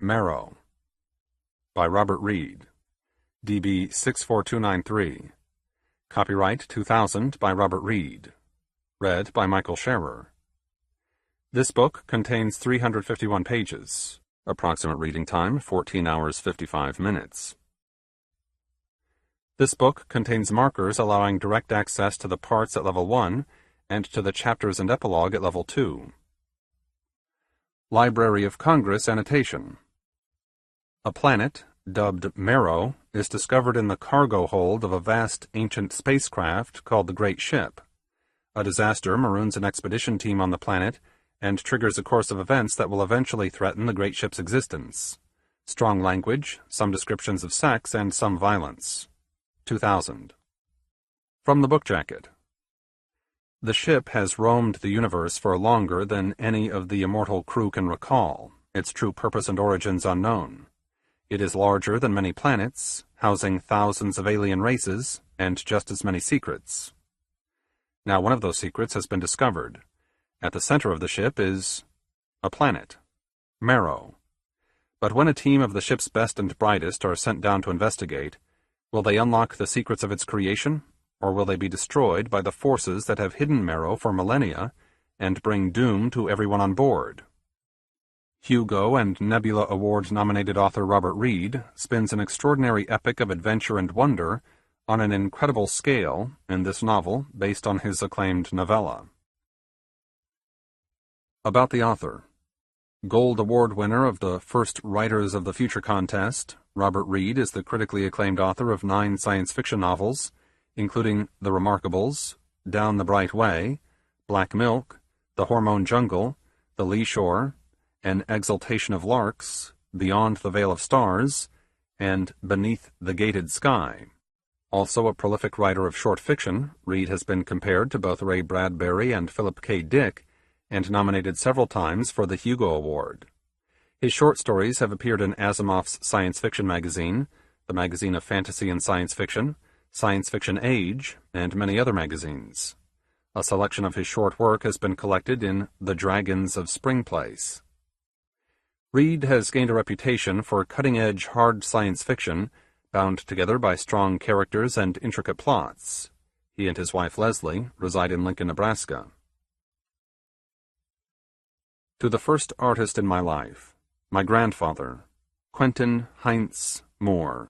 Marrow by Robert Reed, DB 64293. Copyright 2000 by Robert Reed. Read by Michael Scherer. This book contains 351 pages. Approximate reading time 14 hours 55 minutes. This book contains markers allowing direct access to the parts at Level 1 and to the chapters and epilogue at Level 2. Library of Congress annotation. A planet, dubbed Marrow, is discovered in the cargo hold of a vast ancient spacecraft called the Great Ship. A disaster maroons an expedition team on the planet and triggers a course of events that will eventually threaten the Great Ship's existence. Strong language, some descriptions of sex, and some violence. 2000. From the book jacket. The ship has roamed the universe for longer than any of the immortal crew can recall, its true purpose and origins unknown. It is larger than many planets, housing thousands of alien races, and just as many secrets. Now one of those secrets has been discovered. At the center of the ship is a planet, Marrow. But when a team of the ship's best and brightest are sent down to investigate, will they unlock the secrets of its creation, or will they be destroyed by the forces that have hidden Marrow for millennia and bring doom to everyone on board? Hugo and Nebula Award-nominated author Robert Reed spins an extraordinary epic of adventure and wonder on an incredible scale in this novel based on his acclaimed novella. About the author. Gold Award winner of the first Writers of the Future contest, Robert Reed is the critically acclaimed author of 9 science fiction novels, including The Remarkables, Down the Bright Way, Black Milk, The Hormone Jungle, The Lee Shore, An Exaltation of Larks, Beyond the Veil of Stars, and Beneath the Gated Sky. Also a prolific writer of short fiction, Reed has been compared to both Ray Bradbury and Philip K. Dick, and nominated several times for the Hugo Award. His short stories have appeared in Asimov's Science Fiction magazine, the magazine of fantasy and science fiction Age, and many other magazines. A selection of his short work has been collected in The Dragons of Spring Place. Reed has gained a reputation for cutting-edge hard science fiction, bound together by strong characters and intricate plots. He and his wife Leslie reside in Lincoln, Nebraska. To the first artist in my life, my grandfather, Quentin Heinz Moore.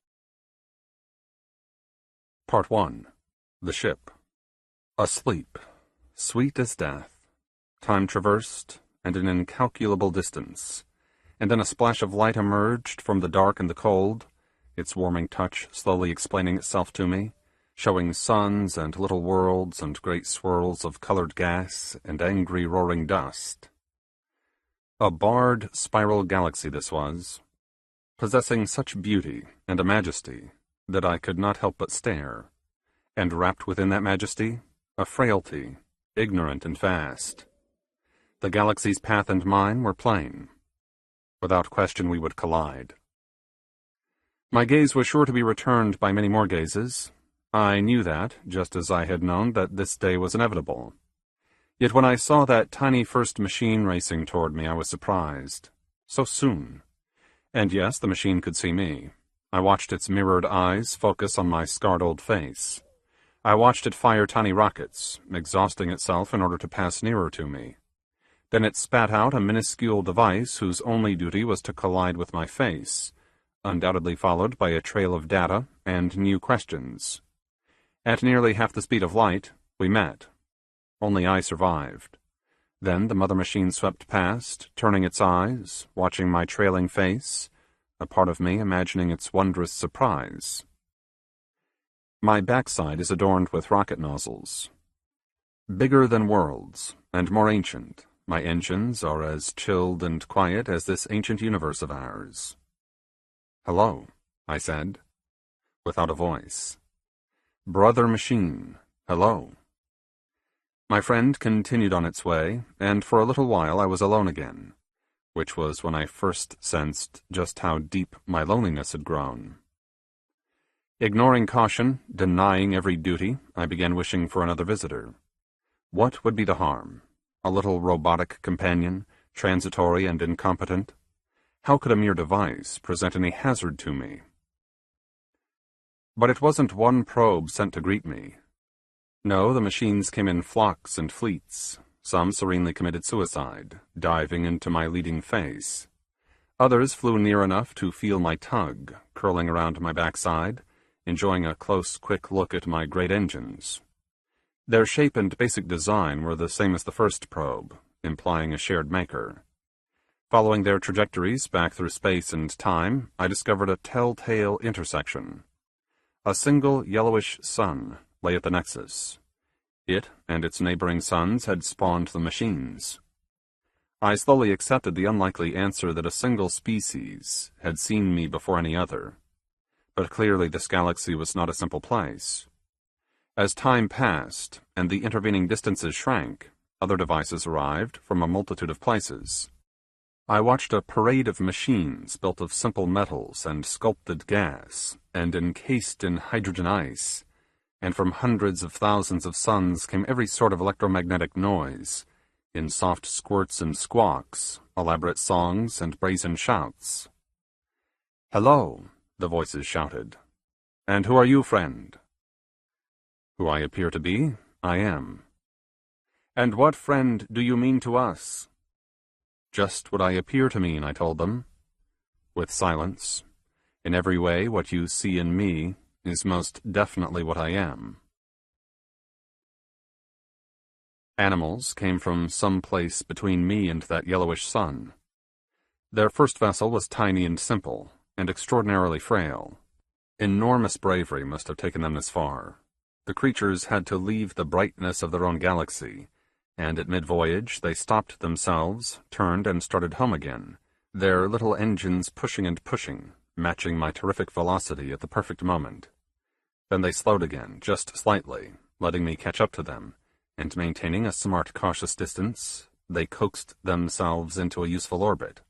Part 1. The Ship. Asleep, sweet as death, time traversed, and an incalculable distance. And then a splash of light emerged from the dark and the cold, its warming touch slowly explaining itself to me, showing suns and little worlds and great swirls of colored gas and angry roaring dust. A barred spiral galaxy this was, possessing such beauty and a majesty that I could not help but stare, and wrapped within that majesty, a frailty, ignorant and vast. The galaxy's path and mine were plain. Without question we would collide. My gaze was sure to be returned by many more gazes. I knew that, just as I had known that this day was inevitable. Yet when I saw that tiny first machine racing toward me, I was surprised. So soon. And yes, the machine could see me. I watched its mirrored eyes focus on my scarred old face. I watched it fire tiny rockets, exhausting itself in order to pass nearer to me. Then it spat out a minuscule device whose only duty was to collide with my face, undoubtedly followed by a trail of data and new questions. At nearly half the speed of light, we met. Only I survived. Then the mother machine swept past, turning its eyes, watching my trailing face, a part of me imagining its wondrous surprise. My backside is adorned with rocket nozzles. Bigger than worlds, and more ancient, my engines are as chilled and quiet as this ancient universe of ours. "Hello," I said, without a voice. "Brother machine, hello." My friend continued on its way, and for a little while I was alone again, which was when I first sensed just how deep my loneliness had grown. Ignoring caution, denying every duty, I began wishing for another visitor. What would be the harm? A little robotic companion, transitory and incompetent? How could a mere device present any hazard to me? But it wasn't one probe sent to greet me. No, the machines came in flocks and fleets. Some serenely committed suicide, diving into my leading face. Others flew near enough to feel my tug, curling around my backside, enjoying a close, quick look at my great engines. Their shape and basic design were the same as the first probe, implying a shared maker. Following their trajectories back through space and time, I discovered a telltale intersection. A single yellowish sun lay at the nexus. It and its neighboring suns had spawned the machines. I slowly accepted the unlikely answer that a single species had seen me before any other. But clearly this galaxy was not a simple place. As time passed, and the intervening distances shrank, other devices arrived from a multitude of places. I watched a parade of machines built of simple metals and sculpted gas, and encased in hydrogen ice, and from hundreds of thousands of suns came every sort of electromagnetic noise, in soft squirts and squawks, elaborate songs and brazen shouts. "Hello," the voices shouted. "And who are you, friend?" Who I appear to be, I am. "And what friend do you mean to us?" "Just what I appear to mean," I told them. With silence. "In every way, what you see in me is most definitely what I am." Animals came from some place between me and that yellowish sun. Their first vessel was tiny and simple, and extraordinarily frail. Enormous bravery must have taken them this far. The creatures had to leave the brightness of their own galaxy, and at mid-voyage they stopped themselves, turned and started home again, their little engines pushing and pushing, matching my terrific velocity at the perfect moment. Then they slowed again, just slightly, letting me catch up to them, and maintaining a smart, cautious distance, they coaxed themselves into a useful orbit.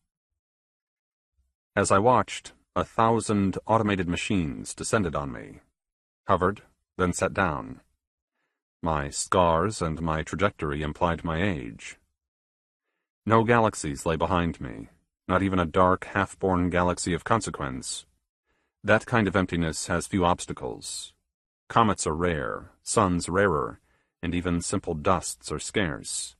As I watched, 1,000 automated machines descended on me, hovered, then sat down. My scars and my trajectory implied my age. No galaxies lay behind me, not even a dark, half-born galaxy of consequence. That kind of emptiness has few obstacles. Comets are rare, suns rarer, and even simple dusts are scarce.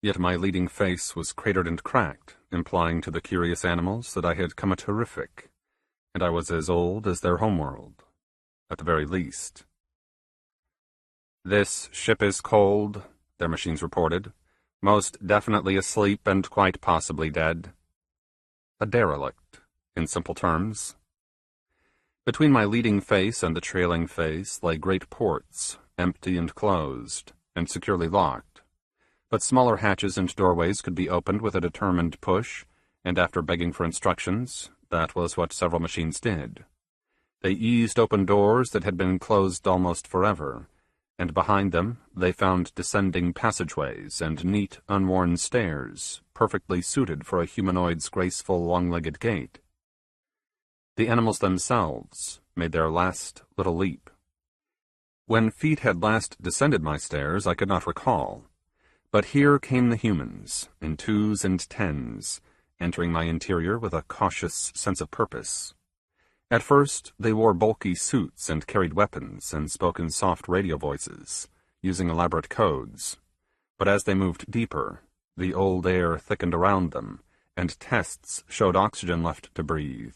Yet my leading face was cratered and cracked, implying to the curious animals that I had come a terrific, and I was as old as their homeworld, at the very least. "This ship is cold," their machines reported. "Most definitely asleep and quite possibly dead." A derelict, in simple terms. Between my leading face and the trailing face lay great ports, empty and closed, and securely locked. But smaller hatches and doorways could be opened with a determined push, and after begging for instructions, that was what several machines did. They eased open doors that had been closed almost forever, and behind them they found descending passageways and neat, unworn stairs, perfectly suited for a humanoid's graceful, long-legged gait. The animals themselves made their last little leap. When feet had last descended my stairs, I could not recall. But here came the humans, in twos and tens, entering my interior with a cautious sense of purpose. At first, they wore bulky suits and carried weapons and spoke in soft radio voices, using elaborate codes. But as they moved deeper, the old air thickened around them, and tests showed oxygen left to breathe,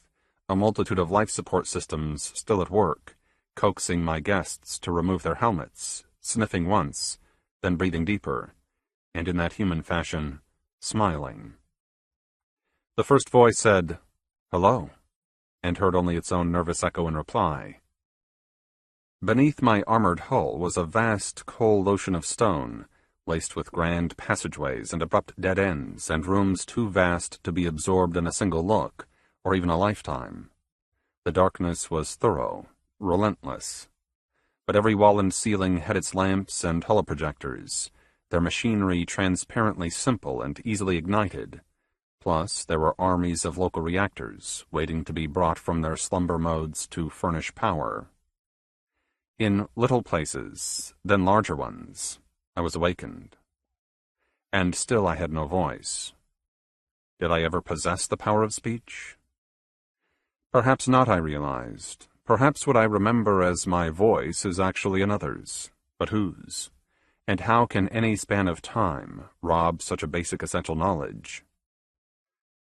a multitude of life support systems still at work, coaxing my guests to remove their helmets, sniffing once, then breathing deeper, and in that human fashion, smiling. The first voice said, "Hello," and heard only its own nervous echo in reply. Beneath my armored hull was a vast cold ocean of stone, laced with grand passageways and abrupt dead ends, and rooms too vast to be absorbed in a single look, or even a lifetime. The darkness was thorough, relentless. But every wall and ceiling had its lamps and holoprojectors, their machinery transparently simple and easily ignited. Plus, there were armies of local reactors, waiting to be brought from their slumber modes to furnish power. In little places, then larger ones, I was awakened. And still I had no voice. Did I ever possess the power of speech? Perhaps not, I realized. Perhaps what I remember as my voice is actually another's. But whose? And how can any span of time rob such a basic essential knowledge?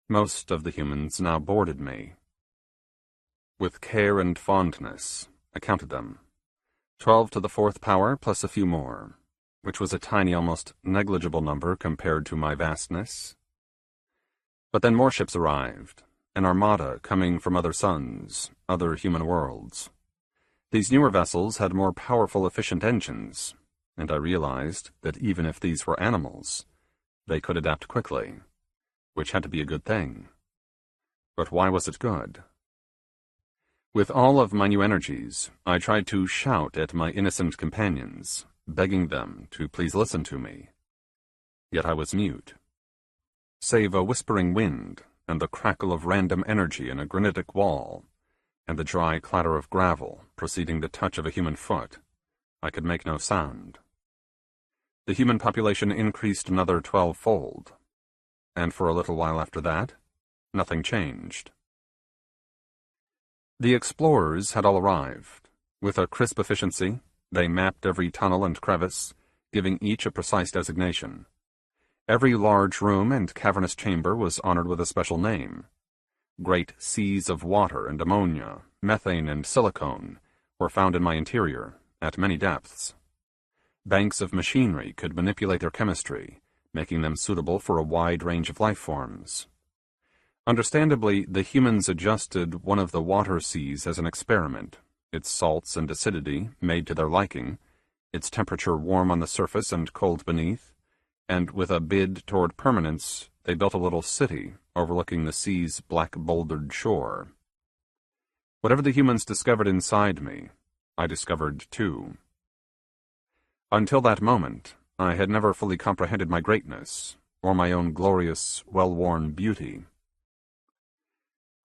Most of the humans now boarded me. With care and fondness, I counted them. 12 to the 4th power plus a few more, which was a tiny, almost negligible number compared to my vastness. But then more ships arrived, an armada coming from other suns, other human worlds. These newer vessels had more powerful, efficient engines, and I realized that even if these were animals, they could adapt quickly, which had to be a good thing. But why was it good? With all of my new energies, I tried to shout at my innocent companions, begging them to please listen to me. Yet I was mute. Save a whispering wind, and the crackle of random energy in a granitic wall, and the dry clatter of gravel preceding the touch of a human foot, I could make no sound. The human population increased another 12-fold, and for a little while after that, nothing changed. The explorers had all arrived. With a crisp efficiency, they mapped every tunnel and crevice, giving each a precise designation. Every large room and cavernous chamber was honored with a special name. Great seas of water and ammonia, methane and silicone were found in my interior, at many depths. Banks of machinery could manipulate their chemistry, making them suitable for a wide range of life forms. Understandably, the humans adjusted one of the water seas as an experiment, its salts and acidity made to their liking, its temperature warm on the surface and cold beneath, and with a bid toward permanence, they built a little city overlooking the sea's black bouldered shore. Whatever the humans discovered inside me, I discovered too. Until that moment, I had never fully comprehended my greatness, or my own glorious, well-worn beauty.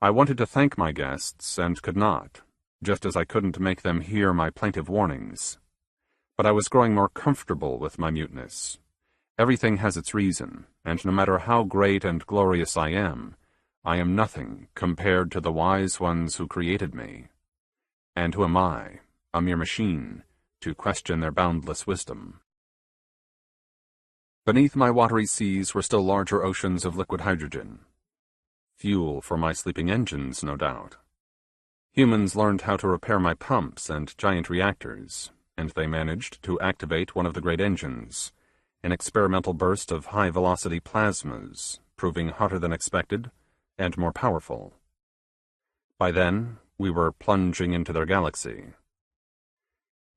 I wanted to thank my guests, and could not, just as I couldn't make them hear my plaintive warnings. But I was growing more comfortable with my muteness. Everything has its reason, and no matter how great and glorious I am nothing compared to the wise ones who created me. And who am I, a mere machine, to question their boundless wisdom? Beneath my watery seas were still larger oceans of liquid hydrogen. Fuel for my sleeping engines, no doubt. Humans learned how to repair my pumps and giant reactors, and they managed to activate one of the great engines, an experimental burst of high-velocity plasmas, proving hotter than expected and more powerful. By then, we were plunging into their galaxy.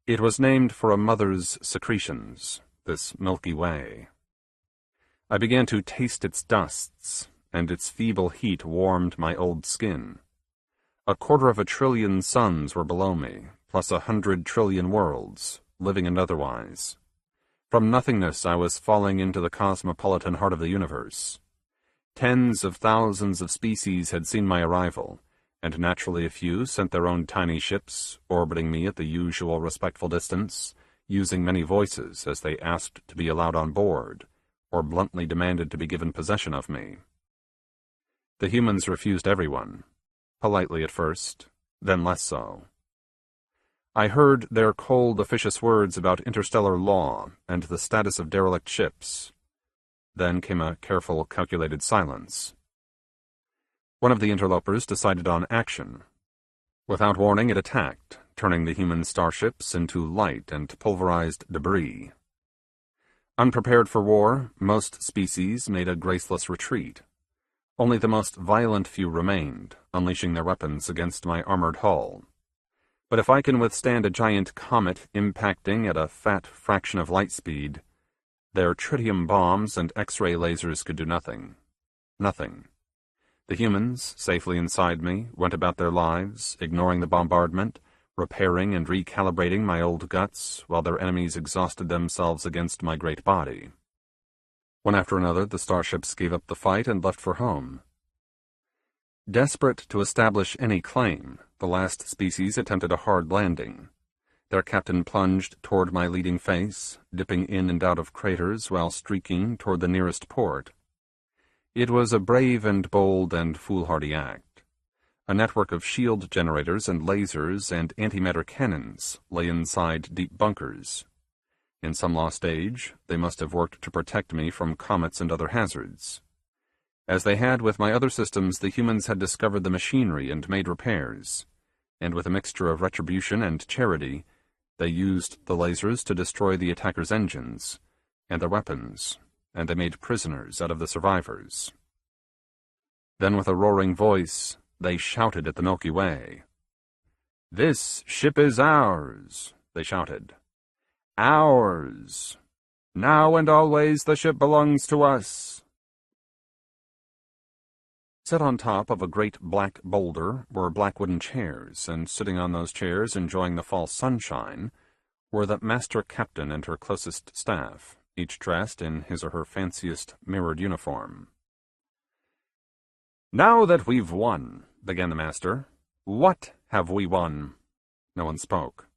It was named for a mother's secretions, this Milky Way. I began to taste its dusts, and its feeble heat warmed my old skin. 250 billion suns were below me, plus 100 trillion worlds, living and otherwise. From nothingness I was falling into the cosmopolitan heart of the universe. Tens of thousands of species had seen my arrival, and naturally a few sent their own tiny ships, orbiting me at the usual respectful distance, using many voices as they asked to be allowed on board, or bluntly demanded to be given possession of me. The humans refused everyone, politely at first, then less so. I heard their cold, officious words about interstellar law and the status of derelict ships. Then came a careful, calculated silence. One of the interlopers decided on action. Without warning, it attacked, turning the human starships into light and pulverized debris. Unprepared for war, most species made a graceless retreat. Only the most violent few remained, unleashing their weapons against my armored hull. But if I can withstand a giant comet impacting at a fat fraction of light speed, their tritium bombs and X-ray lasers could do nothing. Nothing. The humans, safely inside me, went about their lives, ignoring the bombardment, repairing and recalibrating my old guts, while their enemies exhausted themselves against my great body. One after another, the starships gave up the fight and left for home. Desperate to establish any claim, the last species attempted a hard landing. Their captain plunged toward my leading face, dipping in and out of craters while streaking toward the nearest port. It was a brave and bold and foolhardy act. A network of shield generators and lasers and antimatter cannons lay inside deep bunkers. In some lost age, they must have worked to protect me from comets and other hazards. As they had with my other systems, the humans had discovered the machinery and made repairs, and with a mixture of retribution and charity, they used the lasers to destroy the attackers' engines and their weapons, and they made prisoners out of the survivors. Then with a roaring voice, they shouted at the Milky Way. "This ship is ours," they shouted. "Ours! Now and always the ship belongs to us." Set on top of a great black boulder were black wooden chairs, and sitting on those chairs, enjoying the fall sunshine, were the master captain and her closest staff, each dressed in his or her fanciest mirrored uniform. "Now that we've won," began the master. "What have we won?" No one spoke.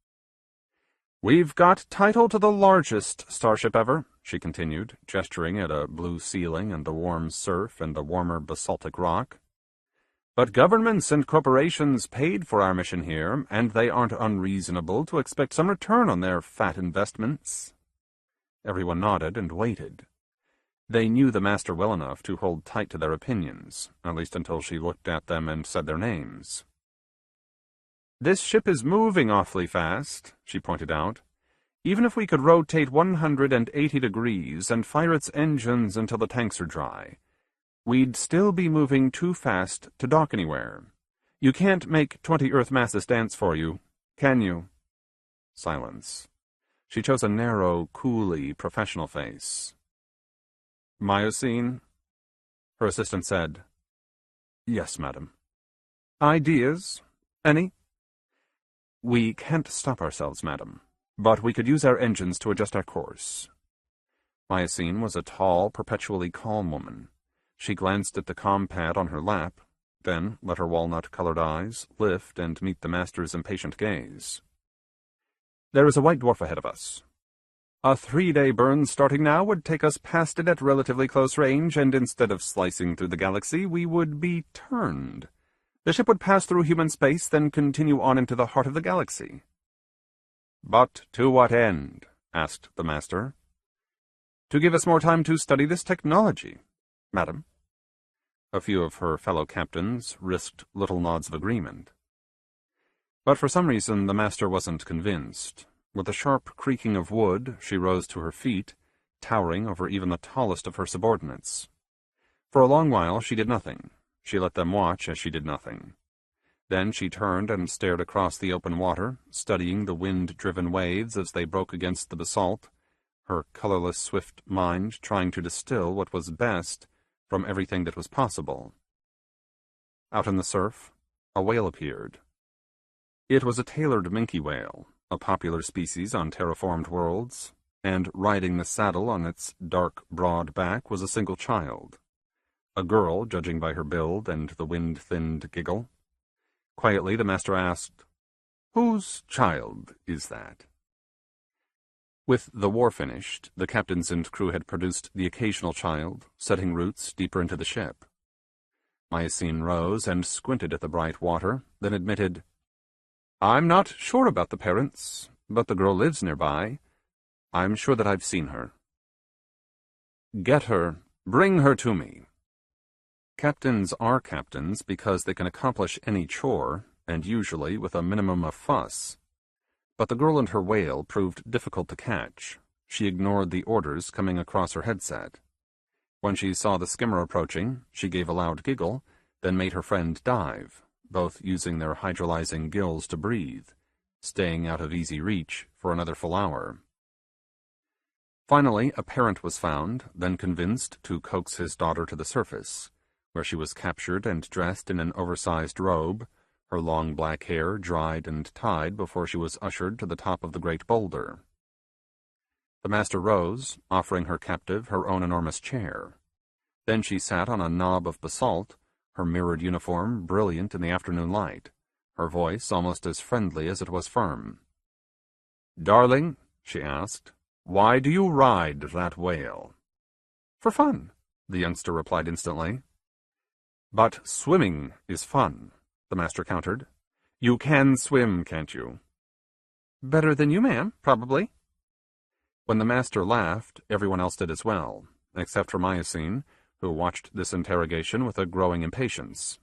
"We've got title to the largest starship ever," she continued, gesturing at a blue ceiling and the warm surf and the warmer basaltic rock. "But governments and corporations paid for our mission here, and they aren't unreasonable to expect some return on their fat investments." Everyone nodded and waited. They knew the master well enough to hold tight to their opinions, at least until she looked at them and said their names. "This ship is moving awfully fast," she pointed out. "Even if we could rotate 180 degrees and fire its engines until the tanks are dry, we'd still be moving too fast to dock anywhere. You can't make 20 Earth masses dance for you, can you?" Silence. She chose a narrow, coolly professional face. "Miocene?" Her assistant said. "Yes, madam." "Ideas? Any?" "We can't stop ourselves, madam, but we could use our engines to adjust our course." Miocene was a tall, perpetually calm woman. She glanced at the comm pad on her lap, then let her walnut-colored eyes lift and meet the master's impatient gaze. "There is a white dwarf ahead of us. A 3-day burn starting now would take us past it at relatively close range, and instead of slicing through the galaxy, we would be turned. The ship would pass through human space, then continue on into the heart of the galaxy." "But to what end?" asked the master. "To give us more time to study this technology, madam." A few of her fellow captains risked little nods of agreement. But for some reason the master wasn't convinced. With a sharp creaking of wood, she rose to her feet, towering over even the tallest of her subordinates. For a long while she did nothing. She let them watch as she did nothing. Then she turned and stared across the open water, studying the wind-driven waves as they broke against the basalt, her colorless, swift mind trying to distill what was best from everything that was possible. Out in the surf, a whale appeared. It was a tailored minke whale, a popular species on terraformed worlds, and riding the saddle on its dark, broad back was a single child. A girl, judging by her build and the wind-thinned giggle. Quietly the master asked, "Whose child is that?" With the war finished, the captains and crew had produced the occasional child, setting roots deeper into the ship. Miocene rose and squinted at the bright water, then admitted, "I'm not sure about the parents, but the girl lives nearby. I'm sure that I've seen her." "Get her. Bring her to me." Captains are captains because they can accomplish any chore, and usually with a minimum of fuss. But the girl and her whale proved difficult to catch. She ignored the orders coming across her headset. When she saw the skimmer approaching, she gave a loud giggle, then made her friend dive, both using their hydrolyzing gills to breathe, staying out of easy reach for another full hour. Finally, a parent was found, then convinced to coax his daughter to the surface, where she was captured and dressed in an oversized robe, her long black hair dried and tied before she was ushered to the top of the great boulder. The master rose, offering her captive her own enormous chair. Then she sat on a knob of basalt, her mirrored uniform brilliant in the afternoon light, her voice almost as friendly as it was firm. "Darling," she asked, "why do you ride that whale?" "For fun. the youngster replied instantly. But swimming is fun, the master countered. You can swim, can't you? Better than you, ma'am, probably. When the master laughed, everyone else did as well, except for Myosine, who watched this interrogation with a growing impatience.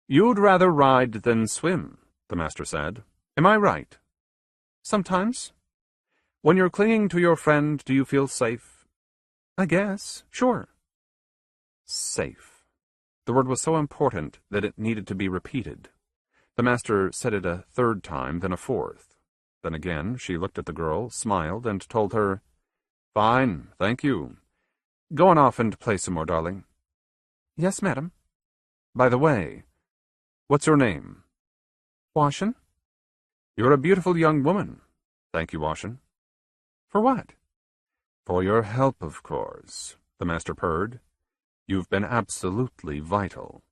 You'd rather ride than swim, the master said. Am I right? Sometimes. When you're clinging to your friend, do you feel safe? I guess, sure. Safe. The word was so important that it needed to be repeated. The master said it a third time, then a fourth. Then again she looked at the girl, smiled, and told her, Fine, thank you. Go on off and play some more, darling. Yes, madam. By the way, what's your name? Washin. You're a beautiful young woman. Thank you, Washin. For what? For your help, of course, the master purred. You've been absolutely vital.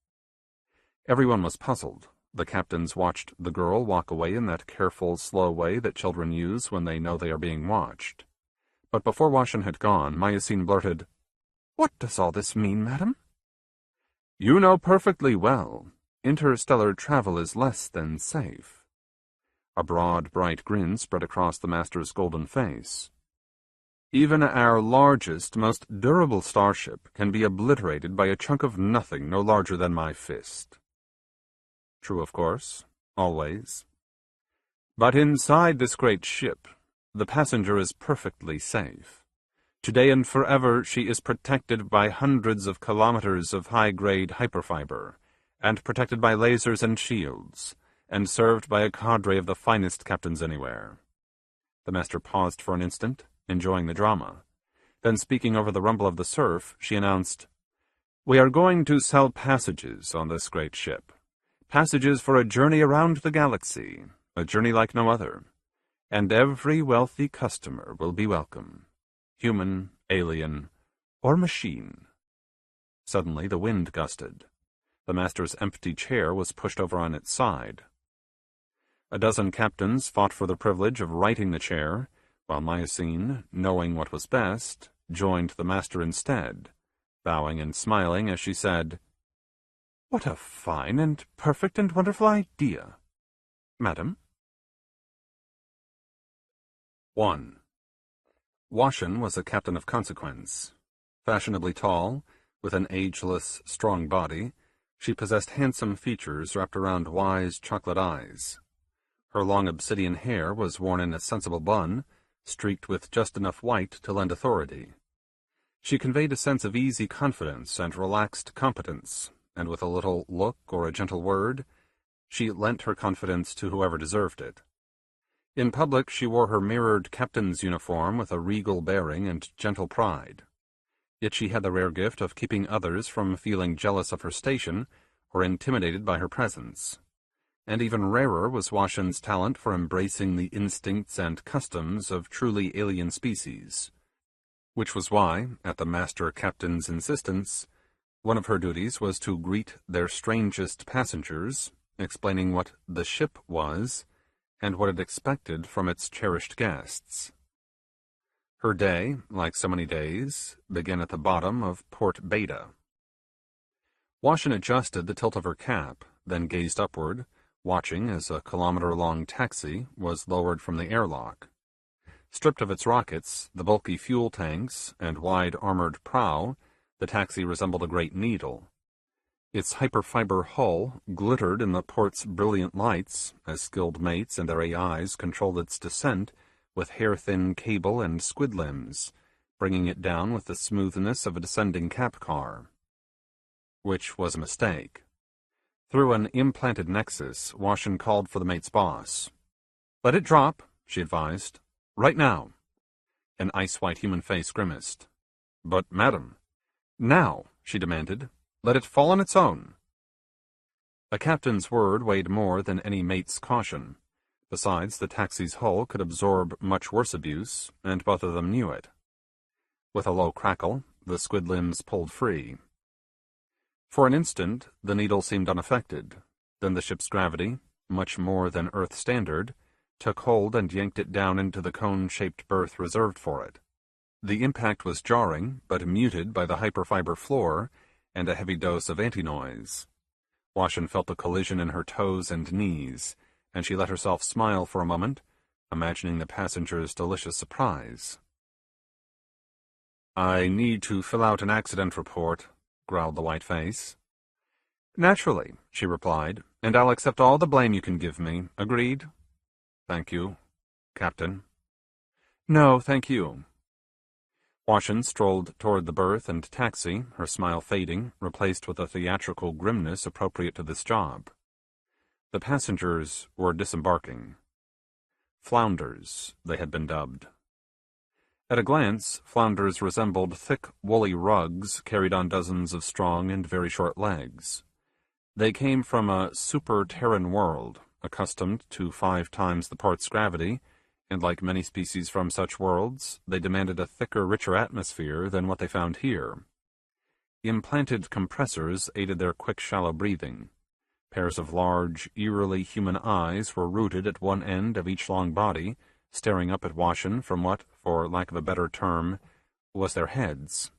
Everyone was puzzled. The captains watched the girl walk away in that careful, slow way that children use when they know they are being watched. But before Washin had gone, Myosine blurted, What does all this mean, madam? You know perfectly well. Interstellar travel is less than safe. A broad, bright grin spread across the master's golden face. Even our largest, most durable starship can be obliterated by a chunk of nothing no larger than my fist. True, of course, always. But inside this great ship, the passenger is perfectly safe. Today and forever she is protected by hundreds of kilometers of high-grade hyperfiber, and protected by lasers and shields, and served by a cadre of the finest captains anywhere. The master paused for an instant, enjoying the drama. Then, speaking over the rumble of the surf, she announced, We are going to sell passages on this great ship. Passages for a journey around the galaxy, a journey like no other. And every wealthy customer will be welcome. Human, alien, or machine. Suddenly the wind gusted. The master's empty chair was pushed over on its side. A dozen captains fought for the privilege of righting the chair, while Myosine, knowing what was best, joined the master instead, bowing and smiling as she said, What a fine and perfect and wonderful idea, madam. 1. Washin was a captain of consequence. Fashionably tall, with an ageless, strong body, she possessed handsome features wrapped around wise chocolate eyes. Her long obsidian hair was worn in a sensible bun, streaked with just enough white to lend authority. She conveyed a sense of easy confidence and relaxed competence, and with a little look or a gentle word, she lent her confidence to whoever deserved it. In public she wore her mirrored captain's uniform with a regal bearing and gentle pride. Yet she had the rare gift of keeping others from feeling jealous of her station or intimidated by her presence. And even rarer was Washin's talent for embracing the instincts and customs of truly alien species, which was why, at the master captain's insistence, one of her duties was to greet their strangest passengers, explaining what the ship was, and what it expected from its cherished guests. Her day, like so many days, began at the bottom of Port Beta. Washin adjusted the tilt of her cap, then gazed upward, watching as a kilometer-long taxi was lowered from the airlock. Stripped of its rockets, the bulky fuel tanks, and wide armored prow, the taxi resembled a great needle. Its hyperfiber hull glittered in the port's brilliant lights as skilled mates and their AIs controlled its descent with hair-thin cable and squid limbs, bringing it down with the smoothness of a descending cap car. Which was a mistake. Through an implanted nexus, Washin called for the mate's boss. Let it drop, she advised. Right now. An ice-white human face grimaced. But, madam. Now, she demanded. Let it fall on its own. A captain's word weighed more than any mate's caution. Besides, the taxi's hull could absorb much worse abuse, and both of them knew it. With a low crackle, the squid limbs pulled free. For an instant, the needle seemed unaffected. Then the ship's gravity, much more than Earth standard, took hold and yanked it down into the cone-shaped berth reserved for it. The impact was jarring, but muted by the hyperfiber floor and a heavy dose of anti-noise. Washin felt the collision in her toes and knees, and she let herself smile for a moment, imagining the passenger's delicious surprise. "I need to fill out an accident report," growled the white face. "Naturally," she replied, "and I'll accept all the blame you can give me. Agreed?" "Thank you, Captain." "No, thank you." Washin strolled toward the berth and taxi, her smile fading, replaced with a theatrical grimness appropriate to this job. The passengers were disembarking. Flounders, they had been dubbed. At a glance, flounders resembled thick, woolly rugs carried on dozens of strong and very short legs. They came from a super-Terran world, accustomed to 5 times the parts gravity, and like many species from such worlds, they demanded a thicker, richer atmosphere than what they found here. Implanted compressors aided their quick, shallow breathing. Pairs of large, eerily human eyes were rooted at one end of each long body, staring up at Washin from what, for lack of a better term, was their heads.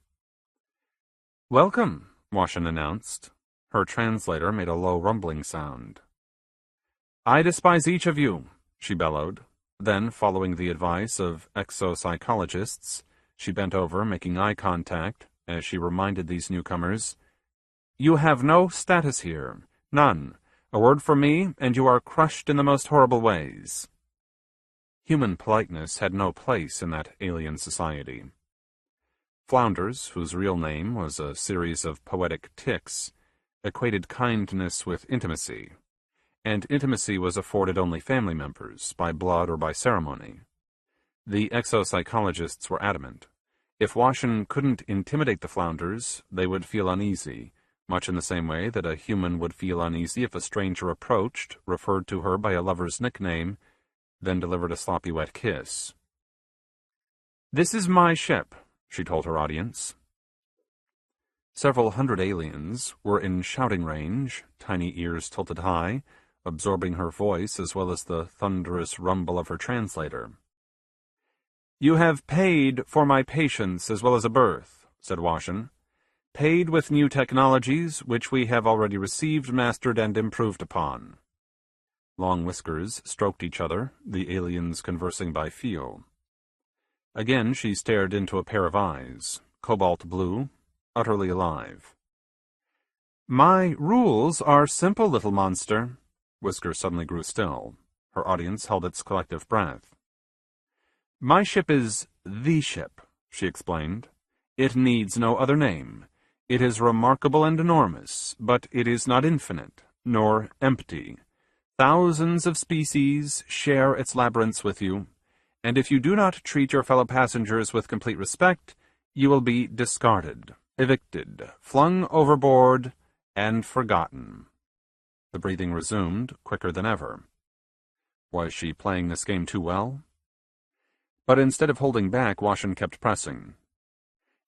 "Welcome," Washin announced. Her translator made a low rumbling sound. "I despise each of you," she bellowed. Then, following the advice of exopsychologists, she bent over, making eye contact, as she reminded these newcomers, "You have no status here. None. A word from me, and you are crushed in the most horrible ways." Human politeness had no place in that alien society. Flounders, whose real name was a series of poetic tics, equated kindness with intimacy, and intimacy was afforded only family members, by blood or by ceremony. The exopsychologists were adamant. If Washin couldn't intimidate the flounders, they would feel uneasy, much in the same way that a human would feel uneasy if a stranger approached, referred to her by a lover's nickname, then delivered a sloppy wet kiss. "This is my ship," she told her audience. Several hundred aliens were in shouting range, tiny ears tilted high, absorbing her voice as well as the thunderous rumble of her translator. "You have paid for my patience as well as a berth," said Washin. "Paid with new technologies, which we have already received, mastered, and improved upon." Long whiskers stroked each other, the aliens conversing by feel. Again she stared into a pair of eyes, cobalt blue, utterly alive. "My rules are simple, little monster." Whisker suddenly grew still. Her audience held its collective breath. "My ship is the ship," she explained. "It needs no other name. It is remarkable and enormous, but it is not infinite, nor empty. Thousands of species share its labyrinths with you, and if you do not treat your fellow passengers with complete respect, you will be discarded, evicted, flung overboard, and forgotten." The breathing resumed, quicker than ever. Was she playing this game too well? But instead of holding back, Washin kept pressing.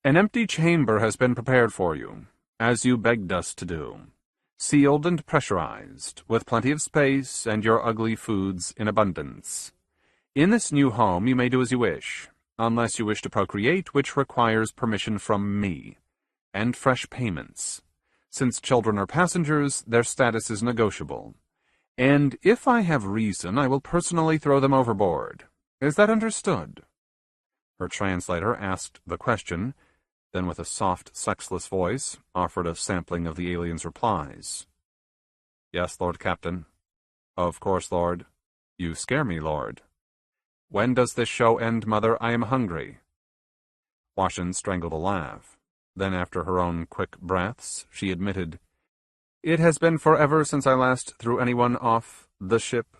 "An empty chamber has been prepared for you, as you begged us to do. Sealed and pressurized, with plenty of space and your ugly foods in abundance. In this new home you may do as you wish, unless you wish to procreate, which requires permission from me, and fresh payments. Since children are passengers, their status is negotiable. And if I have reason, I will personally throw them overboard. Is that understood?" Her translator asked the question, then with a soft, sexless voice, offered a sampling of the alien's replies. "Yes, Lord Captain." "Of course, Lord." "You scare me, Lord." "When does this show end, Mother? I am hungry." Washin strangled a laugh. Then, after her own quick breaths, she admitted, "It has been forever since I last threw anyone off the ship."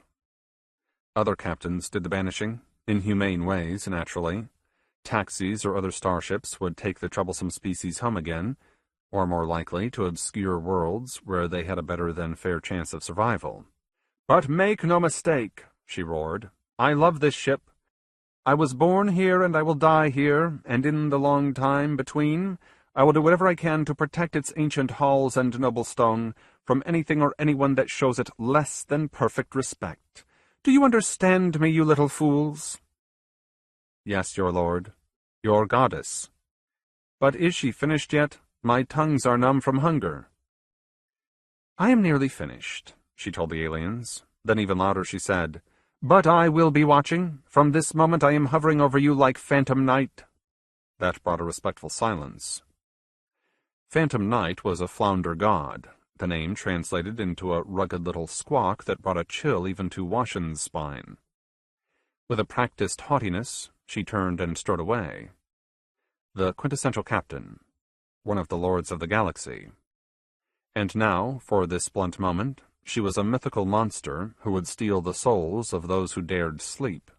Other captains did the banishing, in humane ways, naturally. Taxis or other starships would take the troublesome species home again, or more likely to obscure worlds where they had a better than fair chance of survival. "But make no mistake," she roared. "I love this ship. I was born here and I will die here, and in the long time between, I will do whatever I can to protect its ancient halls and noble stone from anything or anyone that shows it less than perfect respect. Do you understand me, you little fools?" "Yes, your lord." Your goddess. But is she finished yet? My tongues are numb from hunger. I am nearly finished, she told the aliens. Then even louder she said, But I will be watching. From this moment I am hovering over you like Phantom Night. That brought a respectful silence. Phantom Night was a flounder god, the name translated into a rugged little squawk that brought a chill even to Washin's spine. With a practiced haughtiness, she turned and strode away. The quintessential captain, one of the lords of the galaxy. And now, for this blunt moment, she was a mythical monster who would steal the souls of those who dared sleep.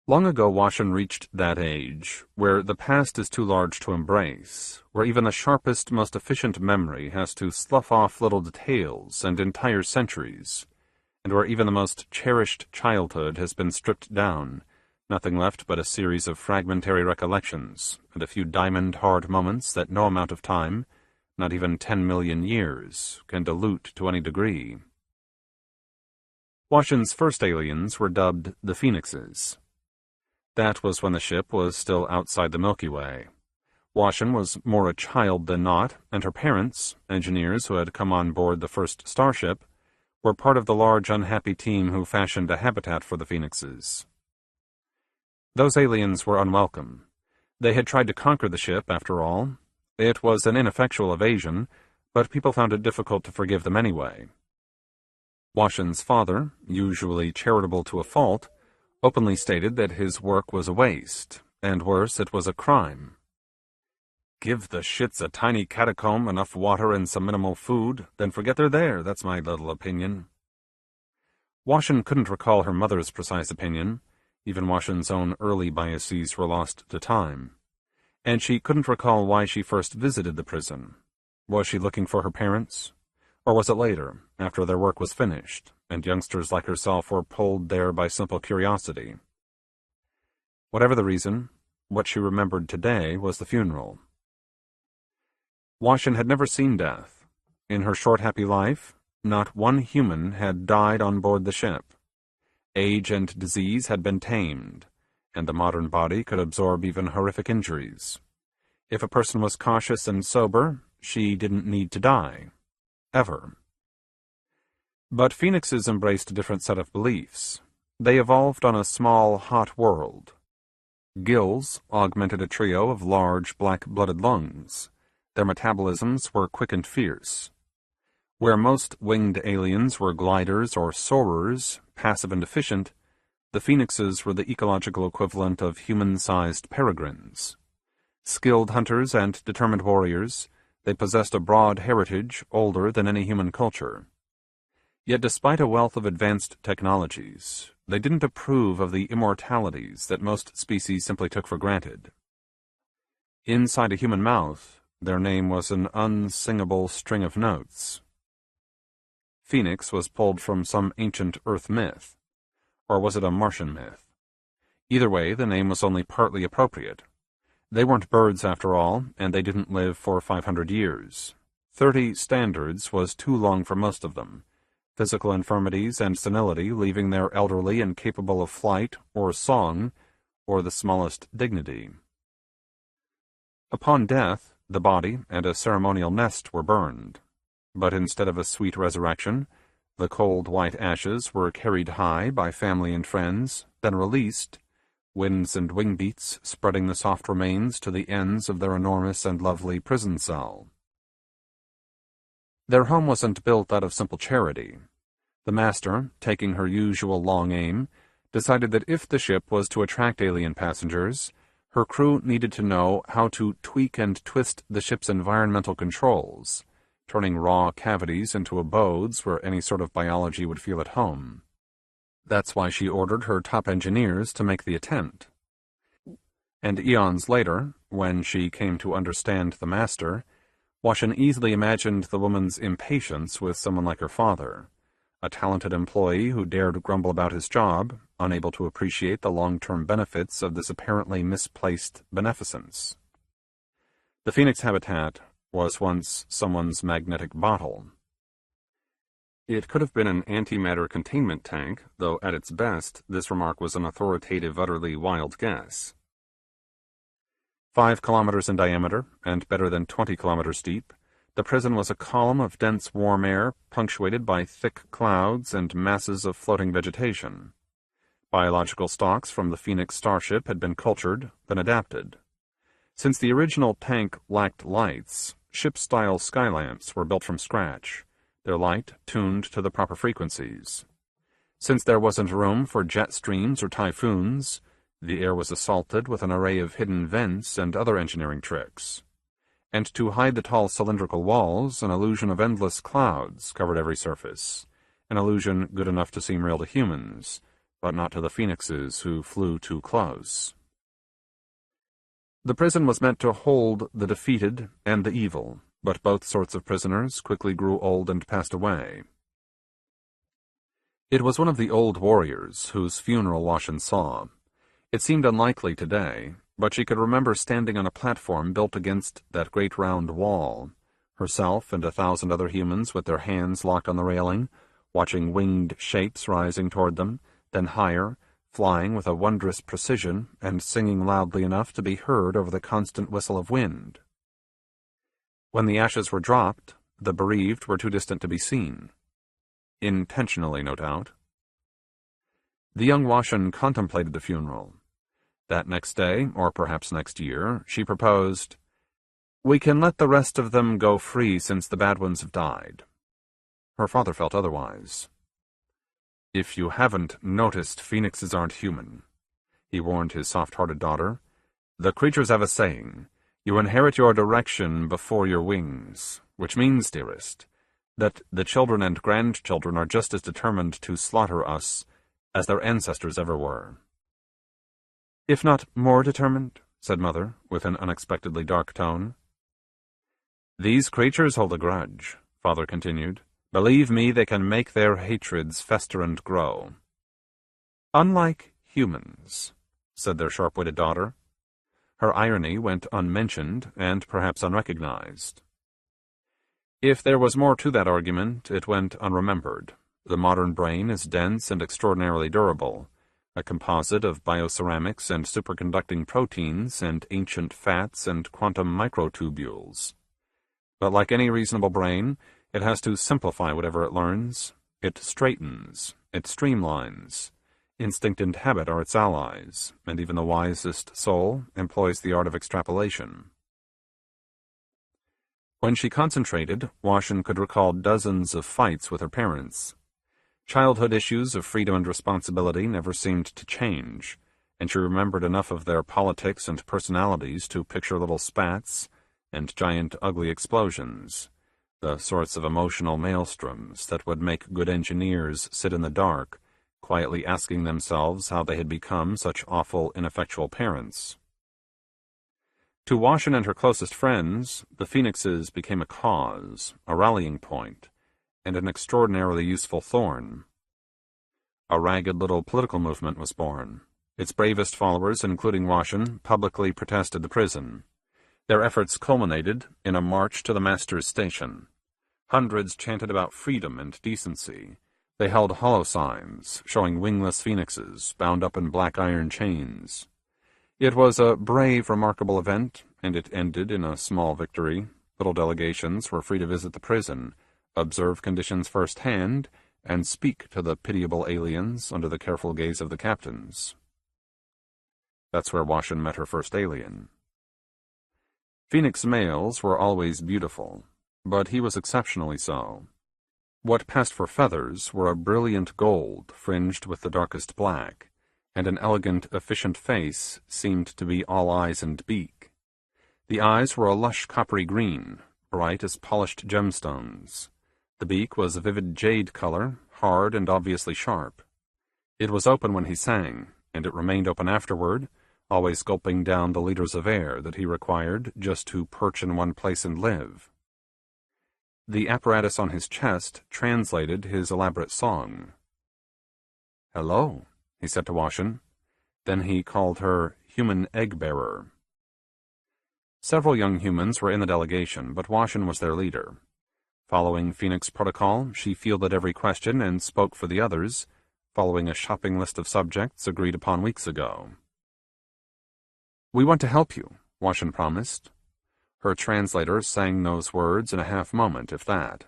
Long ago Washin reached that age, where the past is too large to embrace, where even the sharpest, most efficient memory has to slough off little details and entire centuries, and where even the most cherished childhood has been stripped down, nothing left but a series of fragmentary recollections, and a few diamond-hard moments that no amount of time, not even 10 million years, can dilute to any degree. Washin's first aliens were dubbed the Phoenixes. That was when the ship was still outside the Milky Way. Washin was more a child than not, and her parents, engineers who had come on board the first starship, were part of the large unhappy team who fashioned a habitat for the Phoenixes. Those aliens were unwelcome. They had tried to conquer the ship, after all. It was an ineffectual evasion, but people found it difficult to forgive them anyway. Washin's father, usually charitable to a fault, openly stated that his work was a waste, and worse, it was a crime. Give the shits a tiny catacomb, enough water, and some minimal food, then forget they're there, that's my little opinion. Washin couldn't recall her mother's precise opinion. Even Washin's own early biases were lost to time. And she couldn't recall why she first visited the prison. Was she looking for her parents? Or was it later, after their work was finished, and youngsters like herself were pulled there by simple curiosity? Whatever the reason, what she remembered today was the funeral. Washin had never seen death. In her short happy life, not one human had died on board the ship. Age and disease had been tamed, and the modern body could absorb even horrific injuries. If a person was cautious and sober, she didn't need to die. Ever. But Phoenixes embraced a different set of beliefs. They evolved on a small, hot world. Gills augmented a trio of large, black-blooded lungs. Their metabolisms were quick and fierce. Where most winged aliens were gliders or soarers, passive and efficient, the Phoenixes were the ecological equivalent of human-sized peregrines. Skilled hunters and determined warriors, they possessed a broad heritage older than any human culture. Yet despite a wealth of advanced technologies, they didn't approve of the immortalities that most species simply took for granted. Inside a human mouth, their name was an unsingable string of notes. Phoenix was pulled from some ancient Earth myth. Or was it a Martian myth? Either way, the name was only partly appropriate. They weren't birds after all, and they didn't live for 500 years. 30 standards was too long for most of them, physical infirmities and senility leaving their elderly incapable of flight or song or the smallest dignity. Upon death, the body and a ceremonial nest were burned, but instead of a sweet resurrection, the cold white ashes were carried high by family and friends, then released, winds and wing beats spreading the soft remains to the ends of their enormous and lovely prison cell. Their home wasn't built out of simple charity. The master, taking her usual long aim, decided that if the ship was to attract alien passengers, her crew needed to know how to tweak and twist the ship's environmental controls, turning raw cavities into abodes where any sort of biology would feel at home. That's why she ordered her top engineers to make the attempt. And eons later, when she came to understand the master, Washin easily imagined the woman's impatience with someone like her father, a talented employee who dared grumble about his job, unable to appreciate the long-term benefits of this apparently misplaced beneficence. The Phoenix habitat was once someone's magnetic bottle. It could have been an antimatter containment tank, though at its best, this remark was an authoritative, utterly wild guess. 5 kilometers in diameter and better than 20 kilometers deep, the prison was a column of dense warm air punctuated by thick clouds and masses of floating vegetation. Biological stocks from the Phoenix starship had been cultured, then adapted. Since the original tank lacked lights, ship-style skylamps were built from scratch, their light tuned to the proper frequencies. Since there wasn't room for jet streams or typhoons, the air was assaulted with an array of hidden vents and other engineering tricks. And to hide the tall cylindrical walls, an illusion of endless clouds covered every surface, an illusion good enough to seem real to humans, but not to the phoenixes who flew too close. The prison was meant to hold the defeated and the evil, but both sorts of prisoners quickly grew old and passed away. It was one of the old warriors whose funeral Washin saw. It seemed unlikely today, but she could remember standing on a platform built against that great round wall, herself and 1,000 other humans with their hands locked on the railing, watching winged shapes rising toward them, then higher, flying with a wondrous precision and singing loudly enough to be heard over the constant whistle of wind. When the ashes were dropped, the bereaved were too distant to be seen. Intentionally, no doubt. The young Washin contemplated the funeral. That next day, or perhaps next year, she proposed, "We can let the rest of them go free since the bad ones have died." Her father felt otherwise. "If you haven't noticed, phoenixes aren't human," he warned his soft-hearted daughter. "The creatures have a saying, you inherit your direction before your wings, which means, dearest, that the children and grandchildren are just as determined to slaughter us as their ancestors ever were." "If not more determined," said Mother, with an unexpectedly dark tone. "These creatures hold a grudge," Father continued. "Believe me, they can make their hatreds fester and grow." "Unlike humans," said their sharp-witted daughter. Her irony went unmentioned and perhaps unrecognized. If there was more to that argument, it went unremembered. The modern brain is dense and extraordinarily durable, a composite of bioceramics and superconducting proteins and ancient fats and quantum microtubules. But like any reasonable brain, it has to simplify whatever it learns. It straightens, it streamlines. Instinct and habit are its allies, and even the wisest soul employs the art of extrapolation. When she concentrated, Washin could recall dozens of fights with her parents. Childhood issues of freedom and responsibility never seemed to change, and she remembered enough of their politics and personalities to picture little spats and giant ugly explosions, the sorts of emotional maelstroms that would make good engineers sit in the dark, quietly asking themselves how they had become such awful, ineffectual parents. To Washin and her closest friends, the phoenixes became a cause, a rallying point, and an extraordinarily useful thorn. A ragged little political movement was born. Its bravest followers, including Washin, publicly protested the prison. Their efforts culminated in a march to the master's station. Hundreds chanted about freedom and decency. They held hollow signs, showing wingless phoenixes bound up in black iron chains. It was a brave, remarkable event, and it ended in a small victory. Little delegations were free to visit the prison, observe conditions firsthand, and speak to the pitiable aliens under the careful gaze of the captains. That's where Washin met her first alien. Phoenix males were always beautiful, but he was exceptionally so. What passed for feathers were a brilliant gold fringed with the darkest black, and an elegant, efficient face seemed to be all eyes and beak. The eyes were a lush coppery green, bright as polished gemstones. The beak was a vivid jade color, hard and obviously sharp. It was open when he sang, and it remained open afterward, always gulping down the liters of air that he required just to perch in one place and live. The apparatus on his chest translated his elaborate song. "Hello," he said to Washin. Then he called her human egg-bearer. Several young humans were in the delegation, but Washin was their leader. Following Phoenix protocol, she fielded every question and spoke for the others, following a shopping list of subjects agreed upon weeks ago. "We want to help you. Washin promised. Her translator sang those words in a half-moment, if that.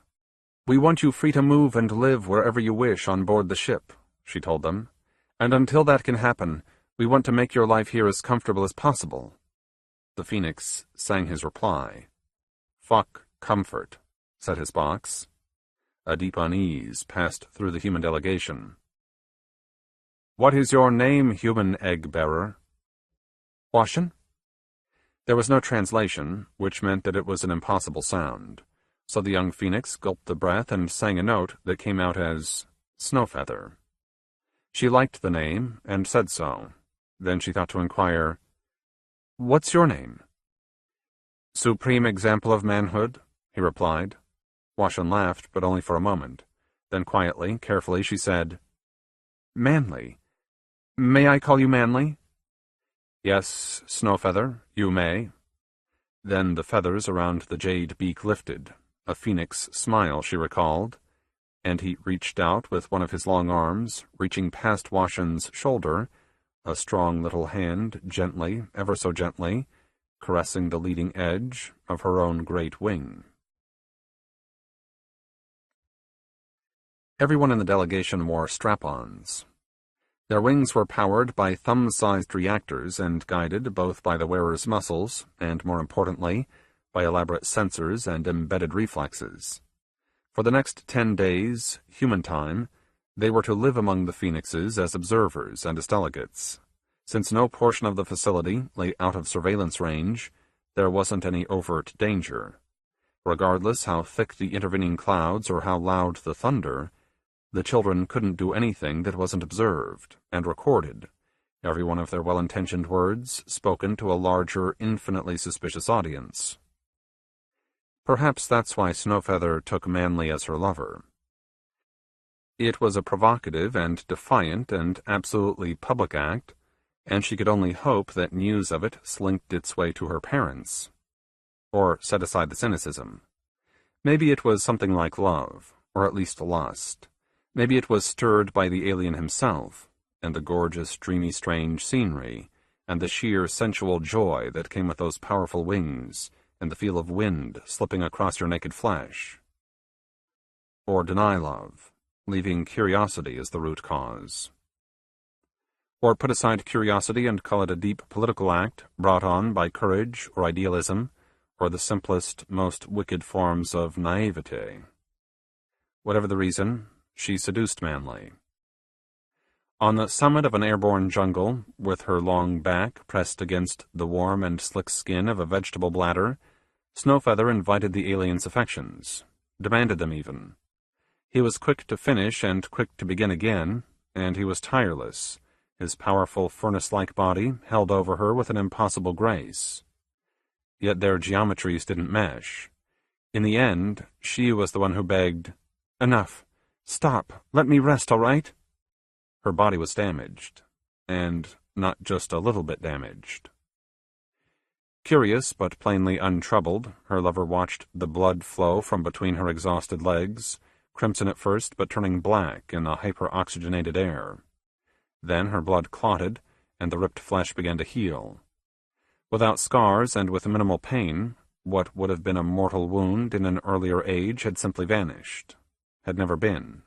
"We want you free to move and live wherever you wish on board the ship," she told them. "And until that can happen, we want to make your life here as comfortable as possible." The Phoenix sang his reply. "Fuck comfort," said his box. A deep unease passed through the human delegation. "What is your name, human egg-bearer?" "Washin." There was no translation, which meant that it was an impossible sound, so the young Phoenix gulped the breath and sang a note that came out as Snowfeather. She liked the name, and said so. Then she thought to inquire, "What's your name?" "Supreme example of manhood," he replied. Washin laughed, but only for a moment. Then quietly, carefully, she said, "Manly. May I call you Manly?" "Yes, Snowfeather, you may." Then the feathers around the jade beak lifted, a phoenix smile she recalled, and he reached out with one of his long arms, reaching past Washin's shoulder, a strong little hand gently, ever so gently, caressing the leading edge of her own great wing. Everyone in the delegation wore strap-ons. Their wings were powered by thumb-sized reactors and guided both by the wearer's muscles and, more importantly, by elaborate sensors and embedded reflexes. For the next 10 days, human time, they were to live among the phoenixes as observers and as delegates. Since no portion of the facility lay out of surveillance range, there wasn't any overt danger. Regardless how thick the intervening clouds or how loud the thunder, the children couldn't do anything that wasn't observed and recorded, every one of their well-intentioned words spoken to a larger, infinitely suspicious audience. Perhaps that's why Snowfeather took Manly as her lover. It was a provocative and defiant and absolutely public act, and she could only hope that news of it slinked its way to her parents. Or set aside the cynicism. Maybe it was something like love, or at least lust. Maybe it was stirred by the alien himself, and the gorgeous, dreamy, strange scenery, and the sheer sensual joy that came with those powerful wings, and the feel of wind slipping across your naked flesh. Or deny love, leaving curiosity as the root cause. Or put aside curiosity and call it a deep political act brought on by courage or idealism, or the simplest, most wicked forms of naivete. Whatever the reason, she seduced Manly. On the summit of an airborne jungle, with her long back pressed against the warm and slick skin of a vegetable bladder, Snowfeather invited the alien's affections, demanded them even. He was quick to finish and quick to begin again, and he was tireless, his powerful furnace-like body held over her with an impossible grace. Yet their geometries didn't mesh. In the end, she was the one who begged, "Enough. Stop. Let me rest, all right?" Her body was damaged, and not just a little bit damaged. Curious but plainly untroubled, her lover watched the blood flow from between her exhausted legs, crimson at first but turning black in the hyper-oxygenated air. Then her blood clotted, and the ripped flesh began to heal. Without scars and with minimal pain, what would have been a mortal wound in an earlier age had simply vanished. Had never been.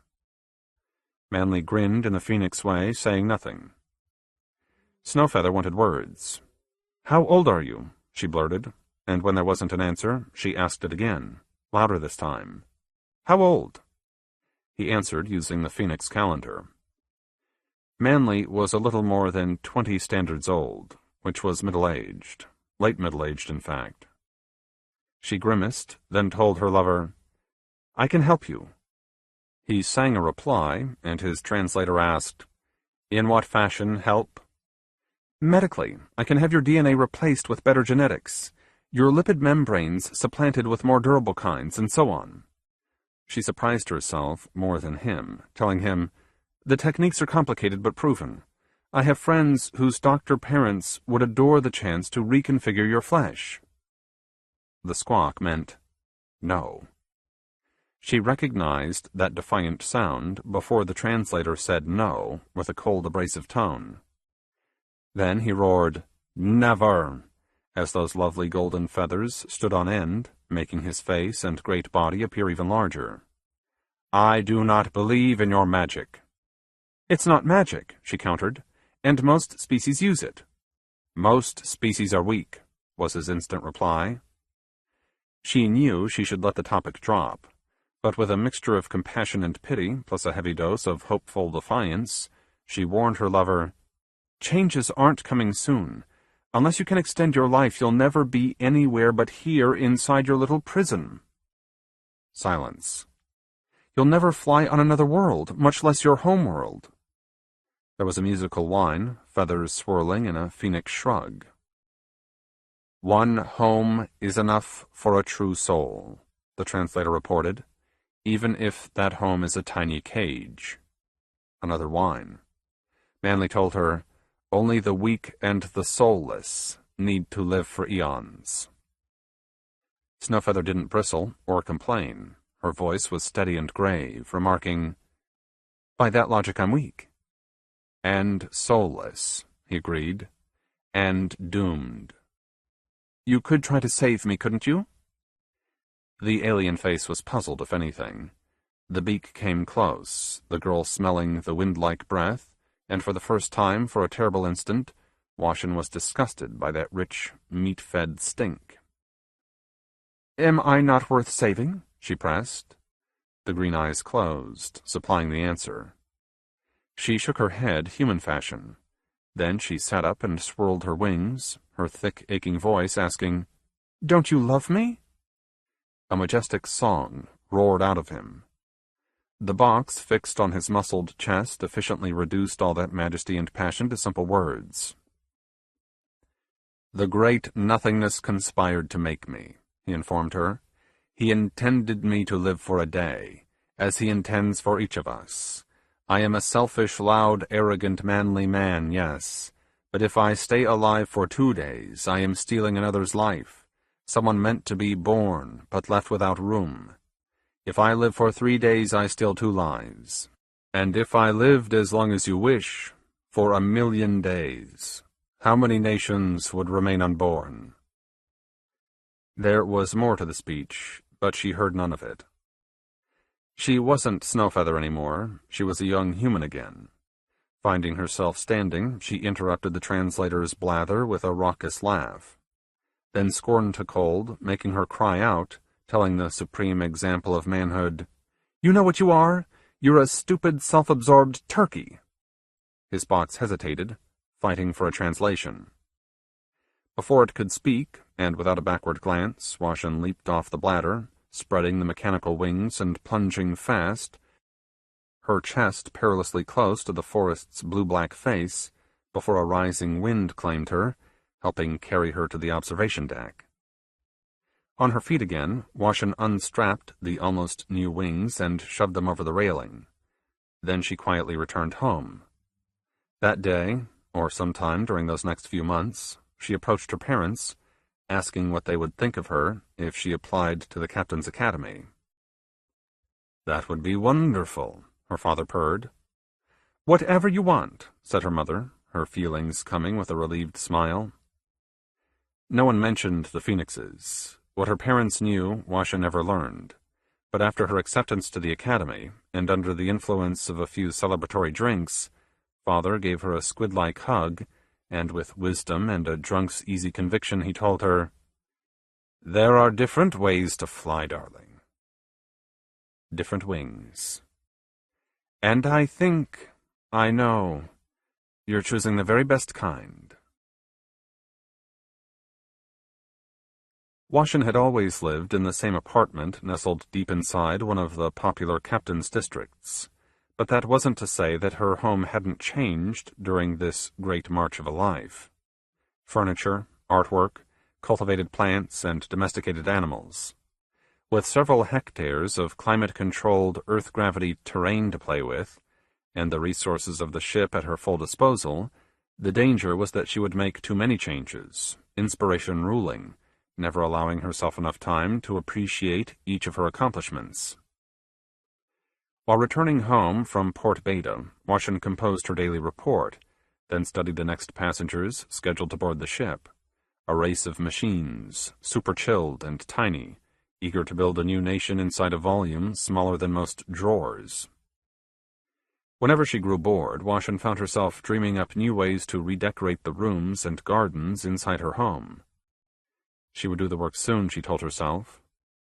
Manly grinned in the phoenix way, saying nothing. Snowfeather wanted words. "How old are you?" she blurted, and when there wasn't an answer, she asked it again, louder this time. "How old?" He answered using the phoenix calendar. Manly was a little more than 20 standards old, which was middle-aged, late middle-aged in fact. She grimaced, then told her lover, "I can help you." He sang a reply, and his translator asked, "In what fashion help?" "Medically, I can have your DNA replaced with better genetics, your lipid membranes supplanted with more durable kinds, and so on." She surprised herself more than him, telling him, "The techniques are complicated but proven. I have friends whose doctor parents would adore the chance to reconfigure your flesh." The squawk meant, no. She recognized that defiant sound before the translator said no with a cold, abrasive tone. Then he roared, "Never!" as those lovely golden feathers stood on end, making his face and great body appear even larger. "I do not believe in your magic." "It's not magic," she countered, "and most species use it." "Most species are weak," was his instant reply. She knew she should let the topic drop, but with a mixture of compassion and pity, plus a heavy dose of hopeful defiance, she warned her lover, "Changes aren't coming soon. Unless you can extend your life, you'll never be anywhere but here inside your little prison." Silence. "You'll never fly on another world, much less your home world." There was a musical whine, feathers swirling in a phoenix shrug. "One home is enough for a true soul," the translator reported, "even if that home is a tiny cage." Another whine. Manly told her, "Only the weak and the soulless need to live for eons." Snowfeather didn't bristle or complain. Her voice was steady and grave, remarking, "By that logic, I'm weak." "And soulless," he agreed, "and doomed." "You could try to save me, couldn't you?" The alien face was puzzled, if anything. The beak came close, the girl smelling the wind-like breath, and for the first time for a terrible instant, Washin was disgusted by that rich, meat-fed stink. "Am I not worth saving?" she pressed. The green eyes closed, supplying the answer. She shook her head, human fashion. Then she sat up and swirled her wings, her thick, aching voice asking, "Don't you love me?" A majestic song roared out of him. The box fixed on his muscled chest efficiently reduced all that majesty and passion to simple words. "The great nothingness conspired to make me," he informed her. "He intended me to live for a day, as he intends for each of us. I am a selfish, loud, arrogant, manly man, yes, but if I stay alive for 2 days, I am stealing another's life, someone meant to be born, but left without room. If I live for 3 days, I steal 2 lives. And if I lived as long as you wish, for 1,000,000 days, how many nations would remain unborn?" There was more to the speech, but she heard none of it. She wasn't Snowfeather anymore, she was a young human again. Finding herself standing, she interrupted the translator's blather with a raucous laugh. Then scorn took hold, making her cry out, telling the supreme example of manhood, "You know what you are? You're a stupid, self-absorbed turkey." His box hesitated, fighting for a translation. Before it could speak, and without a backward glance, Washin leaped off the bladder, spreading the mechanical wings and plunging fast, her chest perilously close to the forest's blue-black face, before a rising wind claimed her, helping carry her to the observation deck. On her feet again, Washin unstrapped the almost new wings and shoved them over the railing. Then she quietly returned home. That day, or sometime during those next few months, she approached her parents, asking what they would think of her if she applied to the captain's academy. "That would be wonderful," her father purred. "Whatever you want," said her mother, her feelings coming with a relieved smile. No one mentioned the phoenixes. What her parents knew, Washin never learned. But after her acceptance to the academy, and under the influence of a few celebratory drinks, father gave her a squid-like hug, and with wisdom and a drunk's easy conviction he told her, "There are different ways to fly, darling. Different wings. And I think, I know, you're choosing the very best kind." Washin had always lived in the same apartment nestled deep inside one of the popular captain's districts, but that wasn't to say that her home hadn't changed during this great march of a life. Furniture, artwork, cultivated plants, and domesticated animals. With several hectares of climate-controlled Earth-gravity terrain to play with, and the resources of the ship at her full disposal, the danger was that she would make too many changes, inspiration ruling, never allowing herself enough time to appreciate each of her accomplishments. While returning home from Port Beta, Washin composed her daily report, then studied the next passengers scheduled to board the ship, a race of machines, super-chilled and tiny, eager to build a new nation inside a volume smaller than most drawers. Whenever she grew bored, Washin found herself dreaming up new ways to redecorate the rooms and gardens inside her home. She would do the work soon, she told herself,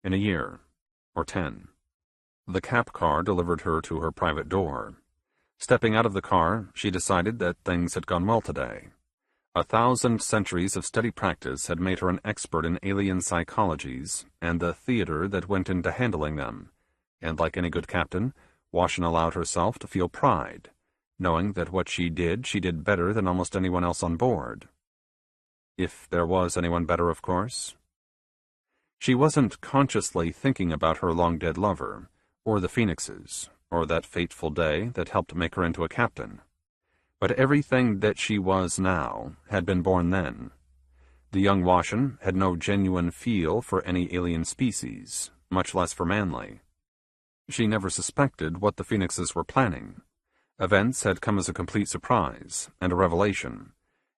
in a year, or 10. The cab car delivered her to her private door. Stepping out of the car, she decided that things had gone well today. 1,000 centuries of steady practice had made her an expert in alien psychologies and the theater that went into handling them, and like any good captain, Washin allowed herself to feel pride, knowing that what she did better than almost anyone else on board. If there was anyone better, of course. She wasn't consciously thinking about her long-dead lover, or the phoenixes, or that fateful day that helped make her into a captain. But everything that she was now had been born then. The young Washin had no genuine feel for any alien species, much less for Manly. She never suspected what the phoenixes were planning. Events had come as a complete surprise and a revelation,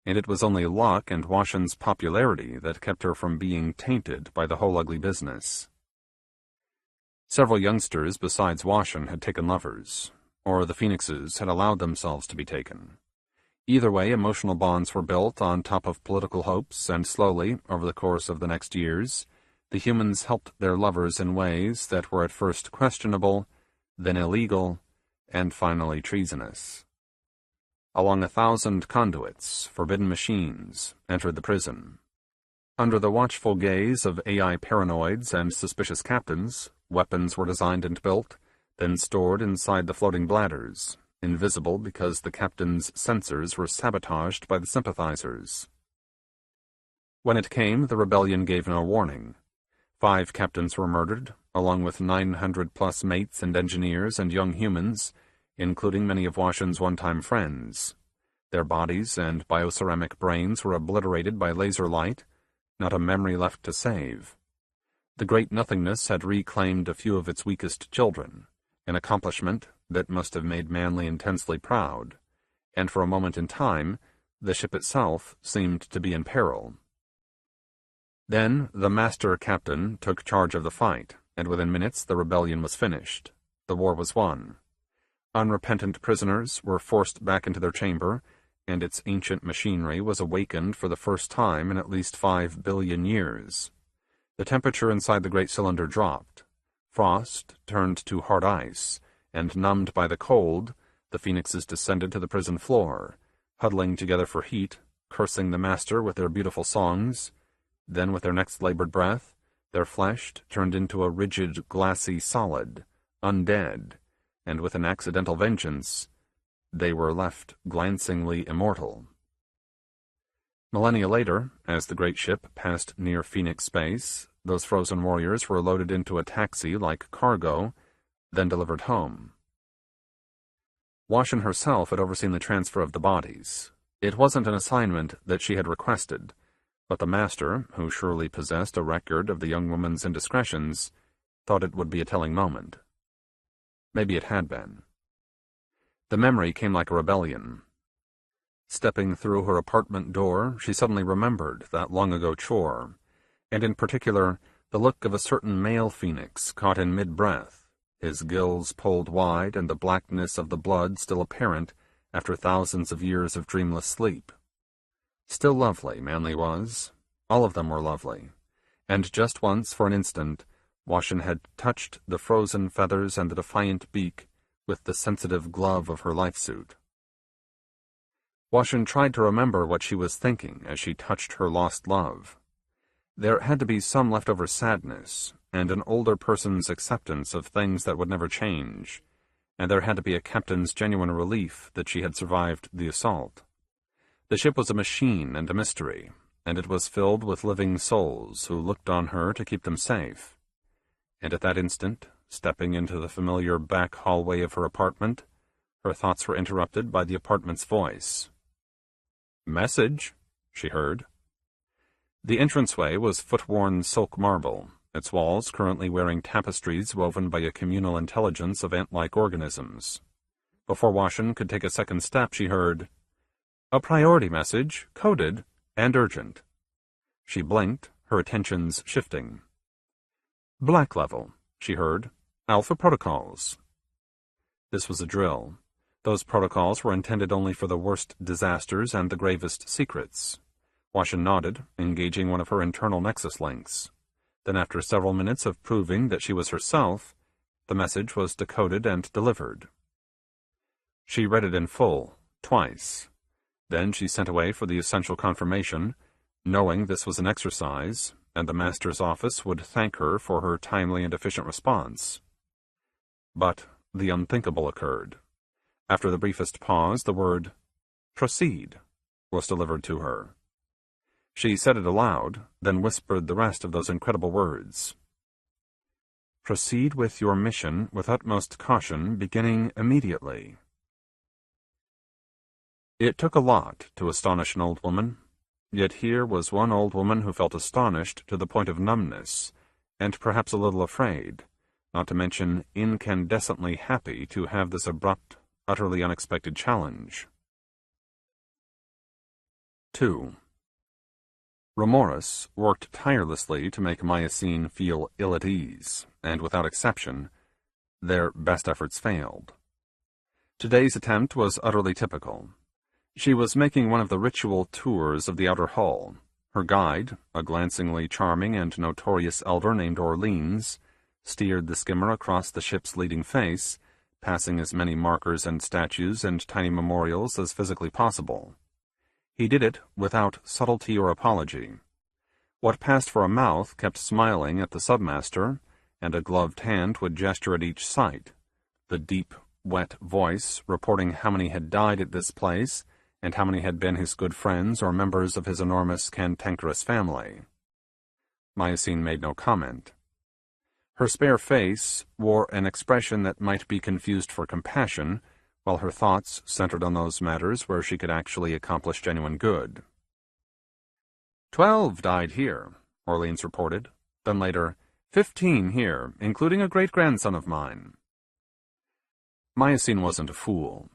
and it was only luck and Washin's popularity that kept her from being tainted by the whole ugly business. Several youngsters besides Washin had taken lovers, or the phoenixes had allowed themselves to be taken. Either way, emotional bonds were built on top of political hopes, and slowly, over the course of the next years, the humans helped their lovers in ways that were at first questionable, then illegal, and finally treasonous. Along 1,000 conduits, forbidden machines entered the prison. Under the watchful gaze of AI paranoids and suspicious captains, weapons were designed and built, then stored inside the floating bladders, invisible because the captain's sensors were sabotaged by the sympathizers. When it came, the rebellion gave no warning. 5 captains were murdered, along with 900-plus mates and engineers and young humans, including many of Washin's one-time friends. Their bodies and bioceramic brains were obliterated by laser light, not a memory left to save. The great nothingness had reclaimed a few of its weakest children, an accomplishment that must have made Manly intensely proud, and for a moment in time, the ship itself seemed to be in peril. Then the master captain took charge of the fight, and within minutes the rebellion was finished. The war was won. Unrepentant prisoners were forced back into their chamber, and its ancient machinery was awakened for the first time in at least 5 billion years. The temperature inside the great cylinder dropped. Frost turned to hard ice, and numbed by the cold, the phoenixes descended to the prison floor, huddling together for heat, cursing the master with their beautiful songs. Then, with their next labored breath, their flesh turned into a rigid, glassy solid, undead, and with an accidental vengeance, they were left glancingly immortal. Millennia later, as the great ship passed near Phoenix space, those frozen warriors were loaded into a taxi like cargo, then delivered home. Washin herself had overseen the transfer of the bodies. It wasn't an assignment that she had requested, but the master, who surely possessed a record of the young woman's indiscretions, thought it would be a telling moment. Maybe it had been. The memory came like a rebellion. Stepping through her apartment door, she suddenly remembered that long-ago chore, and in particular, the look of a certain male phoenix caught in mid-breath, his gills pulled wide and the blackness of the blood still apparent after thousands of years of dreamless sleep. Still lovely, Manly was. All of them were lovely. And just once, for an instant, Washin had touched the frozen feathers and the defiant beak with the sensitive glove of her life-suit. Washin tried to remember what she was thinking as she touched her lost love. There had to be some leftover sadness, and an older person's acceptance of things that would never change, and there had to be a captain's genuine relief that she had survived the assault. The ship was a machine and a mystery, and it was filled with living souls who looked on her to keep them safe. And at that instant, stepping into the familiar back hallway of her apartment, her thoughts were interrupted by the apartment's voice. "Message," she heard. The entranceway was foot-worn silk marble, its walls currently wearing tapestries woven by a communal intelligence of ant-like organisms. Before Washin could take a second step, she heard, "A priority message, coded, and urgent." She blinked, her attentions shifting. Black level, she heard. Alpha protocols. This was a drill. Those protocols were intended only for the worst disasters and the gravest secrets. Washin nodded, engaging one of her internal nexus links. Then after several minutes of proving that she was herself, the message was decoded and delivered. She read it in full, twice. Then she sent away for the essential confirmation, knowing this was an exercise, and the master's office would thank her for her timely and efficient response. But the unthinkable occurred. After the briefest pause, the word, "Proceed," was delivered to her. She said it aloud, then whispered the rest of those incredible words. "Proceed with your mission with utmost caution, beginning immediately." It took a lot to astonish an old woman, yet here was one old woman who felt astonished to the point of numbness, and perhaps a little afraid, not to mention incandescently happy to have this abrupt, utterly unexpected challenge. 2. Remorse worked tirelessly to make Myosine feel ill at ease, and without exception, their best efforts failed. Today's attempt was utterly typical. She was making one of the ritual tours of the outer hull. Her guide, a glancingly charming and notorious elder named Orleans, steered the skimmer across the ship's leading face, passing as many markers and statues and tiny memorials as physically possible. He did it without subtlety or apology. What passed for a mouth kept smiling at the submaster, and a gloved hand would gesture at each site, the deep, wet voice reporting how many had died at this place, and how many had been his good friends or members of his enormous cantankerous family. Myosine made no comment. Her spare face wore an expression that might be confused for compassion, while her thoughts centered on those matters where she could actually accomplish genuine good. 12 died here, Orleans reported. Then later, 15 here, including a great-grandson of mine. Myosine wasn't a fool.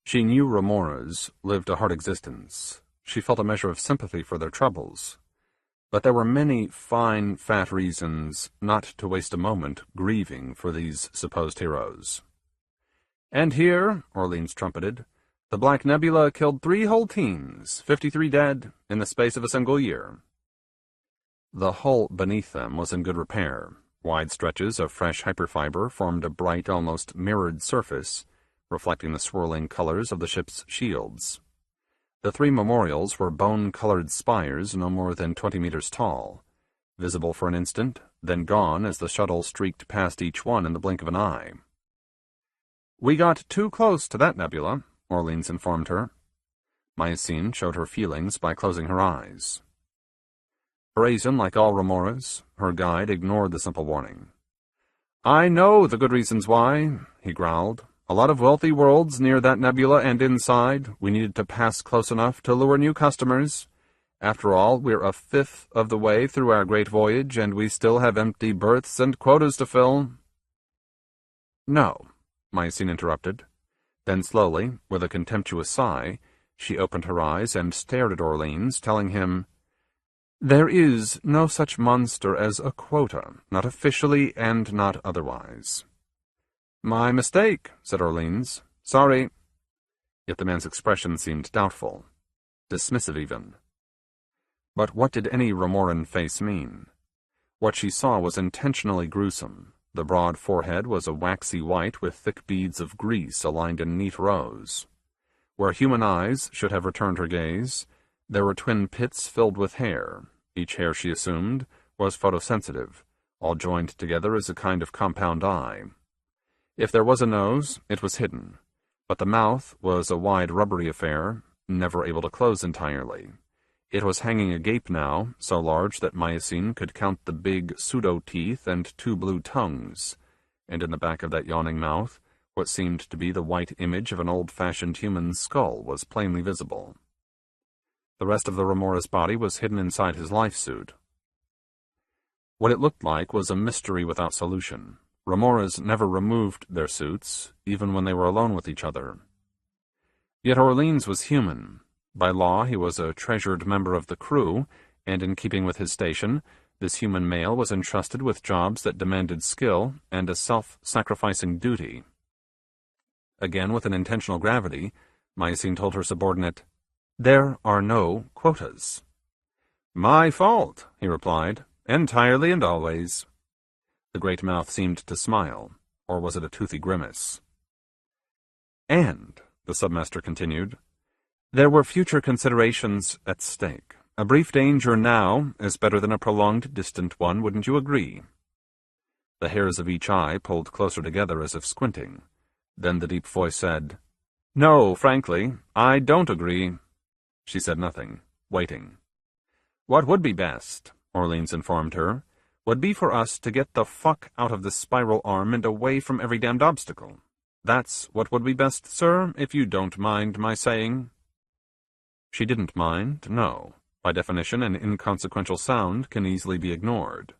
She knew Remoras lived a hard existence. She felt a measure of sympathy for their troubles. But there were many fine, fat reasons not to waste a moment grieving for these supposed heroes. And here, Orleans trumpeted, the Black Nebula killed 3 whole teams, 53 dead, in the space of a single year. The hull beneath them was in good repair. Wide stretches of fresh hyperfiber formed a bright, almost mirrored surface, reflecting the swirling colors of the ship's shields. The 3 memorials were bone-colored spires no more than 20 meters tall, visible for an instant, then gone as the shuttle streaked past each one in the blink of an eye. "We got too close to that nebula," Orleans informed her. Myosine showed her feelings by closing her eyes. Brazen like all Remoras, her guide ignored the simple warning. "I know the good reasons why," he growled. "A lot of wealthy worlds near that nebula and inside. We needed to pass close enough to lure new customers. After all, we're a fifth of the way through our great voyage, and we still have empty berths and quotas to fill." "No," Myosine interrupted. Then slowly, with a contemptuous sigh, she opened her eyes and stared at Orleans, telling him, "There is no such monster as a quota, not officially and not otherwise." "My mistake," said Orleans. "Sorry." Yet the man's expression seemed doubtful, dismissive even. But what did any Remoran face mean? What she saw was intentionally gruesome. The broad forehead was a waxy white with thick beads of grease aligned in neat rows. Where human eyes should have returned her gaze, there were twin pits filled with hair. Each hair, she assumed, was photosensitive, all joined together as a kind of compound eye. If there was a nose, it was hidden, but the mouth was a wide rubbery affair, never able to close entirely. It was hanging agape now, so large that Myosine could count the big pseudo-teeth and 2 blue tongues, and in the back of that yawning mouth, what seemed to be the white image of an old-fashioned human skull was plainly visible. The rest of the Remora's body was hidden inside his life suit. What it looked like was a mystery without solution. Remoras never removed their suits, even when they were alone with each other. Yet Orleans was human. By law, he was a treasured member of the crew, and in keeping with his station, this human male was entrusted with jobs that demanded skill and a self-sacrificing duty. Again, with an intentional gravity, Mycene told her subordinate, "There are no quotas." "My fault," he replied, "entirely and always." The great mouth seemed to smile, or was it a toothy grimace? "And," the submaster continued, "there were future considerations at stake. A brief danger now is better than a prolonged distant one, wouldn't you agree?" The hairs of each eye pulled closer together as if squinting. Then the deep voice said, "No, frankly, I don't agree." She said nothing, waiting. "What would be best," Orleans informed her, "would be for us to get the fuck out of this spiral arm and away from every damned obstacle. That's what would be best, sir, if you don't mind my saying." She didn't mind, no. By definition, an inconsequential sound can easily be ignored.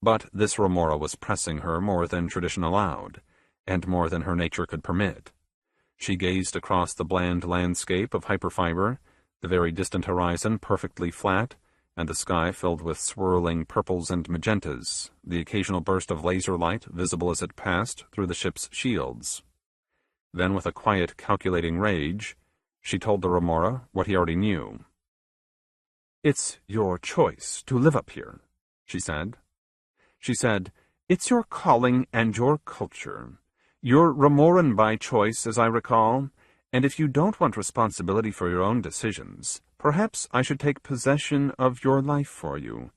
But this remora was pressing her more than tradition allowed, and more than her nature could permit. She gazed across the bland landscape of hyperfiber, the very distant horizon perfectly flat, and the sky filled with swirling purples and magentas, the occasional burst of laser light visible as it passed through the ship's shields. Then, with a quiet, calculating rage, she told the remora what he already knew. "It's your choice to live up here," she said. She said, "It's your calling and your culture. You're Remoran by choice, as I recall, and if you don't want responsibility for your own decisions, perhaps I should take possession of your life for you.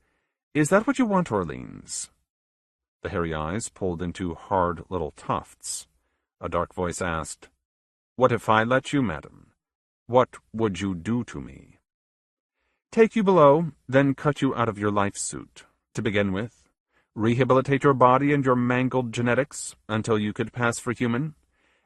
Is that what you want, Orleans?" The hairy eyes pulled into hard little tufts. A dark voice asked, "What if I let you, madam? What would you do to me?" "Take you below, then cut you out of your life suit, to begin with. Rehabilitate your body and your mangled genetics until you could pass for human.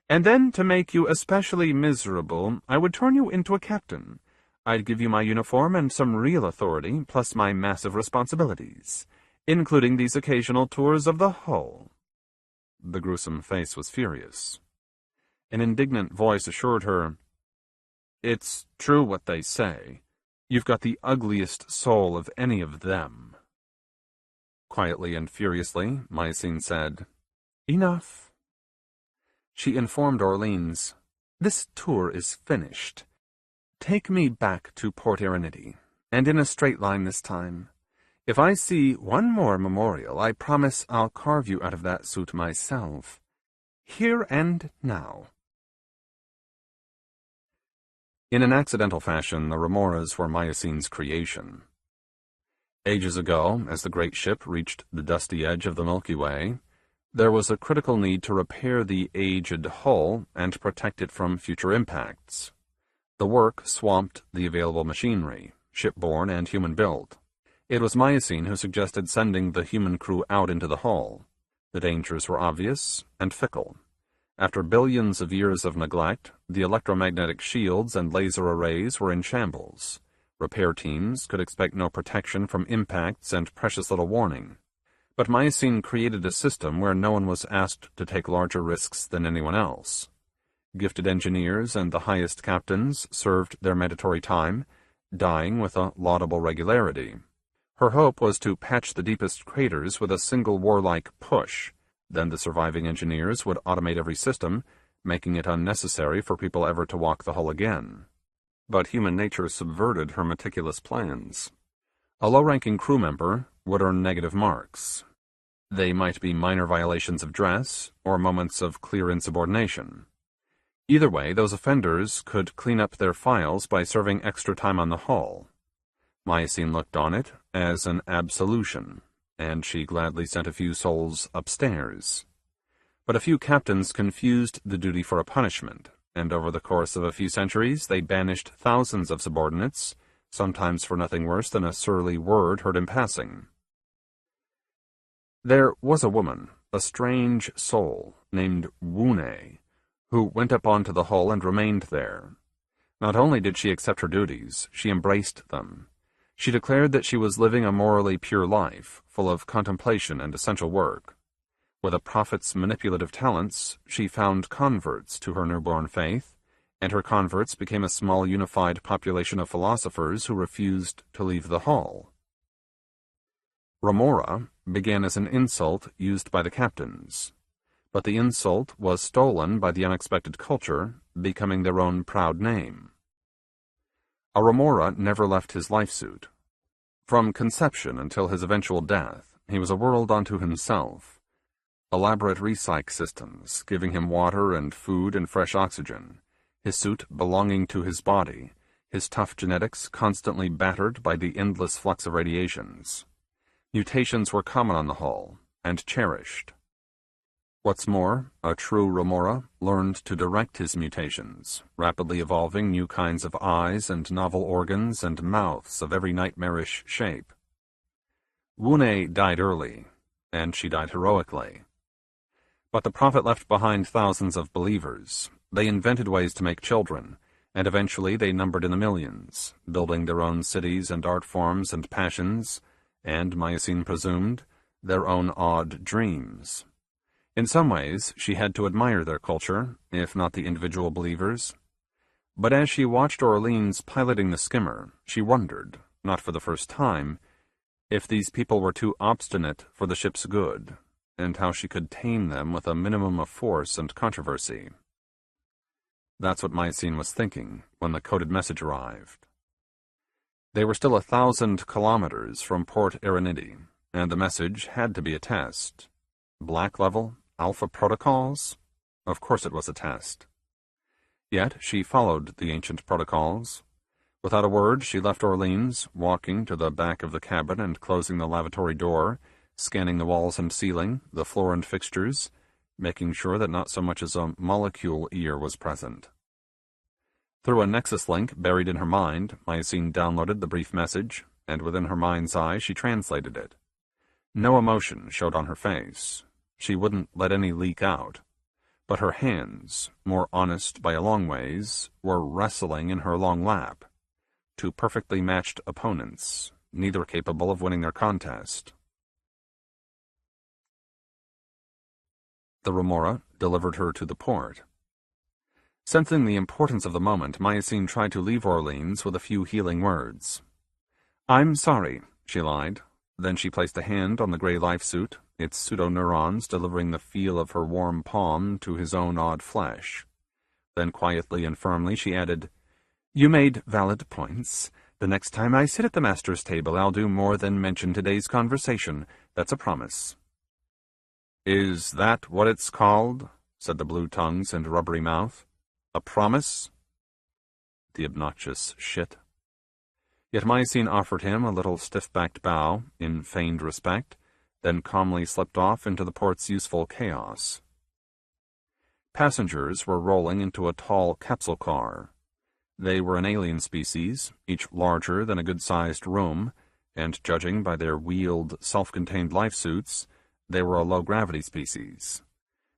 And then, to make you especially miserable, I would turn you into a captain. I'd give you my uniform and some real authority, plus my massive responsibilities, including these occasional tours of the hull." The gruesome face was furious. An indignant voice assured her, "It's true what they say. You've got the ugliest soul of any of them." Quietly and furiously, Mycene said, "Enough." She informed Orleans, "This tour is finished. Take me back to Port Araniti, and in a straight line this time. If I see one more memorial, I promise I'll carve you out of that suit myself. Here and now." In an accidental fashion, the remoras were Myocene's creation. Ages ago, as the great ship reached the dusty edge of the Milky Way, there was a critical need to repair the aged hull and protect it from future impacts. The work swamped the available machinery, shipborne and human-built. It was Mycene who suggested sending the human crew out into the hull. The dangers were obvious and fickle. After billions of years of neglect, the electromagnetic shields and laser arrays were in shambles. Repair teams could expect no protection from impacts and precious little warning. But Mycene created a system where no one was asked to take larger risks than anyone else. Gifted engineers and the highest captains served their mandatory time, dying with a laudable regularity. Her hope was to patch the deepest craters with a single warlike push. Then the surviving engineers would automate every system, making it unnecessary for people ever to walk the hull again. But human nature subverted her meticulous plans. A low-ranking crew member would earn negative marks. They might be minor violations of dress, or moments of clear insubordination. Either way, those offenders could clean up their files by serving extra time on the hull. Mycene looked on it as an absolution, and she gladly sent a few souls upstairs. But a few captains confused the duty for a punishment, and over the course of a few centuries they banished thousands of subordinates, sometimes for nothing worse than a surly word heard in passing. There was a woman, a strange soul, named Wune, who went up onto the hull and remained there. Not only did she accept her duties, she embraced them. She declared that she was living a morally pure life, full of contemplation and essential work. With a prophet's manipulative talents, she found converts to her newborn faith, and her converts became a small unified population of philosophers who refused to leave the hull. Remora began as an insult used by the captains, but the insult was stolen by the unexpected culture, becoming their own proud name. A Remora never left his life suit. From conception until his eventual death, he was a world unto himself. Elaborate recyc systems giving him water and food and fresh oxygen, his suit belonging to his body, his tough genetics constantly battered by the endless flux of radiations. Mutations were common on the hull, and cherished. What's more, a true Remora learned to direct his mutations, rapidly evolving new kinds of eyes and novel organs and mouths of every nightmarish shape. Wune died early, and she died heroically. But the Prophet left behind thousands of believers. They invented ways to make children, and eventually they numbered in the millions, building their own cities and art forms and passions, and, Miocene presumed, their own odd dreams. In some ways, she had to admire their culture, if not the individual believers. But as she watched Orleans piloting the skimmer, she wondered, not for the first time, if these people were too obstinate for the ship's good, and how she could tame them with a minimum of force and controversy. That's what Miocene was thinking when the coded message arrived. They were still 1,000 kilometers from Port Aranidi, and the message had to be a test. Black level? Alpha protocols? Of course it was a test. Yet she followed the ancient protocols. Without a word, she left Orleans, walking to the back of the cabin and closing the lavatory door, scanning the walls and ceiling, the floor and fixtures, making sure that not so much as a molecule ear was present. Through a nexus link buried in her mind, Miocene downloaded the brief message, and within her mind's eye she translated it. No emotion showed on her face. She wouldn't let any leak out. But her hands, more honest by a long ways, were wrestling in her long lap. Two perfectly matched opponents, neither capable of winning their contest. The Remora delivered her to the port. Sensing the importance of the moment, Miocene tried to leave Orleans with a few healing words. "I'm sorry," she lied. Then she placed a hand on the gray life suit, its pseudo-neurons delivering the feel of her warm palm to his own odd flesh. Then quietly and firmly she added, "You made valid points. The next time I sit at the master's table I'll do more than mention today's conversation. That's a promise." "Is that what it's called?" said the blue tongues and rubbery mouth. "A promise?" The obnoxious shit. Yet Miocene offered him a little stiff-backed bow, in feigned respect, then calmly slipped off into the port's useful chaos. Passengers were rolling into a tall capsule car. They were an alien species, each larger than a good-sized room, and judging by their wheeled, self-contained life suits, they were a low-gravity species.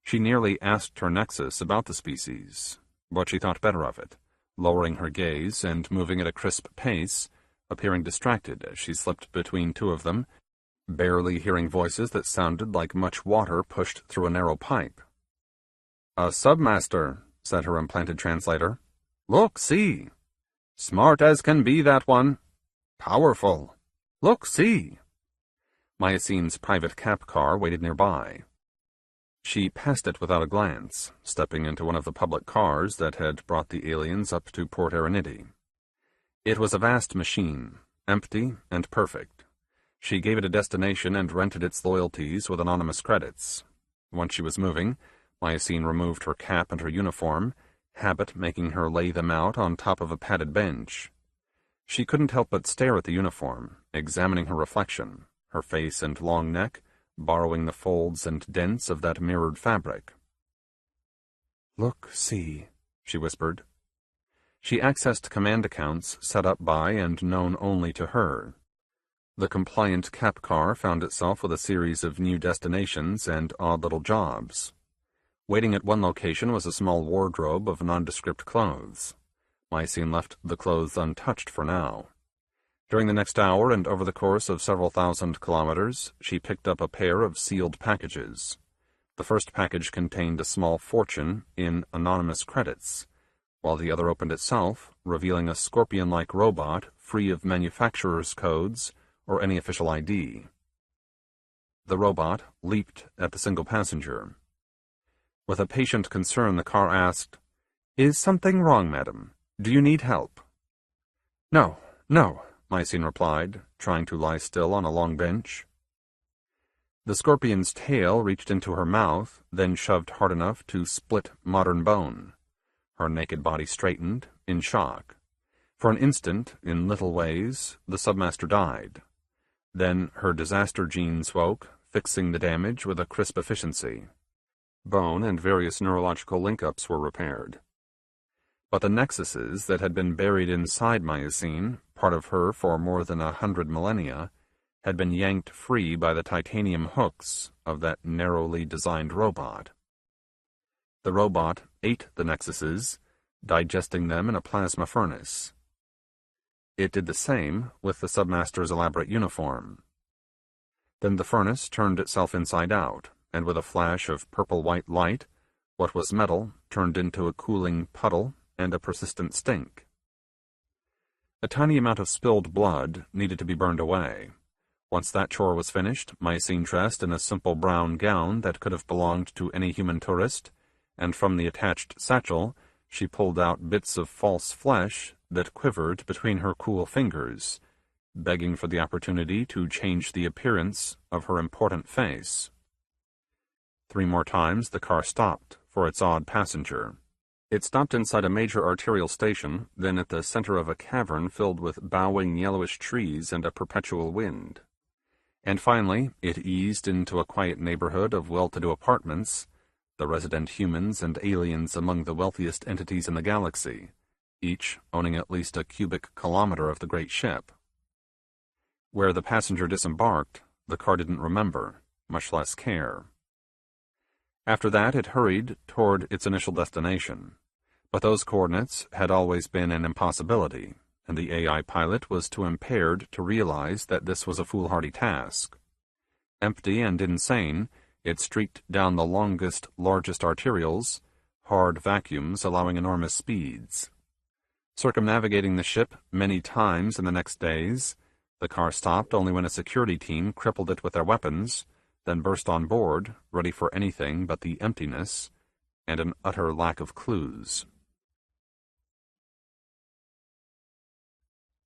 She nearly asked her nexus about the species, but she thought better of it, lowering her gaze and moving at a crisp pace, appearing distracted as she slipped between two of them, barely hearing voices that sounded like much water pushed through a narrow pipe. "A submaster," said her implanted translator. "Look, see. Smart as can be, that one. Powerful. Look, see." Miocene's private cap car waited nearby. She passed it without a glance, stepping into one of the public cars that had brought the aliens up to Port Aranidi. It was a vast machine, empty and perfect. She gave it a destination and rented its loyalties with anonymous credits. Once she was moving, Miocene removed her cap and her uniform, habit making her lay them out on top of a padded bench. She couldn't help but stare at the uniform, examining her reflection, her face and long neck, borrowing the folds and dents of that mirrored fabric. "Look, see," she whispered. She accessed command accounts set up by and known only to her. The compliant cap car found itself with a series of new destinations and odd little jobs. Waiting at one location was a small wardrobe of nondescript clothes. Miocene left the clothes untouched for now. During the next hour and over the course of several thousand kilometers, she picked up a pair of sealed packages. The first package contained a small fortune in anonymous credits, while the other opened itself, revealing a scorpion-like robot free of manufacturer's codes or any official ID. The robot leaped at the single passenger. With a patient concern, the car asked, "Is something wrong, madam? Do you need help?" "No, no," Mycene replied, trying to lie still on a long bench. The scorpion's tail reached into her mouth, then shoved hard enough to split modern bone. Her naked body straightened, in shock. For an instant, in little ways, the submaster died. Then her disaster genes woke, fixing the damage with a crisp efficiency. Bone and various neurological link-ups were repaired. But the nexuses that had been buried inside Mycene, part of her for more than 100 millennia, had been yanked free by the titanium hooks of that narrowly designed robot. The robot ate the nexuses, digesting them in a plasma furnace. It did the same with the submaster's elaborate uniform. Then the furnace turned itself inside out, and with a flash of purple-white light, what was metal turned into a cooling puddle and a persistent stink. A tiny amount of spilled blood needed to be burned away. Once that chore was finished, Mycene dressed in a simple brown gown that could have belonged to any human tourist, and from the attached satchel she pulled out bits of false flesh that quivered between her cool fingers, begging for the opportunity to change the appearance of her important face. 3 more times the car stopped for its odd passenger. It stopped inside a major arterial station, then at the center of a cavern filled with bowing yellowish trees and a perpetual wind. And finally, it eased into a quiet neighborhood of well-to-do apartments, the resident humans and aliens among the wealthiest entities in the galaxy, each owning at least a cubic kilometer of the great ship. Where the passenger disembarked, the car didn't remember, much less care. After that, it hurried toward its initial destination, but those coordinates had always been an impossibility, and the AI pilot was too impaired to realize that this was a foolhardy task. Empty and insane, it streaked down the longest, largest arterials, hard vacuums allowing enormous speeds. Circumnavigating the ship many times in the next days, the car stopped only when a security team crippled it with their weapons, then burst on board, ready for anything but the emptiness and an utter lack of clues.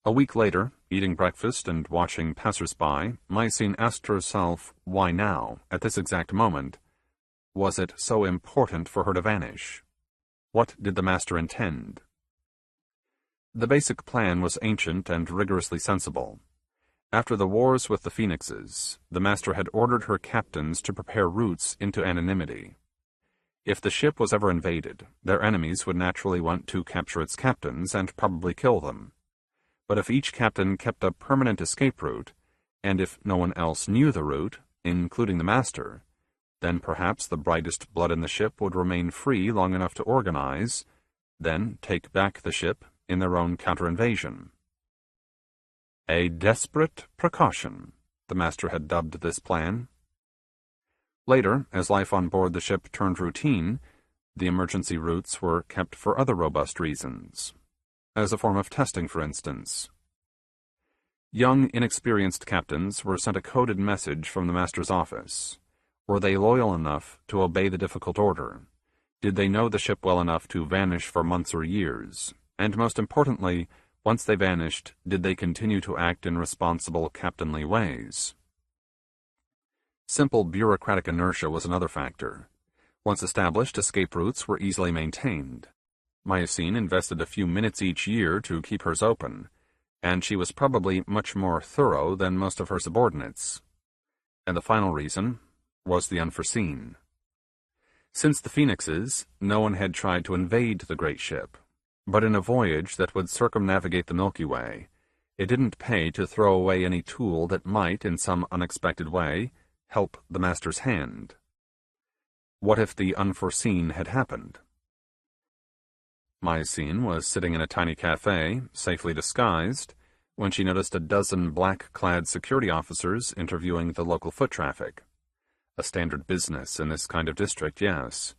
A week later, eating breakfast and watching passers-by, Mycene asked herself why now, at this exact moment, was it so important for her to vanish? What did the master intend? The basic plan was ancient and rigorously sensible. After the wars with the Phoenixes, the master had ordered her captains to prepare routes into anonymity. If the ship was ever invaded, their enemies would naturally want to capture its captains and probably kill them. But if each captain kept a permanent escape route, and if no one else knew the route, including the master, then perhaps the brightest blood in the ship would remain free long enough to organize, then take back the ship in their own counter-invasion. A desperate precaution, the master had dubbed this plan. Later, as life on board the ship turned routine, the emergency routes were kept for other robust reasons, as a form of testing, for instance. Young, inexperienced captains were sent a coded message from the master's office. Were they loyal enough to obey the difficult order? Did they know the ship well enough to vanish for months or years? And most importantly, once they vanished, did they continue to act in responsible, captainly ways? Simple bureaucratic inertia was another factor. Once established, escape routes were easily maintained. Mycene invested a few minutes each year to keep hers open, and she was probably much more thorough than most of her subordinates. And the final reason was the unforeseen. Since the Phoenixes, no one had tried to invade the great ship. But in a voyage that would circumnavigate the Milky Way, it didn't pay to throw away any tool that might, in some unexpected way, help the master's hand. What if the unforeseen had happened? Mycene was sitting in a tiny cafe, safely disguised, when she noticed a dozen black-clad security officers interviewing the local foot traffic. A standard business in this kind of district, yes,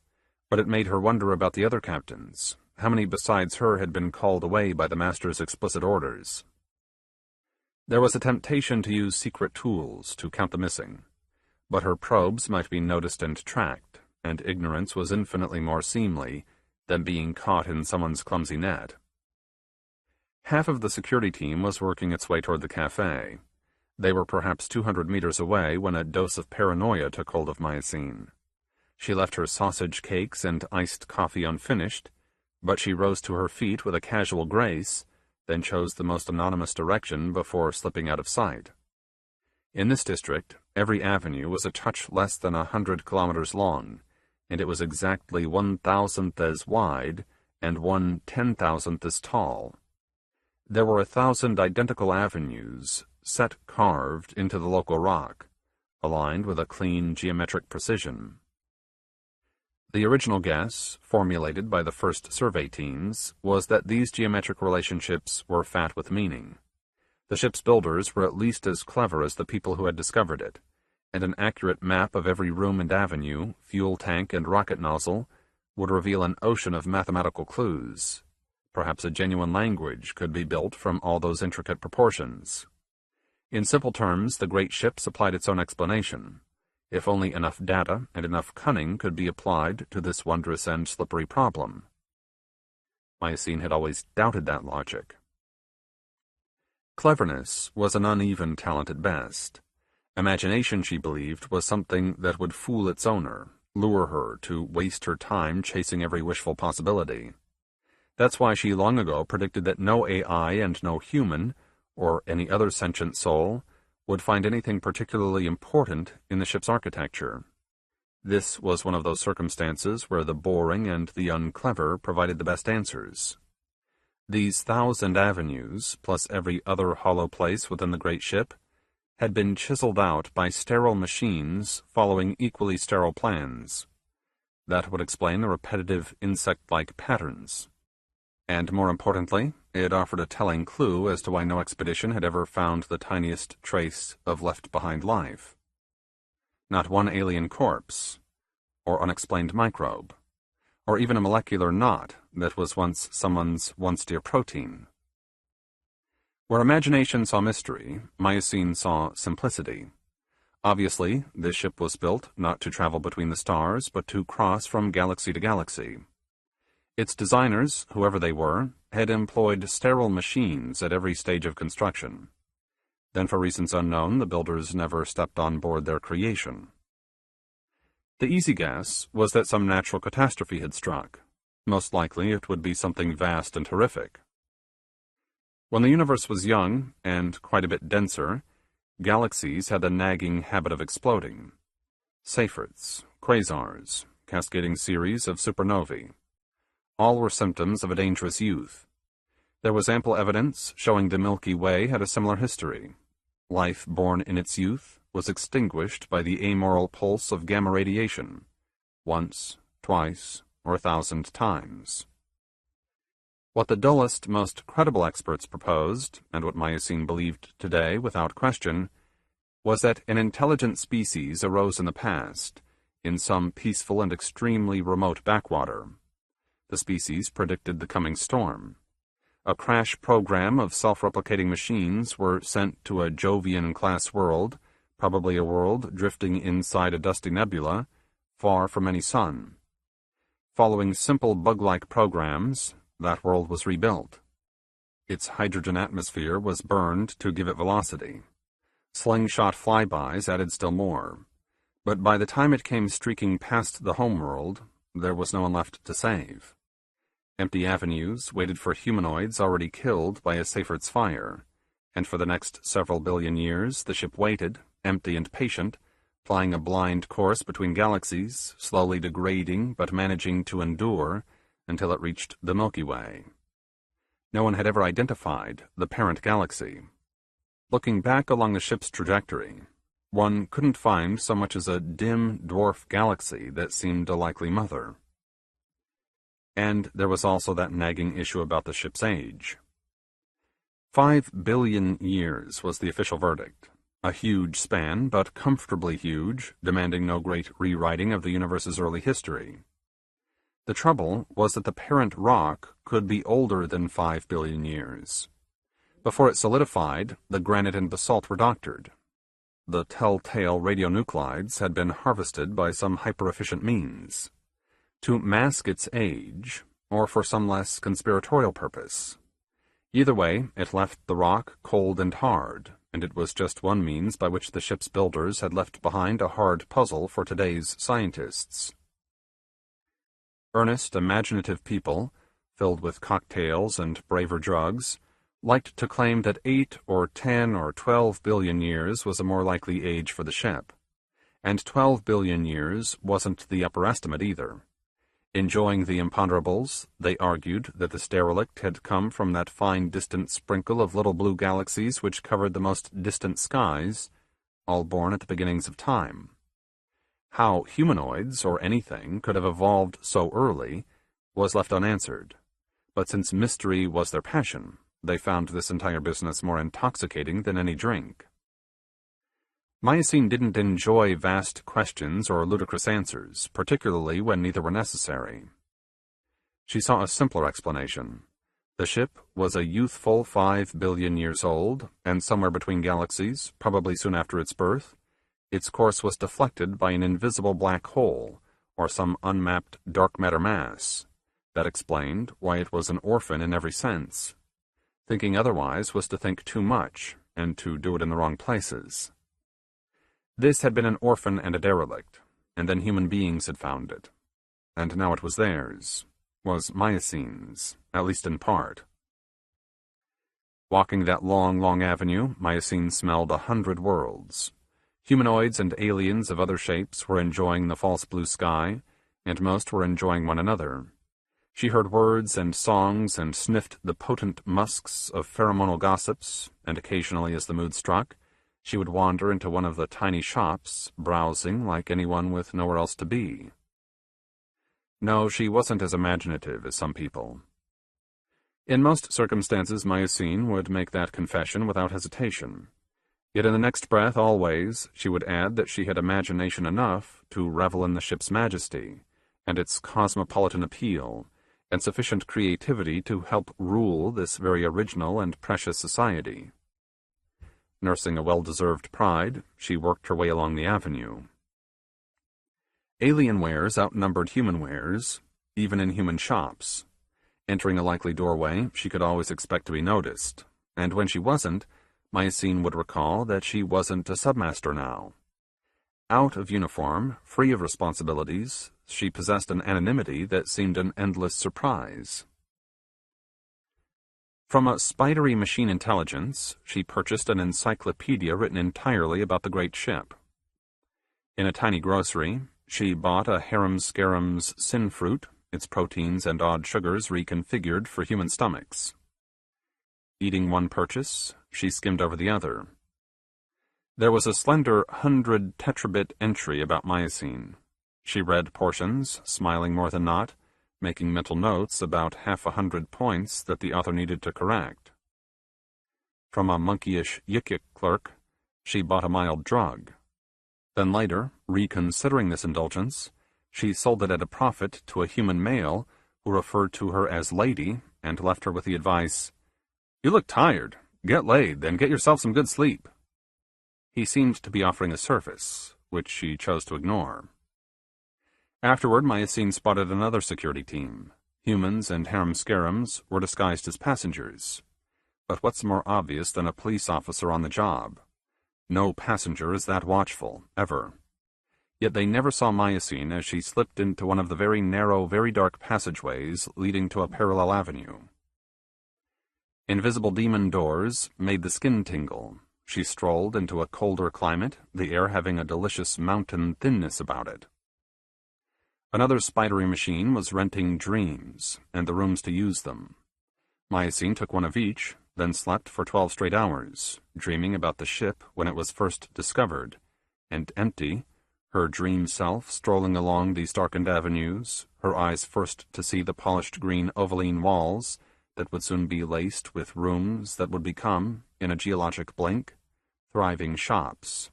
but it made her wonder about the other captains. how many besides her had been called away by the master's explicit orders. There was a temptation to use secret tools to count the missing, but her probes might be noticed and tracked, and ignorance was infinitely more seemly than being caught in someone's clumsy net. Half of the security team was working its way toward the cafe. They were perhaps 200 meters away when a dose of paranoia took hold of Myosine. She left her sausage cakes and iced coffee unfinished, but she rose to her feet with a casual grace, then chose the most anonymous direction before slipping out of sight. In this district, every avenue was a touch less than 100 kilometers long, and it was exactly 1,000th as wide and 1/10,000th as tall. There were 1,000 identical avenues set carved into the local rock, aligned with a clean geometric precision. The original guess, formulated by the first survey teams, was that these geometric relationships were fat with meaning. The ship's builders were at least as clever as the people who had discovered it, and an accurate map of every room and avenue, fuel tank and rocket nozzle would reveal an ocean of mathematical clues. Perhaps a genuine language could be built from all those intricate proportions. In simple terms, the great ship supplied its own explanation, if only enough data and enough cunning could be applied to this wondrous and slippery problem. Myosine had always doubted that logic. Cleverness was an uneven talent at best. Imagination, she believed, was something that would fool its owner, lure her to waste her time chasing every wishful possibility. That's why she long ago predicted that no AI and no human, or any other sentient soul, would find anything particularly important in the ship's architecture. This was one of those circumstances where the boring and the unclever provided the best answers. These 1,000 avenues, plus every other hollow place within the great ship, had been chiseled out by sterile machines following equally sterile plans. That would explain the repetitive insect-like patterns. And more importantly, it offered a telling clue as to why no expedition had ever found the tiniest trace of left-behind life. Not one alien corpse, or unexplained microbe, or even a molecular knot that was once someone's once-dear protein. Where imagination saw mystery, Myosine saw simplicity. Obviously, this ship was built not to travel between the stars, but to cross from galaxy to galaxy. Its designers, whoever they were, had employed sterile machines at every stage of construction. Then, for reasons unknown, the builders never stepped on board their creation. The easy guess was that some natural catastrophe had struck. Most likely it would be something vast and horrific. When the universe was young, and quite a bit denser, galaxies had the nagging habit of exploding. Seyferts, quasars, cascading series of supernovae. All were symptoms of a dangerous youth. There was ample evidence showing the Milky Way had a similar history. Life born in its youth was extinguished by the amoral pulse of gamma radiation, once, twice, or 1,000 times. What the dullest, most credible experts proposed, and what Myosine believed today without question, was that an intelligent species arose in the past, in some peaceful and extremely remote backwater. The species predicted the coming storm. A crash program of self-replicating machines were sent to a Jovian-class world, probably a world drifting inside a dusty nebula, far from any sun. Following simple bug-like programs, that world was rebuilt. Its hydrogen atmosphere was burned to give it velocity. Slingshot flybys added still more. But by the time it came streaking past the homeworld, there was no one left to save. Empty avenues waited for humanoids already killed by a Seyfert's fire, and for the next several billion years the ship waited, empty and patient, flying a blind course between galaxies, slowly degrading but managing to endure until it reached the Milky Way. No one had ever identified the parent galaxy. Looking back along the ship's trajectory, one couldn't find so much as a dim dwarf galaxy that seemed a likely mother. And there was also that nagging issue about the ship's age. 5 billion years was the official verdict. A huge span, but comfortably huge, demanding no great rewriting of the universe's early history. The trouble was that the parent rock could be older than 5 billion years. Before it solidified, the granite and basalt were doctored. The telltale radionuclides had been harvested by some hyper-efficient means, to mask its age, or for some less conspiratorial purpose. Either way, it left the rock cold and hard, and it was just one means by which the ship's builders had left behind a hard puzzle for today's scientists. Earnest, imaginative people, filled with cocktails and braver drugs, liked to claim that 8 or 10 or 12 billion years was a more likely age for the ship, and 12 billion years wasn't the upper estimate either. Enjoying the imponderables, they argued that this derelict had come from that fine distant sprinkle of little blue galaxies which covered the most distant skies, all born at the beginnings of time. How humanoids, or anything, could have evolved so early was left unanswered, but since mystery was their passion, they found this entire business more intoxicating than any drink. Miocene didn't enjoy vast questions or ludicrous answers, particularly when neither were necessary. She saw a simpler explanation. The ship was a youthful 5 billion years old, and somewhere between galaxies, probably soon after its birth, its course was deflected by an invisible black hole, or some unmapped dark matter mass. That explained why it was an orphan in every sense. Thinking otherwise was to think too much, and to do it in the wrong places. This had been an orphan and a derelict, and then human beings had found it. And now it was theirs, was Miocene's, at least in part. Walking that long, long avenue, Miocene smelled 100 worlds. Humanoids and aliens of other shapes were enjoying the false blue sky, and most were enjoying one another. She heard words and songs and sniffed the potent musks of pheromonal gossips, and occasionally, as the mood struck, she would wander into one of the tiny shops, browsing like anyone with nowhere else to be. No, she wasn't as imaginative as some people. In most circumstances, Miocene would make that confession without hesitation. Yet in the next breath, always, she would add that she had imagination enough to revel in the ship's majesty, and its cosmopolitan appeal, and sufficient creativity to help rule this very original and precious society. Nursing a well-deserved pride, she worked her way along the avenue. Alien wares outnumbered human wares, even in human shops. Entering a likely doorway, she could always expect to be noticed, and when she wasn't, Miocene would recall that she wasn't a submaster now. Out of uniform, free of responsibilities, she possessed an anonymity that seemed an endless surprise. From a spidery machine intelligence, she purchased an encyclopedia written entirely about the great ship. In a tiny grocery, she bought a harem-scarem's sin fruit, its proteins and odd sugars reconfigured for human stomachs. Eating one purchase, she skimmed over the other. There was a slender 100 tetrabit entry about Miocene. She read portions, smiling more than not, making mental notes about 100 points that the author needed to correct. From a monkeyish yik-yik clerk, she bought a mild drug. Then later, reconsidering this indulgence, she sold it at a profit to a human male who referred to her as Lady and left her with the advice, "You look tired. Get laid, then get yourself some good sleep." He seemed to be offering a service, which she chose to ignore. Afterward, Miocene spotted another security team. Humans and harem-scarems were disguised as passengers. But what's more obvious than a police officer on the job? No passenger is that watchful, ever. Yet they never saw Miocene as she slipped into one of the very narrow, very dark passageways leading to a parallel avenue. Invisible demon doors made the skin tingle. She strolled into a colder climate, the air having a delicious mountain thinness about it. Another spidery machine was renting dreams, and the rooms to use them. Miocene took one of each, then slept for 12 straight hours, dreaming about the ship when it was first discovered, and empty, her dream self strolling along these darkened avenues, her eyes first to see the polished green ovaline walls that would soon be laced with rooms that would become, in a geologic blink, thriving shops.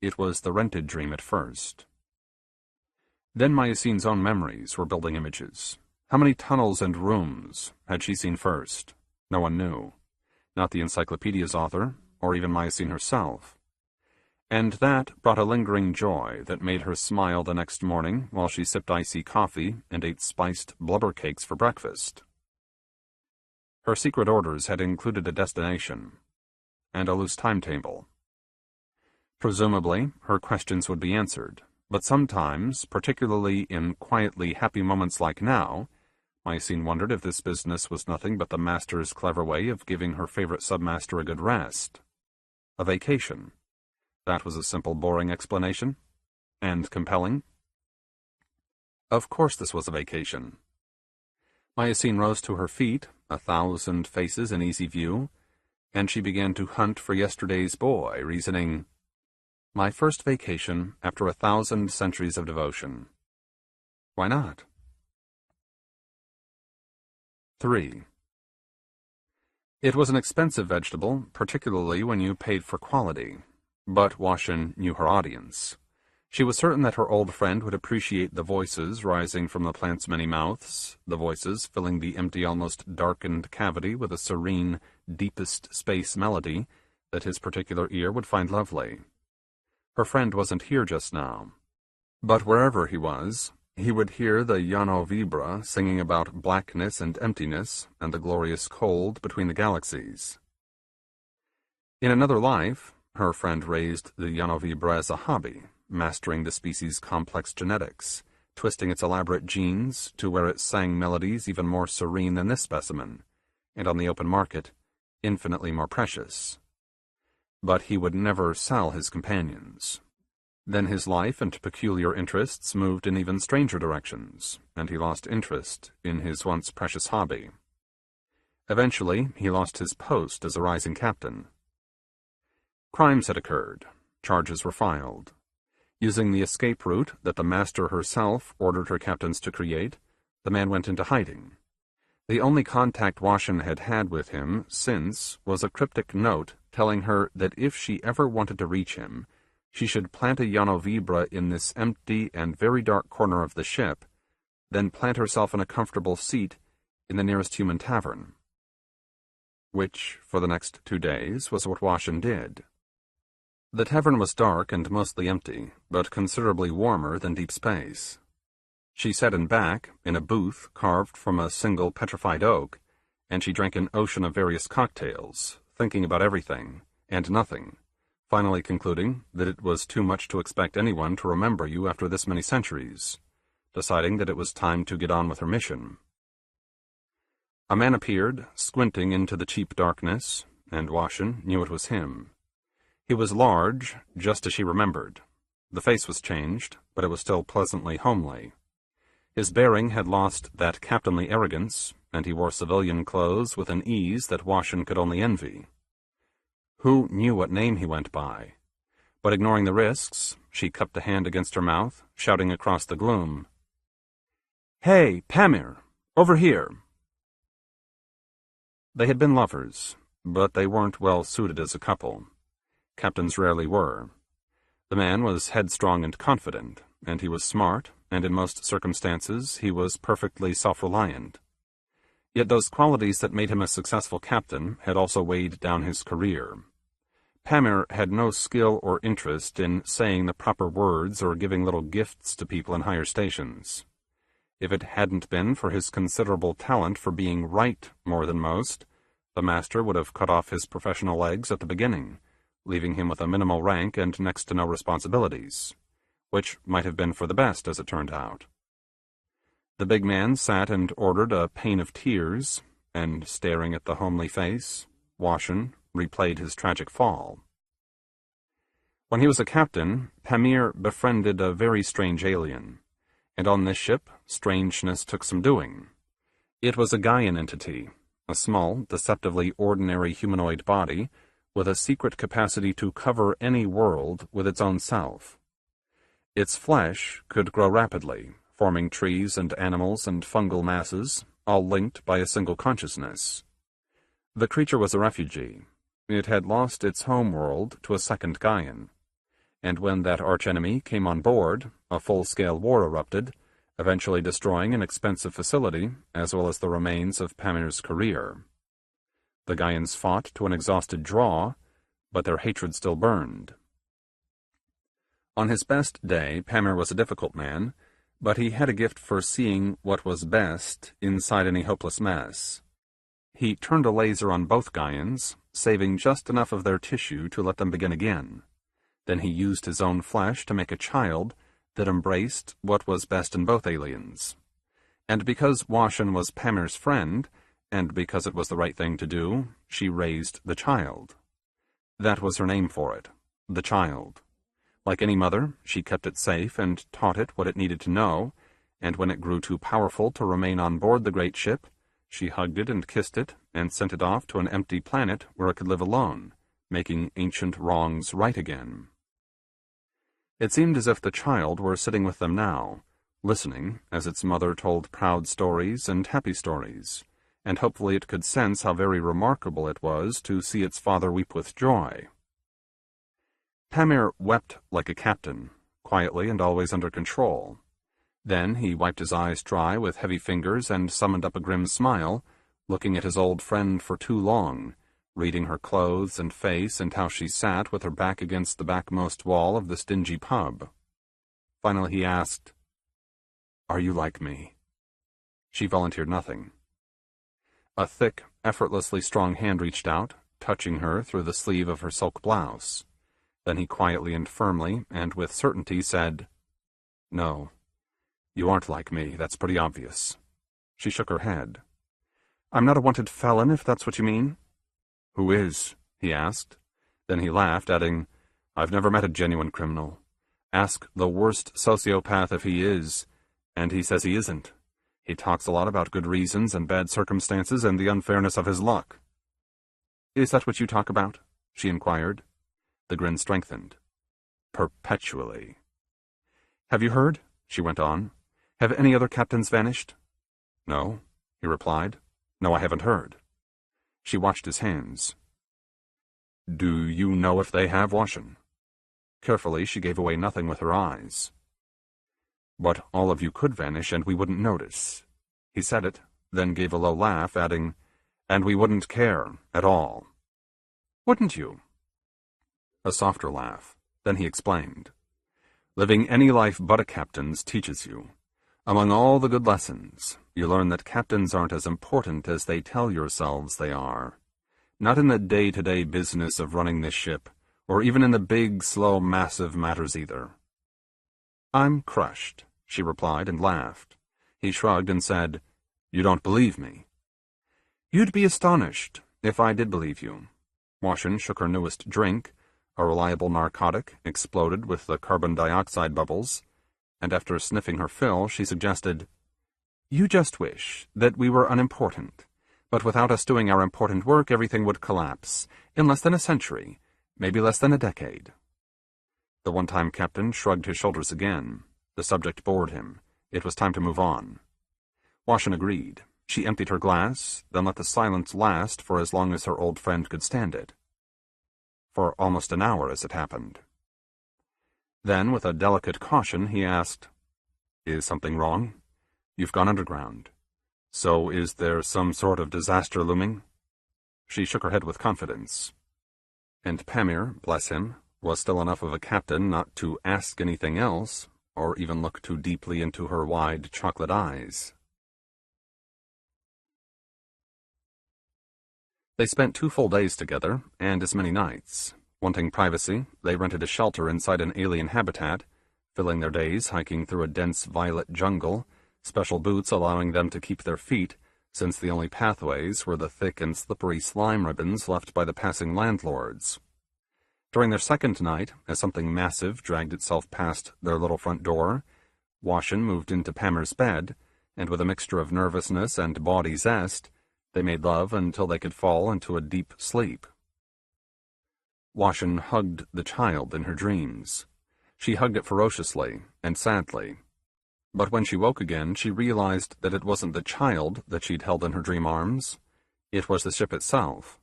It was the rented dream at first. Then Myosine's own memories were building images. How many tunnels and rooms had she seen first? No one knew. Not the encyclopedia's author, or even Myosine herself. And that brought a lingering joy that made her smile the next morning while she sipped icy coffee and ate spiced blubber cakes for breakfast. Her secret orders had included a destination and a loose timetable. Presumably, her questions would be answered, but sometimes, particularly in quietly happy moments like now, Myosine wondered if this business was nothing but the master's clever way of giving her favorite submaster a good rest. A vacation. That was a simple, boring explanation. And compelling. Of course this was a vacation. Myosine rose to her feet, 1,000 faces in easy view, and she began to hunt for yesterday's boy, reasoning, "My first vacation after 1,000 centuries of devotion. Why not?" 3. It was an expensive vegetable, particularly when you paid for quality. But Washin knew her audience. She was certain that her old friend would appreciate the voices rising from the plant's many mouths, the voices filling the empty, almost darkened cavity with a serene, deepest space melody that his particular ear would find lovely. Her friend wasn't here just now. But wherever he would hear the Llano Vibra singing about blackness and emptiness and the glorious cold between the galaxies. In another life, her friend raised the Llano Vibra as a hobby, mastering the species' complex genetics, twisting its elaborate genes to where it sang melodies even more serene than this specimen, and on the open market, infinitely more precious. But he would never sell his companions. Then his life and peculiar interests moved in even stranger directions, and he lost interest in his once precious hobby. Eventually, he lost his post as a rising captain. Crimes had occurred. Charges were filed. Using the escape route that the master herself ordered her captains to create, the man went into hiding. The only contact Washin had had with him since was a cryptic note telling her that if she ever wanted to reach him, she should plant a Llano Vibra in this empty and very dark corner of the ship, then plant herself in a comfortable seat in the nearest human tavern. Which, for the next 2 days, was what Washin did. The tavern was dark and mostly empty, but considerably warmer than deep space. She sat in back, in a booth carved from a single petrified oak, and she drank an ocean of various cocktails, thinking about everything, and nothing, finally concluding that it was too much to expect anyone to remember you after this many centuries, deciding that it was time to get on with her mission. A man appeared, squinting into the cheap darkness, and Washin knew it was him. He was large, just as she remembered. The face was changed, but it was still pleasantly homely. His bearing had lost that captainly arrogance, and he wore civilian clothes with an ease that Washin could only envy. Who knew what name he went by? But ignoring the risks, she cupped a hand against her mouth, shouting across the gloom, "Hey, Pamir! Over here!" They had been lovers, but they weren't well suited as a couple. Captains rarely were. The man was headstrong and confident, and he was smart, and in most circumstances he was perfectly self-reliant. Yet those qualities that made him a successful captain had also weighed down his career. Pamir had no skill or interest in saying the proper words or giving little gifts to people in higher stations. If it hadn't been for his considerable talent for being right more than most, the master would have cut off his professional legs at the beginning, leaving him with a minimal rank and next to no responsibilities, which might have been for the best as it turned out. The big man sat and ordered a pain of tears, and staring at the homely face, Washin replayed his tragic fall. When he was a captain, Pamir befriended a very strange alien, and on this ship, strangeness took some doing. It was a Gaian entity, a small, deceptively ordinary humanoid body, with a secret capacity to cover any world with its own self. Its flesh could grow rapidly, forming trees and animals and fungal masses, all linked by a single consciousness. The creature was a refugee. It had lost its home world to a second Gaian. and when that archenemy came on board, a full-scale war erupted, eventually destroying an expensive facility as well as the remains of Pamir's career. The Gaians fought to an exhausted draw, but their hatred still burned. On his best day, Pamir was a difficult man, but he had a gift for seeing what was best inside any hopeless mess. He turned a laser on both Gaians, saving just enough of their tissue to let them begin again. Then he used his own flesh to make a child that embraced what was best in both aliens. And because Washin was Pamir's friend, and because it was the right thing to do, she raised the child. That was her name for it, the child. Like any mother, she kept it safe and taught it what it needed to know, and when it grew too powerful to remain on board the great ship, she hugged it and kissed it and sent it off to an empty planet where it could live alone, making ancient wrongs right again. It seemed as if the child were sitting with them now, listening as its mother told proud stories and happy stories, and hopefully it could sense how very remarkable it was to see its father weep with joy. Pamir wept like a captain, quietly and always under control. Then he wiped his eyes dry with heavy fingers and summoned up a grim smile, looking at his old friend for too long, reading her clothes and face and how she sat with her back against the backmost wall of this dingy pub. Finally he asked, "Are you like me?" She volunteered nothing. A thick, effortlessly strong hand reached out, touching her through the sleeve of her silk blouse. Then he quietly and firmly, and with certainty, said, "No, you aren't like me, that's pretty obvious." She shook her head. "I'm not a wanted felon, if that's what you mean." "Who is?" he asked. Then he laughed, adding, "I've never met a genuine criminal. Ask the worst sociopath if he is, and he says he isn't. He talks a lot about good reasons and bad circumstances and the unfairness of his luck." "Is that what you talk about?" she inquired. The grin strengthened. "Perpetually." "Have you heard?" she went on. "Have any other captains vanished?" "No," he replied. "No, I haven't heard." She watched his hands. "Do you know if they have, Washin?" Carefully, she gave away nothing with her eyes. "But all of you could vanish and we wouldn't notice." He said it, then gave a low laugh, adding, "And we wouldn't care, at all." "Wouldn't you?" A softer laugh. Then he explained. "Living any life but a captain's teaches you. Among all the good lessons, you learn that captains aren't as important as they tell yourselves they are. Not in the day-to-day business of running this ship, or even in the big, slow, massive matters either." "I'm crushed," she replied and laughed. He shrugged and said, "You don't believe me?" "You'd be astonished if I did believe you." Washin shook her newest drink, a reliable narcotic, exploded with the carbon dioxide bubbles, and after sniffing her fill, she suggested, "You just wish that we were unimportant, but without us doing our important work, everything would collapse, in less than a century, maybe less than a decade." The one-time captain shrugged his shoulders again. The subject bored him. It was time to move on. Washin agreed. She emptied her glass, then let the silence last for as long as her old friend could stand it. For almost an hour, as it happened. Then, with a delicate caution, he asked, "Is something wrong? You've gone underground. So is there some sort of disaster looming?" She shook her head with confidence. And Pamir, bless him, was still enough of a captain not to ask anything else, or even look too deeply into her wide chocolate eyes. They spent 2 full days together, and as many nights. Wanting privacy, they rented a shelter inside an alien habitat, filling their days hiking through a dense violet jungle, special boots allowing them to keep their feet, since the only pathways were the thick and slippery slime ribbons left by the passing landlords. During their second night, as something massive dragged itself past their little front door, Washin moved into Pamir's bed, and with a mixture of nervousness and bawdy zest, they made love until they could fall into a deep sleep. Washin hugged the child in her dreams. She hugged it ferociously and sadly. But when she woke again, she realized that it wasn't the child that she'd held in her dream arms. It was the ship itself.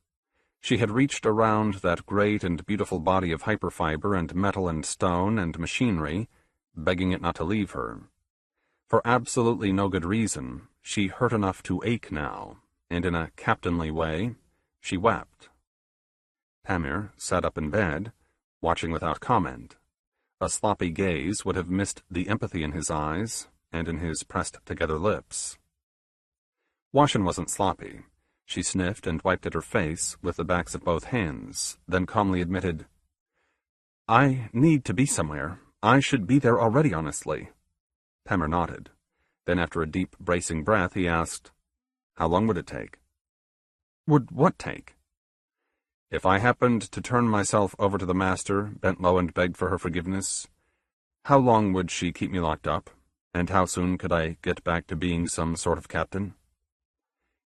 She had reached around that great and beautiful body of hyperfiber and metal and stone and machinery, begging it not to leave her. For absolutely no good reason, she hurt enough to ache now, and in a captainly way, she wept. Pamir sat up in bed, watching without comment. A sloppy gaze would have missed the empathy in his eyes and in his pressed-together lips. Washin wasn't sloppy. She sniffed and wiped at her face with the backs of both hands, then calmly admitted, "I need to be somewhere. I should be there already, honestly." Pamir nodded. Then after a deep, bracing breath, he asked, "How long would it take?" "Would what take?" "If I happened to turn myself over to the master, bent low and begged for her forgiveness, how long would she keep me locked up, and how soon could I get back to being some sort of captain?"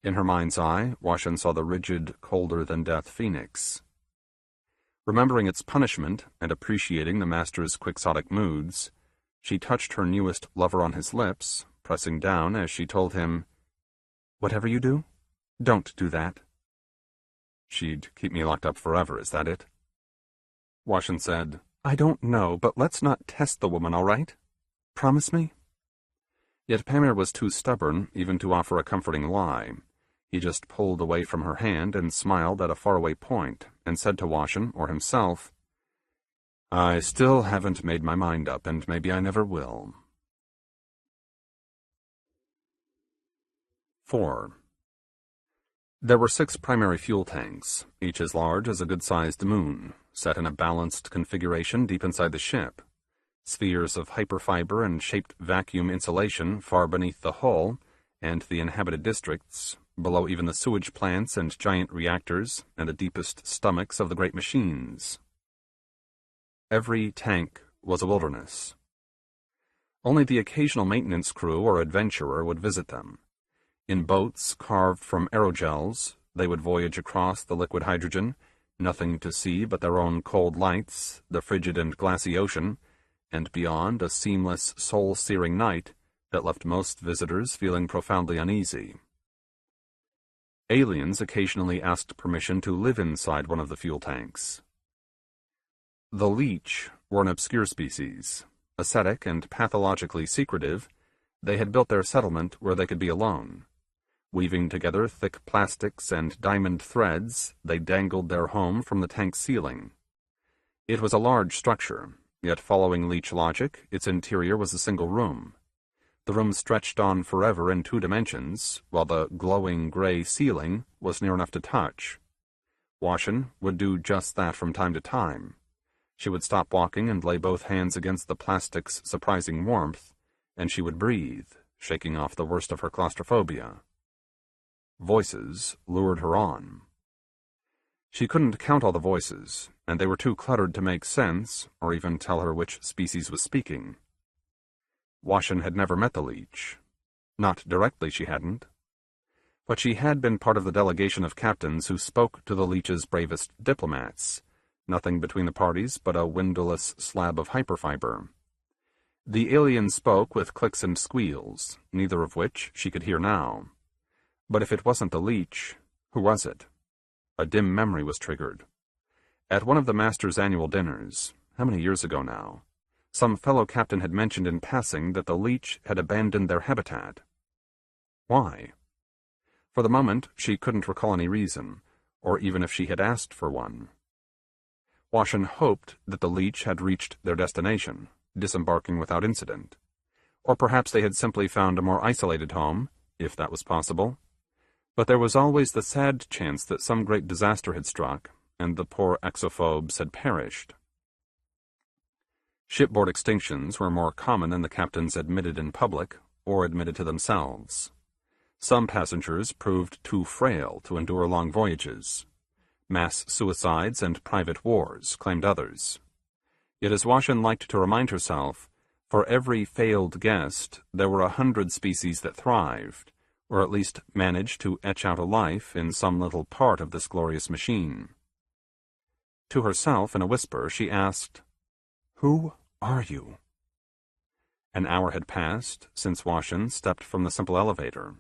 In her mind's eye, Washin saw the rigid, colder-than-death phoenix. Remembering its punishment and appreciating the master's quixotic moods, she touched her newest lover on his lips, pressing down as she told him, "Whatever you do, don't do that." "She'd keep me locked up forever, is that it?" Washin said, "I don't know, but let's not test the woman, all right? Promise me?" Yet Pamir was too stubborn even to offer a comforting lie. He just pulled away from her hand and smiled at a faraway point, and said to Washin, or himself, "I still haven't made my mind up, and maybe I never will." 4. There were 6 primary fuel tanks, each as large as a good-sized moon, set in a balanced configuration deep inside the ship. Spheres of hyperfiber and shaped vacuum insulation far beneath the hull and the inhabited districts, below even the sewage plants and giant reactors and the deepest stomachs of the great machines. Every tank was a wilderness. Only the occasional maintenance crew or adventurer would visit them. In boats carved from aerogels, they would voyage across the liquid hydrogen, nothing to see but their own cold lights, the frigid and glassy ocean, and beyond a seamless, soul-searing night that left most visitors feeling profoundly uneasy. Aliens occasionally asked permission to live inside one of the fuel tanks. The Leech were an obscure species. Ascetic and pathologically secretive, they had built their settlement where they could be alone. Weaving together thick plastics and diamond threads, they dangled their home from the tank's ceiling. It was a large structure, yet following Leech logic, its interior was a single room. The room stretched on forever in 2 dimensions, while the glowing gray ceiling was near enough to touch. Washin would do just that from time to time. She would stop walking and lay both hands against the plastic's surprising warmth, and she would breathe, shaking off the worst of her claustrophobia. Voices lured her on. She couldn't count all the voices, and they were too cluttered to make sense, or even tell her which species was speaking. Washin had never met the Leech. Not directly, she hadn't. But she had been part of the delegation of captains who spoke to the Leech's bravest diplomats, nothing between the parties but a windowless slab of hyperfiber. The alien spoke with clicks and squeals, neither of which she could hear now. But if it wasn't the Leech, who was it? A dim memory was triggered. At one of the Master's annual dinners, how many years ago now, some fellow captain had mentioned in passing that the Leech had abandoned their habitat. Why? For the moment, she couldn't recall any reason, or even if she had asked for one. Washin hoped that the Leech had reached their destination, disembarking without incident. Or perhaps they had simply found a more isolated home, if that was possible. But there was always the sad chance that some great disaster had struck, and the poor exophobes had perished. Shipboard extinctions were more common than the captains admitted in public, or admitted to themselves. Some passengers proved too frail to endure long voyages. Mass suicides and private wars claimed others. Yet as Washin liked to remind herself, for every failed guest there were 100 species that thrived, or at least managed to etch out a life in some little part of this glorious machine. To herself, in a whisper, she asked, "Who are you?" An hour had passed since Washin stepped from the simple elevator.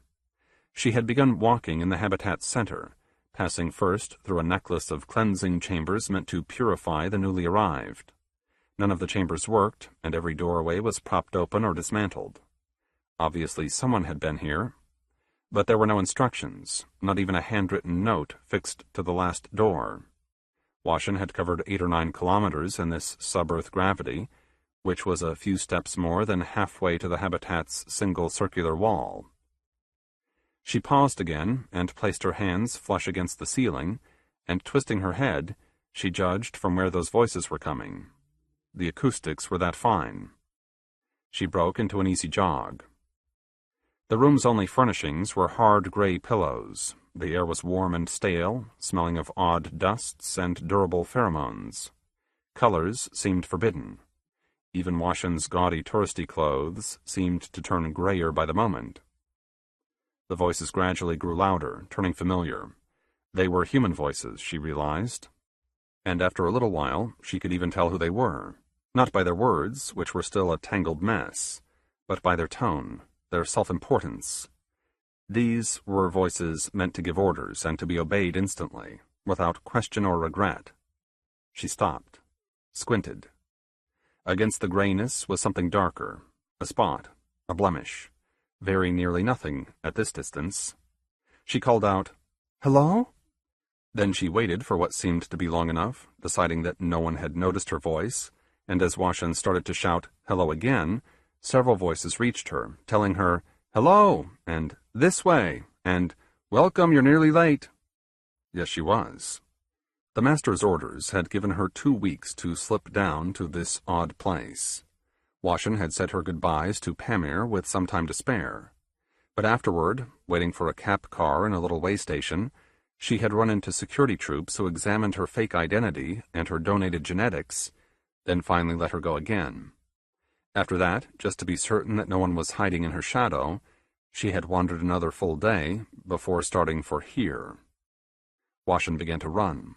She had begun walking in the habitat's center, passing first through a necklace of cleansing chambers meant to purify the newly arrived. None of the chambers worked, and every doorway was propped open or dismantled. Obviously someone had been here, but there were no instructions, not even a handwritten note fixed to the last door. Washin had covered 8 or 9 kilometers in this sub-Earth gravity, which was a few steps more than halfway to the habitat's single circular wall. She paused again and placed her hands flush against the ceiling, and twisting her head, she judged from where those voices were coming. The acoustics were that fine. She broke into an easy jog. The room's only furnishings were hard gray pillows. The air was warm and stale, smelling of odd dusts and durable pheromones. Colors seemed forbidden. Even Washin's gaudy touristy clothes seemed to turn grayer by the moment. The voices gradually grew louder, turning familiar. They were human voices, she realized. And after a little while, she could even tell who they were. Not by their words, which were still a tangled mess, but by their tone, their self-importance. These were voices meant to give orders and to be obeyed instantly, without question or regret. She stopped, squinted. Against the grayness was something darker, a spot, a blemish, very nearly nothing at this distance. She called out, "Hello?" Then she waited for what seemed to be long enough, deciding that no one had noticed her voice, and as Washin started to shout, "Hello" again, several voices reached her, telling her, "Hello," and "This way," and "Welcome, you're nearly late." Yes, she was. The master's orders had given her 2 weeks to slip down to this odd place. Washin had said her goodbyes to Pamir with some time to spare. But afterward, waiting for a cap car in a little way station, she had run into security troops who examined her fake identity and her donated genetics, then finally let her go again. After that, just to be certain that no one was hiding in her shadow, she had wandered another full day before starting for here. Washin began to run.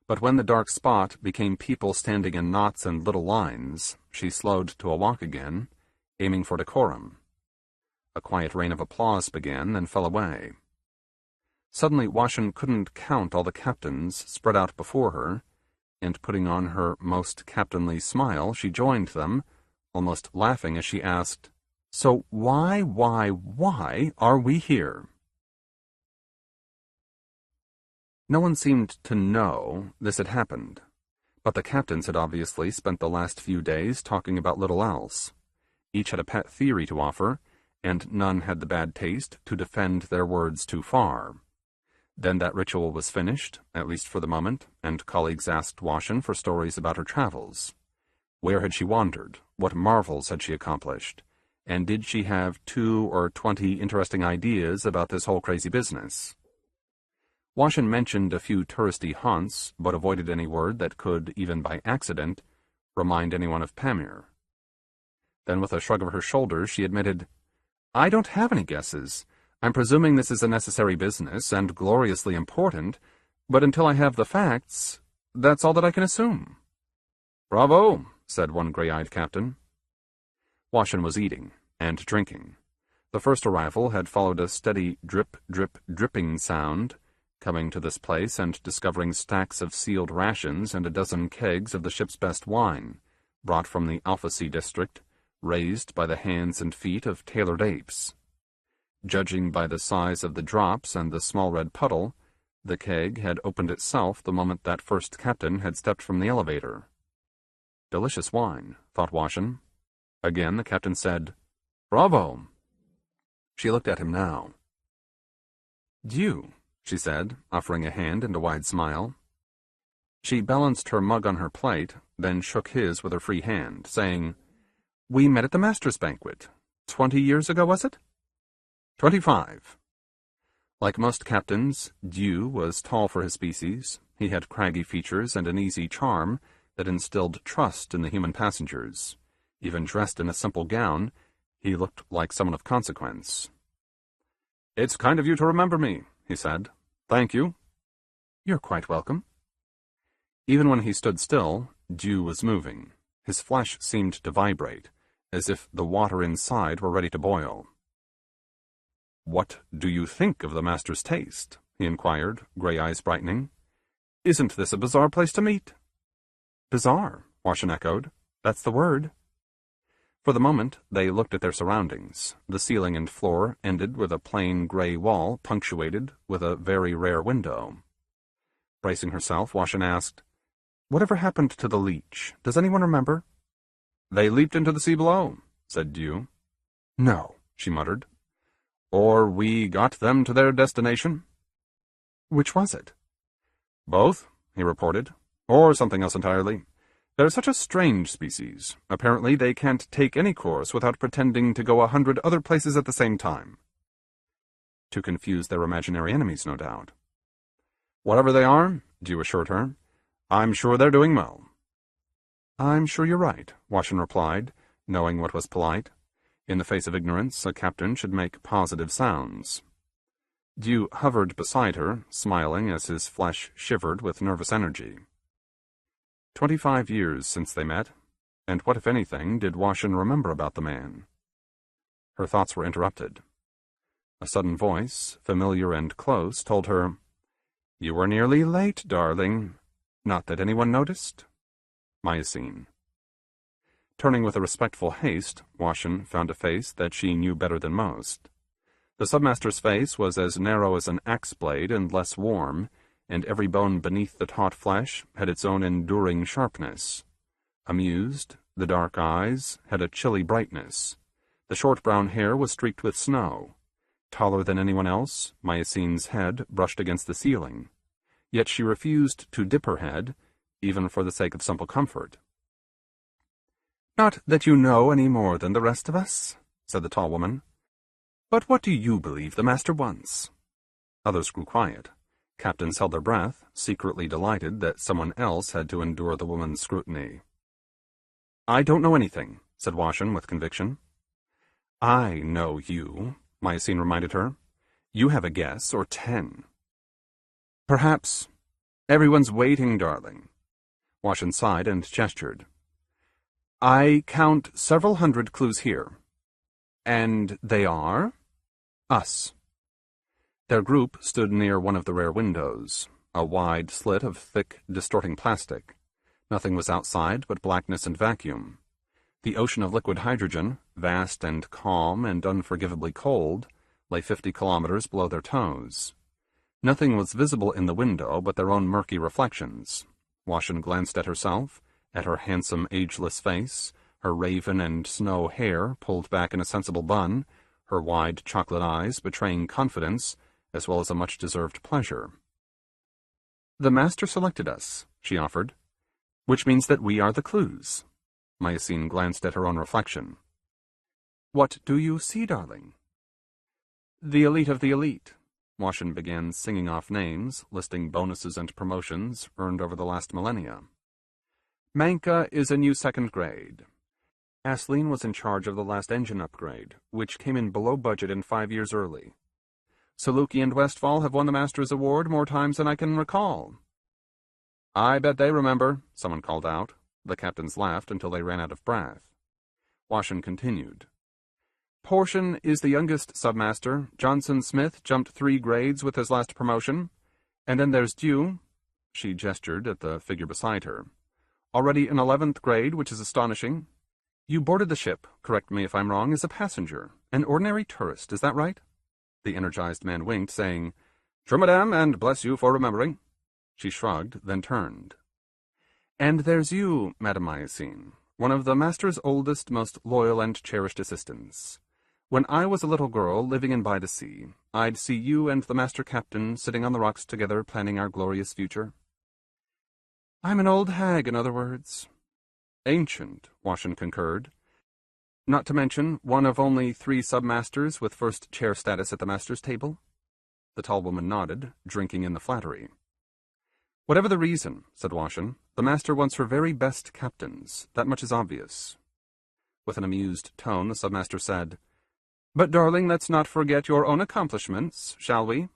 But when the dark spot became people standing in knots and little lines, she slowed to a walk again, aiming for decorum. A quiet rain of applause began, then fell away. Suddenly Washin couldn't count all the captains spread out before her, and putting on her most captainly smile, she joined them, almost laughing as she asked, "So why are we here?" No one seemed to know this had happened, but the captains had obviously spent the last few days talking about little else. Each had a pet theory to offer, and none had the bad taste to defend their words too far. Then that ritual was finished, at least for the moment, and colleagues asked Washin for stories about her travels. Where had she wandered? What marvels had she accomplished? And did she have 2 or 20 interesting ideas about this whole crazy business? Washin mentioned a few touristy haunts, but avoided any word that could, even by accident, remind anyone of Pamir. Then with a shrug of her shoulders, she admitted, "I don't have any guesses. I'm presuming this is a necessary business and gloriously important, but until I have the facts, that's all that I can assume." "Bravo," said one gray-eyed captain. Washin was eating and drinking. The first arrival had followed a steady drip, drip, dripping sound, coming to this place and discovering stacks of sealed rations and a dozen kegs of the ship's best wine, brought from the Alpha Sea district, raised by the hands and feet of tailored apes. Judging by the size of the drops and the small red puddle, the keg had opened itself the moment that first captain had stepped from the elevator. Delicious wine, thought Washin. Again the captain said, "Bravo." She looked at him now. "Dieu," she said, offering a hand and a wide smile. She balanced her mug on her plate, then shook his with her free hand, saying, "We met at the master's banquet. 20 years ago, was it?" 25. Like most captains, Dieu was tall for his species. He had craggy features and an easy charm that instilled trust in the human passengers. Even dressed in a simple gown, he looked like someone of consequence. "It's kind of you to remember me," he said. "Thank you." "You're quite welcome." Even when he stood still, Dieu was moving. His flesh seemed to vibrate, as if the water inside were ready to boil. "What do you think of the master's taste?" he inquired, gray eyes brightening. "Isn't this a bizarre place to meet?" "Bizarre," Washington echoed. "That's the word." For the moment, they looked at their surroundings. The ceiling and floor ended with a plain gray wall punctuated with a very rare window. Bracing herself, Washington asked, "Whatever happened to the leech? Does anyone remember?" "They leaped into the sea below," said Dew. "No," she muttered. "Or we got them to their destination." "Which was it?" "Both," he reported. "Or something else entirely. They're such a strange species. Apparently they can't take any course without pretending to go 100 other places at the same time." To confuse their imaginary enemies, no doubt. "Whatever they are," Dew assured her, "I'm sure they're doing well." "I'm sure you're right," Washington replied, knowing what was polite. In the face of ignorance, a captain should make positive sounds. Dew hovered beside her, smiling as his flesh shivered with nervous energy. 25 years since they met, and what, if anything, did Washington remember about the man? Her thoughts were interrupted. A sudden voice, familiar and close, told her, "You were nearly late, darling. Not that anyone noticed?" Miocene. Turning with a respectful haste, Washington found a face that she knew better than most. The submaster's face was as narrow as an axe blade and less warm, and every bone beneath the taut flesh had its own enduring sharpness. Amused, the dark eyes had a chilly brightness. The short brown hair was streaked with snow. Taller than anyone else, Myocene's head brushed against the ceiling. Yet she refused to dip her head, even for the sake of simple comfort. "Not that you know any more than the rest of us," said the tall woman. "But what do you believe the master wants?" Others grew quiet. Captains held their breath, secretly delighted that someone else had to endure the woman's scrutiny. "I don't know anything," said Washington with conviction. "I know you," Miocene reminded her. "You have a guess, or 10. "Perhaps. Everyone's waiting, darling." Washington sighed and gestured. "I count several hundred clues here." "And they are?" "Us." Their group stood near one of the rare windows, a wide slit of thick, distorting plastic. Nothing was outside but blackness and vacuum. The ocean of liquid hydrogen, vast and calm and unforgivably cold, lay 50 kilometers below their toes. Nothing was visible in the window but their own murky reflections. Washington glanced at herself, at her handsome, ageless face, her raven and snow hair pulled back in a sensible bun, her wide chocolate eyes betraying confidence, as well as a much-deserved pleasure. "The master selected us," she offered, "which means that we are the clues." Miocene glanced at her own reflection. "What do you see, darling?" "The elite of the elite." Washington began singing off names, listing bonuses and promotions earned over the last millennia. "Manka is a new second grade. Aisling was in charge of the last engine upgrade, which came in below budget and 5 years early. Saluki and Westfall have won the Master's Award more times than I can recall." "I bet they remember," someone called out. The captains laughed until they ran out of breath. Washington continued. "Portion is the youngest submaster. Johnson Smith jumped 3 grades with his last promotion. And then there's Dew." She gestured at the figure beside her. "Already in 11th grade, which is astonishing. You boarded the ship, correct me if I'm wrong, as a passenger, an ordinary tourist, is that right?" The energized man winked, saying, "True, madame, and bless you for remembering." She shrugged, then turned. "And there's you, Madame Miocene, one of the master's oldest, most loyal and cherished assistants. When I was a little girl living in by the sea, I'd see you and the master captain sitting on the rocks together planning our glorious future." "I'm an old hag, in other words." "Ancient," Washington concurred. "Not to mention one of only 3 submasters with first chair status at the master's table." The tall woman nodded, drinking in the flattery. "Whatever the reason," said Washington, "the master wants her very best captains. That much is obvious." With an amused tone, the submaster said, "But, darling, let's not forget your own accomplishments, shall we?"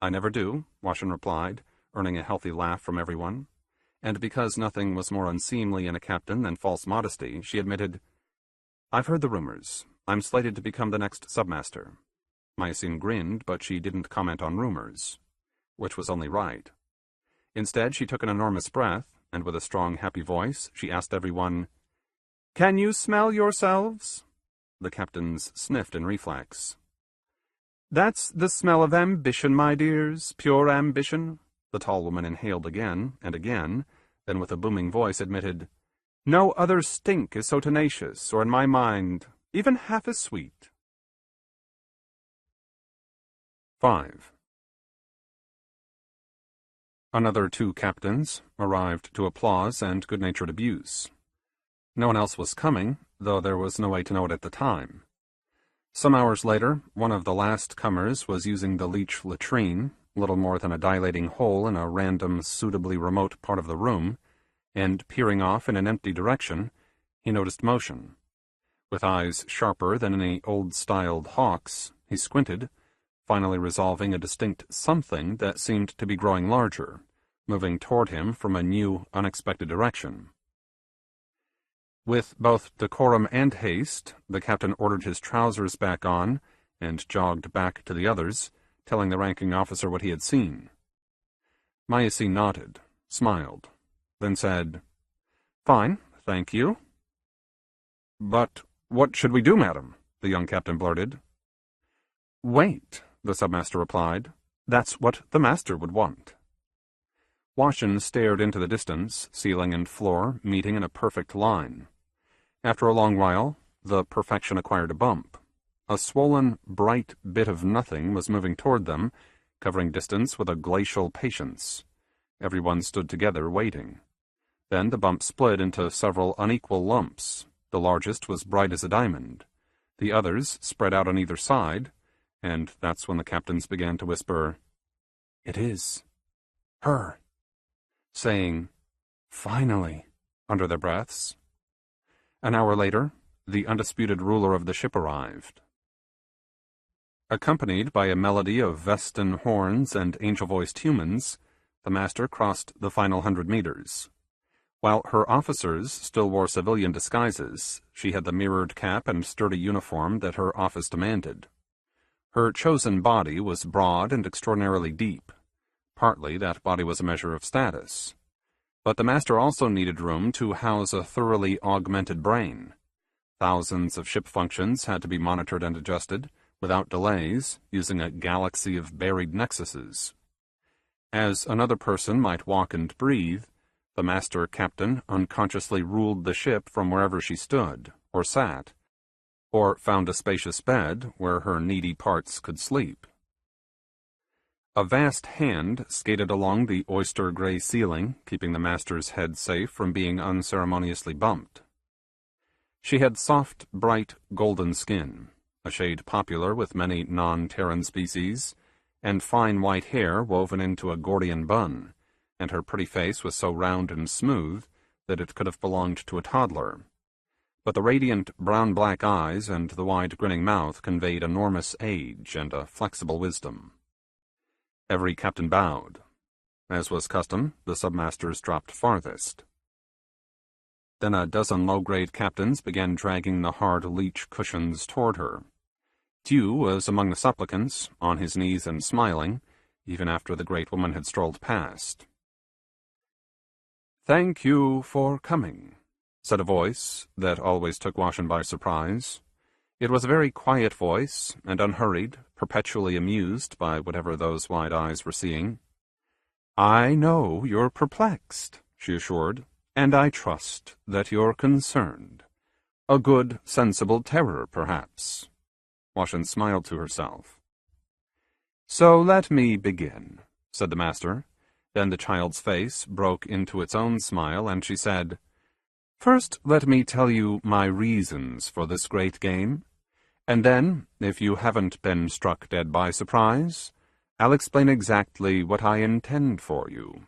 "I never do," Washington replied, earning a healthy laugh from everyone. And because nothing was more unseemly in a captain than false modesty, she admitted, "I've heard the rumors. I'm slated to become the next submaster." Miocene grinned, but she didn't comment on rumors. which was only right. Instead, she took an enormous breath, and with a strong, happy voice, she asked everyone, "Can you smell yourselves?" The captains sniffed in reflex. "That's the smell of ambition, my dears, pure ambition." The tall woman inhaled again and again, then with a booming voice admitted, "No other stink is so tenacious, or in my mind, even half as sweet." 5. Another 2 captains arrived to applause and good-natured abuse. No one else was coming, though there was no way to know it at the time. Some hours later, one of the last comers was using the leech latrine, little more than a dilating hole in a random, suitably remote part of the room, and peering off in an empty direction, he noticed motion. With eyes sharper than any old-styled hawk's, he squinted, finally resolving a distinct something that seemed to be growing larger, moving toward him from a new, unexpected direction. With both decorum and haste, the captain ordered his trousers back on and jogged back to the others, telling the ranking officer what he had seen. Mayasi nodded, smiled, then said, "Fine, thank you." "But what should we do, madam?" the young captain blurted. "Wait," the submaster replied. "That's what the master would want." Washin stared into the distance, ceiling and floor meeting in a perfect line. After a long while, the perfection acquired a bump. A swollen, bright bit of nothing was moving toward them, covering distance with a glacial patience. Everyone stood together, waiting. Then the bump split into several unequal lumps. The largest was bright as a diamond. The others spread out on either side, and that's when the captains began to whisper, "It is her," saying, "Finally," under their breaths. An hour later, the undisputed ruler of the ship arrived. Accompanied by a melody of Vestan horns and angel-voiced humans, the master crossed the final 100 meters. While her officers still wore civilian disguises, she had the mirrored cap and sturdy uniform that her office demanded. Her chosen body was broad and extraordinarily deep. Partly that body was a measure of status. But the master also needed room to house a thoroughly augmented brain. Thousands of ship functions had to be monitored and adjusted, without delays, using a galaxy of buried nexuses. As another person might walk and breathe, the master captain unconsciously ruled the ship from wherever she stood, or sat, or found a spacious bed where her needy parts could sleep. A vast hand skated along the oyster-gray ceiling, keeping the master's head safe from being unceremoniously bumped. She had soft, bright, golden skin, a shade popular with many non-Terran species, and fine white hair woven into a Gordian bun, and her pretty face was so round and smooth that it could have belonged to a toddler. But the radiant brown-black eyes and the wide grinning mouth conveyed enormous age and a flexible wisdom. Every captain bowed. As was custom, the submasters dropped farthest. Then a dozen low-grade captains began dragging the hard leech cushions toward her. Tew was among the supplicants, on his knees and smiling, even after the great woman had strolled past. "Thank you for coming," said a voice that always took Washin by surprise. It was a very quiet voice, and unhurried, perpetually amused by whatever those wide eyes were seeing. "I know you're perplexed," she assured, "and I trust that you're concerned. A good, sensible terror, perhaps." Washin smiled to herself. "So let me begin," said the master. Then the child's face broke into its own smile, and she said, "First let me tell you my reasons for this great game. And then, if you haven't been struck dead by surprise, I'll explain exactly what I intend for you."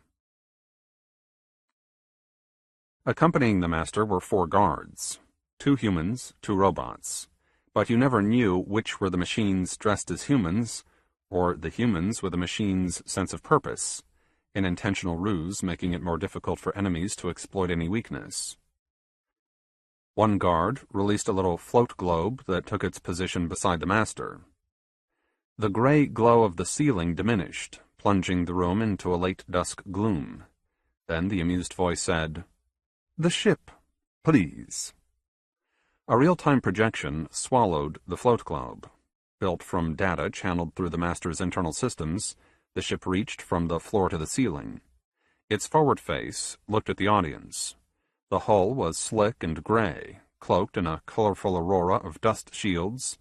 Accompanying the master were 4 guards, 2 humans, 2 robots, but you never knew which were the machines dressed as humans, or the humans with the machine's sense of purpose, an intentional ruse making it more difficult for enemies to exploit any weakness. One guard released a little float globe that took its position beside the master. The gray glow of the ceiling diminished, plunging the room into a late dusk gloom. Then the amused voice said, "The ship, please." A real-time projection swallowed the float globe. Built from data channeled through the master's internal systems, the ship reached from the floor to the ceiling. Its forward face looked at the audience. The hull was slick and gray, cloaked in a colorful aurora of dust shields,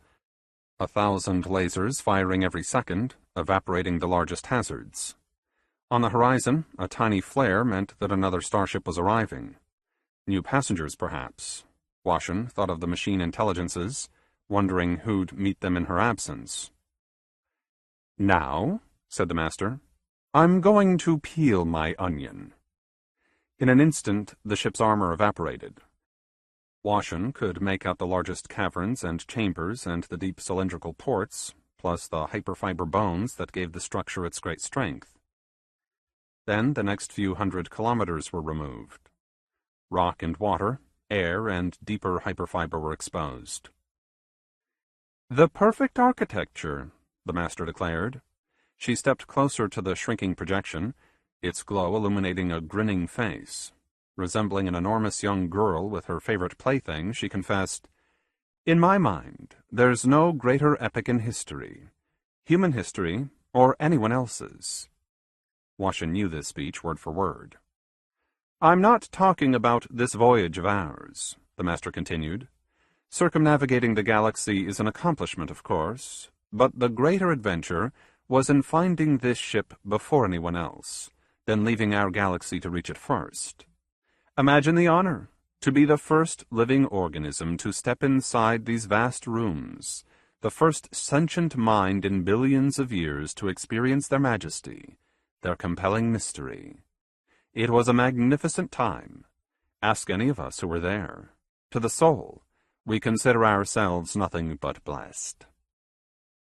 1,000 lasers firing every second, evaporating the largest hazards. On the horizon, a tiny flare meant that another starship was arriving. New passengers, perhaps. Washin thought of the machine intelligences, wondering who'd meet them in her absence. "Now," said the master, "I'm going to peel my onion." In an instant, the ship's armor evaporated. Washin could make out the largest caverns and chambers and the deep cylindrical ports, plus the hyperfiber bones that gave the structure its great strength. Then the next few hundred kilometers were removed. Rock and water, air and deeper hyperfiber were exposed. "The perfect architecture," the master declared. She stepped closer to the shrinking projection, its glow illuminating a grinning face. Resembling an enormous young girl with her favorite plaything, she confessed, "In my mind, there's no greater epic in history, human history, or anyone else's." Washin knew this speech word for word. "I'm not talking about this voyage of ours," the master continued. "Circumnavigating the galaxy is an accomplishment, of course, but the greater adventure was in finding this ship before anyone else, then leaving our galaxy to reach it first. Imagine the honor, to be the first living organism to step inside these vast rooms, the first sentient mind in billions of years to experience their majesty, their compelling mystery. It was a magnificent time. Ask any of us who were there. To the soul, we consider ourselves nothing but blessed."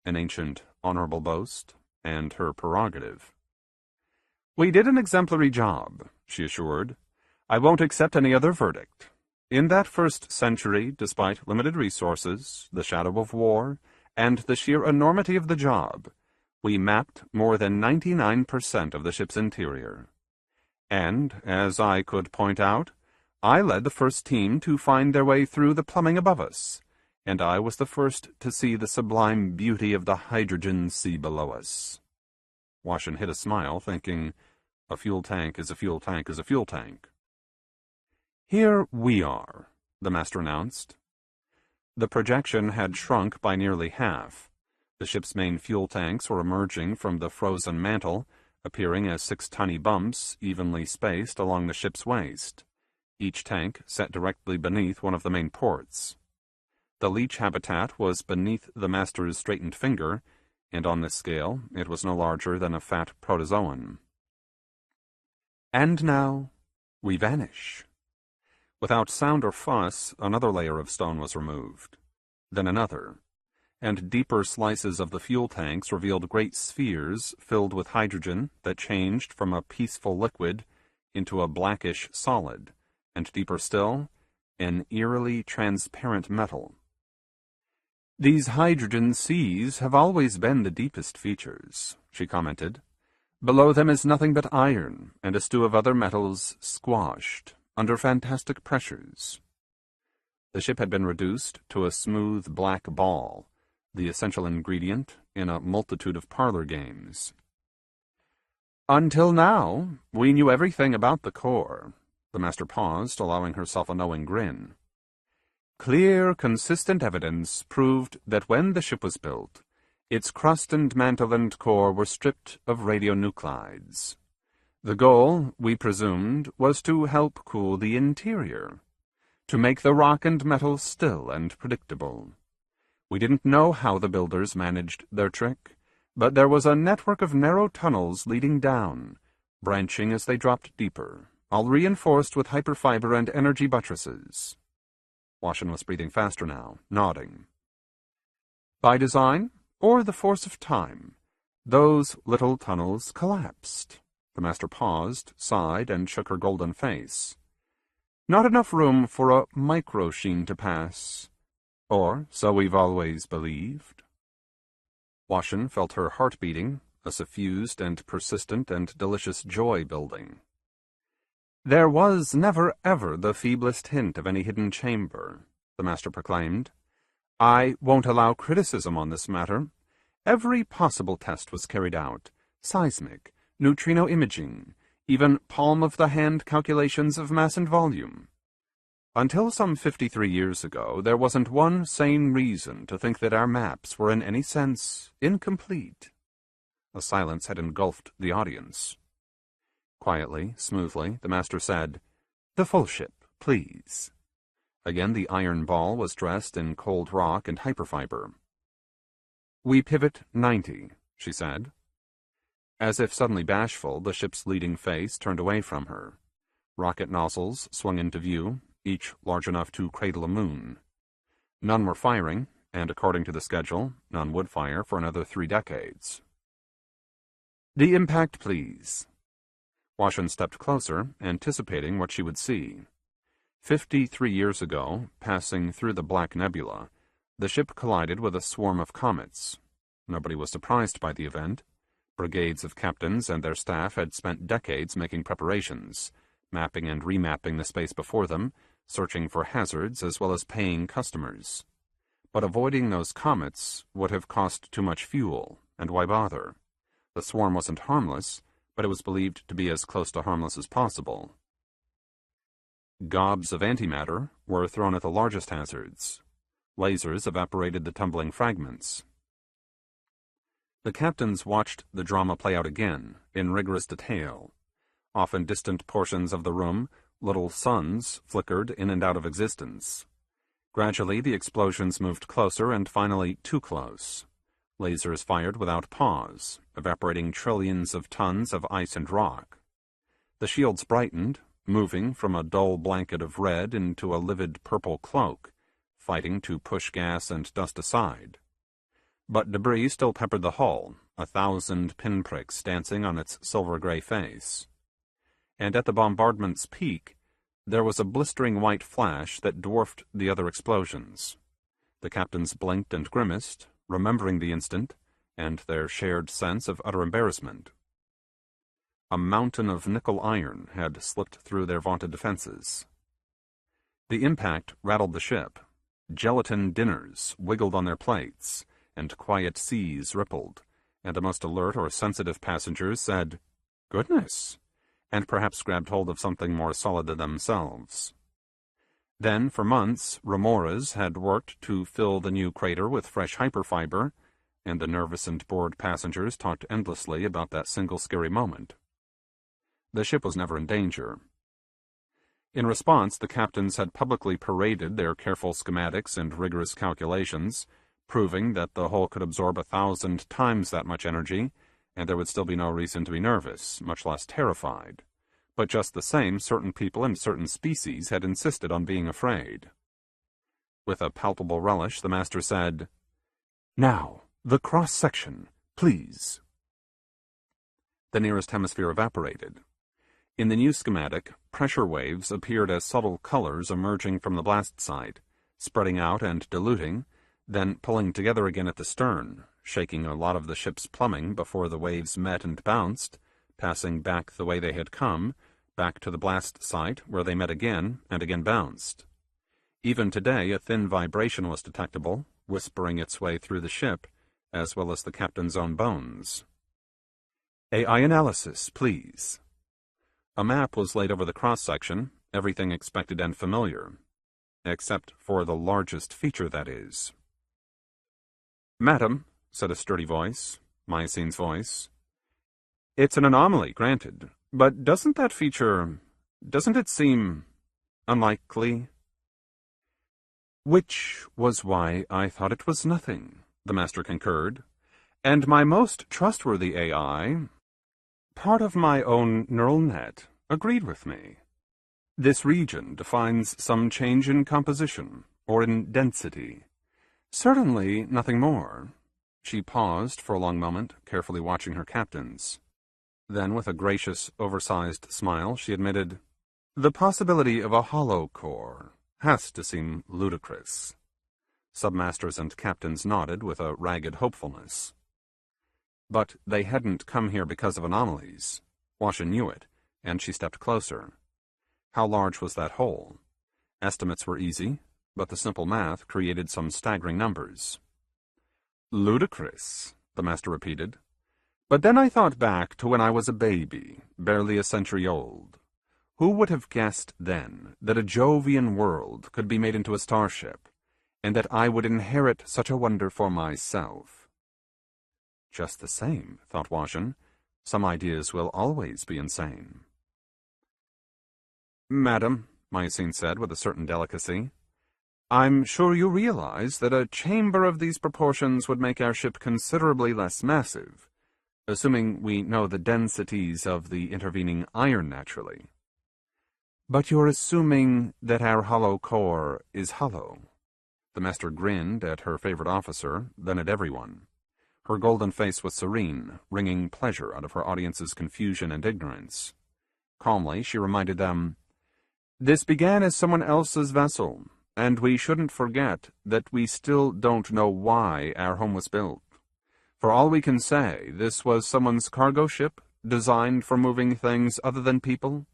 An ancient, honorable boast, and her prerogative. "We did an exemplary job," she assured. "I won't accept any other verdict. In that first century, despite limited resources, the shadow of war, and the sheer enormity of the job, we mapped more than 99% of the ship's interior. And, as I could point out, I led the first team to find their way through the plumbing above us, and I was the first to see the sublime beauty of the hydrogen sea below us." Washin hid a smile, thinking, a fuel tank is a fuel tank is a fuel tank. "Here we are," the master announced. The projection had shrunk by nearly half. The ship's main fuel tanks were emerging from the frozen mantle, appearing as 6 tiny bumps evenly spaced along the ship's waist, each tank set directly beneath one of the main ports. The leech habitat was beneath the master's straightened finger, and on this scale it was no larger than a fat protozoan. "And now we vanish." Without sound or fuss, another layer of stone was removed. Then another, and deeper slices of the fuel tanks revealed great spheres filled with hydrogen that changed from a peaceful liquid into a blackish solid, and deeper still, an eerily transparent metal. "These hydrogen seas have always been the deepest features," she commented. "Below them is nothing but iron and a stew of other metals squashed under fantastic pressures." The ship had been reduced to a smooth black ball, the essential ingredient in a multitude of parlor games. "Until now, we knew everything about the core." The master paused, allowing herself a knowing grin. "Clear, consistent evidence proved that when the ship was built, its crust and mantle and core were stripped of radionuclides. The goal, we presumed, was to help cool the interior, to make the rock and metal still and predictable. We didn't know how the builders managed their trick, but there was a network of narrow tunnels leading down, branching as they dropped deeper, all reinforced with hyperfiber and energy buttresses." Washin was breathing faster now, nodding. "By design, or the force of time, those little tunnels collapsed." The master paused, sighed, and shook her golden face. "Not enough room for a micro-sheen to pass. Or so we've always believed." Washin felt her heart beating, a suffused and persistent and delicious joy building. "There was never ever the feeblest hint of any hidden chamber," the master proclaimed. "I won't allow criticism on this matter. Every possible test was carried out: seismic, neutrino imaging, even palm-of-the-hand calculations of mass and volume. Until some 53 years ago, there wasn't one sane reason to think that our maps were in any sense incomplete." A silence had engulfed the audience. Quietly, smoothly, the master said, "The full ship, please." Again the iron ball was dressed in cold rock and hyperfiber. "We pivot 90, she said. As if suddenly bashful, the ship's leading face turned away from her. Rocket nozzles swung into view, each large enough to cradle a moon. None were firing, and according to the schedule, none would fire for another 3 decades. "The impact, please." Washington stepped closer, anticipating what she would see. 53 years ago, passing through the Black Nebula, the ship collided with a swarm of comets. Nobody was surprised by the event. Brigades of captains and their staff had spent decades making preparations, mapping and remapping the space before them, searching for hazards as well as paying customers. But avoiding those comets would have cost too much fuel, and why bother? The swarm wasn't harmless, but it was believed to be as close to harmless as possible. Gobs of antimatter were thrown at the largest hazards. Lasers evaporated the tumbling fragments. The captains watched the drama play out again, in rigorous detail. Off in distant portions of the room, little suns flickered in and out of existence. Gradually, the explosions moved closer and finally too close. Lasers fired without pause, evaporating trillions of tons of ice and rock. The shields brightened, moving from a dull blanket of red into a livid purple cloak, fighting to push gas and dust aside. But debris still peppered the hull, 1,000 pinpricks dancing on its silver-gray face. And at the bombardment's peak, there was a blistering white flash that dwarfed the other explosions. The captains blinked and grimaced, remembering the instant, and their shared sense of utter embarrassment. A mountain of nickel iron had slipped through their vaunted defenses. The impact rattled the ship. Gelatin dinners wiggled on their plates, and quiet seas rippled, and the most alert or sensitive passengers said, "Goodness," and perhaps grabbed hold of something more solid than themselves. Then, for months, remoras had worked to fill the new crater with fresh hyperfiber, and the nervous and bored passengers talked endlessly about that single scary moment. The ship was never in danger. In response, the captains had publicly paraded their careful schematics and rigorous calculations, proving that the hull could absorb 1,000 times that much energy, and there would still be no reason to be nervous, much less terrified. But just the same, certain people and certain species had insisted on being afraid. With a palpable relish, the master said, "Now, the cross-section, please." The nearest hemisphere evaporated. In the new schematic, pressure waves appeared as subtle colors emerging from the blast site, spreading out and diluting, then pulling together again at the stern, shaking a lot of the ship's plumbing before the waves met and bounced, passing back the way they had come, back to the blast site where they met again and again bounced. Even today, a thin vibration was detectable, whispering its way through the ship, as well as the captain's own bones. "AI analysis, please." A map was laid over the cross-section, everything expected and familiar, except for the largest feature, that is. "Madam," said a sturdy voice, Mycene's voice, "it's an anomaly, granted, but doesn't it seem unlikely?" "Which was why I thought it was nothing," the master concurred, "and my most trustworthy AI, part of my own neural net, agreed with me. This region defines some change in composition, or in density. Certainly nothing more." She paused for a long moment, carefully watching her captains. Then, with a gracious, oversized smile, she admitted, "The possibility of a hollow core has to seem ludicrous." Submasters and captains nodded with a ragged hopefulness. But they hadn't come here because of anomalies. Washin knew it, and she stepped closer. How large was that hole? Estimates were easy, but the simple math created some staggering numbers. Ludicrous, the master repeated. But then I thought back to when I was a baby, barely a century old. Who would have guessed then that a Jovian world could be made into a starship, and that I would inherit such a wonder for myself? Just the same, thought Washin, some ideas will always be insane. Madam, Mycene said with a certain delicacy, I'm sure you realize that a chamber of these proportions would make our ship considerably less massive, assuming we know the densities of the intervening iron naturally. But you're assuming that our hollow core is hollow. The master grinned at her favorite officer, then at everyone. Her golden face was serene, wringing pleasure out of her audience's confusion and ignorance. Calmly, she reminded them, This began as someone else's vessel, and we shouldn't forget that we still don't know why our home was built. For all we can say, this was someone's cargo ship, designed for moving things other than people,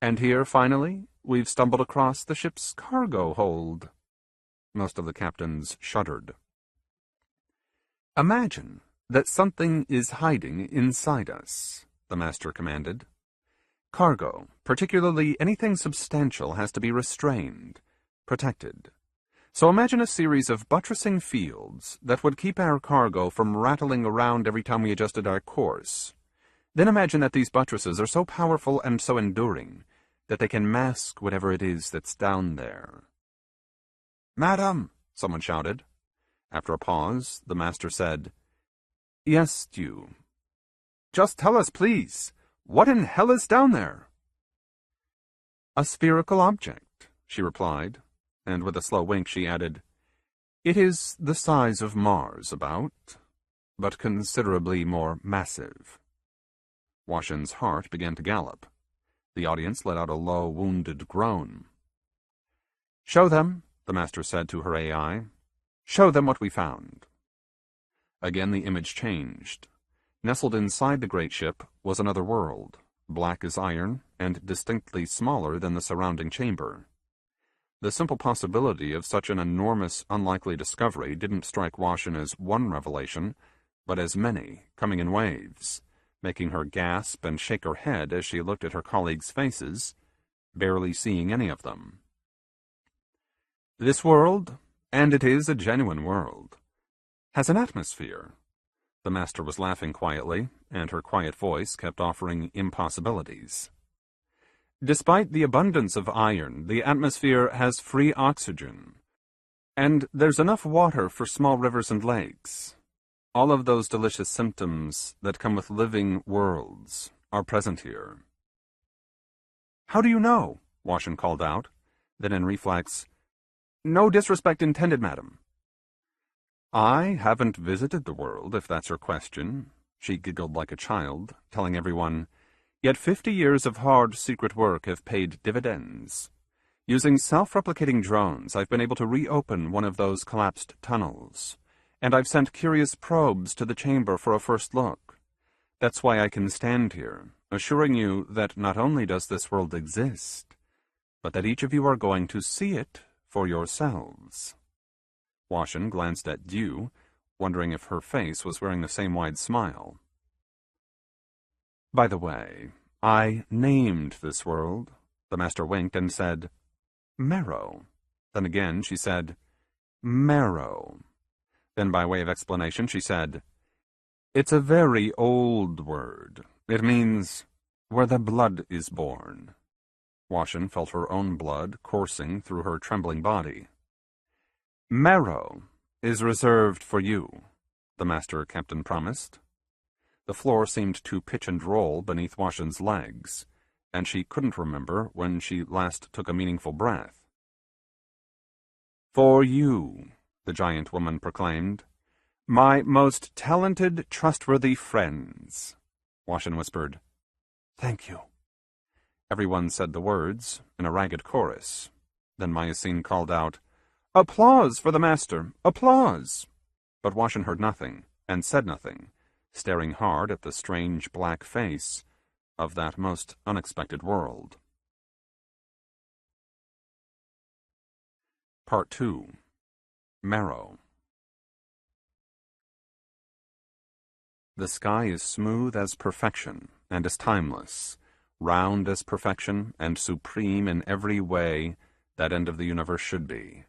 and here, finally, we've stumbled across the ship's cargo hold. Most of the captains shuddered. Imagine that something is hiding inside us, the master commanded. Cargo, particularly anything substantial, has to be restrained, protected. So imagine a series of buttressing fields that would keep our cargo from rattling around every time we adjusted our course. Then imagine that these buttresses are so powerful and so enduring that they can mask whatever it is that's down there. Madam, someone shouted. After a pause, the master said, Yes, Stew. Just tell us, please, what in hell is down there? A spherical object, she replied, and with a slow wink she added, It is the size of Mars about, but considerably more massive. Washin's heart began to gallop. The audience let out a low, wounded groan. Show them, the master said to her AI. Show them what we found. Again the image changed. Nestled inside the great ship was another world, black as iron and distinctly smaller than the surrounding chamber. The simple possibility of such an enormous, unlikely discovery didn't strike Washin as one revelation, but as many, coming in waves, making her gasp and shake her head as she looked at her colleagues' faces, barely seeing any of them. This world, and it is a genuine world, has an atmosphere. The master was laughing quietly, and her quiet voice kept offering impossibilities. Despite the abundance of iron, the atmosphere has free oxygen, and there's enough water for small rivers and lakes. All of those delicious symptoms that come with living worlds are present here. How do you know? Washin called out. Then in reflex, No disrespect intended, madam. I haven't visited the world, if that's her question. She giggled like a child, telling everyone, Yet 50 years of hard secret work have paid dividends. Using self-replicating drones, I've been able to reopen one of those collapsed tunnels, and I've sent curious probes to the chamber for a first look. That's why I can stand here, assuring you that not only does this world exist, but that each of you are going to see it for yourselves. Washin glanced at Dew, wondering if her face was wearing the same wide smile. By the way, I named this world. The master winked and said, Marrow. Then again she said, Marrow. Then by way of explanation she said, It's a very old word. It means where the blood is born. Washin felt her own blood coursing through her trembling body. Marrow is reserved for you, the master captain promised. The floor seemed to pitch and roll beneath Washin's legs, and she couldn't remember when she last took a meaningful breath. For you, the giant woman proclaimed, my most talented, trustworthy friends. Washin whispered, Thank you. Everyone said the words in a ragged chorus. Then Mycene called out, Applause for the master! Applause! But Washin heard nothing, and said nothing, staring hard at the strange black face of that most unexpected world. Part 2. Marrow. The sky is smooth as perfection and as timeless, round as perfection and supreme in every way that end of the universe should be.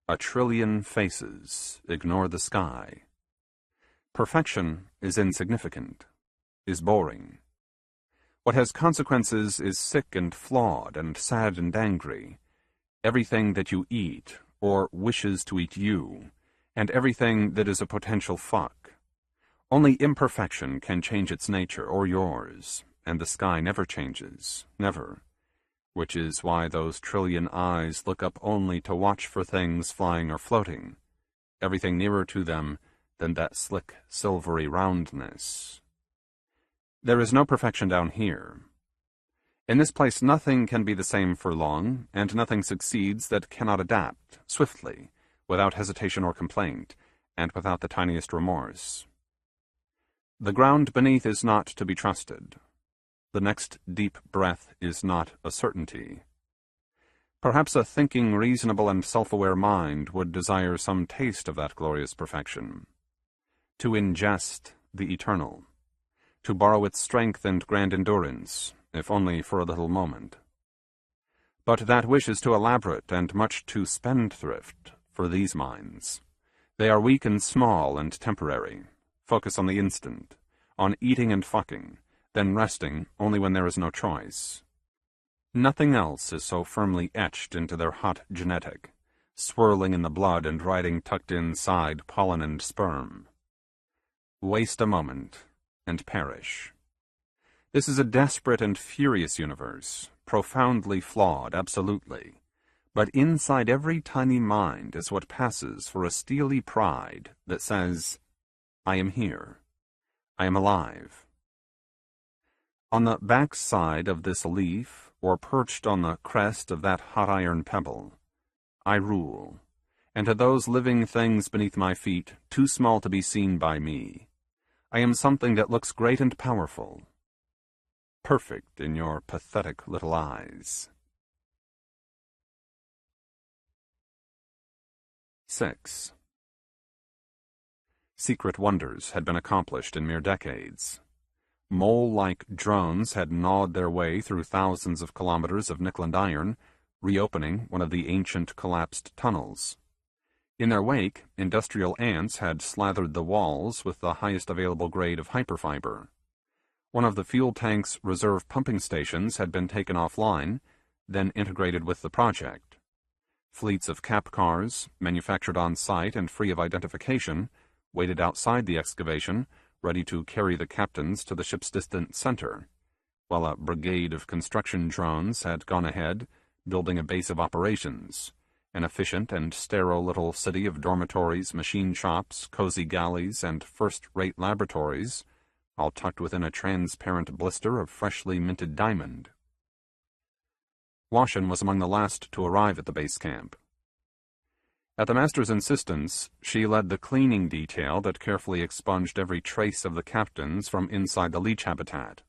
A trillion faces ignore the sky. Perfection is insignificant, is boring. What has consequences is sick and flawed and sad and angry. Everything that you eat, or wishes to eat you, and everything that is a potential fuck. Only imperfection can change its nature or yours, and the sky never changes, never. Which is why those trillion eyes look up only to watch for things flying or floating, everything nearer to them than that slick, silvery roundness. There is no perfection down here. In this place nothing can be the same for long, and nothing succeeds that cannot adapt, swiftly, without hesitation or complaint, and without the tiniest remorse. The ground beneath is not to be trusted. The next deep breath is not a certainty. Perhaps a thinking, reasonable, and self-aware mind would desire some taste of that glorious perfection. To ingest the eternal. To borrow its strength and grand endurance, if only for a little moment. But that wish is too elaborate and much too spendthrift for these minds. They are weak and small and temporary, focus on the instant, on eating and fucking, then resting only when there is no choice. Nothing else is so firmly etched into their hot genetic, swirling in the blood and riding tucked inside pollen and sperm. Waste a moment, and perish. This is a desperate and furious universe, profoundly flawed, absolutely. But inside every tiny mind is what passes for a steely pride that says, I am here. I am alive. On the back side of this leaf, or perched on the crest of that hot iron pebble, I rule, and to those living things beneath my feet, too small to be seen by me, I am something that looks great and powerful, perfect in your pathetic little eyes. 6. Secret wonders had been accomplished in mere decades. Mole-like drones had gnawed their way through thousands of kilometers of nickel and iron, reopening one of the ancient collapsed tunnels. In their wake, industrial ants had slathered the walls with the highest available grade of hyperfiber. One of the fuel tank's reserve pumping stations had been taken offline, then integrated with the project. Fleets of cap cars, manufactured on site and free of identification, waited outside the excavation, ready to carry the captains to the ship's distant center, while a brigade of construction drones had gone ahead, building a base of operations, an efficient and sterile little city of dormitories, machine shops, cozy galleys, and first-rate laboratories, all tucked within a transparent blister of freshly minted diamond. Washin was among the last to arrive at the base camp. At the master's insistence, she led the cleaning detail that carefully expunged every trace of the captains from inside the leech habitat.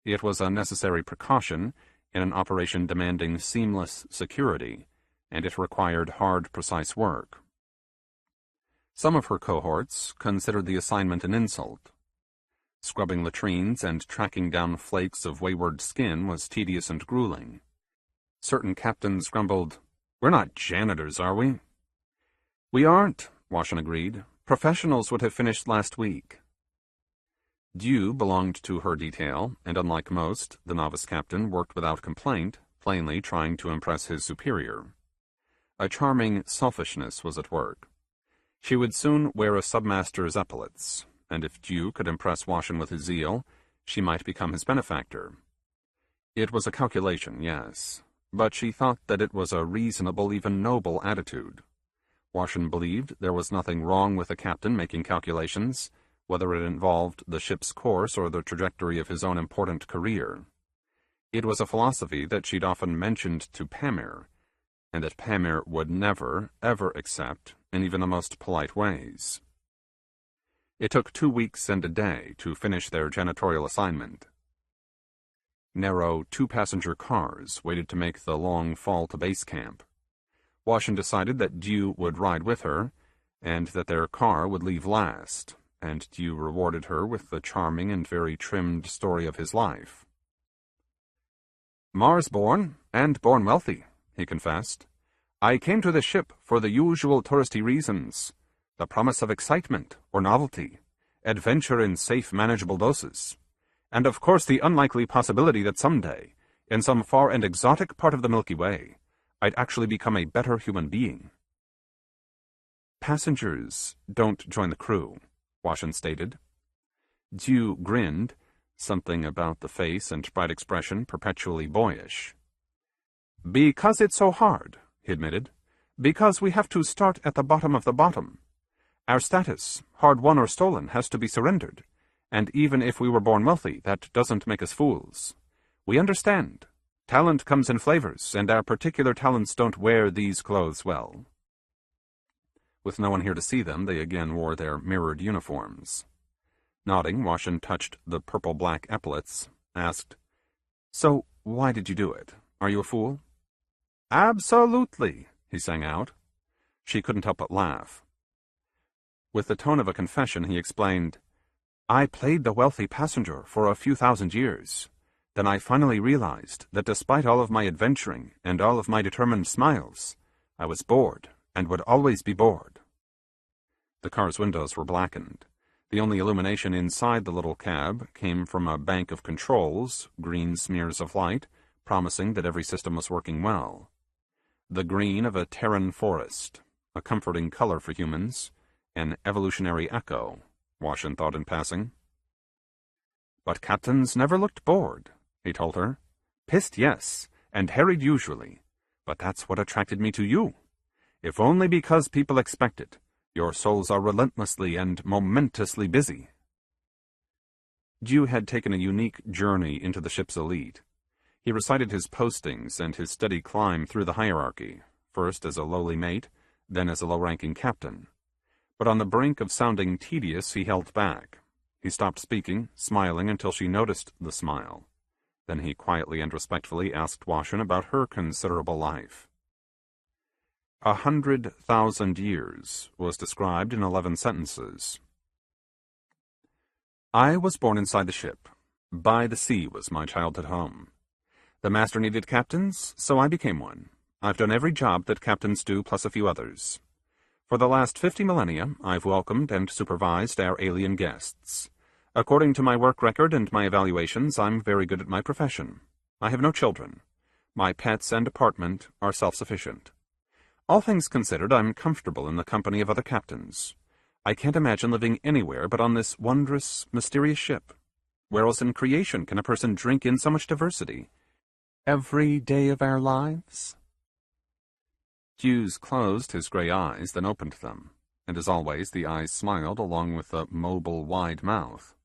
It was a necessary precaution in an operation demanding seamless security, and it required hard, precise work. Some of her cohorts considered the assignment an insult. Scrubbing latrines and tracking down flakes of wayward skin was tedious and grueling. Certain captains grumbled, "We're not janitors, are we?" "We aren't," Washin agreed. "Professionals would have finished last week." Dew belonged to her detail, and unlike most, the novice captain worked without complaint, plainly trying to impress his superior. A charming selfishness was at work. She would soon wear a submaster's epaulets, and if Dew could impress Washin with his zeal, she might become his benefactor. It was a calculation, yes, but she thought that it was a reasonable, even noble attitude. Washin believed there was nothing wrong with a captain making calculations, whether it involved the ship's course or the trajectory of his own important career. It was a philosophy that she'd often mentioned to Pamir, and that Pamir would never, ever accept in even the most polite ways. It took 2 weeks and a day to finish their janitorial assignment. Narrow 2-passenger cars waited to make the long fall to base camp. Washington decided that Dew would ride with her, and that their car would leave last, and Dew rewarded her with the charming and very trimmed story of his life. "Mars-born, and born wealthy," he confessed. "I came to the ship for the usual touristy reasons, the promise of excitement or novelty, adventure in safe, manageable doses, and of course the unlikely possibility that someday, in some far and exotic part of the Milky Way, I'd actually become a better human being." "Passengers don't join the crew," Washington stated. Dew grinned, something about the face and bright expression perpetually boyish. "Because it's so hard," he admitted. "Because we have to start at the bottom of the bottom. Our status, hard-won or stolen, has to be surrendered, and even if we were born wealthy, that doesn't make us fools. We understand. Talent comes in flavors, and our particular talents don't wear these clothes well." With no one here to see them, they again wore their mirrored uniforms. Nodding, Washington touched the purple-black epaulets, asked, "So, why did you do it? Are you a fool?" "Absolutely," he sang out. She couldn't help but laugh. With the tone of a confession, he explained, "I played the wealthy passenger for a few thousand years. Then I finally realized that despite all of my adventuring and all of my determined smiles, I was bored and would always be bored." The car's windows were blackened. The only illumination inside the little cab came from a bank of controls, green smears of light, promising that every system was working well. The green of a Terran forest, a comforting color for humans, an evolutionary echo, Washington thought in passing. "But captains never looked bored," he told her. "Pissed, yes, and harried usually, but that's what attracted me to you. If only because people expect it. Your souls are relentlessly and momentously busy." Dew had taken a unique journey into the ship's elite. He recited his postings and his steady climb through the hierarchy, first as a lowly mate, then as a low-ranking captain. But on the brink of sounding tedious, he held back. He stopped speaking, smiling until she noticed the smile. Then he quietly and respectfully asked Washington about her considerable life. 100,000 years was described in 11 sentences. "I was born inside the ship. By the sea was my childhood home. The master needed captains, so I became one. I've done every job that captains do, plus a few others. For the last 50 millennia, I've welcomed and supervised our alien guests. According to my work record and my evaluations, I'm very good at my profession. I have no children. My pets and apartment are self-sufficient. All things considered, I'm comfortable in the company of other captains. I can't imagine living anywhere but on this wondrous, mysterious ship. Where else in creation can a person drink in so much diversity? Every day of our lives?" Hughes closed his gray eyes, then opened them, and as always, the eyes smiled along with the mobile, wide mouth.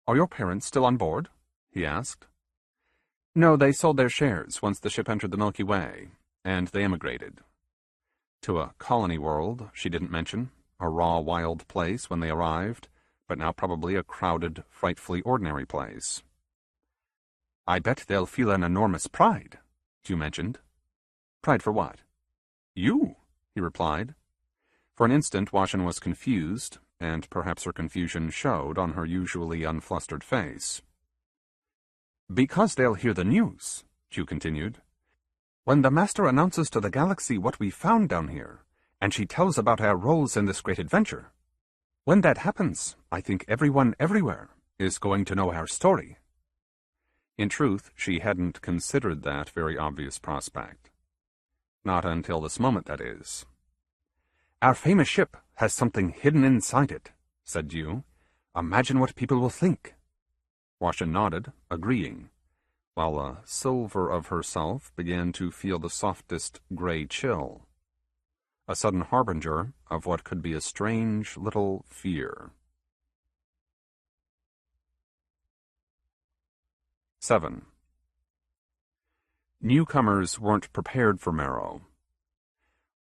"Are your parents still on board?" he asked. "No, they sold their shares once the ship entered the Milky Way, and they emigrated. To a colony world, she didn't mention, a raw, wild place when they arrived, but now probably a crowded, frightfully ordinary place." "I bet they'll feel an enormous pride," Dew mentioned. "Pride for what?" "You," he replied. For an instant, Washington was confused, and perhaps her confusion showed on her usually unflustered face. "Because they'll hear the news," Dew continued. "When the Master announces to the galaxy what we found down here, and she tells about our roles in this great adventure. When that happens, I think everyone everywhere is going to know our story." In truth, she hadn't considered that very obvious prospect. Not until this moment, that is. "Our famous ship has something hidden inside it," said Dew. "Imagine what people will think." Washington nodded, agreeing, while a silver of herself began to feel the softest gray chill. A sudden harbinger of what could be a strange little fear. 7. Newcomers weren't prepared for Marrow.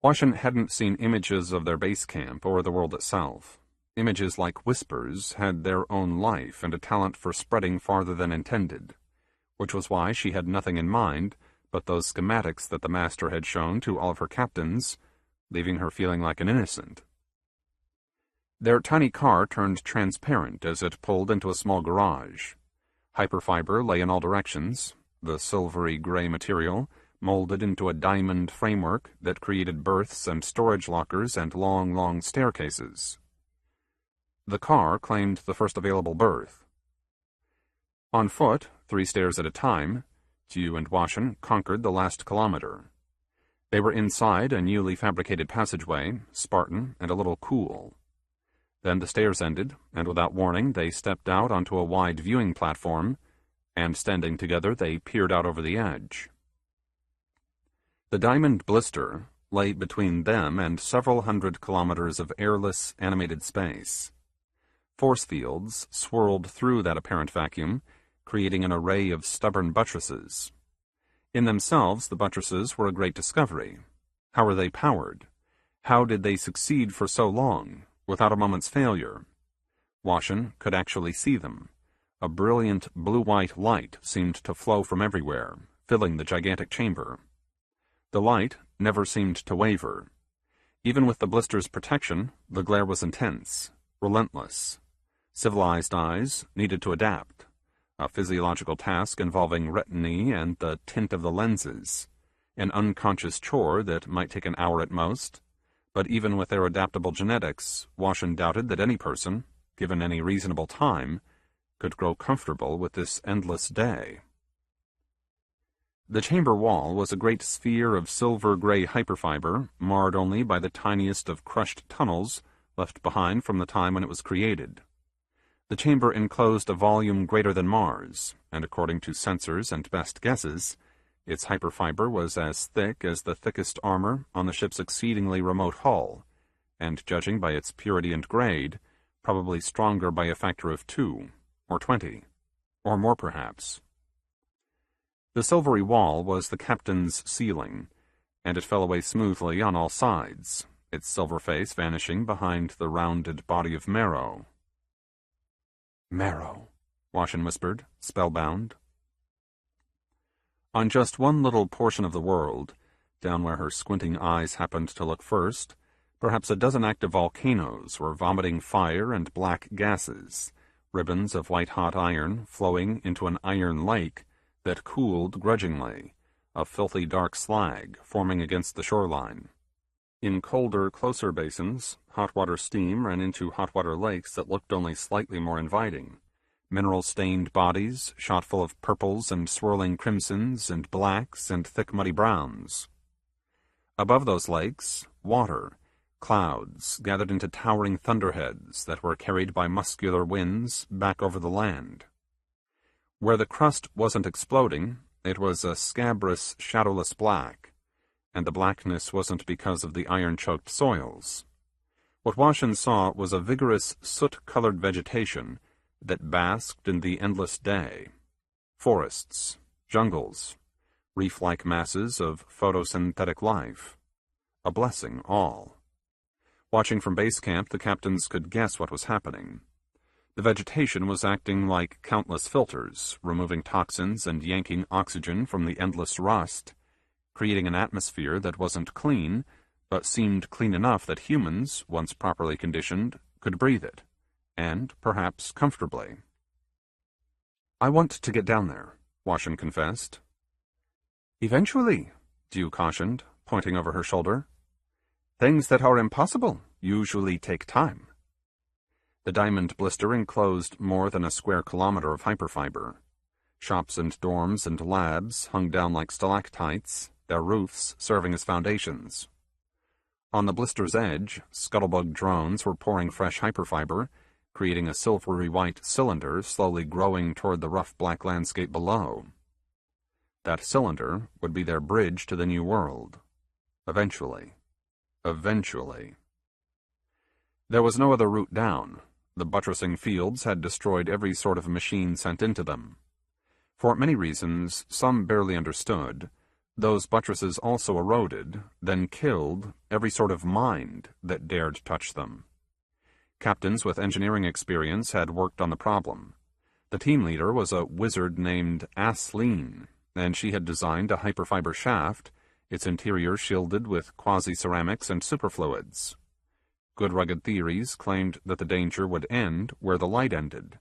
Washington hadn't seen images of their base camp or the world itself. Images like whispers had their own life and a talent for spreading farther than intended, which was why she had nothing in mind but those schematics that the master had shown to all of her captains, leaving her feeling like an innocent. Their tiny car turned transparent as it pulled into a small garage. Hyperfiber lay in all directions, the silvery gray material molded into a diamond framework that created berths and storage lockers and long staircases. The car claimed the first available berth. On foot, 3 stairs at a time, Tew and Washin conquered the last kilometer. They were inside a newly fabricated passageway, Spartan and a little cool. Then the stairs ended, and without warning they stepped out onto a wide viewing platform, and standing together they peered out over the edge. The diamond blister lay between them and several hundred kilometers of airless, animated space. Force fields swirled through that apparent vacuum, creating an array of stubborn buttresses. In themselves, the buttresses were a great discovery. How were they powered? How did they succeed for so long, without a moment's failure? Washin could actually see them. A brilliant blue-white light seemed to flow from everywhere, filling the gigantic chamber. The light never seemed to waver. Even with the blister's protection, the glare was intense, relentless. Civilized eyes needed to adapt, a physiological task involving retiny and the tint of the lenses, an unconscious chore that might take an hour at most, but even with their adaptable genetics, Washin doubted that any person, given any reasonable time, could grow comfortable with this endless day. The chamber wall was a great sphere of silver-gray hyperfiber, marred only by the tiniest of crushed tunnels left behind from the time when it was created. The chamber enclosed a volume greater than Mars, and according to sensors and best guesses, its hyperfiber was as thick as the thickest armor on the ship's exceedingly remote hull, and judging by its purity and grade, probably stronger by a factor of 2, or 20, or more perhaps. The silvery wall was the captain's ceiling, and it fell away smoothly on all sides, its silver face vanishing behind the rounded body of Marrow. "Marrow," Washin whispered, spellbound. On just one little portion of the world, down where her squinting eyes happened to look first, perhaps a dozen active volcanoes were vomiting fire and black gases, ribbons of white-hot iron flowing into an iron lake that cooled grudgingly, a filthy dark slag forming against the shoreline. In colder, closer basins, hot water steam ran into hot water lakes that looked only slightly more inviting. Mineral-stained bodies shot full of purples and swirling crimsons and blacks and thick muddy browns. Above those lakes, water, clouds gathered into towering thunderheads that were carried by muscular winds back over the land. Where the crust wasn't exploding, it was a scabrous, shadowless black, and the blackness wasn't because of the iron-choked soils. What Washin saw was a vigorous, soot-colored vegetation that basked in the endless day. Forests, jungles, reef-like masses of photosynthetic life. A blessing, all. Watching from base camp, the captains could guess what was happening. The vegetation was acting like countless filters, removing toxins and yanking oxygen from the endless rust, creating an atmosphere that wasn't clean, but seemed clean enough that humans, once properly conditioned, could breathe it, and perhaps comfortably. "I want to get down there," Washin confessed. "Eventually," Tew cautioned, pointing over her shoulder. "Things that are impossible usually take time." The diamond blister enclosed more than a square kilometer of hyperfiber. Shops and dorms and labs hung down like stalactites, their roofs serving as foundations. On the blister's edge, scuttlebug drones were pouring fresh hyperfiber, creating a silvery white cylinder slowly growing toward the rough black landscape below. That cylinder would be their bridge to the new world. Eventually. Eventually. There was no other route down. The buttressing fields had destroyed every sort of machine sent into them. For many reasons, some barely understood, those buttresses also eroded, then killed, every sort of mind that dared touch them. Captains with engineering experience had worked on the problem. The team leader was a wizard named Asleen, and she had designed a hyperfiber shaft, its interior shielded with quasi-ceramics and superfluids. Good rugged theories claimed that the danger would end where the light ended,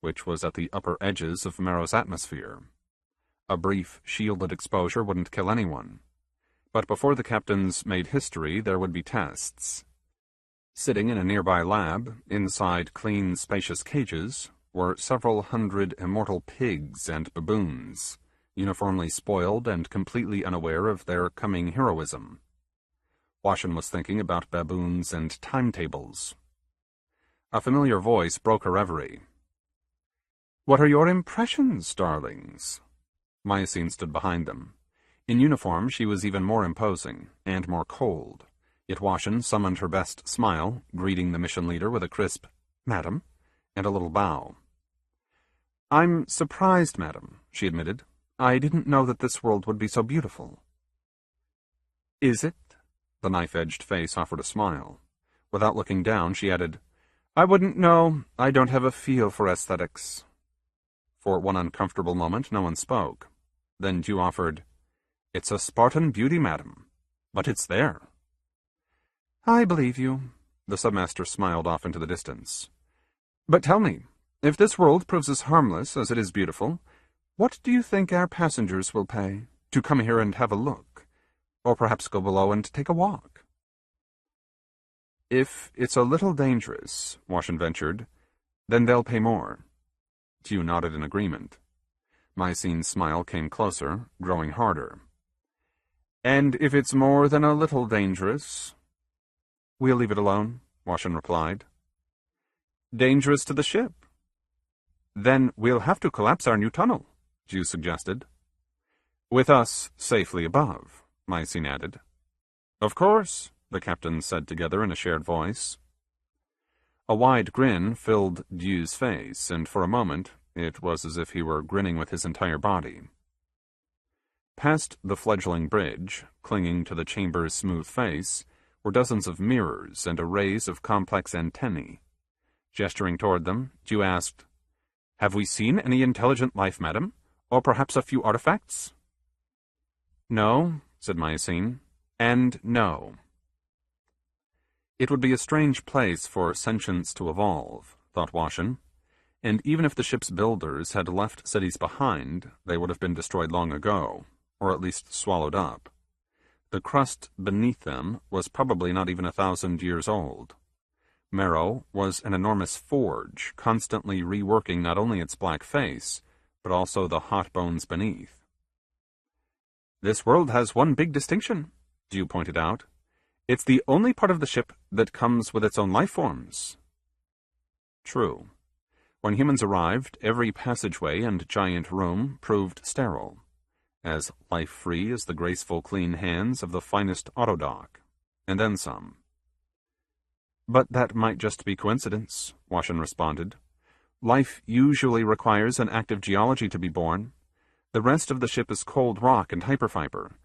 which was at the upper edges of Marrow's atmosphere. A brief, shielded exposure wouldn't kill anyone. But before the captains made history, there would be tests. Sitting in a nearby lab, inside clean, spacious cages, were several hundred immortal pigs and baboons, uniformly spoiled and completely unaware of their coming heroism. Washin was thinking about baboons and timetables. A familiar voice broke her reverie. "What are your impressions, darlings?" Mycene stood behind them. In uniform, she was even more imposing, and more cold. Yet Washin summoned her best smile, greeting the mission leader with a crisp, "Madam," and a little bow. "I'm surprised, madam," she admitted. "I didn't know that this world would be so beautiful." "Is it?" The knife-edged face offered a smile. Without looking down, she added, "I wouldn't know. I don't have a feel for aesthetics." For one uncomfortable moment, no one spoke. Then Dew offered, "It's a Spartan beauty, madam, but it's there." "I believe you," the submaster smiled off into the distance. "But tell me, if this world proves as harmless as it is beautiful, what do you think our passengers will pay to come here and have a look, or perhaps go below and take a walk?" "If it's a little dangerous," Washin ventured, "then they'll pay more." Dew nodded in agreement. Mycene's smile came closer, growing harder. "And if it's more than a little dangerous?" "We'll leave it alone," Washin replied. "Dangerous to the ship?" "Then we'll have to collapse our new tunnel," Dew suggested. "With us safely above," Mycene added. "Of course," the captains said together in a shared voice. A wide grin filled Dew's face, and for a moment it was as if he were grinning with his entire body. Past the fledgling bridge, clinging to the chamber's smooth face, were dozens of mirrors and arrays of complex antennae. Gesturing toward them, Dew asked, "Have we seen any intelligent life, madam? Or perhaps a few artifacts?" "No," said Mycene, "and no." It would be a strange place for sentience to evolve, thought Washin, and even if the ship's builders had left cities behind, they would have been destroyed long ago, or at least swallowed up. The crust beneath them was probably not even 1,000 years old. Marrow was an enormous forge, constantly reworking not only its black face, but also the hot bones beneath. "This world has one big distinction," Dew pointed out. "It's the only part of the ship that comes with its own life forms." True. When humans arrived, every passageway and giant room proved sterile, as life-free as the graceful clean hands of the finest autodoc, and then some. "But that might just be coincidence," Washin responded. "Life usually requires an active geology to be born. The rest of the ship is cold rock and hyperfiber,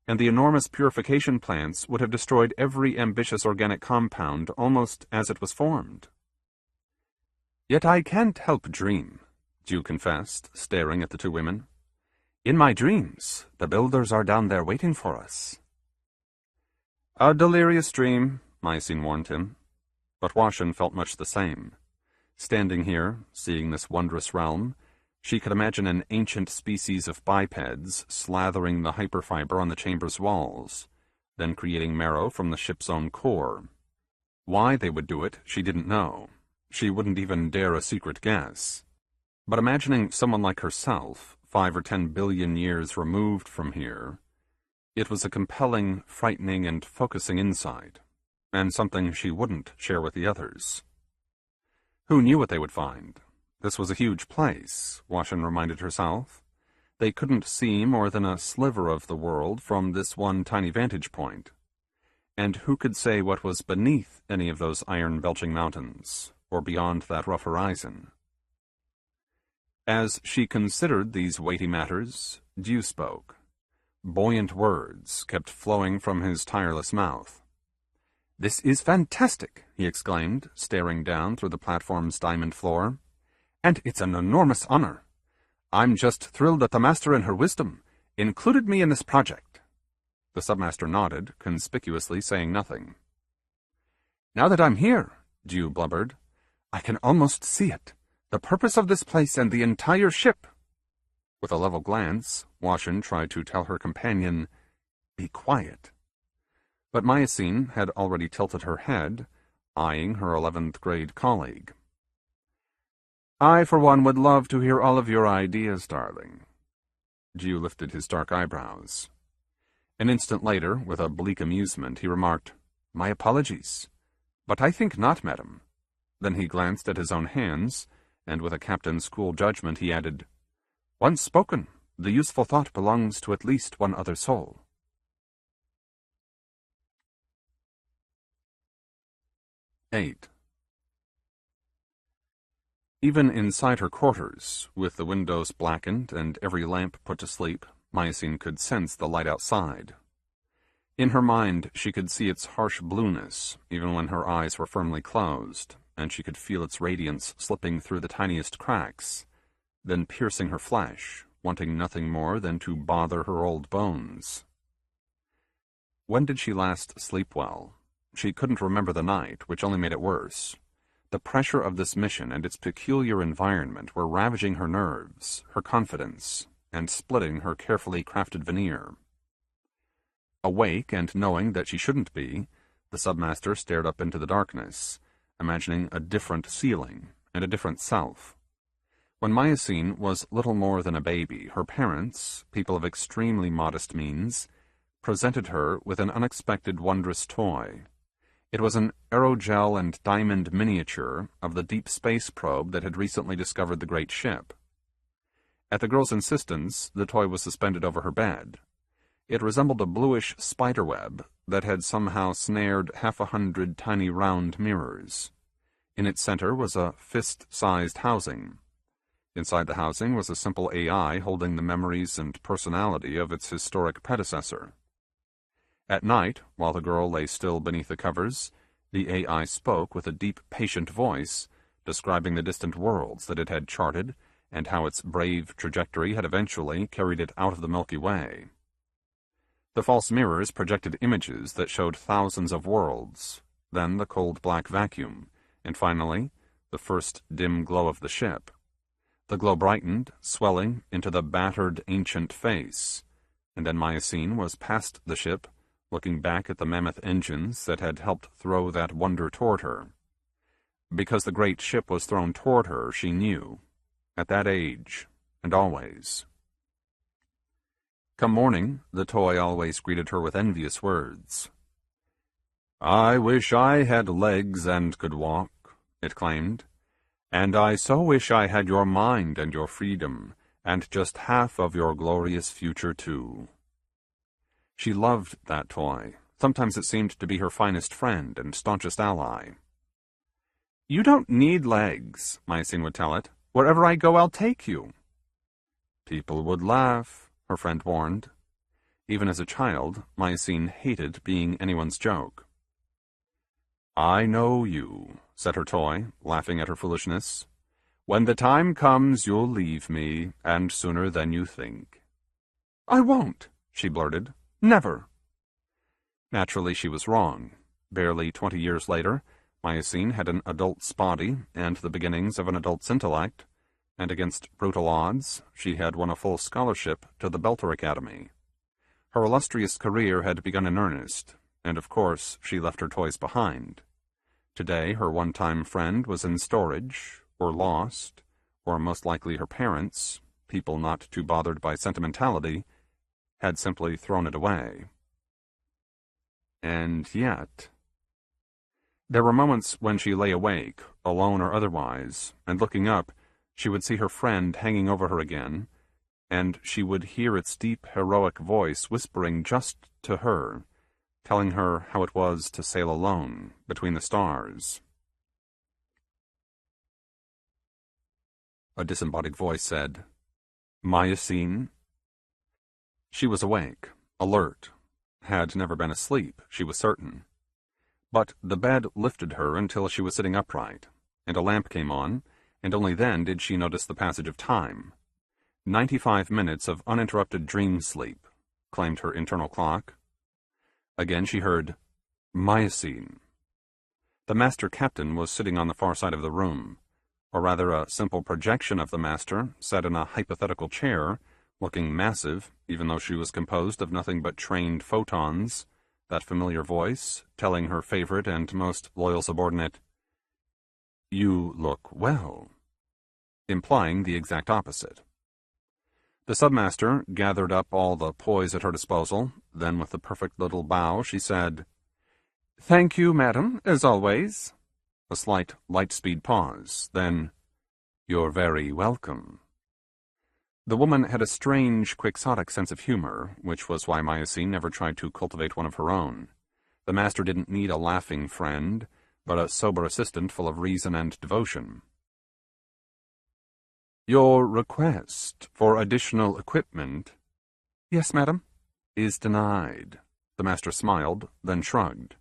and the enormous purification plants would have destroyed every ambitious organic compound almost as it was formed." "Yet I can't help dream," Dew confessed, staring at the two women. "In my dreams, the builders are down there waiting for us." "A delirious dream," Mycene warned him. But Washin felt much the same. Standing here, seeing this wondrous realm, she could imagine an ancient species of bipeds slathering the hyperfiber on the chamber's walls, then creating marrow from the ship's own core. Why they would do it, she didn't know. She wouldn't even dare a secret guess. But imagining someone like herself, 5 or 10 billion years removed from here, it was a compelling, frightening, and focusing insight, and something she wouldn't share with the others. Who knew what they would find? This was a huge place, Washin reminded herself. They couldn't see more than a sliver of the world from this one tiny vantage point. And who could say what was beneath any of those iron-belching mountains, or beyond that rough horizon? As she considered these weighty matters, Dew spoke. Buoyant words kept flowing from his tireless mouth. "This is fantastic," he exclaimed, staring down through the platform's diamond floor. "And it's an enormous honor. I'm just thrilled that the Master in her wisdom included me in this project." The submaster nodded, conspicuously saying nothing. "Now that I'm here," Dew blubbered, "I can almost see it. The purpose of this place and the entire ship." With a level glance, Washin tried to tell her companion, "Be quiet." But Myosine had already tilted her head, eyeing her 11th grade colleague. "I, for one, would love to hear all of your ideas, darling." Dew lifted his dark eyebrows. An instant later, with a bleak amusement, he remarked, "My apologies. But I think not, madam." Then he glanced at his own hands, and with a captain's cool judgment he added, "Once spoken, the useful thought belongs to at least one other soul." 8. Even inside her quarters, with the windows blackened and every lamp put to sleep, Myosine could sense the light outside. In her mind, she could see its harsh blueness, even when her eyes were firmly closed, and she could feel its radiance slipping through the tiniest cracks, then piercing her flesh, wanting nothing more than to bother her old bones. When did she last sleep well? She couldn't remember the night, which only made it worse. The pressure of this mission and its peculiar environment were ravaging her nerves, her confidence, and splitting her carefully crafted veneer. Awake and knowing that she shouldn't be, the submaster stared up into the darkness, imagining a different ceiling and a different self. When Myosine was little more than a baby, her parents, people of extremely modest means, presented her with an unexpected wondrous toy. It was an aerogel and diamond miniature of the deep space probe that had recently discovered the great ship. At the girl's insistence, the toy was suspended over her bed. It resembled a bluish spiderweb that had somehow snared 100 tiny round mirrors. In its center was a fist-sized housing. Inside the housing was a simple AI holding the memories and personality of its historic predecessor. At night, while the girl lay still beneath the covers, the AI spoke with a deep, patient voice, describing the distant worlds that it had charted and how its brave trajectory had eventually carried it out of the Milky Way. The false mirrors projected images that showed thousands of worlds, then the cold black vacuum, and finally, the first dim glow of the ship. The glow brightened, swelling into the battered ancient face, and then Myosine was past the ship, looking back at the mammoth engines that had helped throw that wonder toward her. Because the great ship was thrown toward her, she knew, at that age, and always. Come morning, the toy always greeted her with envious words. "I wish I had legs and could walk," it claimed, "and I so wish I had your mind and your freedom, and just half of your glorious future, too." She loved that toy. Sometimes it seemed to be her finest friend and staunchest ally. "You don't need legs," Myosine would tell it. "Wherever I go, I'll take you." "People would laugh," her friend warned. Even as a child, Myosine hated being anyone's joke. "I know you," said her toy, laughing at her foolishness. "When the time comes, you'll leave me, and sooner than you think." "I won't," she blurted. "Never." Naturally, she was wrong. Barely 20 years later, Myosine had an adult's body and the beginnings of an adult's intellect, and against brutal odds, she had won a full scholarship to the Belter Academy. Her illustrious career had begun in earnest, and of course she left her toys behind. Today, her one-time friend was in storage, or lost, or most likely her parents, people not too bothered by sentimentality, had simply thrown it away. And yet... There were moments when she lay awake, alone or otherwise, and looking up, she would see her friend hanging over her again, and she would hear its deep, heroic voice whispering just to her, telling her how it was to sail alone between the stars. A disembodied voice said, "Myosine?" She was awake, alert, had never been asleep, she was certain. But the bed lifted her until she was sitting upright, and a lamp came on, and only then did she notice the passage of time. 95 minutes of uninterrupted dream sleep, claimed her internal clock. Again she heard, "Miocene." The master captain was sitting on the far side of the room, or rather a simple projection of the master sat in a hypothetical chair, looking massive, even though she was composed of nothing but trained photons, that familiar voice telling her favorite and most loyal subordinate, "You look well," implying the exact opposite. The submaster gathered up all the poise at her disposal, then with a perfect little bow she said, "Thank you, madam, as always." A slight light-speed pause, then, "You're very welcome." The woman had a strange, quixotic sense of humor, which was why Miocene never tried to cultivate one of her own. The master didn't need a laughing friend, but a sober assistant full of reason and devotion. "Your request for additional equipment—" "Yes, madam." "Is denied." The master smiled, then shrugged.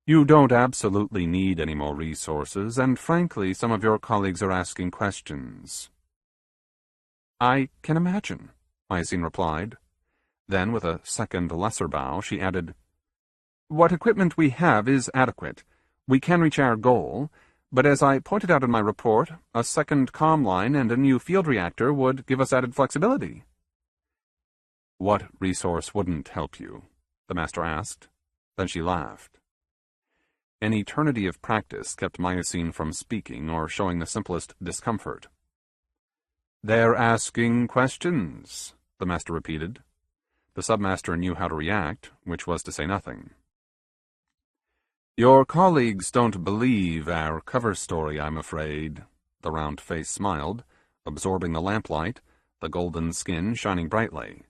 "You don't absolutely need any more resources, and frankly, some of your colleagues are asking questions." "I can imagine," Miocene replied. Then, with a second lesser bow, she added, "What equipment we have is adequate. We can reach our goal, but as I pointed out in my report, a second comm line and a new field reactor would give us added flexibility." "What resource wouldn't help you?" the master asked. Then she laughed. An eternity of practice kept Miocene from speaking or showing the simplest discomfort. "They're asking questions," the master repeated. The submaster knew how to react, which was to say nothing. "Your colleagues don't believe our cover story, I'm afraid." The round face smiled, absorbing the lamplight, the golden skin shining brightly.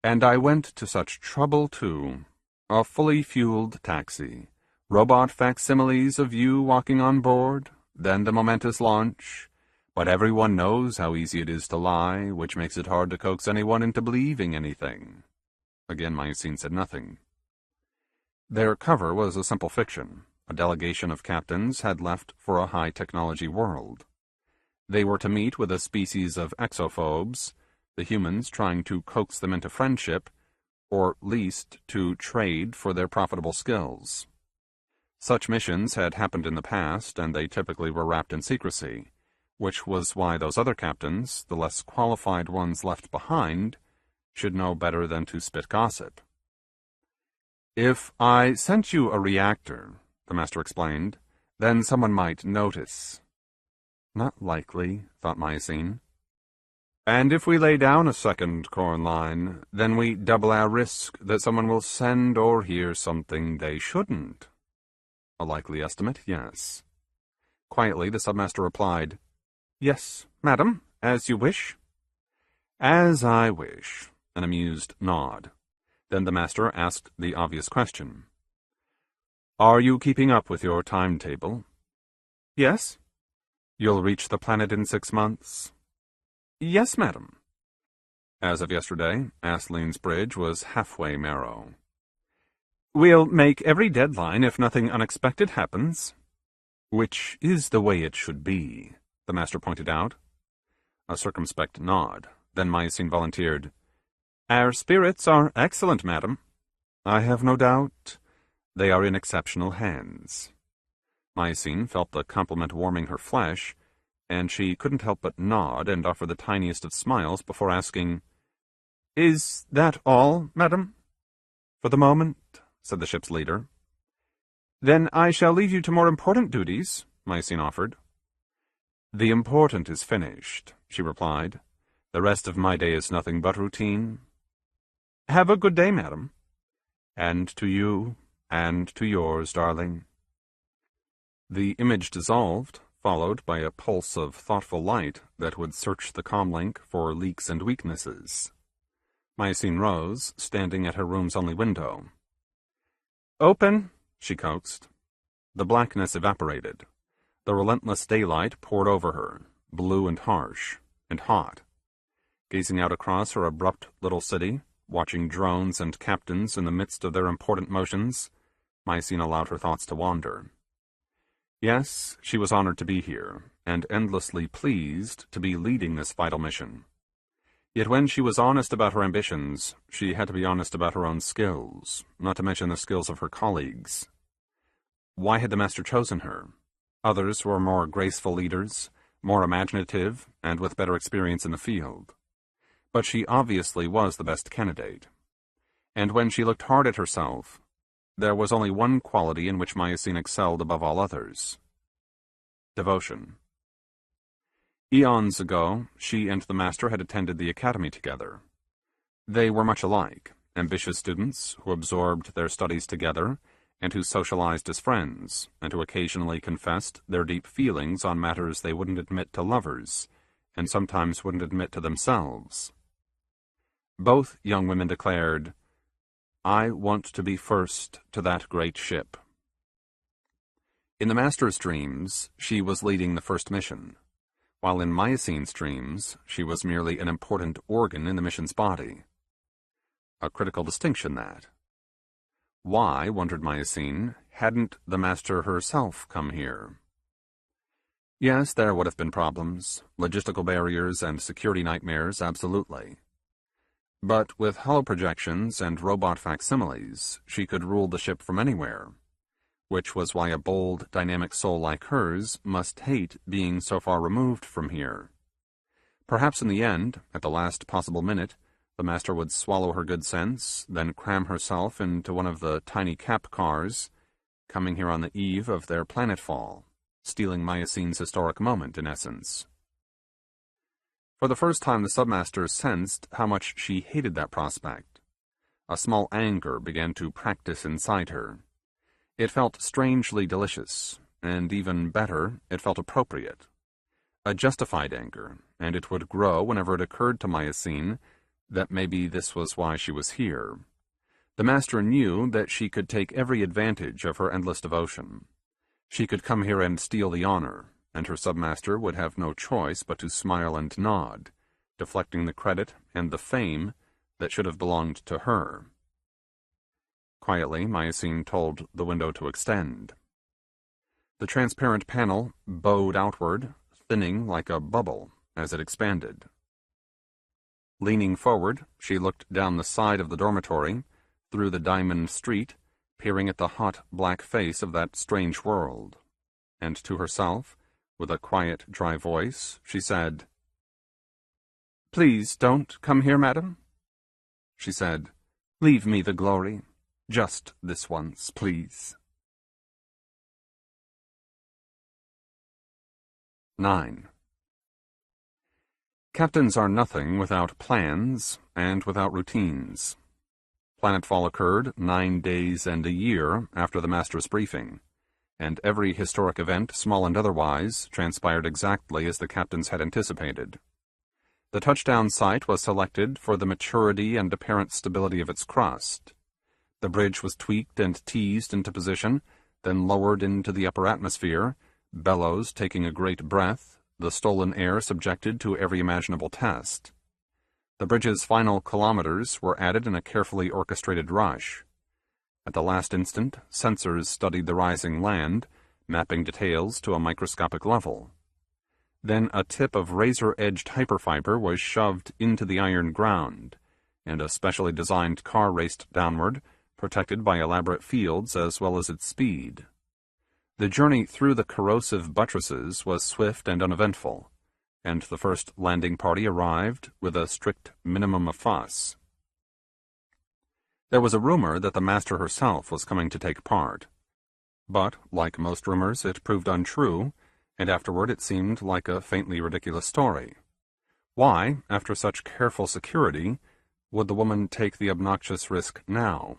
"And I went to such trouble, too. A fully fueled taxi, robot facsimiles of you walking on board, then the momentous launch. But everyone knows how easy it is to lie, which makes it hard to coax anyone into believing anything." Again Miocene said nothing. Their cover was a simple fiction. A delegation of captains had left for a high-technology world. They were to meet with a species of exophobes, the humans trying to coax them into friendship, or least to trade for their profitable skills. Such missions had happened in the past, and they typically were wrapped in secrecy, which was why those other captains, the less qualified ones left behind, should know better than to spit gossip. "If I sent you a reactor," the master explained, "then someone might notice." Not likely, thought Miocene. "And if we lay down a second corn line, then we double our risk that someone will send or hear something they shouldn't." A likely estimate, yes. Quietly, the submaster replied, "Yes, madam, as you wish." "As I wish," an amused nod. Then the master asked the obvious question. "Are you keeping up with your timetable?" "Yes." "You'll reach the planet in 6 months?" "Yes, madam." As of yesterday, Aslene's bridge was halfway Marrow. "We'll make every deadline if nothing unexpected happens." "Which is the way it should be," the master pointed out. A circumspect nod. Then Miocene volunteered, "Our spirits are excellent, madam." "I have no doubt. They are in exceptional hands." Miocene felt the compliment warming her flesh, and she couldn't help but nod and offer the tiniest of smiles before asking, "Is that all, madam?" "For the moment," said the ship's leader. "Then I shall leave you to more important duties," Miocene offered. "The important is finished," she replied. "The rest of my day is nothing but routine." "Have a good day, madam." "And to you, and to yours, darling." The image dissolved, followed by a pulse of thoughtful light that would search the comlink for leaks and weaknesses. Miocene rose, standing at her room's only window. "Open," she coaxed. The blackness evaporated. The relentless daylight poured over her, blue and harsh, and hot. Gazing out across her abrupt little city, watching drones and captains in the midst of their important motions, Mycene allowed her thoughts to wander. Yes, she was honored to be here, and endlessly pleased to be leading this vital mission. Yet when she was honest about her ambitions, she had to be honest about her own skills, not to mention the skills of her colleagues. Why had the Master chosen her? Others were more graceful leaders, more imaginative, and with better experience in the field. But she obviously was the best candidate. And when she looked hard at herself, there was only one quality in which Mycene excelled above all others: devotion. Eons ago, she and the Master had attended the academy together. They were much alike, ambitious students who absorbed their studies together, and who socialized as friends, and who occasionally confessed their deep feelings on matters they wouldn't admit to lovers, and sometimes wouldn't admit to themselves. Both young women declared, "I want to be first to that great ship." In the Master's dreams, she was leading the first mission, while in Mycene's dreams, she was merely an important organ in the mission's body. A critical distinction, that. Why, wondered Mycene, hadn't the Master herself come here? Yes, there would have been problems, logistical barriers and security nightmares, absolutely. But with holoprojections and robot facsimiles, she could rule the ship from anywhere, which was why a bold, dynamic soul like hers must hate being so far removed from here. Perhaps in the end, at the last possible minute, the Master would swallow her good sense, then cram herself into one of the tiny cap cars, coming here on the eve of their planetfall, stealing Mycene's historic moment, in essence. For the first time, the Submaster sensed how much she hated that prospect. A small anger began to practice inside her. It felt strangely delicious, and even better, it felt appropriate. A justified anger, and it would grow whenever it occurred to Mycene that maybe this was why she was here. The Master knew that she could take every advantage of her endless devotion. She could come here and steal the honor, and her Submaster would have no choice but to smile and nod, deflecting the credit and the fame that should have belonged to her. Quietly, Mycene told the window to extend. The transparent panel bowed outward, thinning like a bubble as it expanded. Leaning forward, she looked down the side of the dormitory, through the diamond street, peering at the hot, black face of that strange world. And to herself, with a quiet, dry voice, she said, "Please don't come here, madam." She said, "Leave me the glory. Just this once, please." 9. Captains are nothing without plans and without routines. Planetfall occurred 9 days and a year after the Master's briefing, and every historic event, small and otherwise, transpired exactly as the captains had anticipated. The touchdown site was selected for the maturity and apparent stability of its crust. The bridge was tweaked and teased into position, then lowered into the upper atmosphere, bellows taking a great breath, the stolen air subjected to every imaginable test. The bridge's final kilometers were added in a carefully orchestrated rush. At the last instant, sensors studied the rising land, mapping details to a microscopic level. Then a tip of razor-edged hyperfiber was shoved into the iron ground, and a specially designed car raced downward, protected by elaborate fields as well as its speed. The journey through the corrosive buttresses was swift and uneventful, and the first landing party arrived with a strict minimum of fuss. There was a rumor that the Master herself was coming to take part, but, like most rumors, it proved untrue, and afterward it seemed like a faintly ridiculous story. Why, after such careful security, would the woman take the obnoxious risk now?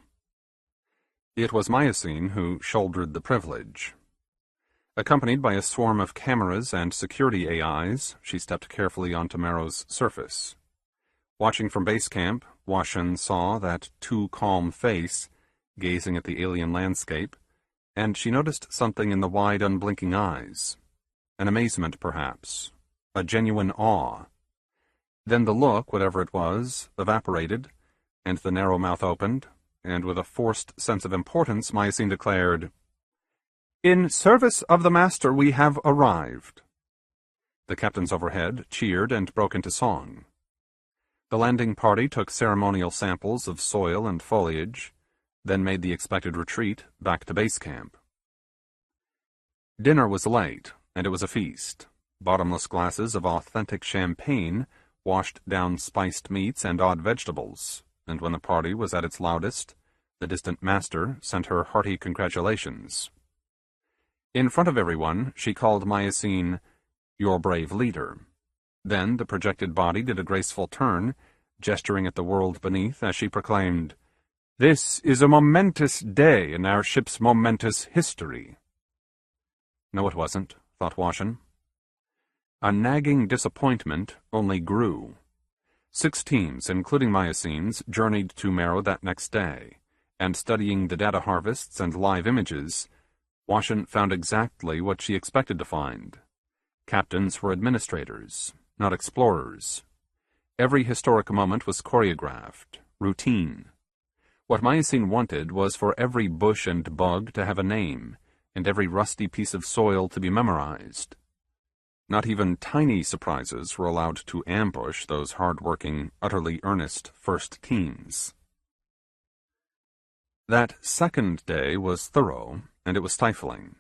It was Mycene who shouldered the privilege. Accompanied by a swarm of cameras and security AIs, she stepped carefully onto Marrow's surface. Watching from base camp, Washin saw that too calm face, gazing at the alien landscape, and she noticed something in the wide, unblinking eyes. An amazement, perhaps. A genuine awe. Then the look, whatever it was, evaporated, and the narrow mouth opened, and with a forced sense of importance, Mycene declared, "In service of the Master we have arrived." The captains overhead cheered and broke into song. The landing party took ceremonial samples of soil and foliage, then made the expected retreat back to base camp. Dinner was late, and it was a feast. Bottomless glasses of authentic champagne washed down spiced meats and odd vegetables, and when the party was at its loudest, the distant master sent her hearty congratulations. In front of everyone, she called Mycene, "Your brave leader." Then the projected body did a graceful turn, gesturing at the world beneath as she proclaimed, "This is a momentous day in our ship's momentous history." No, it wasn't, thought Washin. A nagging disappointment only grew. 6 teams, including Mycene's, journeyed to Marrow that next day, and studying the data harvests and live images, Washin found exactly what she expected to find. Captains were administrators, not explorers. Every historic moment was choreographed, routine. What Mycene wanted was for every bush and bug to have a name, and every rusty piece of soil to be memorized. Not even tiny surprises were allowed to ambush those hard-working, utterly earnest first teams. That second day was thorough, and it was stifling.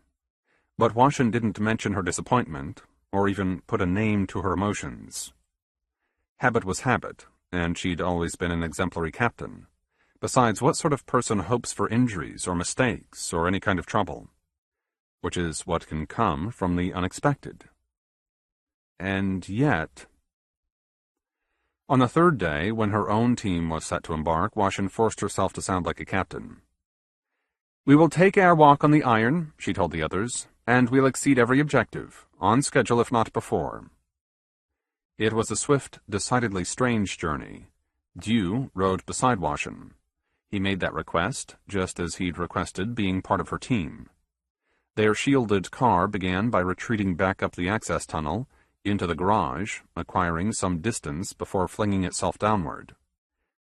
But Washin didn't mention her disappointment, or even put a name to her emotions. Habit was habit, and she'd always been an exemplary captain. Besides, what sort of person hopes for injuries or mistakes or any kind of trouble? Which is what can come from the unexpected. And yet... On the third day, when her own team was set to embark, Washin forced herself to sound like a captain. "We will take our walk on the iron," she told the others, "and we'll exceed every objective, on schedule if not before." It was a swift, decidedly strange journey. Dew rode beside Washin. He made that request, just as he'd requested being part of her team. Their shielded car began by retreating back up the access tunnel, into the garage, acquiring some distance before flinging itself downward.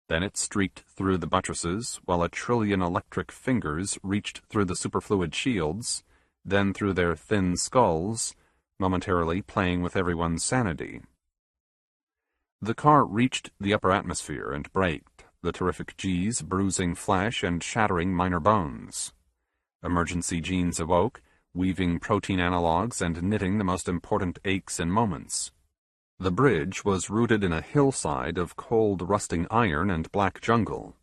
Then it streaked through the buttresses, while a trillion electric fingers reached through the superfluid shields, then through their thin skulls, momentarily playing with everyone's sanity. The car reached the upper atmosphere and braked, the terrific G's bruising flesh and shattering minor bones. Emergency genes awoke, weaving protein analogs and knitting the most important aches and moments. The bridge was rooted in a hillside of cold rusting iron and black jungle.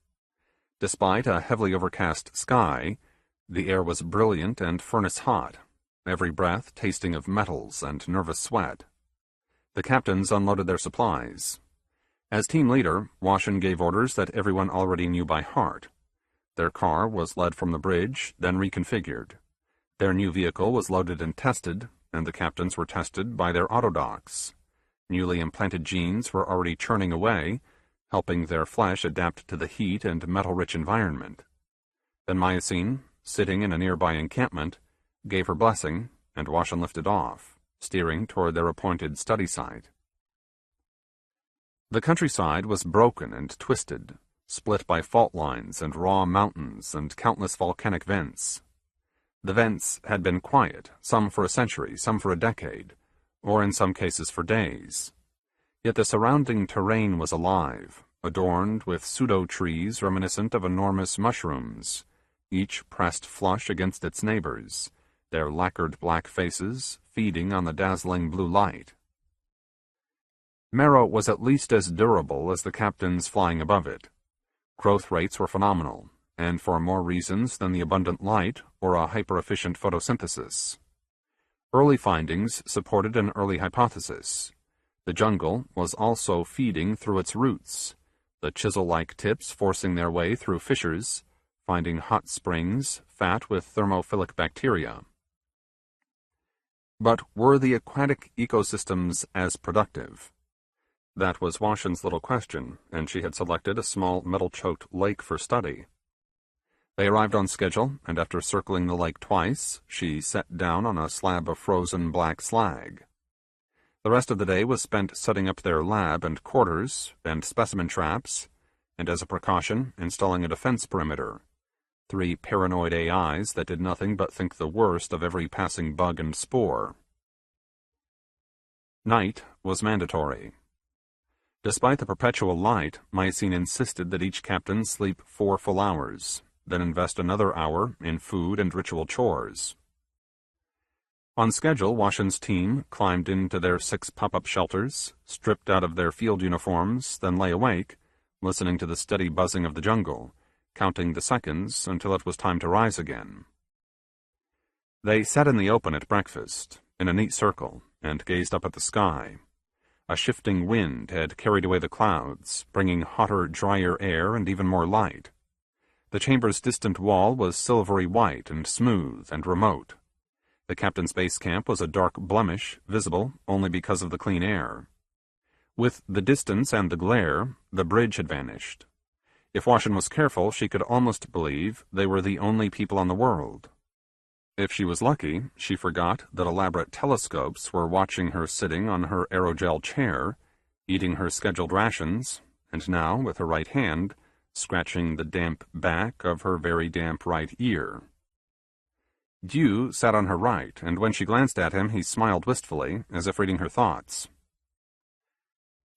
Despite a heavily overcast sky, the air was brilliant and furnace-hot, every breath tasting of metals and nervous sweat. The captains unloaded their supplies. As team leader, Washin gave orders that everyone already knew by heart. Their car was led from the bridge, then reconfigured. Their new vehicle was loaded and tested, and the captains were tested by their autodocs. Newly implanted genes were already churning away, helping their flesh adapt to the heat and metal-rich environment. Then Mycene, sitting in a nearby encampment, gave her blessing, and Washin lifted off, steering toward their appointed study site. The countryside was broken and twisted, split by fault lines and raw mountains and countless volcanic vents. The vents had been quiet, some for a century, some for a decade, or in some cases for days. Yet the surrounding terrain was alive, adorned with pseudo-trees reminiscent of enormous mushrooms, each pressed flush against its neighbors, their lacquered black faces feeding on the dazzling blue light. Marrow was at least as durable as the captains flying above it. Growth rates were phenomenal, and for more reasons than the abundant light or a hyper-efficient photosynthesis. Early findings supported an early hypothesis. The jungle was also feeding through its roots, the chisel-like tips forcing their way through fissures, finding hot springs fat with thermophilic bacteria. But were the aquatic ecosystems as productive? That was Washin's little question, and she had selected a small metal-choked lake for study. They arrived on schedule, and after circling the lake twice, she sat down on a slab of frozen black slag. The rest of the day was spent setting up their lab and quarters, and specimen traps, and as a precaution, installing a defense perimeter. 3 paranoid AIs that did nothing but think the worst of every passing bug and spore. Night was mandatory. Despite the perpetual light, Mycene insisted that each captain sleep 4 full hours, then invest another hour in food and ritual chores. On schedule, Washin's team climbed into their 6 pop-up shelters, stripped out of their field uniforms, then lay awake, listening to the steady buzzing of the jungle, counting the seconds until it was time to rise again. They sat in the open at breakfast, in a neat circle, and gazed up at the sky. A shifting wind had carried away the clouds, bringing hotter, drier air and even more light. The chamber's distant wall was silvery white and smooth and remote. The captain's base camp was a dark blemish, visible only because of the clean air. With the distance and the glare, the bridge had vanished. If Washin was careful, she could almost believe they were the only people on the world. If she was lucky, she forgot that elaborate telescopes were watching her sitting on her aerogel chair, eating her scheduled rations, and now, with her right hand, scratching the damp back of her very damp right ear. Dew sat on her right, and when she glanced at him, he smiled wistfully, as if reading her thoughts.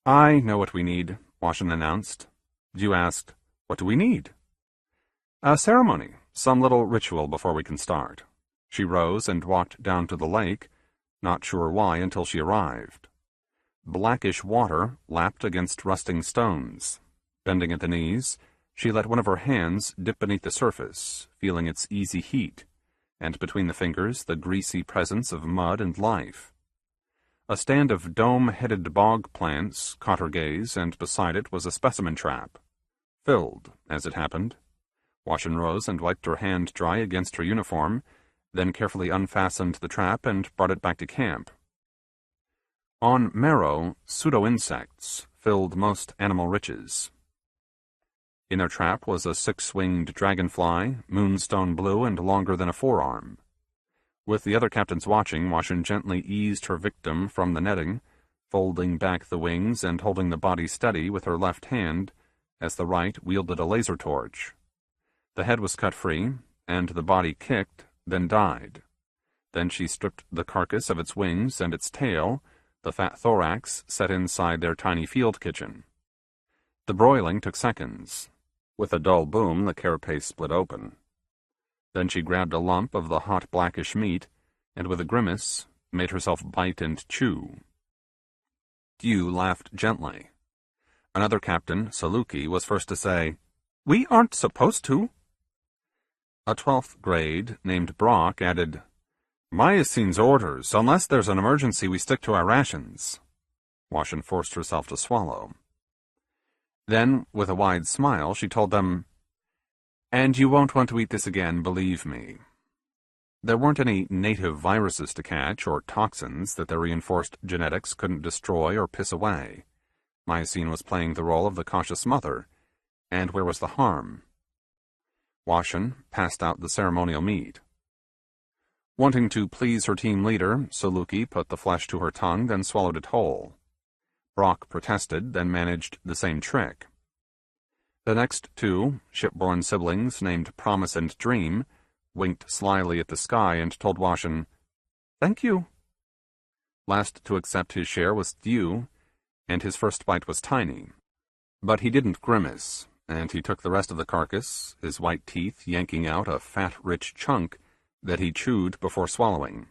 "I know what we need," Washin announced. Dew asked, "What do we need?" "A ceremony, some little ritual before we can start." She rose and walked down to the lake, not sure why until she arrived. Blackish water lapped against rusting stones. Bending at the knees, she let one of her hands dip beneath the surface, feeling its easy heat, and between the fingers the greasy presence of mud and life. A stand of dome-headed bog plants caught her gaze, and beside it was a specimen trap. Filled, as it happened. Washin rose and wiped her hand dry against her uniform, then carefully unfastened the trap and brought it back to camp. On Marrow, pseudo-insects filled most animal riches. In their trap was a 6-winged dragonfly, moonstone blue and longer than a forearm. With the other captains watching, Washin gently eased her victim from the netting, folding back the wings and holding the body steady with her left hand, as the right wielded a laser torch. The head was cut free, and the body kicked, then died. Then she stripped the carcass of its wings and its tail, the fat thorax set inside their tiny field kitchen. The broiling took seconds. With a dull boom, the carapace split open. Then she grabbed a lump of the hot blackish meat, and with a grimace, made herself bite and chew. Dew laughed gently. Another captain, Saluki, was first to say, "We aren't supposed to." A 12th grade, named Brock, added, "Myocene's orders, unless there's an emergency we stick to our rations." Washin forced herself to swallow. Then, with a wide smile, she told them, "And you won't want to eat this again, believe me." There weren't any native viruses to catch or toxins that their reinforced genetics couldn't destroy or piss away. Mycene was playing the role of the cautious mother, and where was the harm? Washin passed out the ceremonial meat. Wanting to please her team leader, Saluki put the flesh to her tongue, then swallowed it whole. Brock protested, then managed the same trick. The next 2, shipborne siblings named Promise and Dream, winked slyly at the sky and told Washin, "Thank you." Last to accept his share was Dew, and his first bite was tiny. But he didn't grimace, and he took the rest of the carcass, his white teeth yanking out a fat, rich chunk that he chewed before swallowing.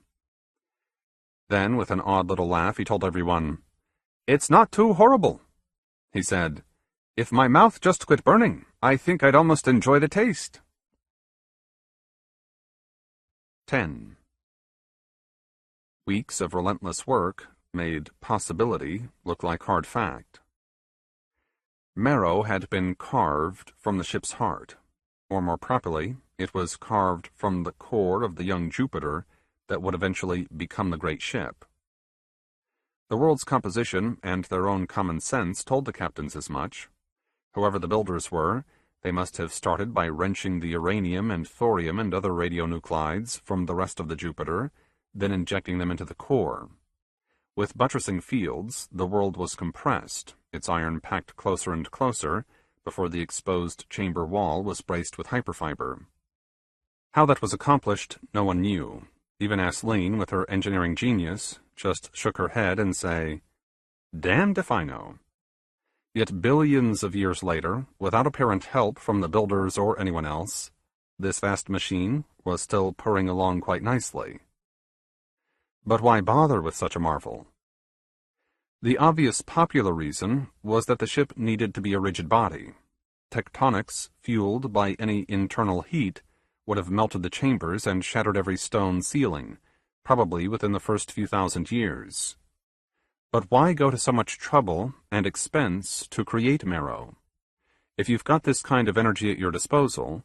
Then, with an odd little laugh, he told everyone, "It's not too horrible." He said, "If my mouth just quit burning, I think I'd almost enjoy the taste." 10. Weeks of relentless work made possibility look like hard fact. Marrow had been carved from the ship's heart, or more properly, it was carved from the core of the young Jupiter that would eventually become the great ship. The world's composition and their own common sense told the captains as much. Whoever the builders were, they must have started by wrenching the uranium and thorium and other radionuclides from the rest of the Jupiter, then injecting them into the core. With buttressing fields, the world was compressed, its iron packed closer and closer, before the exposed chamber wall was braced with hyperfiber. How that was accomplished, no one knew. Even Aisling, with her engineering genius, just shook her head and say, "Damned if I know." Yet billions of years later, without apparent help from the builders or anyone else, this vast machine was still purring along quite nicely. But why bother with such a marvel? The obvious popular reason was that the ship needed to be a rigid body. Tectonics, fueled by any internal heat, would have melted the chambers and shattered every stone ceiling, probably within the first few thousand years. But why go to so much trouble and expense to create Marrow? If you've got this kind of energy at your disposal,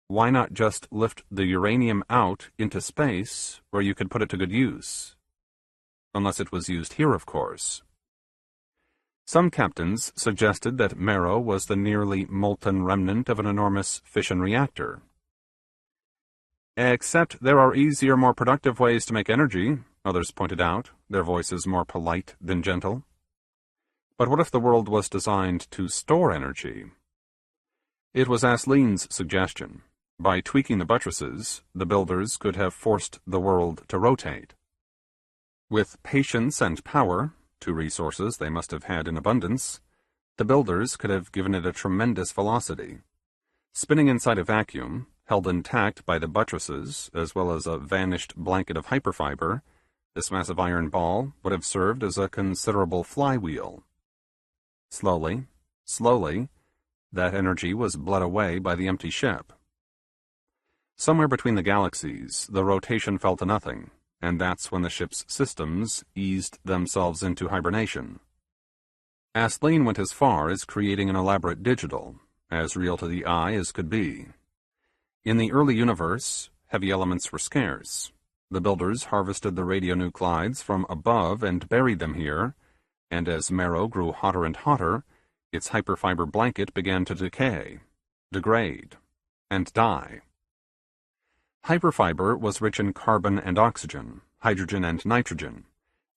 why not just lift the uranium out into space where you could put it to good use? Unless it was used here, of course. Some captains suggested that Marrow was the nearly molten remnant of an enormous fission reactor. Except there are easier, more productive ways to make energy, others pointed out, their voices more polite than gentle. But what if the world was designed to store energy? It was Aisling's suggestion. By tweaking the buttresses, the builders could have forced the world to rotate. With patience and power, two resources they must have had in abundance, the builders could have given it a tremendous velocity. Spinning inside a vacuum, held intact by the buttresses, as well as a vanished blanket of hyperfiber, this massive iron ball would have served as a considerable flywheel. Slowly, that energy was bled away by the empty ship. Somewhere between the galaxies, the rotation fell to nothing, and that's when the ship's systems eased themselves into hibernation. Aisling went as far as creating an elaborate digital, as real to the eye as could be. In the early universe, heavy elements were scarce. The builders harvested the radionuclides from above and buried them here, and as Marrow grew hotter and hotter, its hyperfiber blanket began to decay, degrade, and die. Hyperfiber was rich in carbon and oxygen, hydrogen and nitrogen,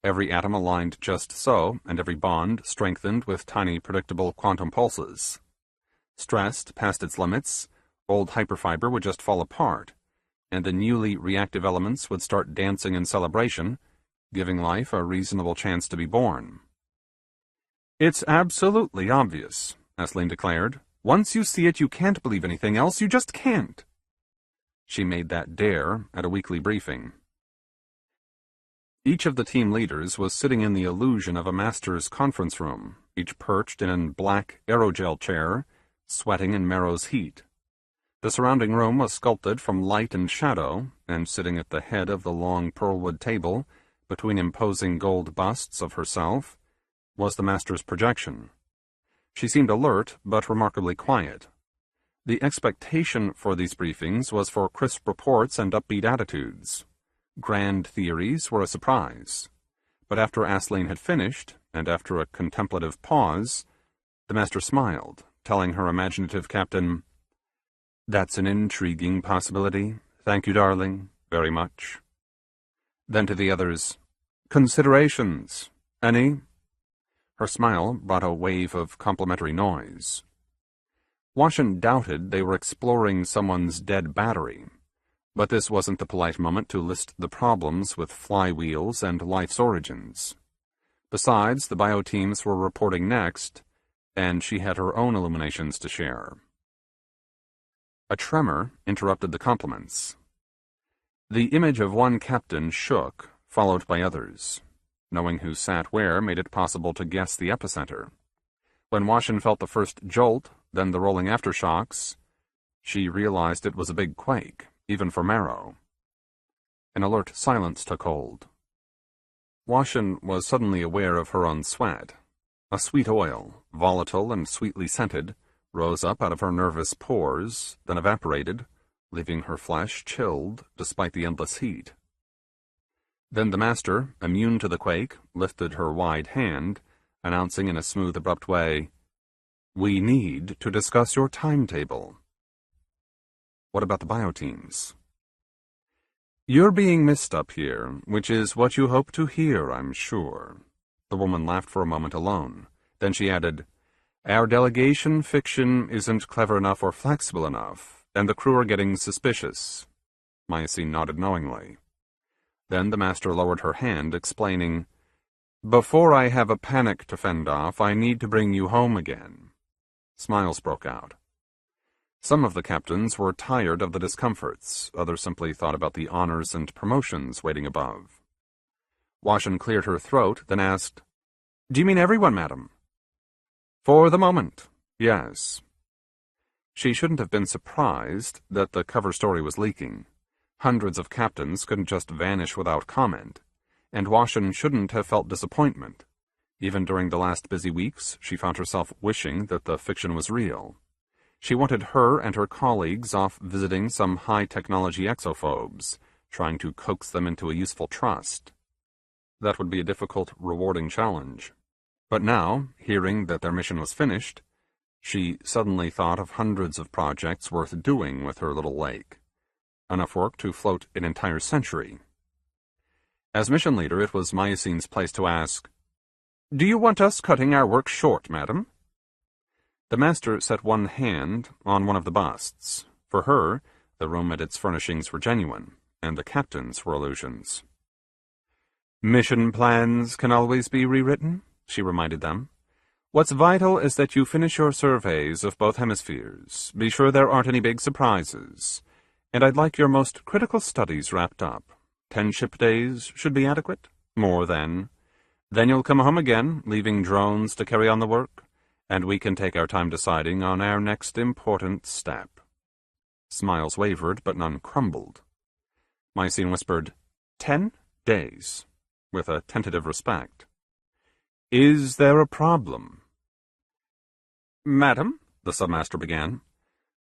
every atom aligned just so, and every bond strengthened with tiny predictable quantum pulses. Stressed past its limits, old hyperfiber would just fall apart, and the newly reactive elements would start dancing in celebration, giving life a reasonable chance to be born. "It's absolutely obvious," Aisling declared. "Once you see it, you can't believe anything else. You just can't." She made that dare at a weekly briefing. Each of the team leaders was sitting in the illusion of a master's conference room, each perched in a black aerogel chair, sweating in Marrow's heat. The surrounding room was sculpted from light and shadow, and sitting at the head of the long pearlwood table, between imposing gold busts of herself, was the master's projection. She seemed alert, but remarkably quiet. The expectation for these briefings was for crisp reports and upbeat attitudes. Grand theories were a surprise. But after Aisling had finished, and after a contemplative pause, the master smiled, telling her imaginative captain, "That's an intriguing possibility. Thank you, darling, very much." Then to the others, "Considerations? Any?" Her smile brought a wave of complimentary noise. Washin doubted they were exploring someone's dead battery, but this wasn't the polite moment to list the problems with flywheels and life's origins. Besides, the bio-teams were reporting next, and she had her own illuminations to share. A tremor interrupted the compliments. The image of one captain shook, followed by others. Knowing who sat where made it possible to guess the epicenter. When Washin felt the first jolt, then the rolling aftershocks, she realized it was a big quake, even for Marrow. An alert silence took hold. Washin was suddenly aware of her own sweat. A sweet oil, volatile and sweetly scented, rose up out of her nervous pores, then evaporated, leaving her flesh chilled despite the endless heat. Then the master, immune to the quake, lifted her wide hand, announcing in a smooth, abrupt way, "We need to discuss your timetable." "What about the bio-teams?" "You're being missed up here, which is what you hope to hear, I'm sure." The woman laughed for a moment alone. Then she added, Our delegation fiction isn't clever enough or flexible enough, and the crew are getting suspicious. Myosine nodded knowingly. Then the master lowered her hand, explaining, "Before I have a panic to fend off, I need to bring you home again." Smiles broke out. Some of the captains were tired of the discomforts, others simply thought about the honors and promotions waiting above. Washin cleared her throat, then asked, "Do you mean everyone, madam?" "For the moment, yes." She shouldn't have been surprised that the cover story was leaking. Hundreds of captains couldn't just vanish without comment, and Washin shouldn't have felt disappointment. Even during the last busy weeks, she found herself wishing that the fiction was real. She wanted her and her colleagues off visiting some high-technology exophobes, trying to coax them into a useful trust. That would be a difficult, rewarding challenge. But now, hearing that their mission was finished, she suddenly thought of hundreds of projects worth doing with her little lake. Enough work to float an entire century. As mission leader, it was Myosine's place to ask, "Do you want us cutting our work short, madam?" The master set one hand on one of the busts. For her, the room and its furnishings were genuine, and the captains were illusions. "Mission plans can always be rewritten," she reminded them. "What's vital is that you finish your surveys of both hemispheres. Be sure there aren't any big surprises. And I'd like your most critical studies wrapped up. 10 ship days should be adequate. More than. Then you'll come home again, leaving drones to carry on the work, and we can take our time deciding on our next important step." Smiles wavered, but none crumbled. Myosine whispered, 10 days, with a tentative respect. "Is there a problem?" "Madam," the submaster began,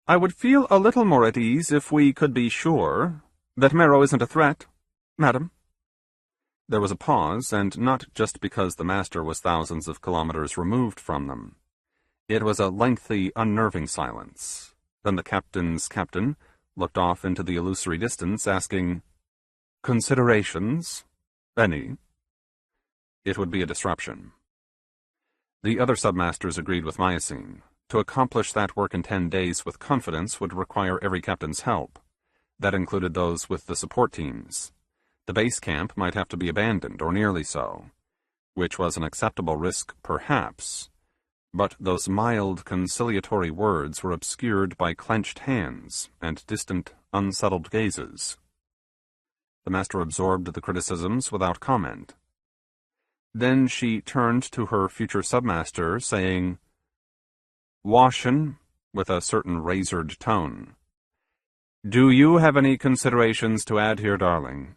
"I would feel a little more at ease if we could be sure that Marrow isn't a threat, madam." There was a pause, and not just because the master was thousands of kilometers removed from them. It was a lengthy, unnerving silence. Then the captain's captain looked off into the illusory distance, asking, "Considerations? Any?" It would be a disruption. The other submasters agreed with Myosine. To accomplish that work in 10 days with confidence would require every captain's help. That included those with the support teams. The base camp might have to be abandoned, or nearly so, which was an acceptable risk, perhaps, but those mild, conciliatory words were obscured by clenched hands and distant, unsettled gazes. The master absorbed the criticisms without comment. Then she turned to her future submaster, saying, "Washin," with a certain razored tone, "do you have any considerations to add here, darling?"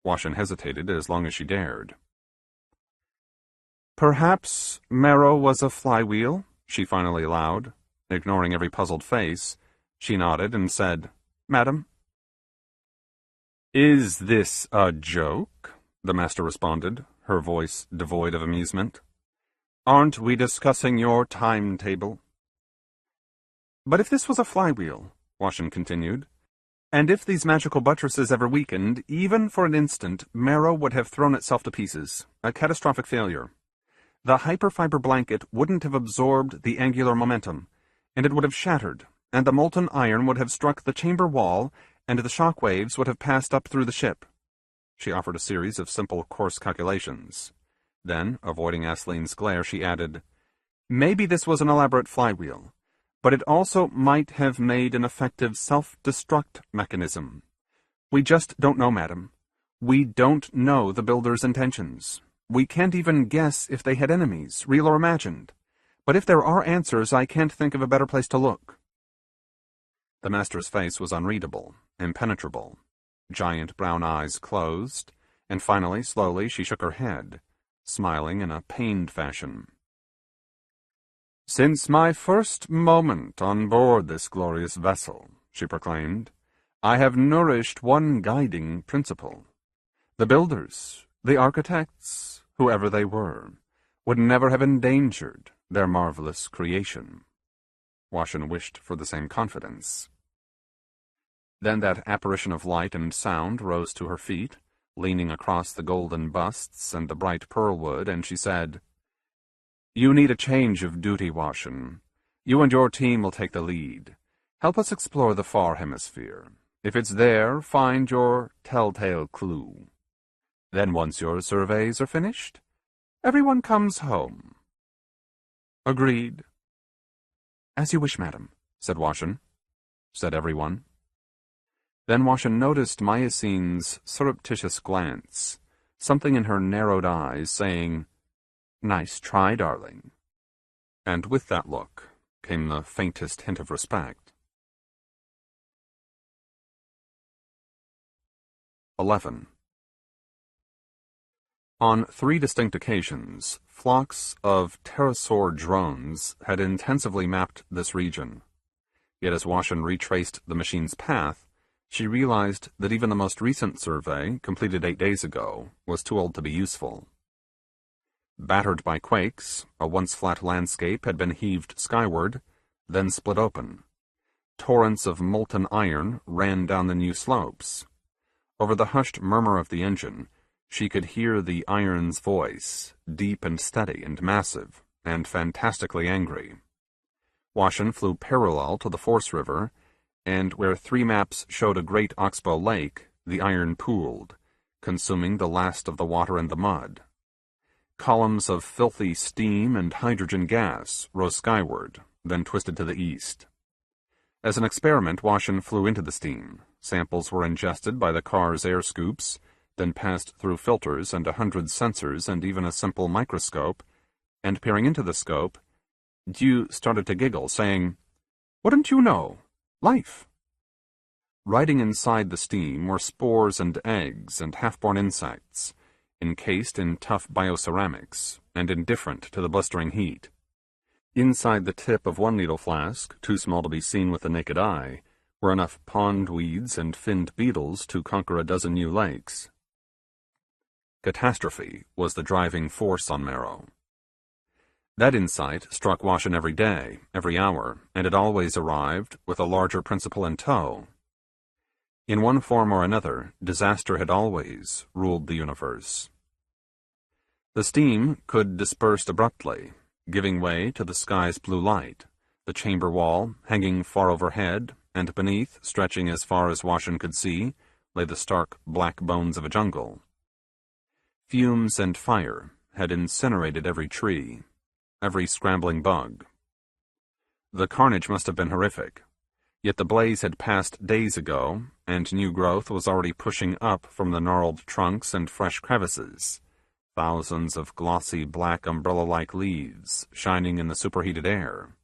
Washin hesitated as long as she dared. "Perhaps Marrow was a flywheel," she finally allowed. Ignoring every puzzled face, she nodded and said, "Madam." "Is this a joke?" the master responded, her voice devoid of amusement. "Aren't we discussing your timetable?" "But if this was a flywheel," Washin continued, "and if these magical buttresses ever weakened, even for an instant, Marrow would have thrown itself to pieces, a catastrophic failure. The hyperfiber blanket wouldn't have absorbed the angular momentum, and it would have shattered, and the molten iron would have struck the chamber wall, and the shock waves would have passed up through the ship." She offered a series of simple course calculations. Then, avoiding Aislinn's glare, she added, "Maybe this was an elaborate flywheel, but it also might have made an effective self-destruct mechanism. We just don't know, madam. We don't know the builder's intentions. We can't even guess if they had enemies, real or imagined. But if there are answers, I can't think of a better place to look." The master's face was unreadable, impenetrable. Giant brown eyes closed, and finally, slowly, she shook her head, smiling in a pained fashion. "Since my first moment on board this glorious vessel," she proclaimed, "I have nourished one guiding principle. The builders, the architects, whoever they were, would never have endangered their marvelous creation." Washin wished for the same confidence. Then that apparition of light and sound rose to her feet, leaning across the golden busts and the bright pearl wood, and she said, You need a change of duty, Washin. You and your team will take the lead. Help us explore the far hemisphere. If it's there, find your telltale clue. Then once your surveys are finished, everyone comes home. Agreed. As you wish, madam, said Washin. Said everyone. Then Washin noticed Myocene's surreptitious glance, something in her narrowed eyes saying, Nice try, darling. And with that look came the faintest hint of respect. 11. On 3 distinct occasions, flocks of pterosaur drones had intensively mapped this region. Yet as Washin retraced the machine's path, she realized that even the most recent survey, completed 8 days ago, was too old to be useful. Battered by quakes, a once flat landscape had been heaved skyward, then split open. Torrents of molten iron ran down the new slopes. Over the hushed murmur of the engine, she could hear the iron's voice, deep and steady and massive, and fantastically angry. Washin flew parallel to the Force River, and where 3 maps showed a great oxbow lake, the iron pooled, consuming the last of the water and the mud. Columns of filthy steam and hydrogen gas rose skyward, then twisted to the east. As an experiment, Washin flew into the steam. Samples were ingested by the car's air scoops, then passed through filters and 100 sensors and even a simple microscope, and peering into the scope, Dew started to giggle, saying, Wouldn't you know? Life. Riding inside the steam were spores and eggs and half-born insects, encased in tough bioceramics, and indifferent to the blistering heat. Inside the tip of one needle flask, too small to be seen with the naked eye, were enough pond weeds and finned beetles to conquer a dozen new lakes. Catastrophe was the driving force on Marrow. That insight struck Washin every day, every hour, and it always arrived with a larger principle in tow. In one form or another, disaster had always ruled the universe. The steam could disperse abruptly, giving way to the sky's blue light, the chamber wall hanging far overhead, and beneath, stretching as far as Washin could see, lay the stark black bones of a jungle. Fumes and fire had incinerated every tree, every scrambling bug. The carnage must have been horrific, yet the blaze had passed days ago, and new growth was already pushing up from the gnarled trunks and fresh crevices, thousands of glossy black umbrella-like leaves shining in the superheated air.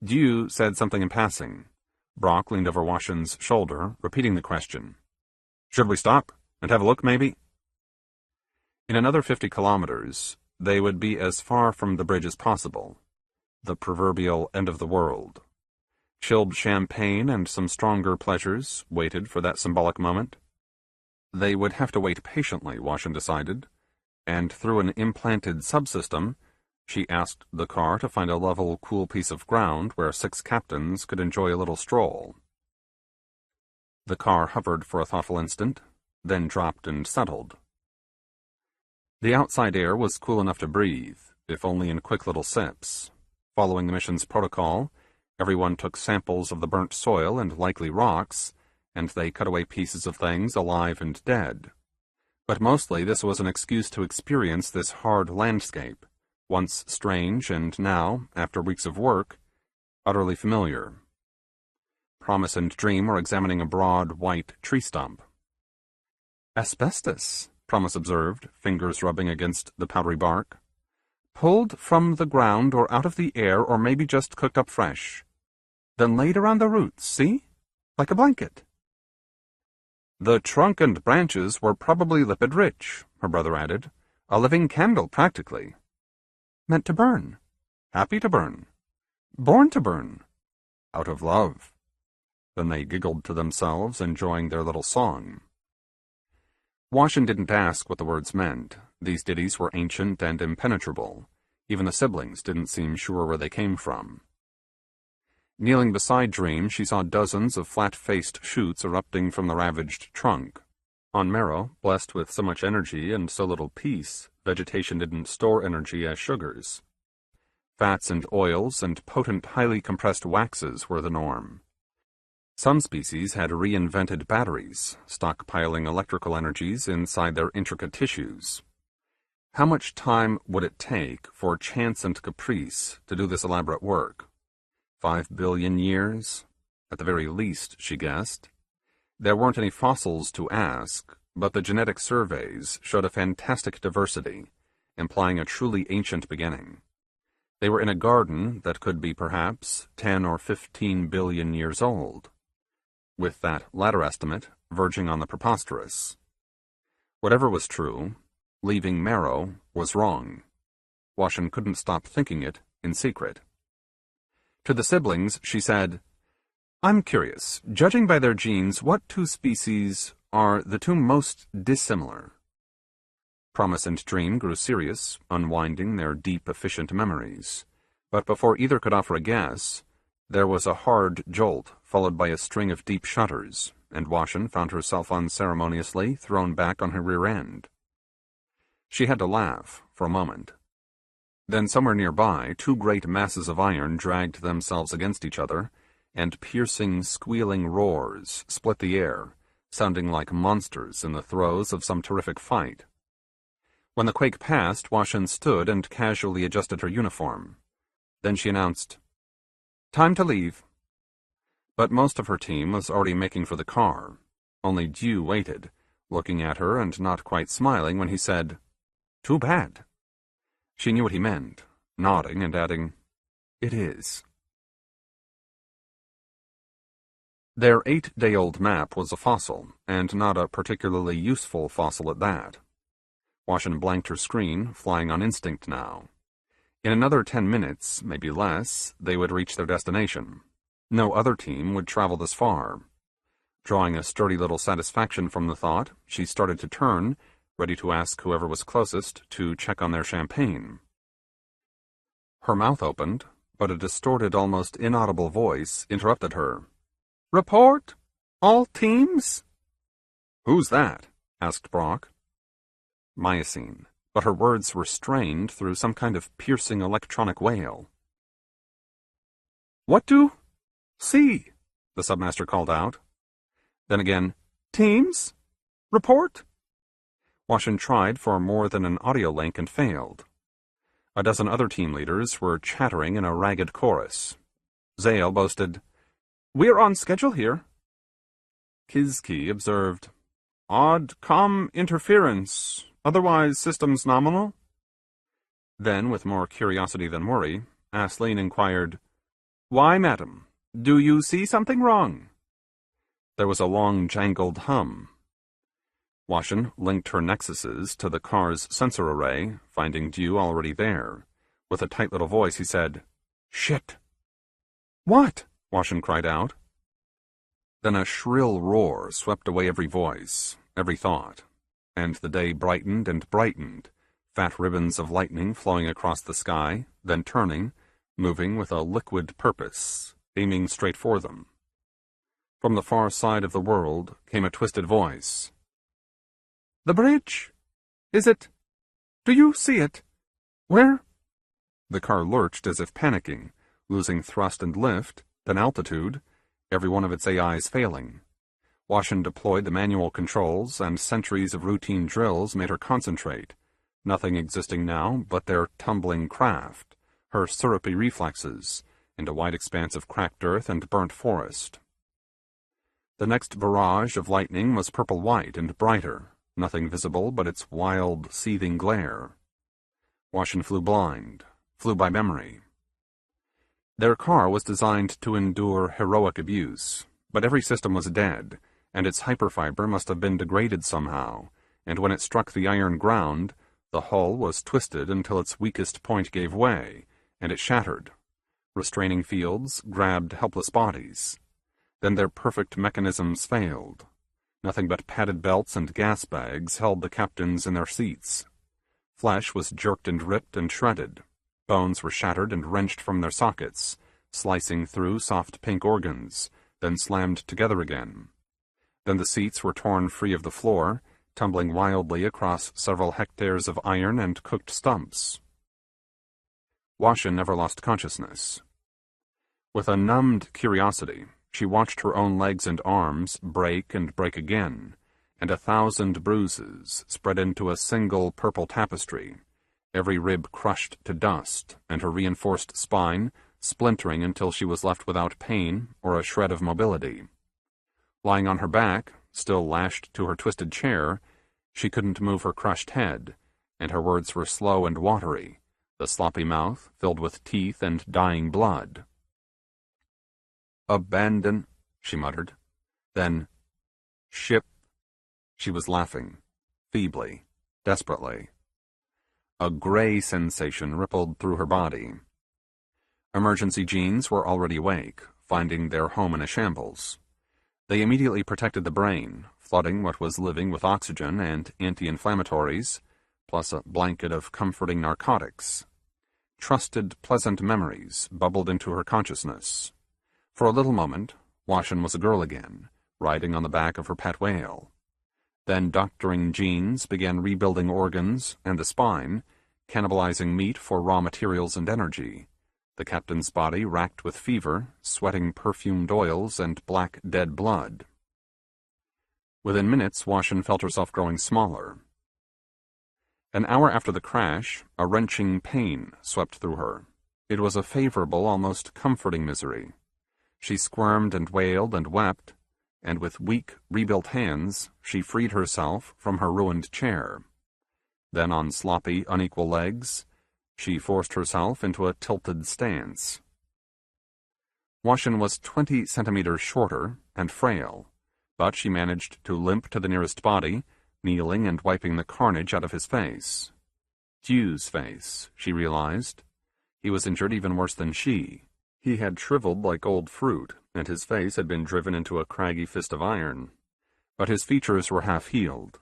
Dew said something in passing. Brock leaned over Washin's shoulder, repeating the question. Should we stop and have a look, maybe? In another 50 kilometers, they would be as far from the bridge as possible, the proverbial end of the world. Chilled champagne and some stronger pleasures waited for that symbolic moment. They would have to wait patiently, Washin decided, and through an implanted subsystem, she asked the car to find a level, cool piece of ground where 6 captains could enjoy a little stroll. The car hovered for a thoughtful instant, then dropped and settled. The outside air was cool enough to breathe, if only in quick little sips. Following the mission's protocol, everyone took samples of the burnt soil and likely rocks, and they cut away pieces of things alive and dead. But mostly this was an excuse to experience this hard landscape, once strange and now, after weeks of work, utterly familiar. Promise and Dream were examining a broad, white tree stump. Asbestos, Promise observed, fingers rubbing against the powdery bark. Pulled from the ground or out of the air or maybe just cooked up fresh. Then laid around the roots, see? Like a blanket. The trunk and branches were probably lipid-rich, her brother added. A living candle, practically. Meant to burn. Happy to burn. Born to burn. Out of love. Then they giggled to themselves, enjoying their little song. Washin didn't ask what the words meant. These ditties were ancient and impenetrable. Even the siblings didn't seem sure where they came from. Kneeling beside Dream, she saw dozens of flat-faced shoots erupting from the ravaged trunk. On Marrow, blessed with so much energy and so little peace, vegetation didn't store energy as sugars. Fats and oils and potent, highly compressed waxes were the norm. Some species had reinvented batteries, stockpiling electrical energies inside their intricate tissues. How much time would it take for chance and caprice to do this elaborate work? 5 billion years? At the very least, she guessed. There weren't any fossils to ask, but the genetic surveys showed a fantastic diversity, implying a truly ancient beginning. They were in a garden that could be perhaps 10 or 15 billion years old, with that latter estimate verging on the preposterous. Whatever was true, leaving Marrow was wrong. Washin couldn't stop thinking it in secret. To the siblings, she said, "I'm curious, judging by their genes, what two species are the two most dissimilar?" Promise and Dream grew serious, unwinding their deep, efficient memories. But before either could offer a guess, there was a hard jolt, followed by a string of deep shudders, and Washin found herself unceremoniously thrown back on her rear end. She had to laugh for a moment. Then somewhere nearby, two great masses of iron dragged themselves against each other, and piercing, squealing roars split the air, sounding like monsters in the throes of some terrific fight. When the quake passed, Washin stood and casually adjusted her uniform. Then she announced, "Time to leave." But most of her team was already making for the car. Only Dew waited, looking at her and not quite smiling when he said, "Too bad." She knew what he meant, nodding and adding, "It is." Their 8-day-old map was a fossil, and not a particularly useful fossil at that. Washin blanked her screen, flying on instinct now. In another 10 minutes, maybe less, they would reach their destination. No other team would travel this far. Drawing a sturdy little satisfaction from the thought, she started to turn, ready to ask whoever was closest to check on their champagne. Her mouth opened, but a distorted, almost inaudible voice interrupted her. "Report! All teams?" "Who's that?" asked Brock. Myosine, but her words were strained through some kind of piercing electronic wail. "What do? See," the submaster called out. Then again, "Teams? Report?" Washin tried for more than an audio link and failed. A dozen other team leaders were chattering in a ragged chorus. Zale boasted, "We're on schedule here." Kizki observed, "Odd comm interference. Otherwise, systems nominal?" Then, with more curiosity than worry, Aisling inquired, "Why, madam, do you see something wrong?" There was a long, jangled hum. Washin linked her nexuses to the car's sensor array, finding Dew already there. With a tight little voice, he said, "Shit!" "What?" Washin cried out. Then a shrill roar swept away every voice, every thought, and the day brightened and brightened, fat ribbons of lightning flowing across the sky, then turning, moving with a liquid purpose, aiming straight for them. From the far side of the world came a twisted voice. "The bridge! Is it? Do you see it? Where?" The car lurched as if panicking, losing thrust and lift, then altitude, every one of its AIs failing. Washin deployed the manual controls, and centuries of routine drills made her concentrate, nothing existing now but their tumbling craft, her syrupy reflexes, and a wide expanse of cracked earth and burnt forest. The next barrage of lightning was purple-white and brighter, nothing visible but its wild, seething glare. Washin flew blind, flew by memory. Their car was designed to endure heroic abuse, but every system was dead, and its hyperfiber must have been degraded somehow, and when it struck the iron ground, the hull was twisted until its weakest point gave way, and it shattered. Restraining fields grabbed helpless bodies. Then their perfect mechanisms failed. Nothing but padded belts and gas bags held the captains in their seats. Flesh was jerked and ripped and shredded. Bones were shattered and wrenched from their sockets, slicing through soft pink organs, then slammed together again. Then the seats were torn free of the floor, tumbling wildly across several hectares of iron and cooked stumps. Washin never lost consciousness. With a numbed curiosity, she watched her own legs and arms break and break again, and 1,000 bruises spread into a single purple tapestry, every rib crushed to dust, and her reinforced spine splintering until she was left without pain or a shred of mobility. Lying on her back, still lashed to her twisted chair, she couldn't move her crushed head, and her words were slow and watery, the sloppy mouth filled with teeth and dying blood. "Abandon," she muttered. Then, "Ship." She was laughing, feebly, desperately. A gray sensation rippled through her body. Emergency genes were already awake, finding their home in a shambles. They immediately protected the brain, flooding what was living with oxygen and anti-inflammatories, plus a blanket of comforting narcotics. Trusted, pleasant memories bubbled into her consciousness. For a little moment, Washin was a girl again, riding on the back of her pet whale. Then doctoring genes began rebuilding organs and the spine, cannibalizing meat for raw materials and energy. The captain's body racked with fever, sweating perfumed oils and black dead blood. Within minutes, Washin felt herself growing smaller. An hour after the crash, a wrenching pain swept through her. It was a favorable, almost comforting misery. She squirmed and wailed and wept, and with weak, rebuilt hands, she freed herself from her ruined chair. Then, on sloppy, unequal legs, she forced herself into a tilted stance. Washin was 20 centimeters shorter and frail, but she managed to limp to the nearest body, kneeling and wiping the carnage out of his face. Dieu's face, she realized. He was injured even worse than she. He had shriveled like old fruit, and his face had been driven into a craggy fist of iron. But his features were half-healed.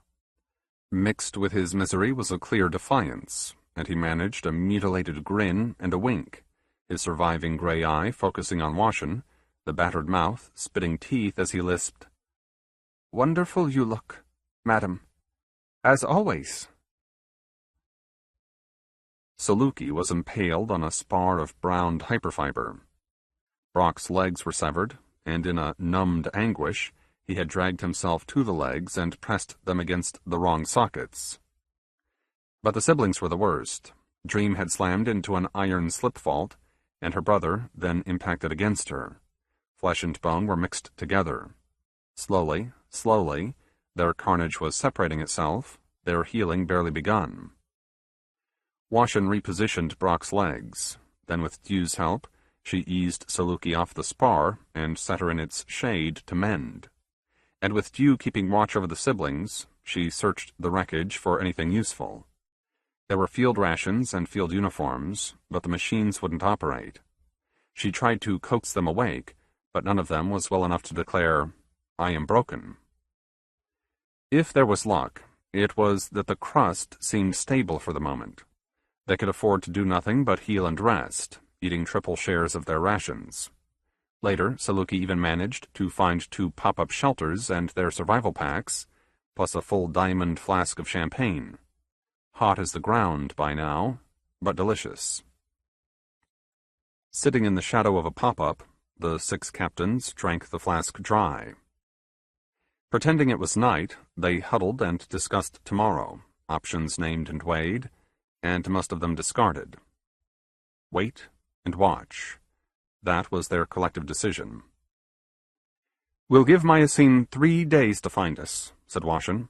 Mixed with his misery was a clear defiance, and he managed a mutilated grin and a wink, his surviving gray eye focusing on Washin, the battered mouth spitting teeth as he lisped, "Wonderful you look, madam, as always." Saluki was impaled on a spar of browned hyperfiber. Brock's legs were severed, and in a numbed anguish, he had dragged himself to the legs and pressed them against the wrong sockets. But the siblings were the worst. Dream had slammed into an iron slip fault, and her brother then impacted against her. Flesh and bone were mixed together. Slowly, their carnage was separating itself, their healing barely begun. Washin repositioned Brock's legs. Then with Dieu's help, she eased Saluki off the spar and set her in its shade to mend. And with Dieu keeping watch over the siblings, she searched the wreckage for anything useful. There were field rations and field uniforms, but the machines wouldn't operate. She tried to coax them awake, but none of them was well enough to declare, "I am broken." If there was luck, it was that the crust seemed stable for the moment. They could afford to do nothing but heal and rest, eating triple shares of their rations. Later, Saluki even managed to find 2 pop-up shelters and their survival packs, plus a full diamond flask of champagne. Hot as the ground by now, but delicious. Sitting in the shadow of a pop-up, the 6 captains drank the flask dry. Pretending it was night, they huddled and discussed tomorrow, options named and weighed, and most of them discarded. Wait and watch. That was their collective decision. "We'll give Myosine 3 days to find us," said Washin.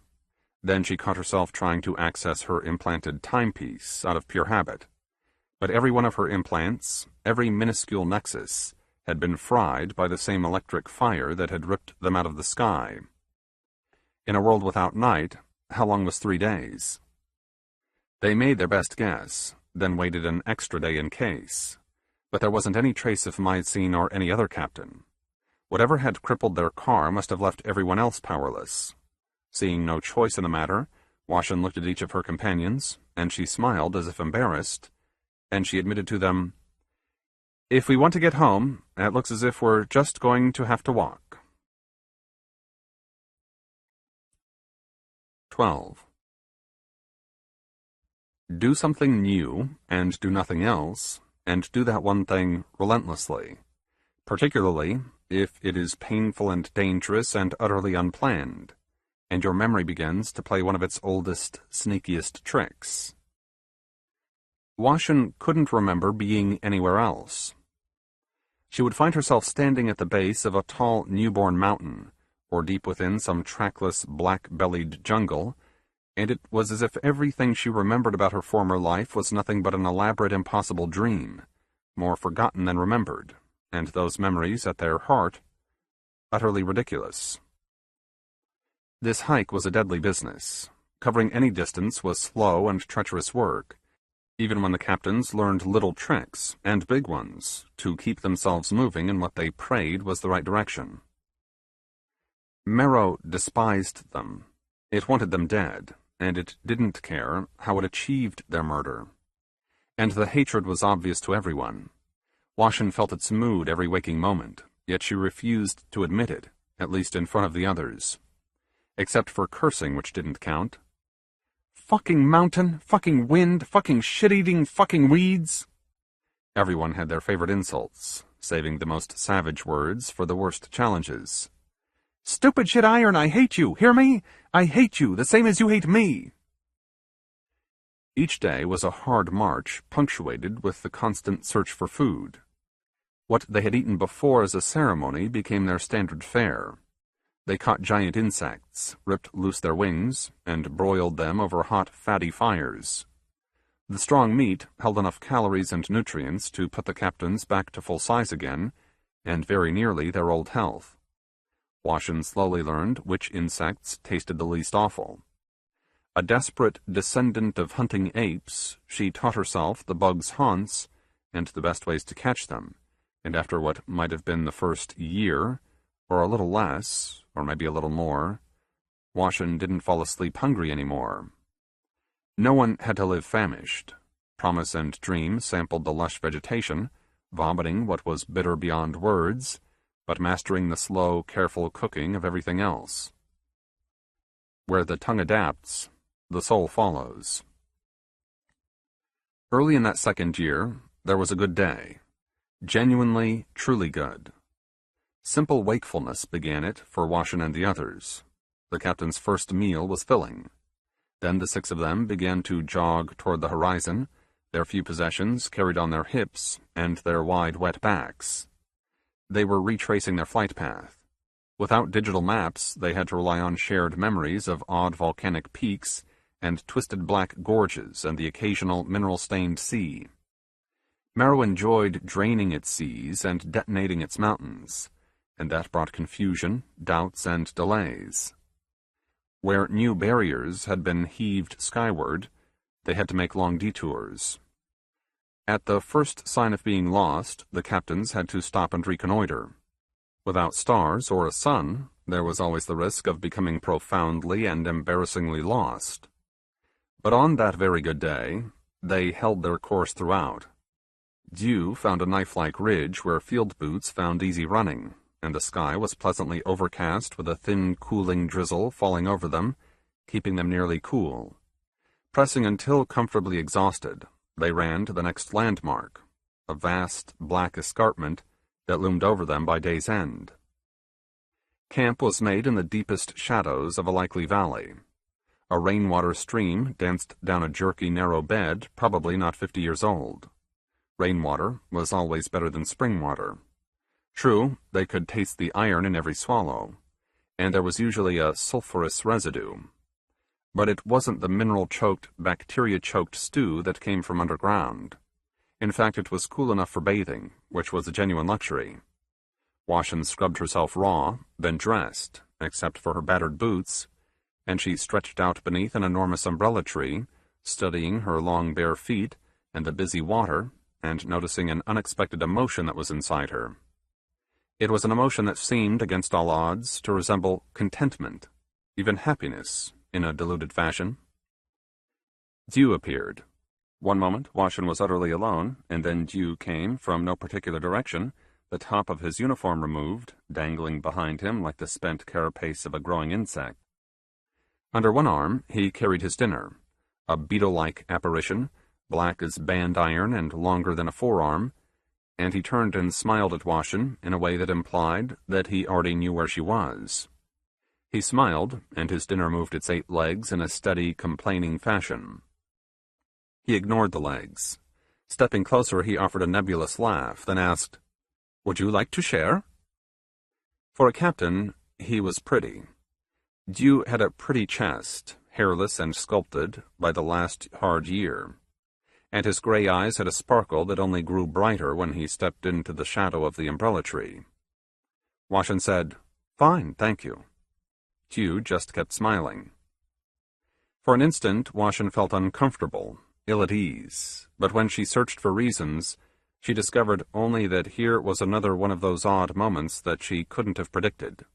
Then she caught herself trying to access her implanted timepiece out of pure habit. But every one of her implants, every minuscule nexus, had been fried by the same electric fire that had ripped them out of the sky. In a world without night, how long was 3 days? They made their best guess, then waited an extra day in case. But there wasn't any trace of Myosine or any other captain. Whatever had crippled their car must have left everyone else powerless. Seeing no choice in the matter, Washin looked at each of her companions, and she smiled as if embarrassed, and she admitted to them, "If we want to get home, it looks as if we're just going to have to walk." 12. Do something new, and do nothing else, and do that one thing relentlessly, particularly if it is painful and dangerous and utterly unplanned, and your memory begins to play one of its oldest, sneakiest tricks. Washin couldn't remember being anywhere else. She would find herself standing at the base of a tall newborn mountain, or deep within some trackless, black-bellied jungle, and it was as if everything she remembered about her former life was nothing but an elaborate, impossible dream, more forgotten than remembered, and those memories, at their heart, utterly ridiculous. This hike was a deadly business. Covering any distance was slow and treacherous work, even when the captains learned little tricks, and big ones, to keep themselves moving in what they prayed was the right direction. Marrow despised them. It wanted them dead, and it didn't care how it achieved their murder. And the hatred was obvious to everyone. Washin felt its mood every waking moment, yet she refused to admit it, at least in front of the others. Except for cursing, which didn't count. Fucking mountain, fucking wind, fucking shit-eating fucking weeds. Everyone had their favorite insults, saving the most savage words for the worst challenges. Stupid shit iron, I hate you, hear me? I hate you, the same as you hate me. Each day was a hard march, punctuated with the constant search for food. What they had eaten before as a ceremony became their standard fare. They caught giant insects, ripped loose their wings, and broiled them over hot, fatty fires. The strong meat held enough calories and nutrients to put the captains back to full size again, and very nearly their old health. Washin slowly learned which insects tasted the least awful. A desperate descendant of hunting apes, she taught herself the bugs' haunts and the best ways to catch them, and after what might have been the first year, or a little less, or maybe a little more, Washin didn't fall asleep hungry anymore. No one had to live famished. Promise and Dream sampled the lush vegetation, vomiting what was bitter beyond words, but mastering the slow, careful cooking of everything else. Where the tongue adapts, the soul follows. Early in that second year, there was a good day. Genuinely, truly good. Simple wakefulness began it for Washin and the others. The captain's first meal was filling. Then the 6 of them began to jog toward the horizon, their few possessions carried on their hips and their wide, wet backs. They were retracing their flight path. Without digital maps, they had to rely on shared memories of odd volcanic peaks and twisted black gorges and the occasional mineral-stained sea. Marrow enjoyed draining its seas and detonating its mountains, and that brought confusion, doubts, and delays. Where new barriers had been heaved skyward, they had to make long detours. At the first sign of being lost, the captains had to stop and reconnoiter. Without stars or a sun, there was always the risk of becoming profoundly and embarrassingly lost. But on that very good day, they held their course throughout. Dew found a knife-like ridge where field boots found easy running, and the sky was pleasantly overcast with a thin, cooling drizzle falling over them, keeping them nearly cool. Pressing until comfortably exhausted, they ran to the next landmark, a vast black escarpment that loomed over them by day's end. Camp was made in the deepest shadows of a likely valley. A rainwater stream danced down a jerky, narrow bed, probably not 50 years old. Rainwater was always better than spring water. True, they could taste the iron in every swallow, and there was usually a sulphurous residue. But it wasn't the mineral-choked, bacteria-choked stew that came from underground. In fact, it was cool enough for bathing, which was a genuine luxury. Washin scrubbed herself raw, then dressed, except for her battered boots, and she stretched out beneath an enormous umbrella tree, studying her long bare feet and the busy water, and noticing an unexpected emotion that was inside her. It was an emotion that seemed, against all odds, to resemble contentment, even happiness, in a diluted fashion. Dew appeared. One moment, Washin was utterly alone, and then Dew came from no particular direction, the top of his uniform removed, dangling behind him like the spent carapace of a growing insect. Under one arm, he carried his dinner, a beetle-like apparition, black as band iron and longer than a forearm, and he turned and smiled at Washington in a way that implied that he already knew where she was. He smiled, and his dinner moved its 8 legs in a steady, complaining fashion. He ignored the legs. Stepping closer, he offered a nebulous laugh, then asked, "Would you like to share?" For a captain, he was pretty. Dew had a pretty chest, hairless and sculpted by the last hard year, and his gray eyes had a sparkle that only grew brighter when he stepped into the shadow of the umbrella tree. Washington said, "Fine, thank you." Dew just kept smiling. For an instant, Washington felt uncomfortable, ill at ease, but when she searched for reasons, she discovered only that here was another one of those odd moments that she couldn't have predicted.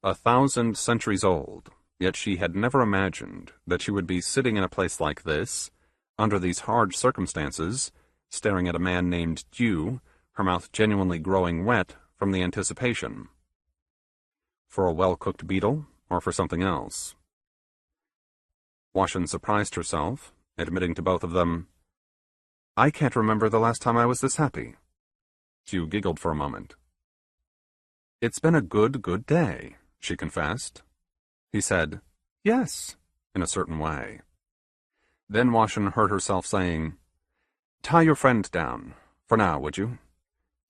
1,000 centuries old, yet she had never imagined that she would be sitting in a place like this, under these hard circumstances, staring at a man named Dew, her mouth genuinely growing wet from the anticipation. For a well-cooked beetle, or for something else? Washington surprised herself, admitting to both of them, "I can't remember the last time I was this happy." Dew giggled for a moment. "It's been a good day," she confessed. He said, "Yes," in a certain way. Then Washington heard herself saying, "Tie your friend down, for now, would you?"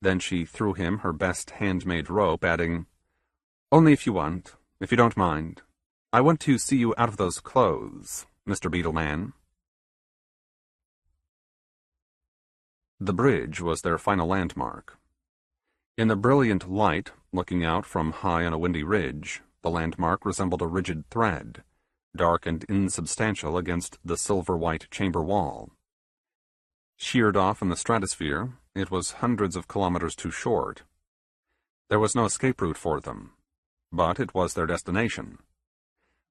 Then she threw him her best handmade rope, adding, "Only if you want, if you don't mind. I want to see you out of those clothes, Mr. Beetleman." The bridge was their final landmark. In the brilliant light, looking out from high on a windy ridge, the landmark resembled a rigid thread, dark and insubstantial against the silver-white chamber wall. Sheared off in the stratosphere, it was hundreds of kilometers too short. There was no escape route for them, but it was their destination.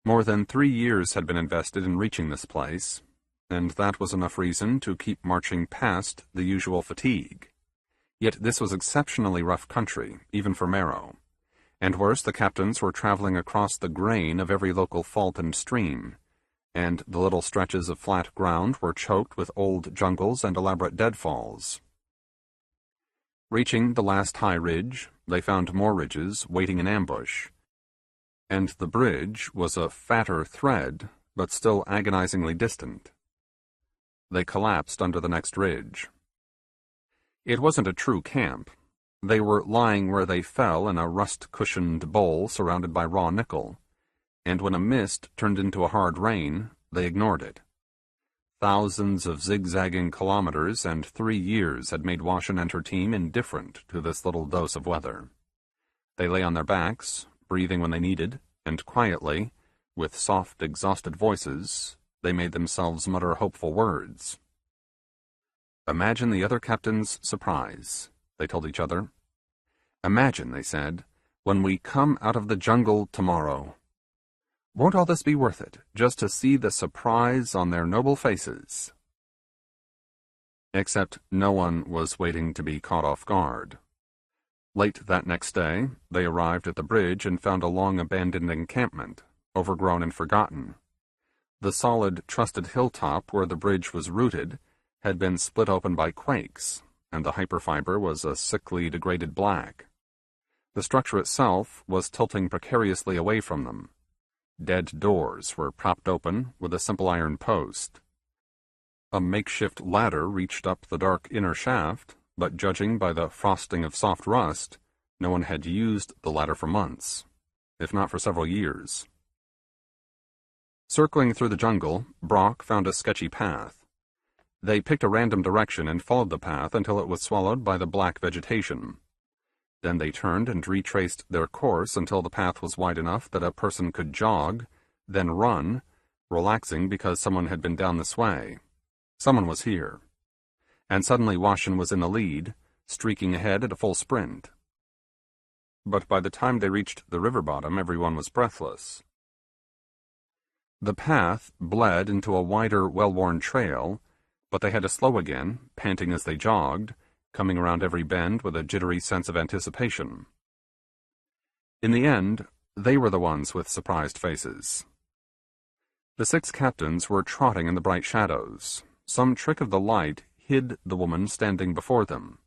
More than 3 years had been invested in reaching this place, and that was enough reason to keep marching past the usual fatigue. Yet this was exceptionally rough country, even for Marrow. And worse, the captains were traveling across the grain of every local fault and stream, and the little stretches of flat ground were choked with old jungles and elaborate deadfalls. Reaching the last high ridge, they found more ridges waiting in ambush, and the bridge was a fatter thread, but still agonizingly distant. They collapsed under the next ridge. It wasn't a true camp. They were lying where they fell in a rust-cushioned bowl surrounded by raw nickel, and when a mist turned into a hard rain, they ignored it. Thousands of zigzagging kilometers and 3 years had made Washington and her team indifferent to this little dose of weather. They lay on their backs, breathing when they needed, and quietly, with soft, exhausted voices, they made themselves mutter hopeful words. "Imagine the other captain's surprise," they told each other. "Imagine," they said, "when we come out of the jungle tomorrow. Won't all this be worth it, just to see the surprise on their noble faces?" Except no one was waiting to be caught off guard. Late that next day, they arrived at the bridge and found a long-abandoned encampment, overgrown and forgotten. The solid, trusted hilltop where the bridge was rooted had been split open by quakes, and the hyperfiber was a sickly, degraded black. The structure itself was tilting precariously away from them. Dead doors were propped open with a simple iron post. A makeshift ladder reached up the dark inner shaft, but judging by the frosting of soft rust, no one had used the ladder for months, if not for several years. Circling through the jungle, Brock found a sketchy path. They picked a random direction and followed the path until it was swallowed by the black vegetation. Then they turned and retraced their course until the path was wide enough that a person could jog, then run, relaxing because someone had been down this way. Someone was here. And suddenly Washington was in the lead, streaking ahead at a full sprint. But by the time they reached the river bottom, everyone was breathless. The path bled into a wider, well-worn trail, but they had to slow again, panting as they jogged, coming around every bend with a jittery sense of anticipation. In the end, they were the ones with surprised faces. The 6 captains were trotting in the bright shadows. Some trick of the light hid the woman standing before them.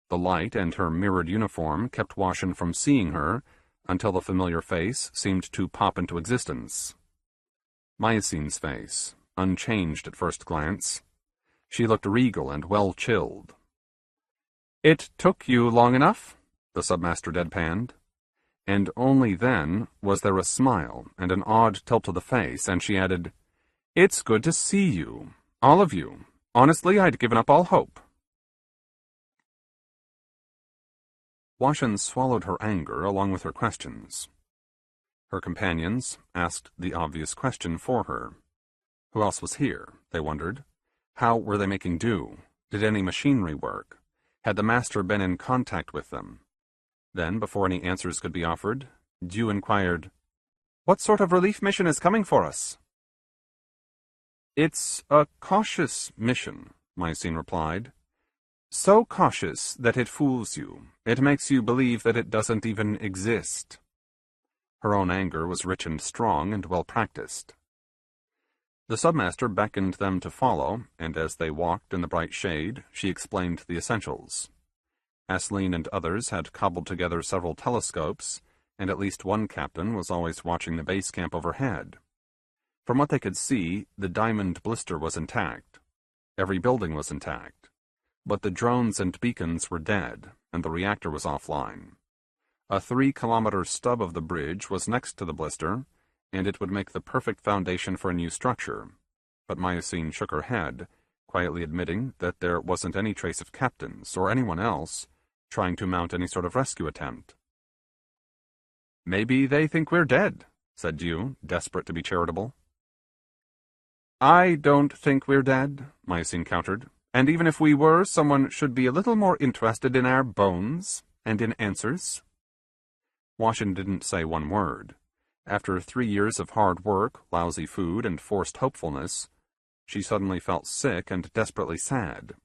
The light and her mirrored uniform kept Washington from seeing her until the familiar face seemed to pop into existence. Myocene's face, unchanged at first glance. She looked regal and well-chilled. "It took you long enough?" the submaster deadpanned. And only then was there a smile and an odd tilt to the face, and she added, "It's good to see you, all of you. Honestly, I'd given up all hope." Washington swallowed her anger along with her questions. Her companions asked the obvious question for her. Who else was here, they wondered? How were they making do? Did any machinery work? Had the master been in contact with them? Then, before any answers could be offered, Dew inquired, "What sort of relief mission is coming for us?" "It's a cautious mission," Mycene replied. "So cautious that it fools you. It makes you believe that it doesn't even exist." Her own anger was rich and strong and well-practiced. The submaster beckoned them to follow, and as they walked in the bright shade, she explained the essentials. Aisling and others had cobbled together several telescopes, and at least one captain was always watching the base camp overhead. From what they could see, the diamond blister was intact. Every building was intact. But the drones and beacons were dead, and the reactor was offline. A 3-kilometer stub of the bridge was next to the blister, and it would make the perfect foundation for a new structure. But Mycene shook her head, quietly admitting that there wasn't any trace of captains, or anyone else, trying to mount any sort of rescue attempt. "Maybe they think we're dead," said Dew, desperate to be charitable. "I don't think we're dead," Mycene countered. "And even if we were, someone should be a little more interested in our bones and in answers." Washington didn't say one word. After 3 years of hard work, lousy food, and forced hopefulness, she suddenly felt sick and desperately sad.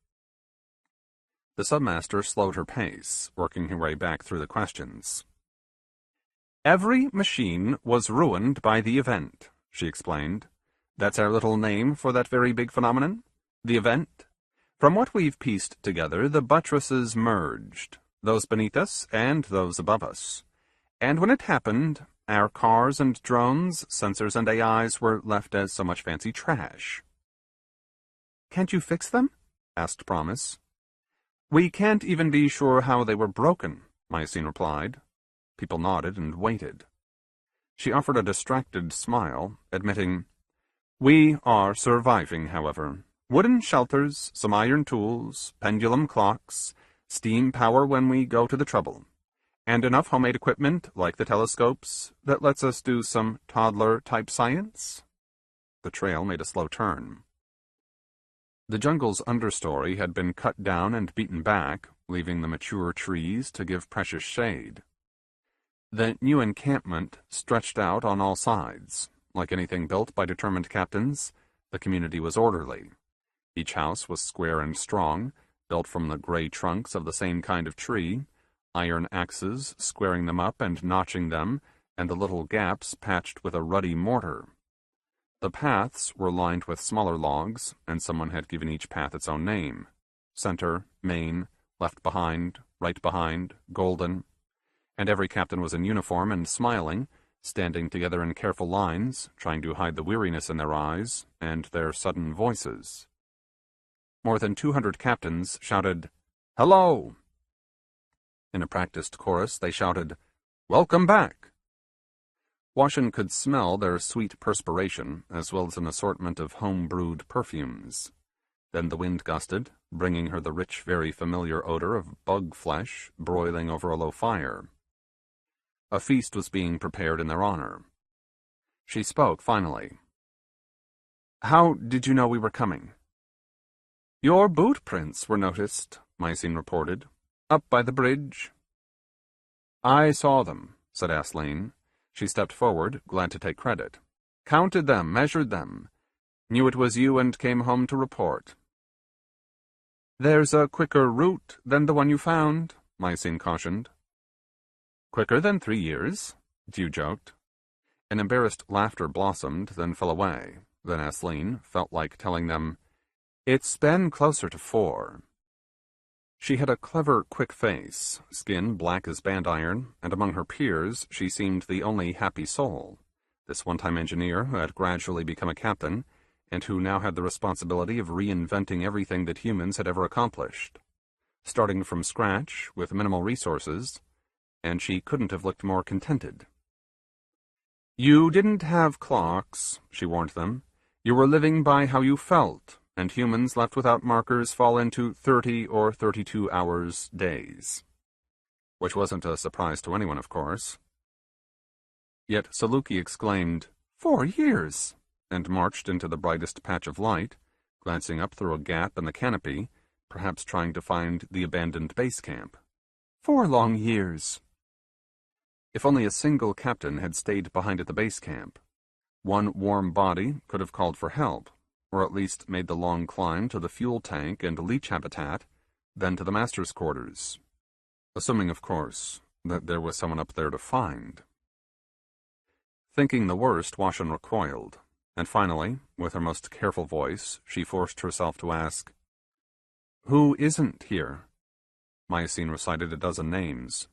The submaster slowed her pace, working her way back through the questions. "Every machine was ruined by the event," she explained. "That's our little name for that very big phenomenon. The event. From what we've pieced together, the buttresses merged, those beneath us and those above us. And when it happened, our cars and drones, sensors and AIs were left as so much fancy trash." "Can't you fix them?" asked Promise. "We can't even be sure how they were broken," Mycene replied. People nodded and waited. She offered a distracted smile, admitting, "We are surviving, however. Wooden shelters, some iron tools, pendulum clocks, steam power when we go to the trouble. And enough homemade equipment, like the telescopes, that lets us do some toddler-type science." The trail made a slow turn. The jungle's understory had been cut down and beaten back, leaving the mature trees to give precious shade. The new encampment stretched out on all sides. Like anything built by determined captains, the community was orderly. Each house was square and strong, built from the gray trunks of the same kind of tree, iron axes squaring them up and notching them, and the little gaps patched with a ruddy mortar. The paths were lined with smaller logs, and someone had given each path its own name: center, main, left behind, right behind, golden. And every captain was in uniform and smiling, standing together in careful lines, trying to hide the weariness in their eyes and their sudden voices. More than 200 captains shouted, "Hello!" In a practiced chorus, they shouted, "Welcome back!" Washington could smell their sweet perspiration, as well as an assortment of home-brewed perfumes. Then the wind gusted, bringing her the rich, very familiar odor of bug flesh broiling over a low fire. A feast was being prepared in their honor. She spoke finally. "How did you know we were coming?" "Your boot prints were noticed," Mycene reported. "Up by the bridge." "I saw them," said Aisling. She stepped forward, glad to take credit. "Counted them, measured them. Knew it was you and came home to report." "There's a quicker route than the one you found," Mycene cautioned. "Quicker than 3 years?" Dew joked. An embarrassed laughter blossomed, then fell away. Then Aisling felt like telling them, "It's been closer to 4. She had a clever, quick face, skin black as band iron, and among her peers she seemed the only happy soul, this one-time engineer who had gradually become a captain, and who now had the responsibility of reinventing everything that humans had ever accomplished. Starting from scratch, with minimal resources, and she couldn't have looked more contented. "You didn't have clocks," she warned them. "You were living by how you felt, and humans left without markers fall into 30 or 32 hours days." Which wasn't a surprise to anyone, of course. Yet Saluki exclaimed, 4 years, and marched into the brightest patch of light, glancing up through a gap in the canopy, perhaps trying to find the abandoned base camp. 4 long years. If only a single captain had stayed behind at the base camp, one warm body could have called for help, or at least made the long climb to the fuel tank and leech habitat, then to the master's quarters. Assuming, of course, that there was someone up there to find. Thinking the worst, Washan recoiled, and finally, with her most careful voice, she forced herself to ask, "Who isn't here?" Myosine recited a dozen names.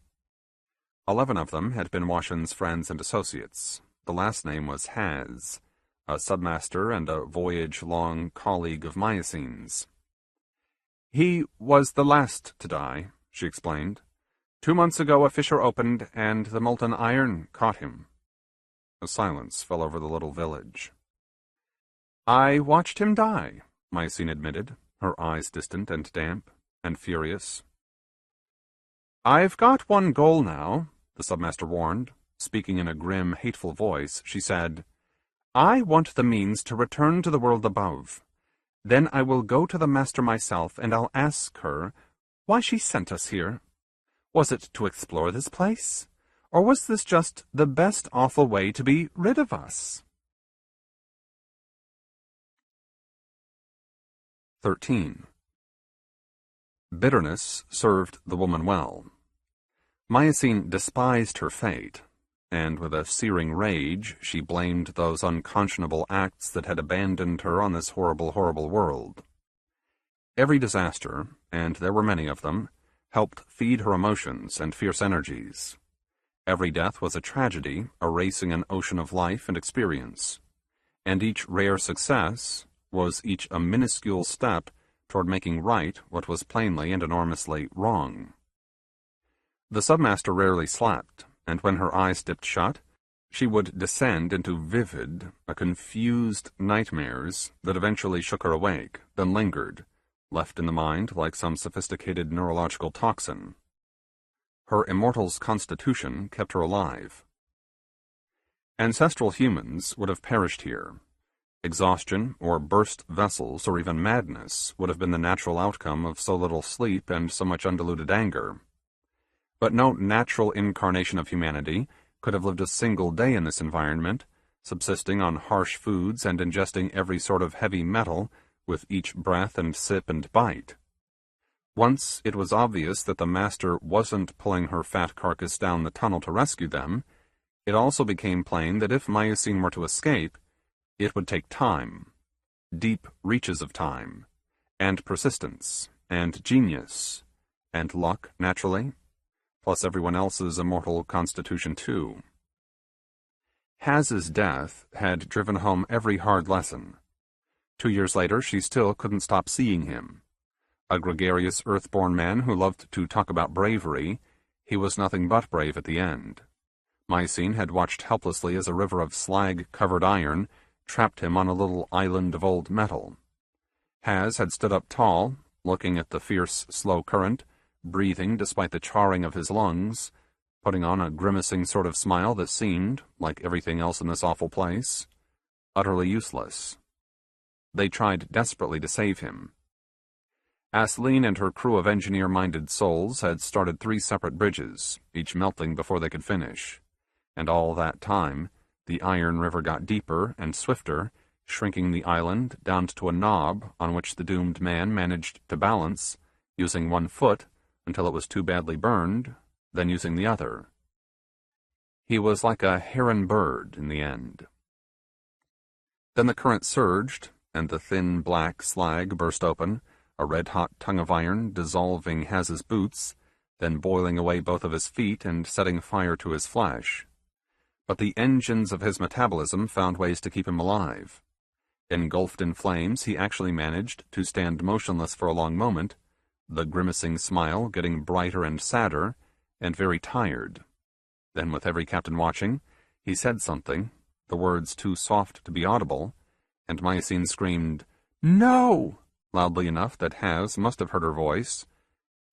11 of them had been Washan's friends and associates. The last name was Haz, a submaster and a voyage-long colleague of Myosine's. "He was the last to die," she explained. 2 months ago a fissure opened, and the molten iron caught him." A silence fell over the little village. "I watched him die," Myosine admitted, her eyes distant and damp, and furious. "I've got one goal now," the submaster warned. Speaking in a grim, hateful voice, she said, "I want the means to return to the world above. Then I will go to the master myself, and I'll ask her why she sent us here. Was it to explore this place? Or was this just the best awful way to be rid of us?" 13. Bitterness served the woman well. Myosine despised her fate, and with a searing rage she blamed those unconscionable acts that had abandoned her on this horrible, horrible world. Every disaster, and there were many of them, helped feed her emotions and fierce energies. Every death was a tragedy, erasing an ocean of life and experience, and each rare success was each a minuscule step toward making right what was plainly and enormously wrong. The submaster rarely slept, and when her eyes dipped shut, she would descend into vivid, confused nightmares that eventually shook her awake, then lingered, left in the mind like some sophisticated neurological toxin. Her immortal's constitution kept her alive. Ancestral humans would have perished here. Exhaustion, or burst vessels, or even madness would have been the natural outcome of so little sleep and so much undiluted anger. But no natural incarnation of humanity could have lived a single day in this environment, subsisting on harsh foods and ingesting every sort of heavy metal with each breath and sip and bite. Once it was obvious that the master wasn't pulling her fat carcass down the tunnel to rescue them, it also became plain that if Myosine were to escape, it would take time, deep reaches of time, and persistence, and genius, and luck, naturally, plus everyone else's immortal constitution too. Haz's death had driven home every hard lesson. 2 years later, she still couldn't stop seeing him. A gregarious earthborn man who loved to talk about bravery, he was nothing but brave at the end. Myosine had watched helplessly as a river of slag-covered iron trapped him on a little island of old metal. Haz had stood up tall, looking at the fierce, slow current, breathing despite the charring of his lungs, putting on a grimacing sort of smile that seemed, like everything else in this awful place, utterly useless. They tried desperately to save him. Aisling and her crew of engineer-minded souls had started 3 separate bridges, each melting before they could finish, and all that time the iron river got deeper and swifter, shrinking the island down to a knob on which the doomed man managed to balance, using one foot until it was too badly burned, then using the other. He was like a heron bird in the end. Then the current surged, and the thin black slag burst open, a red-hot tongue of iron dissolving Haz's boots, then boiling away both of his feet and setting fire to his flesh. But the engines of his metabolism found ways to keep him alive. Engulfed in flames, he actually managed to stand motionless for a long moment, the grimacing smile getting brighter and sadder, and very tired. Then, with every captain watching, he said something, the words too soft to be audible, and Mycene screamed, "No!" loudly enough that Haz must have heard her voice,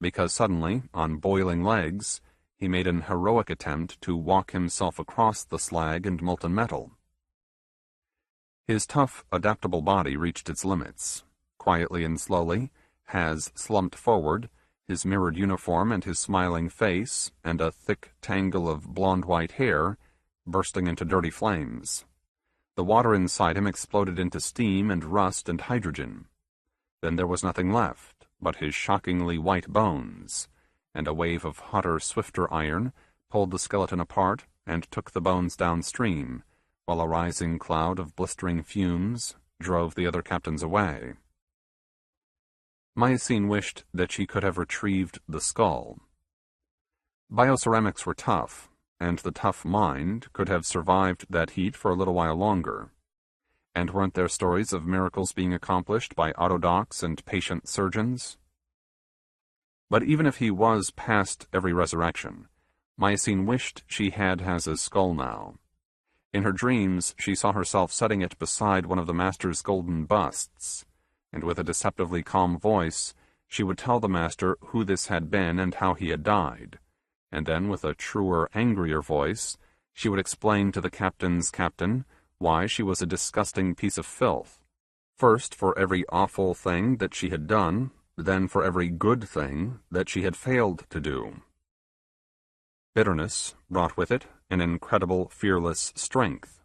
because suddenly, on boiling legs, he made an heroic attempt to walk himself across the slag and molten metal. His tough, adaptable body reached its limits. Quietly and slowly, Haz slumped forward, his mirrored uniform and his smiling face, and a thick tangle of blonde-white hair, bursting into dirty flames. The water inside him exploded into steam and rust and hydrogen. Then there was nothing left but his shockingly white bones, and a wave of hotter, swifter iron pulled the skeleton apart and took the bones downstream, while a rising cloud of blistering fumes drove the other captains away. Mycene wished that she could have retrieved the skull. Bioceramics were tough, and the tough mind could have survived that heat for a little while longer. And weren't there stories of miracles being accomplished by autodocs and patient surgeons? But even if he was past every resurrection, Mycene wished she had Haz's skull now. In her dreams, she saw herself setting it beside one of the master's golden busts, and with a deceptively calm voice, she would tell the master who this had been and how he had died, and then with a truer, angrier voice, she would explain to the captain's captain why she was a disgusting piece of filth, first for every awful thing that she had done, then for every good thing that she had failed to do. Bitterness brought with it an incredible, fearless strength.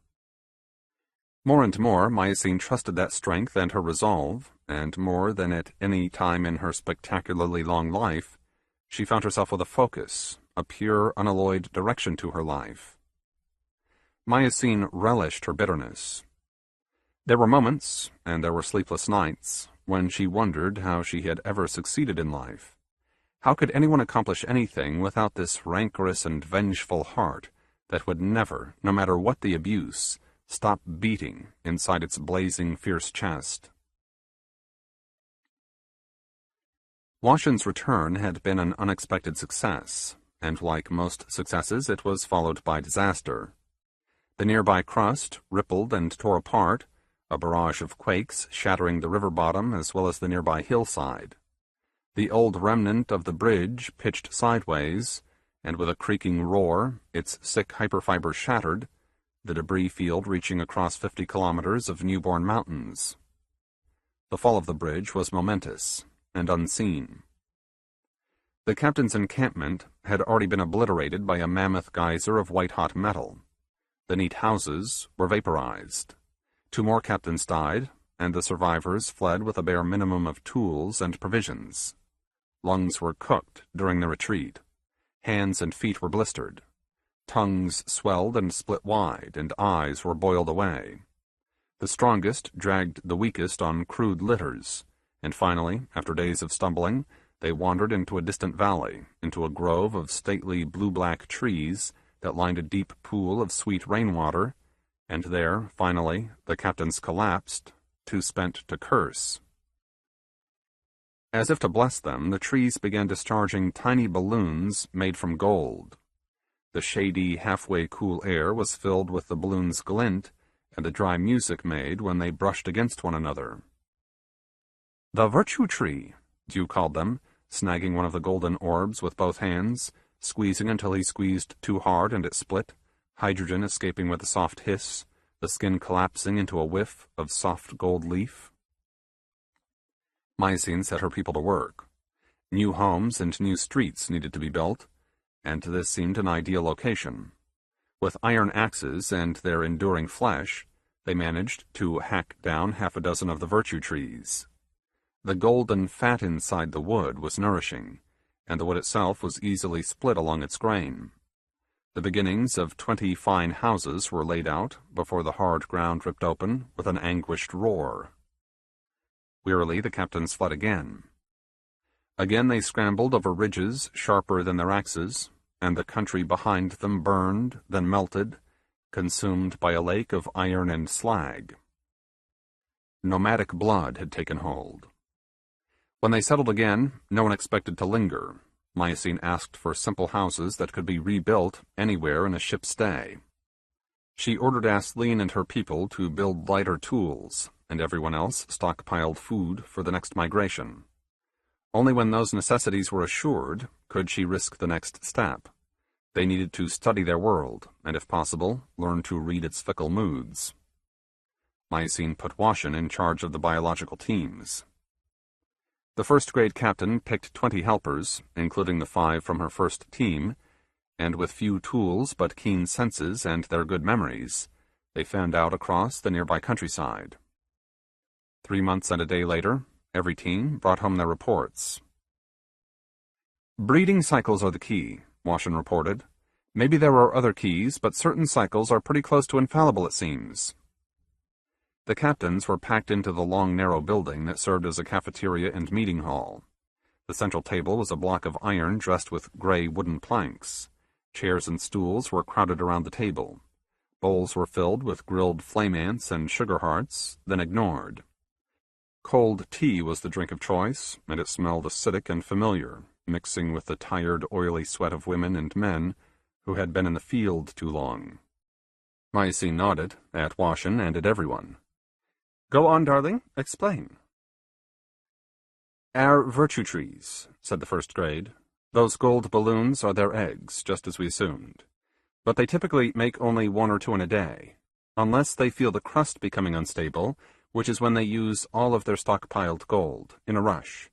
More and more, Mycene trusted that strength and her resolve, and more than at any time in her spectacularly long life, she found herself with a focus, a pure, unalloyed direction to her life. Mycene relished her bitterness. There were moments, and there were sleepless nights, when she wondered how she had ever succeeded in life. How could anyone accomplish anything without this rancorous and vengeful heart that would never, no matter what the abuse, stop beating inside its blazing, fierce chest? Washin's return had been an unexpected success, and like most successes, it was followed by disaster. The nearby crust rippled and tore apart, a barrage of quakes shattering the river bottom as well as the nearby hillside. The old remnant of the bridge pitched sideways, and with a creaking roar, its sick hyperfiber shattered, the debris field reaching across 50 kilometers of newborn mountains. The fall of the bridge was momentous and unseen. The captain's encampment had already been obliterated by a mammoth geyser of white-hot metal. The neat houses were vaporized. 2 more captains died, and the survivors fled with a bare minimum of tools and provisions. Lungs were cooked during the retreat. Hands and feet were blistered. Tongues swelled and split wide, and eyes were boiled away. The strongest dragged the weakest on crude litters, and finally, after days of stumbling, they wandered into a distant valley, into a grove of stately blue-black trees that lined a deep pool of sweet rainwater, and there, finally, the captains collapsed, too spent to curse. As if to bless them, the trees began discharging tiny balloons made from gold. The shady, halfway cool air was filled with the balloons' glint, and the dry music made when they brushed against one another. "The virtue tree," Dew called them, snagging one of the golden orbs with both hands, squeezing until he squeezed too hard and it split, hydrogen escaping with a soft hiss, the skin collapsing into a whiff of soft gold leaf. Mycene set her people to work. New homes and new streets needed to be built, and this seemed an ideal location. With iron axes and their enduring flesh, they managed to hack down 6 of the virtue trees. The golden fat inside the wood was nourishing, and the wood itself was easily split along its grain. The beginnings of 20 fine houses were laid out before the hard ground ripped open with an anguished roar. Wearily the captains fled again. Again they scrambled over ridges sharper than their axes, and the country behind them burned, then melted, consumed by a lake of iron and slag. Nomadic blood had taken hold. When they settled again, no one expected to linger. Miocene asked for simple houses that could be rebuilt anywhere in a ship's stay. She ordered Aisling and her people to build lighter tools, and everyone else stockpiled food for the next migration. Only when those necessities were assured could she risk the next step. They needed to study their world, and if possible, learn to read its fickle moods. Miocene put Washin in charge of the biological teams. The first-grade captain picked 20 helpers, including the 5 from her first team, and with few tools but keen senses and their good memories, they fanned out across the nearby countryside. 3 months and a day later, every team brought home their reports. "Breeding cycles are the key," Washin reported. "Maybe there are other keys, but certain cycles are pretty close to infallible, it seems." The captains were packed into the long, narrow building that served as a cafeteria and meeting hall. The central table was a block of iron dressed with gray wooden planks. Chairs and stools were crowded around the table. Bowls were filled with grilled flame ants and sugar hearts, then ignored. Cold tea was the drink of choice, and it smelled acidic and familiar, mixing with the tired, oily sweat of women and men who had been in the field too long. Miocene nodded, at Washin and at everyone. "Go on, darling. Explain." "Our virtue trees," said the first grade. "Those gold balloons are their eggs, just as we assumed. But they typically make only 1 or 2 in a day, unless they feel the crust becoming unstable, which is when they use all of their stockpiled gold, in a rush,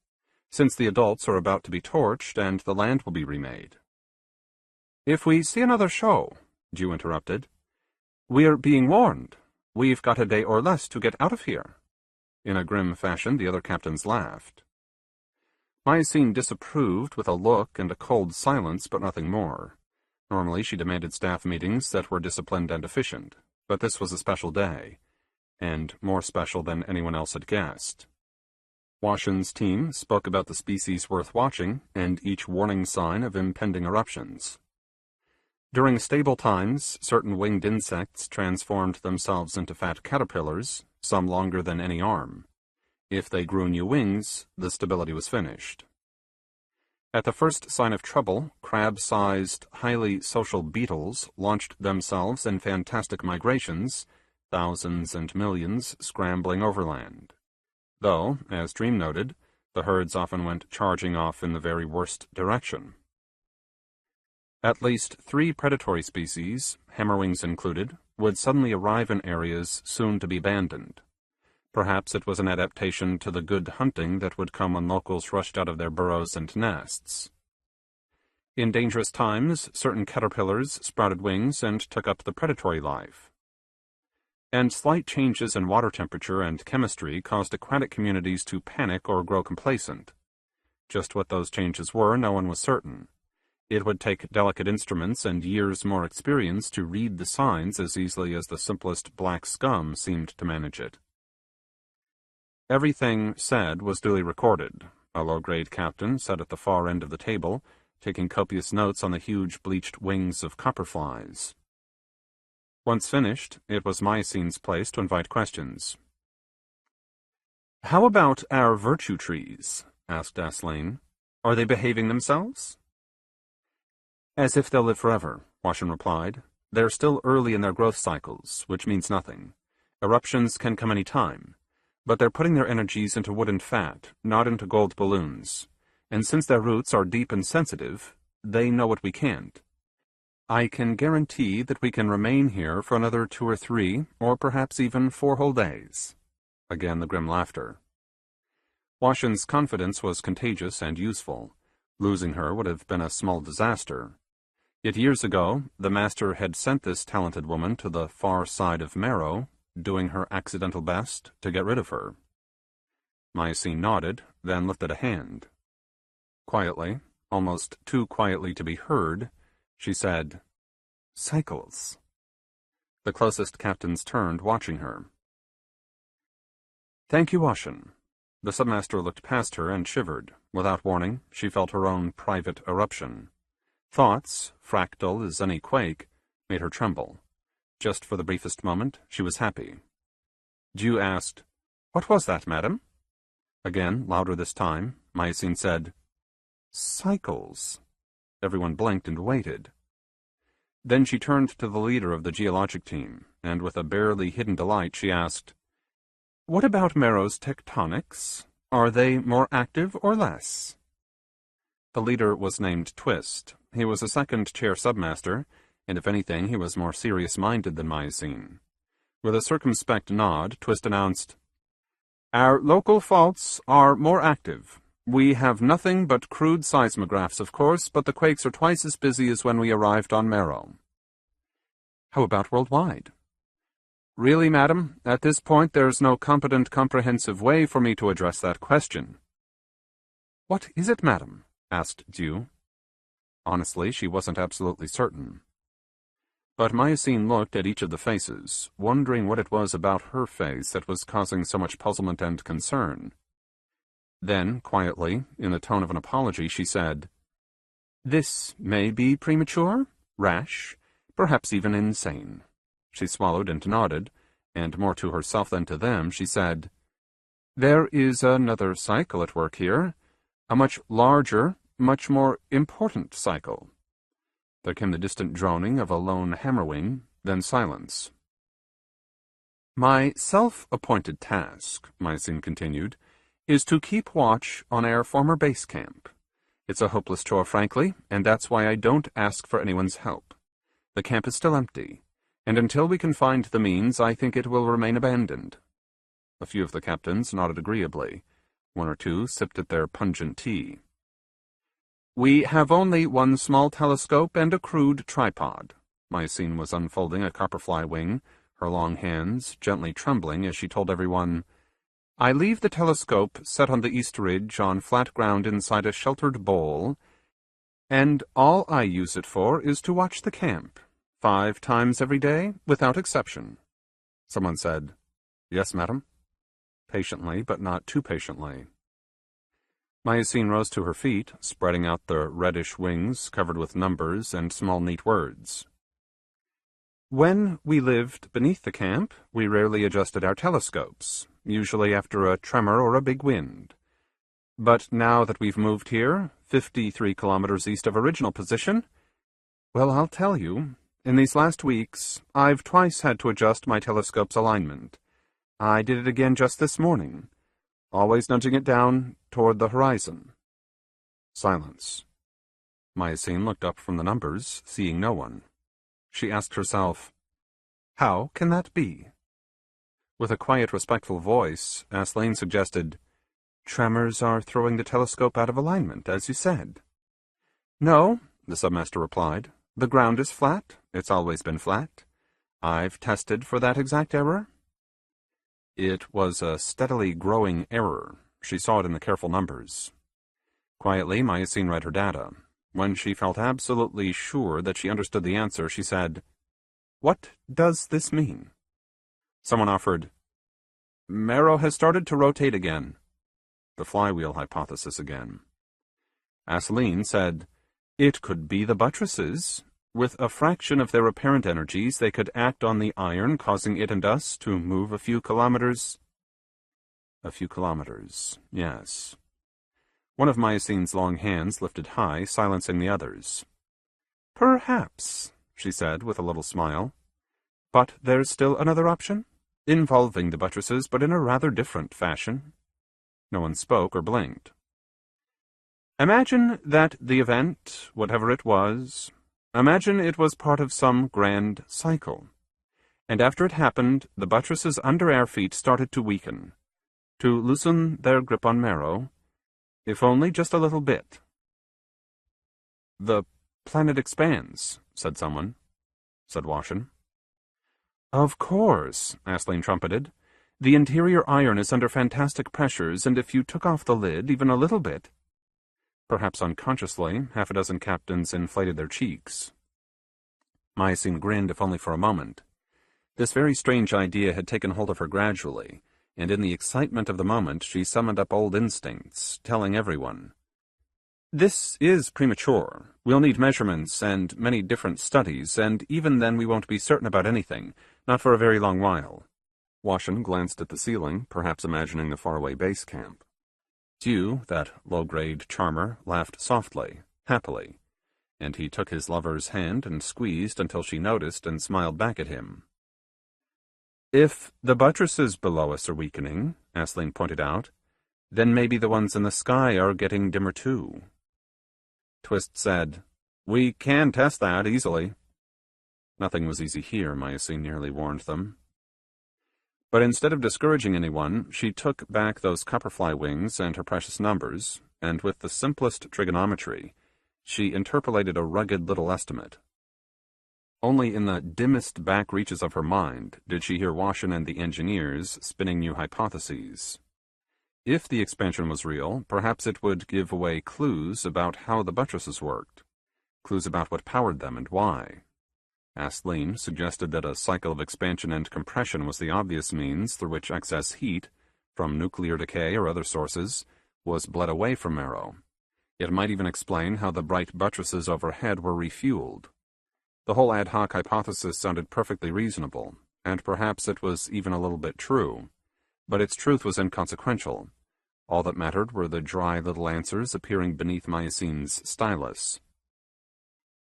since the adults are about to be torched and the land will be remade." "If we see another show," Jew interrupted, "we're being warned. We've got a day or less to get out of here." In a grim fashion, the other captains laughed. Miocene disapproved with a look and a cold silence, but nothing more. Normally she demanded staff meetings that were disciplined and efficient, but this was a special day, and more special than anyone else had guessed. Washin's team spoke about the species worth watching and each warning sign of impending eruptions. During stable times, certain winged insects transformed themselves into fat caterpillars, some longer than any arm. If they grew new wings, the stability was finished. At the first sign of trouble, crab-sized, highly social beetles launched themselves in fantastic migrations, thousands and millions scrambling overland. Though, as Dream noted, the herds often went charging off in the very worst direction. At least 3 predatory species, hammerwings included, would suddenly arrive in areas soon to be abandoned. Perhaps it was an adaptation to the good hunting that would come when locals rushed out of their burrows and nests. In dangerous times, certain caterpillars sprouted wings and took up the predatory life. And slight changes in water temperature and chemistry caused aquatic communities to panic or grow complacent. Just what those changes were, no one was certain. It would take delicate instruments and years more experience to read the signs as easily as the simplest black scum seemed to manage it. Everything said was duly recorded, a low-grade captain sat at the far end of the table, taking copious notes on the huge bleached wings of copperflies. Once finished, it was Myocene's place to invite questions. "How about our virtue trees?" asked Aisling. "Are they behaving themselves?" "As if they'll live forever," Washin replied. "They're still early in their growth cycles, which means nothing. Eruptions can come any time. But they're putting their energies into wood and fat, not into gold balloons. And since their roots are deep and sensitive, they know what we can't. I can guarantee that we can remain here for another 2 or 3, or perhaps even 4 whole days." Again the grim laughter. Washin's confidence was contagious and useful. Losing her would have been a small disaster. Yet years ago, the master had sent this talented woman to the far side of Marrow, doing her accidental best to get rid of her. Miocene nodded, then lifted a hand. Quietly, almost too quietly to be heard, she said, Cycles. The closest captains turned, watching her. Thank you, Washington. The submaster looked past her and shivered. Without warning, she felt her own private eruption. Thoughts, fractal as any quake, made her tremble. Just for the briefest moment, she was happy. Dew asked, "What was that, madam?" Again, louder this time, Mycene said, "Cycles." Everyone blinked and waited. Then she turned to the leader of the geologic team, and with a barely hidden delight she asked, "What about Marrow's tectonics? Are they more active or less?" The leader was named Twist. He was a second-chair submaster, and if anything he was more serious-minded than Mycene. With a circumspect nod, Twist announced, "Our local faults are more active. We have nothing but crude seismographs, of course, but the quakes are twice as busy as when we arrived on Marrow." "How about worldwide?" "Really, madam, at this point there's no competent, comprehensive way for me to address that question." "What is it, madam?" asked Dew. Honestly, she wasn't absolutely certain. But Mycene looked at each of the faces, wondering what it was about her face that was causing so much puzzlement and concern. Then, quietly, in the tone of an apology, she said, "This may be premature, rash, perhaps even insane." She swallowed and nodded, and more to herself than to them, she said, "There is another cycle at work here, a much larger, much more important cycle." There came the distant droning of a lone hammerwing, then silence. "My self-appointed task," Mycene continued, "is to keep watch on our former base camp. It's a hopeless chore, frankly, and that's why I don't ask for anyone's help. The camp is still empty, and until we can find the means, I think it will remain abandoned." A few of the captains nodded agreeably. One or two sipped at their pungent tea. "We have only one small telescope and a crude tripod." Mycene was unfolding a copperfly wing, her long hands gently trembling as she told everyone, "I leave the telescope set on the east ridge on flat ground inside a sheltered bowl, and all I use it for is to watch the camp, 5 times every day, without exception." Someone said, "Yes, madam," patiently, but not too patiently. Mycene rose to her feet, spreading out the reddish wings covered with numbers and small neat words. "When we lived beneath the camp, we rarely adjusted our telescopes, usually after a tremor or a big wind. But now that we've moved here, 53 kilometers east of original position, well, I'll tell you, in these last weeks, I've twice had to adjust my telescope's alignment. I did it again just this morning, always nudging it down toward the horizon." Silence. Mycene looked up from the numbers, seeing no one. She asked herself, "How can that be?" With a quiet, respectful voice, Aslane suggested, "Tremors are throwing the telescope out of alignment, as you said." "No," the submaster replied. "The ground is flat. It's always been flat. I've tested for that exact error." It was a steadily growing error. She saw it in the careful numbers. Quietly, Mycene read her data. When she felt absolutely sure that she understood the answer, she said, "What does this mean?" Someone offered, "Marrow has started to rotate again." The flywheel hypothesis again. Aslane said, "It could be the buttresses. With a fraction of their apparent energies, they could act on the iron, causing it and us to move a few kilometers." A few kilometers, yes. One of Mycene's long hands lifted high, silencing the others. "Perhaps," she said with a little smile. "But there's still another option, involving the buttresses, but in a rather different fashion." No one spoke or blinked. "Imagine that the event, whatever it was, imagine it was part of some grand cycle. And after it happened, the buttresses under our feet started to weaken, to loosen their grip on Marrow, if only just a little bit." "The planet expands," said someone. Said Washington. "Of course," Aslane trumpeted. "The interior iron is under fantastic pressures, and if you took off the lid even a little bit—" Perhaps unconsciously, half a dozen captains inflated their cheeks. Myosine grinned, if only for a moment. This very strange idea had taken hold of her gradually, and in the excitement of the moment she summoned up old instincts, telling everyone, "This is premature. We'll need measurements and many different studies, and even then we won't be certain about anything, not for a very long while." Washin glanced at the ceiling, perhaps imagining the faraway base camp. Dew, that low-grade charmer, laughed softly, happily, and he took his lover's hand and squeezed until she noticed and smiled back at him. "If the buttresses below us are weakening," Aisling pointed out, "then maybe the ones in the sky are getting dimmer too." Twist said, "We can test that easily." Nothing was easy here, Myosine nearly warned them. But instead of discouraging anyone, she took back those copperfly wings and her precious numbers, and with the simplest trigonometry, she interpolated a rugged little estimate. Only in the dimmest back reaches of her mind did she hear Washin and the engineers spinning new hypotheses. If the expansion was real, perhaps it would give away clues about how the buttresses worked, clues about what powered them and why. Aisling suggested that a cycle of expansion and compression was the obvious means through which excess heat, from nuclear decay or other sources, was bled away from Marrow. It might even explain how the bright buttresses overhead were refueled. The whole ad hoc hypothesis sounded perfectly reasonable, and perhaps it was even a little bit true, but its truth was inconsequential. All that mattered were the dry little answers appearing beneath Myosine's stylus.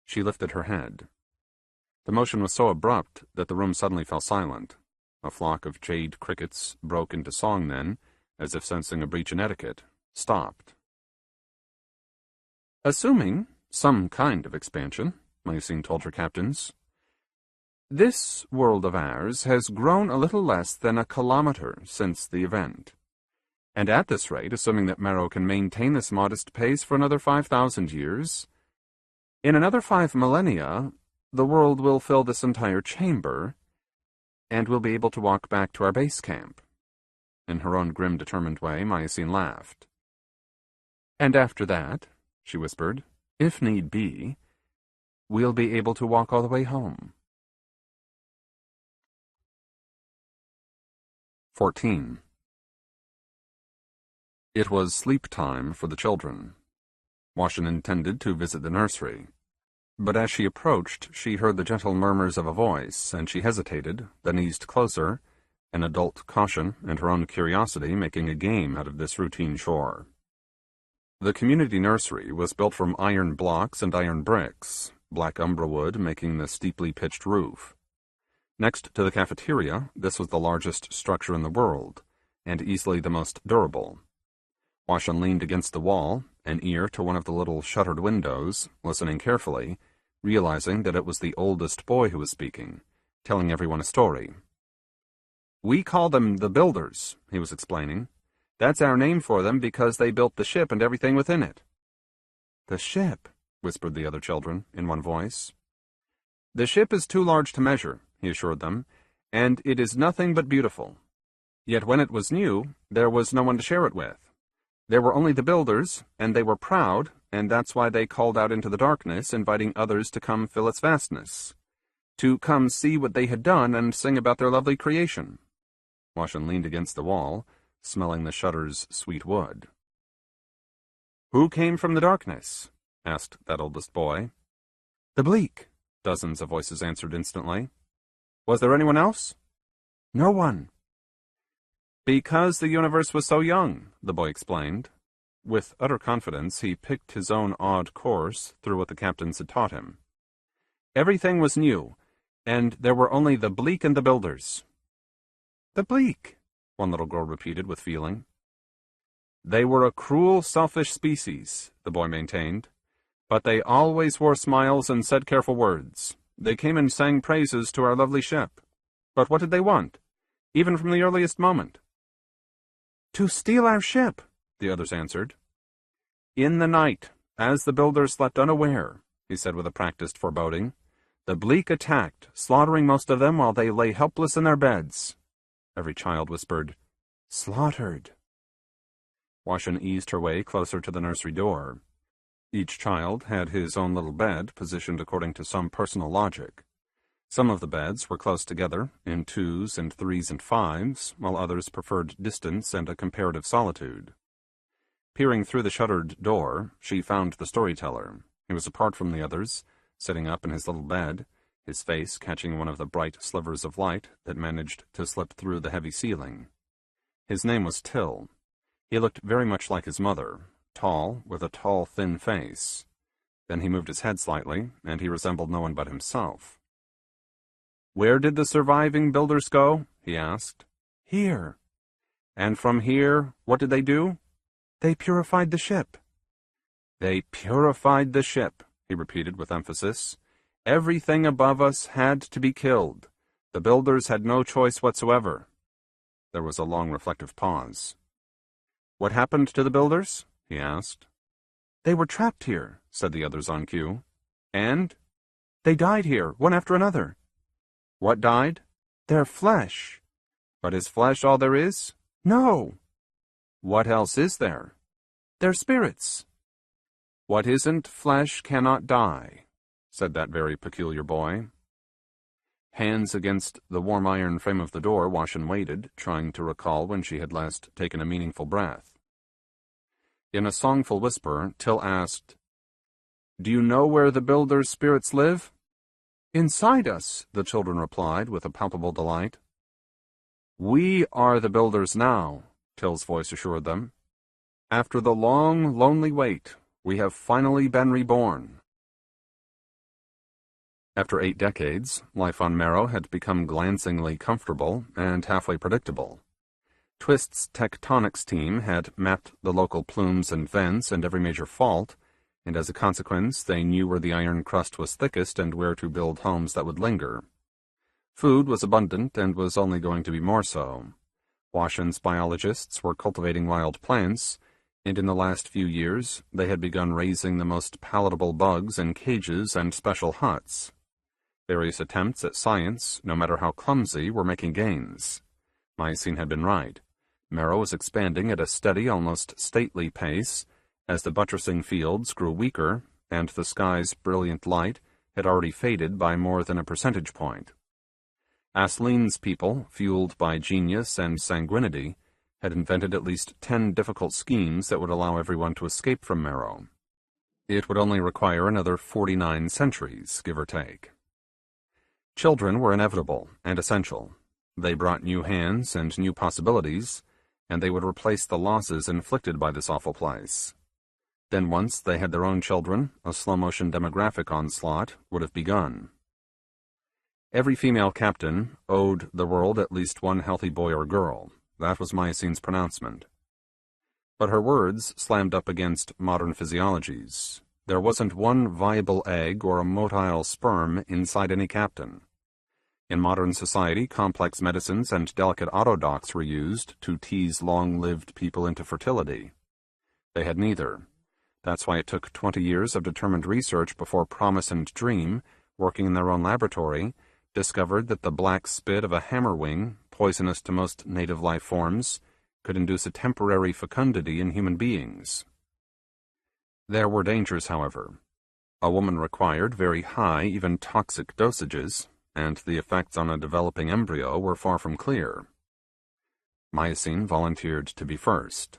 She lifted her head. The motion was so abrupt that the room suddenly fell silent. A flock of jade crickets broke into song then, as if sensing a breach in etiquette, stopped. "Assuming some kind of expansion," Myosine told her captains, "this world of ours has grown a little less than a kilometer since the event. And at this rate, assuming that Marrow can maintain this modest pace for another 5,000 years, in another 5 millennia, the world will fill this entire chamber, and we'll be able to walk back to our base camp." In her own grim, determined way, Myosine laughed. "And after that," she whispered, "if need be, we'll be able to walk all the way home." 14. It was sleep time for the children. Washin intended to visit the nursery, but as she approached, she heard the gentle murmurs of a voice, and she hesitated, then eased closer, an adult caution and her own curiosity making a game out of this routine chore. The community nursery was built from iron blocks and iron bricks, black umbra wood making the steeply pitched roof. Next to the cafeteria, this was the largest structure in the world, and easily the most durable. Washin leaned against the wall, an ear to one of the little shuttered windows, listening carefully, realizing that it was the oldest boy who was speaking, telling everyone a story. "We call them the Builders," he was explaining. "That's our name for them because they built the ship and everything within it." "The ship," whispered the other children, in one voice. "The ship is too large to measure," he assured them, "and it is nothing but beautiful. Yet when it was new, there was no one to share it with. There were only the Builders, and they were proud, and that's why they called out into the darkness, inviting others to come fill its vastness, to come see what they had done and sing about their lovely creation." Washin leaned against the wall, smelling the shutter's sweet wood. "Who came from the darkness?" asked that oldest boy. "The bleak," dozens of voices answered instantly. "Was there anyone else?" "No one." "Because the universe was so young," the boy explained. With utter confidence, he picked his own odd course through what the captains had taught him. "Everything was new, and there were only the bleak and the Builders." "The bleak," one little girl repeated with feeling. "They were a cruel, selfish species," the boy maintained, "but they always wore smiles and said careful words. They came and sang praises to our lovely ship. But what did they want, even from the earliest moment?" "To steal our ship," the others answered. "In the night, as the Builders slept unaware," he said with a practiced foreboding, "the bleak attacked, slaughtering most of them while they lay helpless in their beds." Every child whispered, "Slaughtered." Washin eased her way closer to the nursery door. Each child had his own little bed, positioned according to some personal logic. Some of the beds were close together, in 2s and 3s and 5s, while others preferred distance and a comparative solitude. Peering through the shuttered door, she found the storyteller. He was apart from the others, sitting up in his little bed, his face catching one of the bright slivers of light that managed to slip through the heavy ceiling. His name was Till. He looked very much like his mother, tall, with a tall, thin face. Then he moved his head slightly, and he resembled no one but himself. "Where did the surviving builders go?" he asked. "Here." "And from here, what did they do?" "They purified the ship." "They purified the ship," he repeated with emphasis. "Everything above us had to be killed. The builders had no choice whatsoever." There was a long reflective pause. "What happened to the builders?" he asked. "They were trapped here," said the others on cue. "And?" "They died here, one after another." "What died?" "Their flesh." "But is flesh all there is?" "No." "What else is there?" "Their spirits." "What isn't flesh cannot die," said that very peculiar boy. Hands against the warm iron frame of the door, Washin waited, trying to recall when she had last taken a meaningful breath. In a songful whisper, Till asked, "Do you know where the builders' spirits live?" "Inside us," the children replied with a palpable delight. "We are the builders now," Till's voice assured them. "After the long, lonely wait, we have finally been reborn." After 8 decades, life on Marrow had become glancingly comfortable and halfway predictable. Twist's tectonics team had mapped the local plumes and vents and every major fault, and as a consequence they knew where the iron crust was thickest and where to build homes that would linger. Food was abundant and was only going to be more so. Washin's biologists were cultivating wild plants, and in the last few years they had begun raising the most palatable bugs in cages and special huts. Various attempts at science, no matter how clumsy, were making gains. Mycene had been right. Marrow was expanding at a steady, almost stately pace, as the buttressing fields grew weaker, and the sky's brilliant light had already faded by more than a percentage point. Aslene's people, fueled by genius and sanguinity, had invented at least 10 difficult schemes that would allow everyone to escape from Marrow. It would only require another 49 centuries, give or take. Children were inevitable and essential. They brought new hands and new possibilities, and they would replace the losses inflicted by this awful place. Then once they had their own children, a slow-motion demographic onslaught would have begun. Every female captain owed the world at least one healthy boy or girl. That was Myocene's pronouncement. But her words slammed up against modern physiologies. There wasn't one viable egg or a motile sperm inside any captain. In modern society, complex medicines and delicate autodocs were used to tease long-lived people into fertility. They had neither. That's why it took 20 years of determined research before Promise and Dream, working in their own laboratory, discovered that the black spit of a hammerwing, poisonous to most native life forms, could induce a temporary fecundity in human beings. There were dangers, however. A woman required very high, even toxic dosages, and the effects on a developing embryo were far from clear. Mycene volunteered to be first.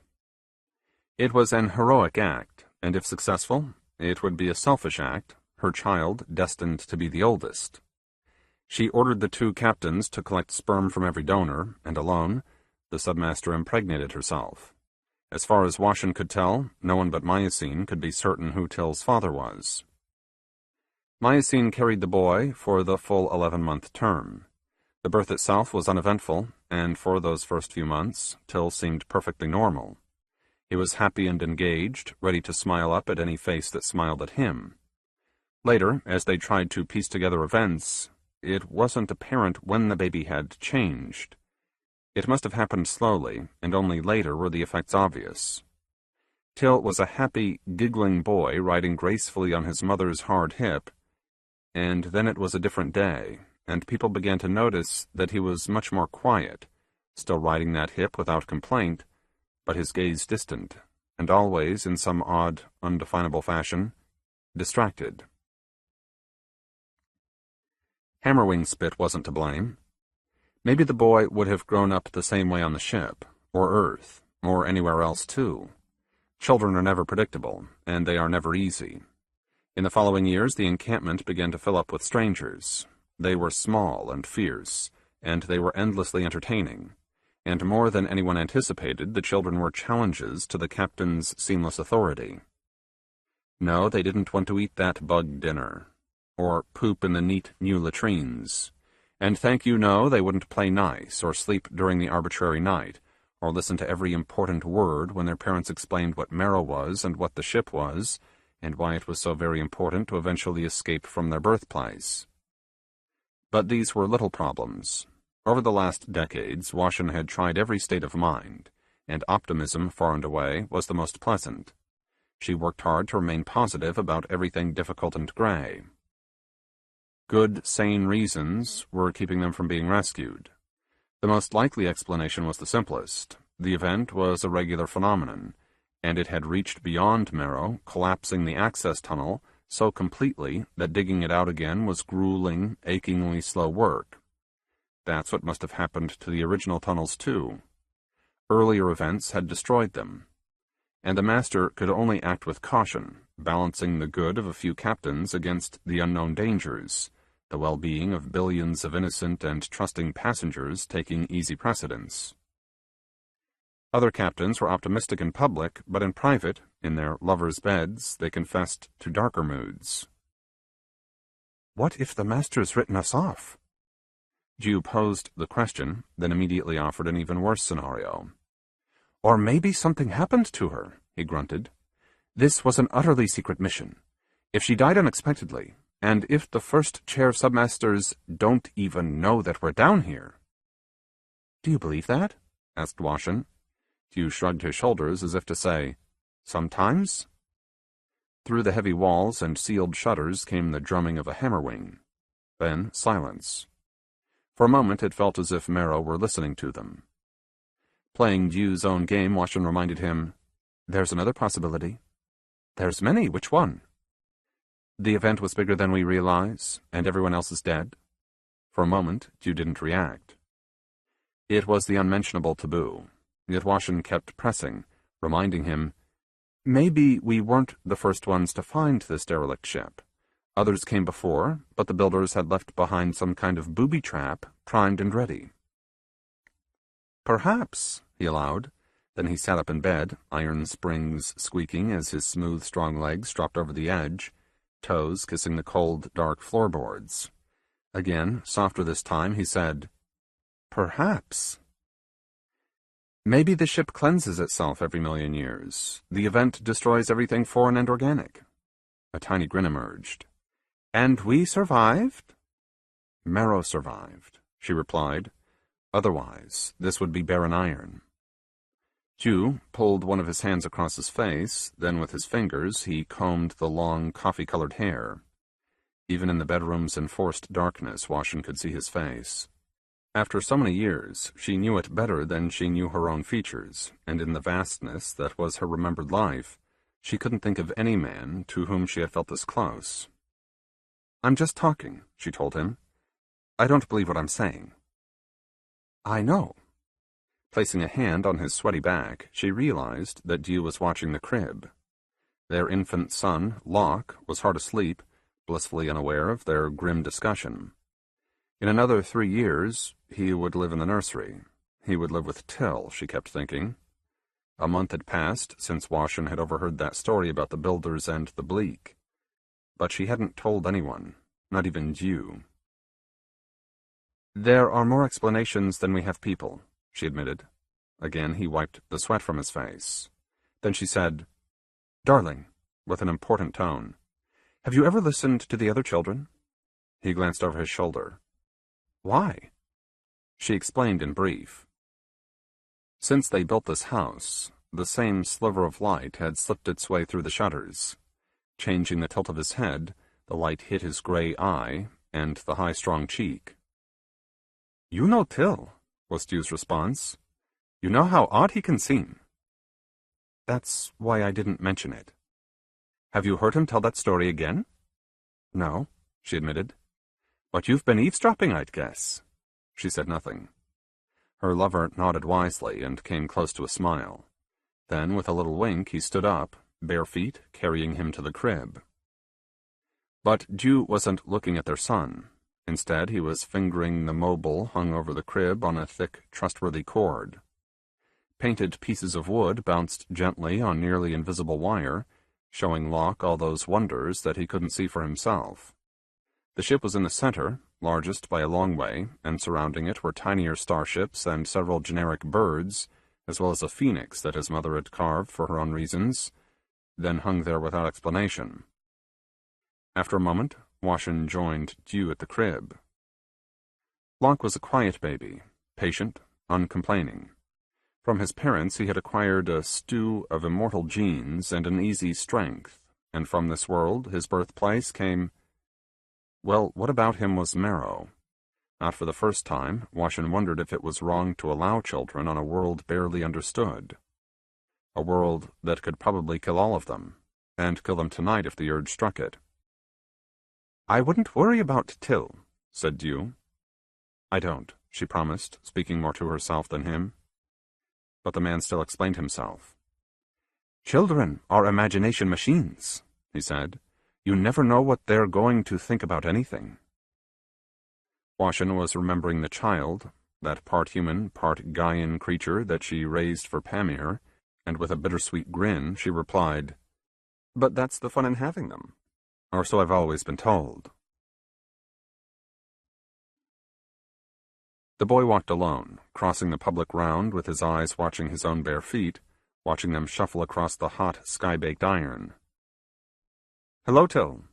It was an heroic act, and if successful, it would be a selfish act, her child destined to be the oldest. She ordered the 2 captains to collect sperm from every donor, and alone, the submaster impregnated herself. As far as Washin could tell, no one but Mycene could be certain who Till's father was. Mycene carried the boy for the full 11-month term. The birth itself was uneventful, and for those first few months, Till seemed perfectly normal. He was happy and engaged, ready to smile up at any face that smiled at him. Later, as they tried to piece together events, it wasn't apparent when the baby had changed. It must have happened slowly, and only later were the effects obvious. Till was a happy, giggling boy riding gracefully on his mother's hard hip, and then it was a different day, and people began to notice that he was much more quiet, still riding that hip without complaint, but his gaze distant, and always, in some odd, undefinable fashion, distracted. Hammerwing's spit wasn't to blame. Maybe the boy would have grown up the same way on the ship, or Earth, or anywhere else too. Children are never predictable, and they are never easy. In the following years, the encampment began to fill up with strangers. They were small and fierce, and they were endlessly entertaining. And more than anyone anticipated, the children were challenges to the captain's seamless authority. No, they didn't want to eat that bug dinner, or poop in the neat new latrines. And thank you, no, they wouldn't play nice, or sleep during the arbitrary night, or listen to every important word when their parents explained what Marrow was and what the ship was, and why it was so very important to eventually escape from their birthplace. But these were little problems. Over the last decades, Washin had tried every state of mind, and optimism, far and away, was the most pleasant. She worked hard to remain positive about everything difficult and gray. Good, sane reasons were keeping them from being rescued. The most likely explanation was the simplest. The event was a regular phenomenon, and it had reached beyond Marrow, collapsing the access tunnel so completely that digging it out again was grueling, achingly slow work. That's what must have happened to the original tunnels too. Earlier events had destroyed them, and the master could only act with caution, balancing the good of a few captains against the unknown dangers, the well-being of billions of innocent and trusting passengers taking easy precedence. Other captains were optimistic in public, but in private, in their lovers' beds, they confessed to darker moods. "What if the master's written us off?" Jew posed the question, then immediately offered an even worse scenario. "Or maybe something happened to her," he grunted. "This was an utterly secret mission. If she died unexpectedly, and if the first chair submasters don't even know that we're down here." "Do you believe that?" asked Washin. Hugh shrugged his shoulders as if to say, "Sometimes?" Through the heavy walls and sealed shutters came the drumming of a hammerwing. Then silence. For a moment it felt as if Marrow were listening to them. Playing Jew's own game, Washin reminded him, "There's another possibility." "There's many. Which one?" "The event was bigger than we realize, and everyone else is dead." For a moment, Jew didn't react. It was the unmentionable taboo. Yet Washin kept pressing, reminding him, "Maybe we weren't the first ones to find this derelict ship. Others came before, but the builders had left behind some kind of booby trap, primed and ready." "Perhaps," he allowed. Then he sat up in bed, iron springs squeaking as his smooth, strong legs dropped over the edge, toes kissing the cold, dark floorboards. Again, softer this time, he said, "Perhaps. Maybe the ship cleanses itself every million years. The event destroys everything foreign and organic." A tiny grin emerged. "And we survived?" "Marrow survived," she replied. "Otherwise, this would be barren iron." Jew pulled one of his hands across his face, then with his fingers he combed the long, coffee-colored hair. Even in the bedroom's enforced darkness, Washin could see his face. After so many years, she knew it better than she knew her own features, and in the vastness that was her remembered life, she couldn't think of any man to whom she had felt this close. "I'm just talking," she told him. "I don't believe what I'm saying." "I know." Placing a hand on his sweaty back, she realized that Jew was watching the crib. Their infant son, Locke, was hard asleep, blissfully unaware of their grim discussion. In another 3 years, he would live in the nursery. He would live with Till, she kept thinking. A month had passed since Washin had overheard that story about the builders and the bleak. But she hadn't told anyone, not even Jew. "There are more explanations than we have people," she admitted. Again he wiped the sweat from his face. Then she said, "Darling," with an important tone, "have you ever listened to the other children?" He glanced over his shoulder. "Why?" She explained in brief. Since they built this house, the same sliver of light had slipped its way through the shutters. Changing the tilt of his head, the light hit his gray eye and the high, strong cheek. "You know Till," was Jew's response. "You know how odd he can seem." "That's why I didn't mention it." "Have you heard him tell that story again?" "No," she admitted. But you've been eavesdropping, I'd guess. She said nothing. Her lover nodded wisely and came close to a smile. Then, with a little wink, he stood up, bare feet, carrying him to the crib. But Dew wasn't looking at their son. Instead, he was fingering the mobile hung over the crib on a thick, trustworthy cord. Painted pieces of wood bounced gently on nearly invisible wire, showing Locke all those wonders that he couldn't see for himself. The ship was in the center, largest by a long way, and surrounding it were tinier starships and several generic birds, as well as a phoenix that his mother had carved for her own reasons, then hung there without explanation. After a moment, Washin joined Dew at the crib. Locke was a quiet baby, patient, uncomplaining. From his parents he had acquired a stew of immortal genes and an easy strength, and from this world, his birthplace, came... Well, what about him was Marrow? Not for the first time, Washin wondered if it was wrong to allow children on a world barely understood. A world that could probably kill all of them, and kill them tonight if the urge struck it. "I wouldn't worry about Till," said Dew. "I don't," she promised, speaking more to herself than him. But the man still explained himself. "Children are imagination machines," he said. "You never know what they're going to think about anything." Washin was remembering the child, that part human, part Gaian creature that she raised for Pamir, and with a bittersweet grin she replied, "But that's the fun in having them. Or so I've always been told." The boy walked alone, crossing the public round with his eyes watching his own bare feet, watching them shuffle across the hot, sky-baked iron. "Hello, Till."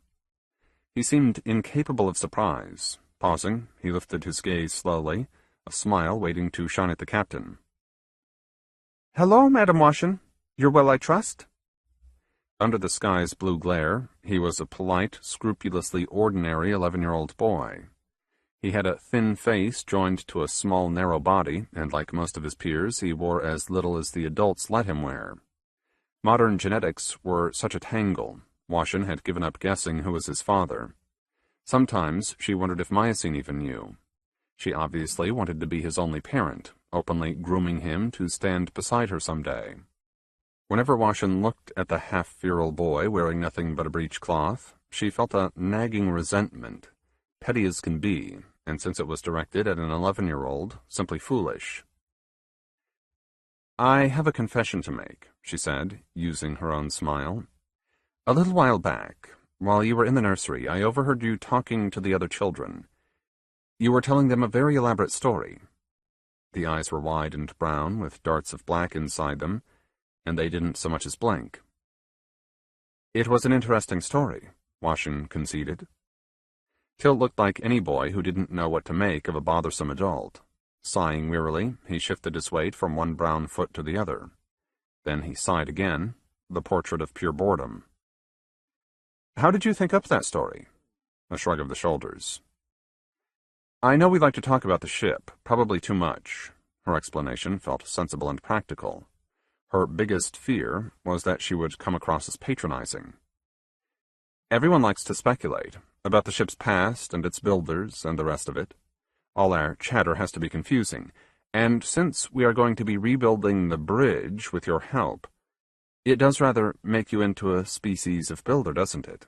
He seemed incapable of surprise. Pausing, he lifted his gaze slowly, a smile waiting to shine at the captain. "Hello, Madam Washin. You're well, I trust?" Under the sky's blue glare, he was a polite, scrupulously ordinary 11-year-old boy. He had a thin face joined to a small, narrow body, and like most of his peers, he wore as little as the adults let him wear. Modern genetics were such a tangle. Washin had given up guessing who was his father. Sometimes she wondered if Myosine even knew. She obviously wanted to be his only parent, openly grooming him to stand beside her someday. Whenever Washin looked at the half-feral boy wearing nothing but a breechcloth, she felt a nagging resentment, petty as can be, and since it was directed at an 11-year-old, simply foolish. "I have a confession to make," she said, using her own smile. "A little while back, while you were in the nursery, I overheard you talking to the other children. You were telling them a very elaborate story." The eyes were wide and brown, with darts of black inside them, and they didn't so much as blink. "It was an interesting story," Washin conceded. Till looked like any boy who didn't know what to make of a bothersome adult. Sighing wearily, he shifted his weight from one brown foot to the other. Then he sighed again, the portrait of pure boredom. "How did you think up that story?" A shrug of the shoulders. "I know we like to talk about the ship, probably too much." Her explanation felt sensible and practical. Her biggest fear was that she would come across as patronizing. "Everyone likes to speculate about the ship's past and its builders and the rest of it. All our chatter has to be confusing, and since we are going to be rebuilding the bridge with your help, it does rather make you into a species of builder, doesn't it?"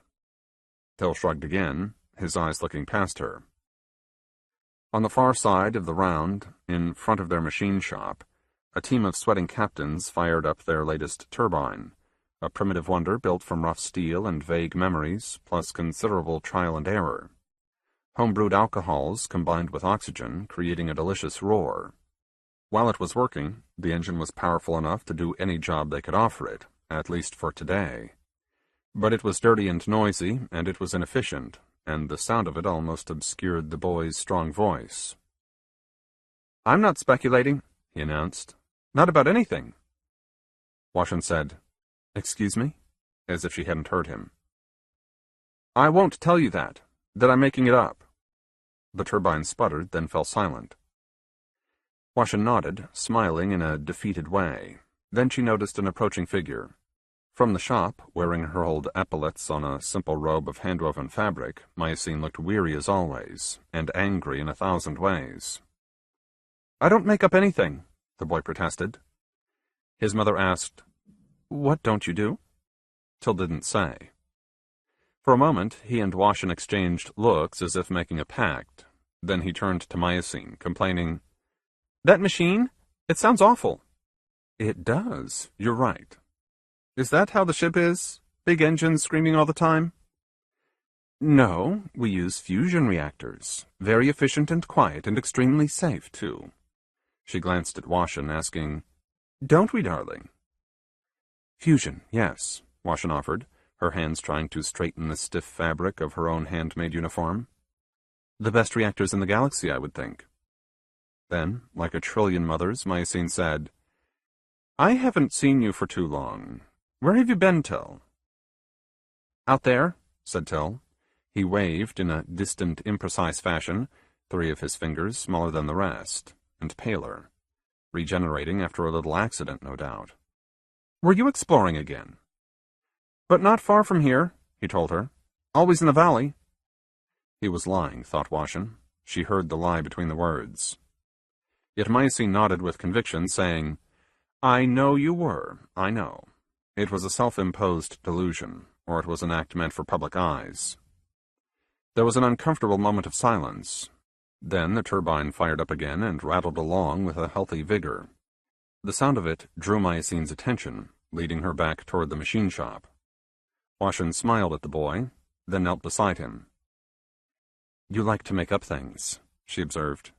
Till shrugged again, his eyes looking past her. On the far side of the round, in front of their machine shop, a team of sweating captains fired up their latest turbine, a primitive wonder built from rough steel and vague memories, plus considerable trial and error. Homebrewed alcohols combined with oxygen, creating a delicious roar. While it was working, the engine was powerful enough to do any job they could offer it, at least for today. But it was dirty and noisy, and it was inefficient, and the sound of it almost obscured the boy's strong voice. "I'm not speculating," he announced. "Not about anything." Washin said, "Excuse me?" as if she hadn't heard him. "I won't tell you that I'm making it up." The turbine sputtered, then fell silent. Washin nodded, smiling in a defeated way. Then she noticed an approaching figure. From the shop, wearing her old epaulets on a simple robe of hand-woven fabric, Mycene looked weary as always, and angry in 1,000 ways. "I don't make up anything," the boy protested. His mother asked, "What don't you do?" Till didn't say. For a moment, he and Washin exchanged looks as if making a pact. Then he turned to Mycene, complaining, "That machine? It sounds awful." "It does. You're right. Is that how the ship is? Big engines screaming all the time?" "No, we use fusion reactors. Very efficient and quiet and extremely safe, too." She glanced at Washin, asking, "Don't we, darling?" "Fusion, yes," Washin offered, her hands trying to straighten the stiff fabric of her own handmade uniform. "The best reactors in the galaxy, I would think." Then, like a trillion mothers, Mycene said, "I haven't seen you for too long. Where have you been, Till?" "Out there," said Till. He waved in a distant, imprecise fashion, 3 of his fingers smaller than the rest, and paler, regenerating after a little accident, no doubt. "Were you exploring again?" "But not far from here," he told her. "Always in the valley." He was lying, thought Washin. She heard the lie between the words. Yet Mycene nodded with conviction, saying, "I know you were, I know. It was a self-imposed delusion, or it was an act meant for public eyes." There was an uncomfortable moment of silence. Then the turbine fired up again and rattled along with a healthy vigor. The sound of it drew Mycene's attention, leading her back toward the machine shop. Washin smiled at the boy, then knelt beside him. "You like to make up things," she observed.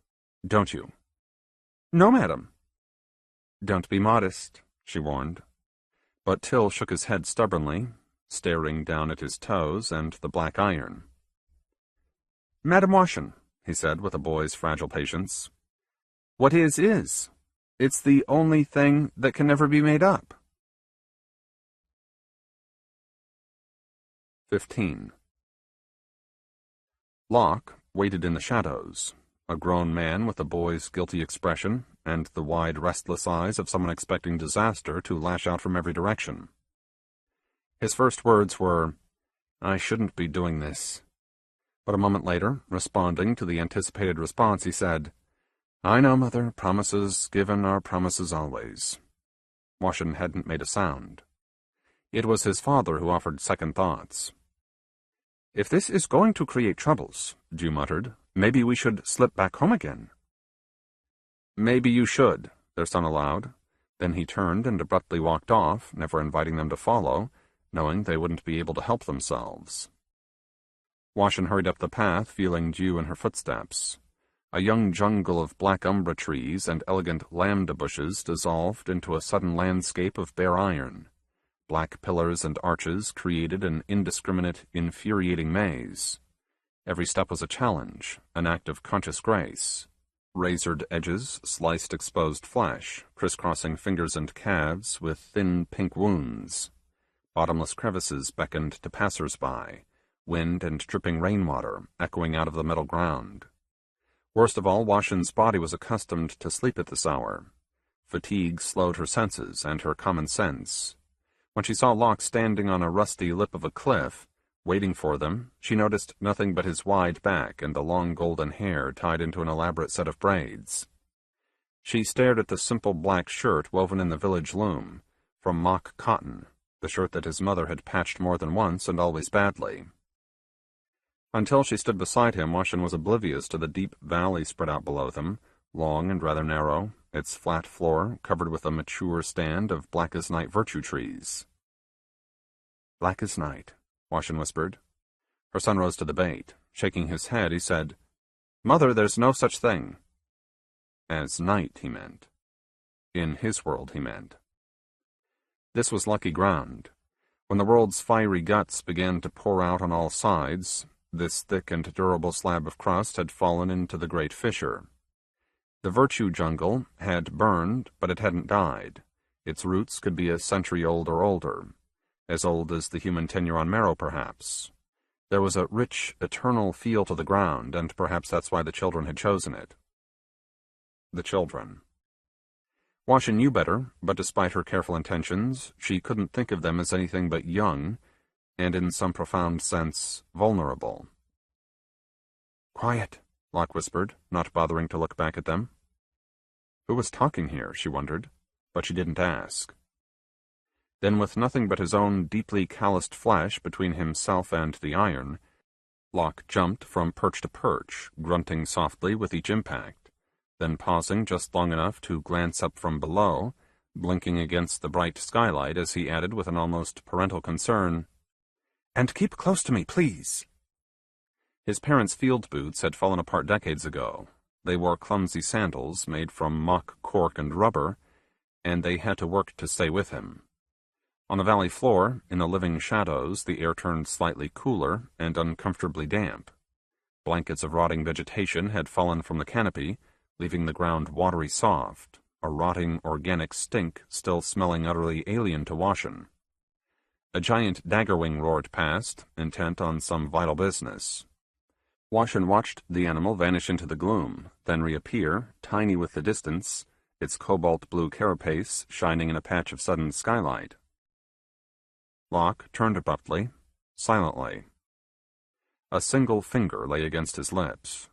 "Don't you?" "No, madam." "Don't be modest," she warned. But Till shook his head stubbornly, staring down at his toes and the black iron. "Madam Washin," he said with a boy's fragile patience, "what is. It's the only thing that can never be made up." 15. Locke waited in the shadows, a grown man with a boy's guilty expression and the wide, restless eyes of someone expecting disaster to lash out from every direction. His first words were, "I shouldn't be doing this." But a moment later, responding to the anticipated response, he said, "I know, Mother, promises given are promises always." Washin hadn't made a sound. It was his father who offered second thoughts. "If this is going to create troubles," Jew muttered, "maybe we should slip back home again." "Maybe you should," their son allowed. Then he turned and abruptly walked off, never inviting them to follow, knowing they wouldn't be able to help themselves. Washin hurried up the path, feeling Jew in her footsteps. A young jungle of black umbra trees and elegant lambda bushes dissolved into a sudden landscape of bare iron. Black pillars and arches created an indiscriminate, infuriating maze. Every step was a challenge, an act of conscious grace. Razored edges sliced exposed flesh, crisscrossing fingers and calves with thin pink wounds. Bottomless crevices beckoned to passers-by, wind and dripping rainwater echoing out of the metal ground. Worst of all, Washin's body was accustomed to sleep at this hour. Fatigue slowed her senses and her common sense. When she saw Locke standing on a rusty lip of a cliff, waiting for them, she noticed nothing but his wide back and the long golden hair tied into an elaborate set of braids. She stared at the simple black shirt woven in the village loom, from mock cotton, the shirt that his mother had patched more than once and always badly. Until she stood beside him, Washin was oblivious to the deep valley spread out below them, long and rather narrow, its flat floor covered with a mature stand of black-as-night virtue trees. "Black as night," Washin whispered. Her son rose to the bait. Shaking his head, he said, "Mother, there's no such thing." As night, he meant. In his world, he meant. This was lucky ground. When the world's fiery guts began to pour out on all sides, this thick and durable slab of crust had fallen into the great fissure. The virtue jungle had burned, but it hadn't died. Its roots could be a century old or older, as old as the human tenure on Marrow, perhaps. There was a rich, eternal feel to the ground, and perhaps that's why the children had chosen it. The children. Washin knew better, but despite her careful intentions, she couldn't think of them as anything but young, and in some profound sense, vulnerable. "Quiet," Locke whispered, not bothering to look back at them. Who was talking here, she wondered, but she didn't ask. Then, with nothing but his own deeply calloused flesh between himself and the iron, Locke jumped from perch to perch, grunting softly with each impact, then pausing just long enough to glance up from below, blinking against the bright skylight as he added with an almost parental concern, "And keep close to me, please." His parents' field boots had fallen apart decades ago. They wore clumsy sandals made from mock cork and rubber, and they had to work to stay with him. On the valley floor, in the living shadows, the air turned slightly cooler and uncomfortably damp. Blankets of rotting vegetation had fallen from the canopy, leaving the ground watery soft, a rotting organic stink still smelling utterly alien to Washin. A giant daggerwing roared past, intent on some vital business. Washin watched the animal vanish into the gloom, then reappear, tiny with the distance, its cobalt-blue carapace shining in a patch of sudden skylight. Locke turned abruptly, silently. A single finger lay against his lips.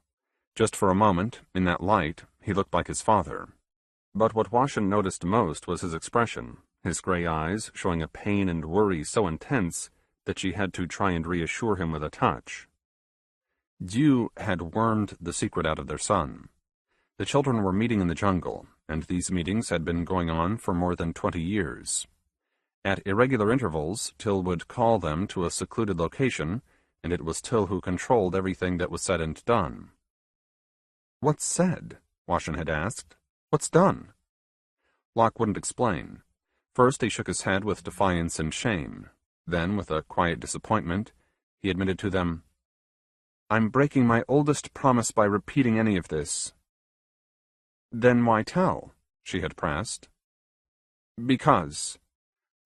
Just for a moment, in that light, he looked like his father. But what Washin noticed most was his expression, his gray eyes showing a pain and worry so intense that she had to try and reassure him with a touch. Dew had wormed the secret out of their son. The children were meeting in the jungle, and these meetings had been going on for more than 20 years. At irregular intervals, Till would call them to a secluded location, and it was Till who controlled everything that was said and done. "What's said?" Washin had asked. "What's done?" Locke wouldn't explain. First he shook his head with defiance and shame. Then, with a quiet disappointment, he admitted to them, "I'm breaking my oldest promise by repeating any of this." "Then why tell?" she had pressed. "Because."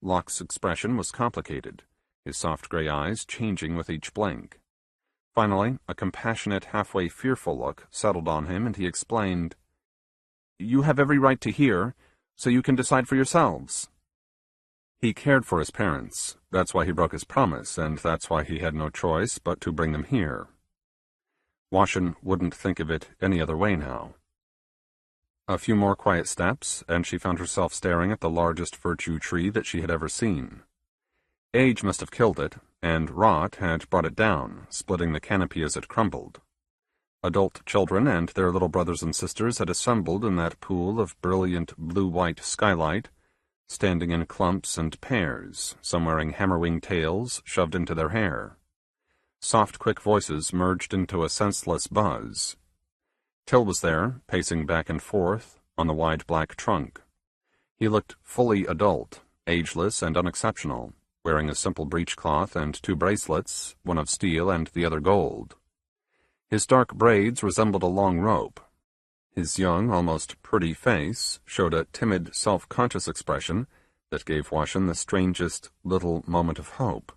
Locke's expression was complicated, his soft gray eyes changing with each blink. Finally, a compassionate, halfway fearful look settled on him, and he explained, "You have every right to hear, so you can decide for yourselves." He cared for his parents. That's why he broke his promise, and that's why he had no choice but to bring them here. Washin wouldn't think of it any other way now. A few more quiet steps, and she found herself staring at the largest virtue tree that she had ever seen. Age must have killed it, and rot had brought it down, splitting the canopy as it crumbled. Adult children and their little brothers and sisters had assembled in that pool of brilliant blue-white skylight, standing in clumps and pairs, some wearing hammer-wing tails shoved into their hair. Soft, quick voices merged into a senseless buzz. Till was there, pacing back and forth on the wide black trunk. He looked fully adult, ageless and unexceptional, wearing a simple breechcloth and 2 bracelets, one of steel and the other gold. His dark braids resembled a long rope. His young, almost pretty face showed a timid, self-conscious expression that gave Washin the strangest little moment of hope.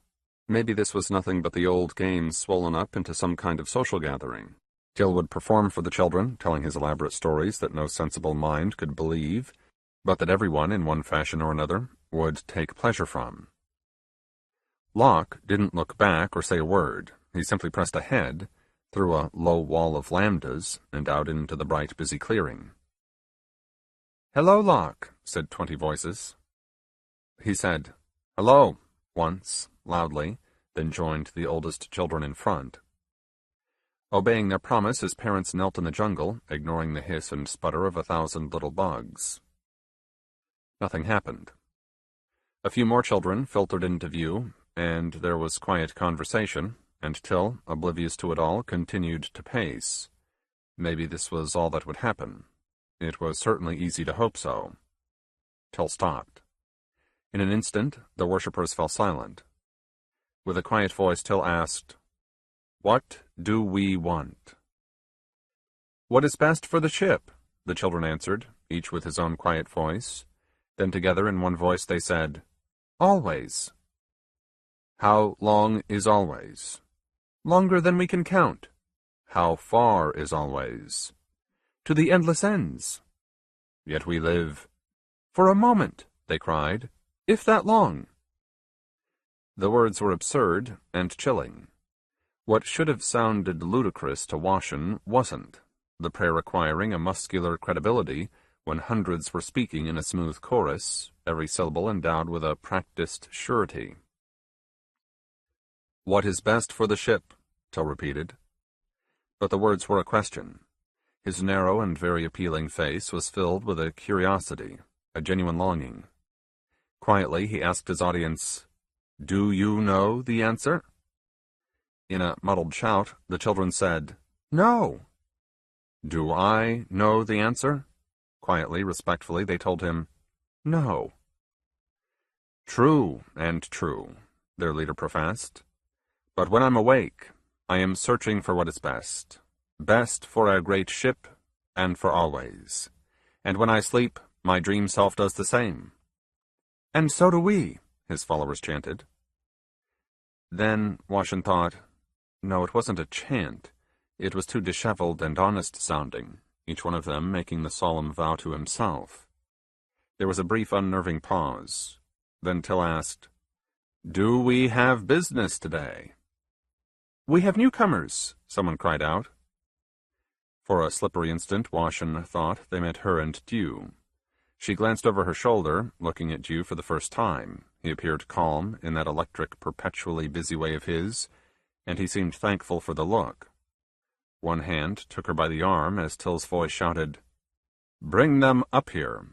Maybe this was nothing but the old game swollen up into some kind of social gathering. Till would perform for the children, telling his elaborate stories that no sensible mind could believe, but that everyone, in one fashion or another, would take pleasure from. Locke didn't look back or say a word. He simply pressed ahead, through a low wall of lambdas, and out into the bright, busy clearing. "Hello, Locke," said 20 voices. He said, "Hello," once, loudly, then joined the oldest children in front. Obeying their promise, his parents knelt in the jungle, ignoring the hiss and sputter of 1,000 little bugs. Nothing happened. A few more children filtered into view, and there was quiet conversation, and Till, oblivious to it all, continued to pace. Maybe this was all that would happen. It was certainly easy to hope so. Till stopped. In an instant, the worshippers fell silent. With a quiet voice, Till asked, "What do we want?" "What is best for the ship?" the children answered, each with his own quiet voice. Then together in one voice they said, "Always." "How long is always?" "Longer than we can count." "How far is always?" "To the endless ends." "Yet we live For a moment, they cried. If that long. The words were absurd and chilling. What should have sounded ludicrous to Washington wasn't, the prayer requiring a muscular credibility when hundreds were speaking in a smooth chorus, every syllable endowed with a practiced surety. What is best for the ship? Till repeated. But the words were a question. His narrow and very appealing face was filled with a curiosity, a genuine longing. Quietly he asked his audience, "Do you know the answer?" In a muddled shout, the children said, "No." "Do I know the answer?" Quietly, respectfully, they told him, "No." "True and true," their leader professed. "But when I'm awake, I am searching for what is best. Best for our great ship, and for always. And when I sleep, my dream self does the same." "And so do we," his followers chanted. Then Washington thought, no, it wasn't a chant. It was too disheveled and honest sounding, each one of them making the solemn vow to himself. There was a brief unnerving pause. Then Till asked, "Do we have business today?" "We have newcomers," someone cried out. For a slippery instant, Washington thought they meant her and Dew. She glanced over her shoulder, looking at Dew for the first time. He appeared calm in that electric, perpetually busy way of his, and he seemed thankful for the look. One hand took her by the arm as Till's voice shouted, "Bring them up here."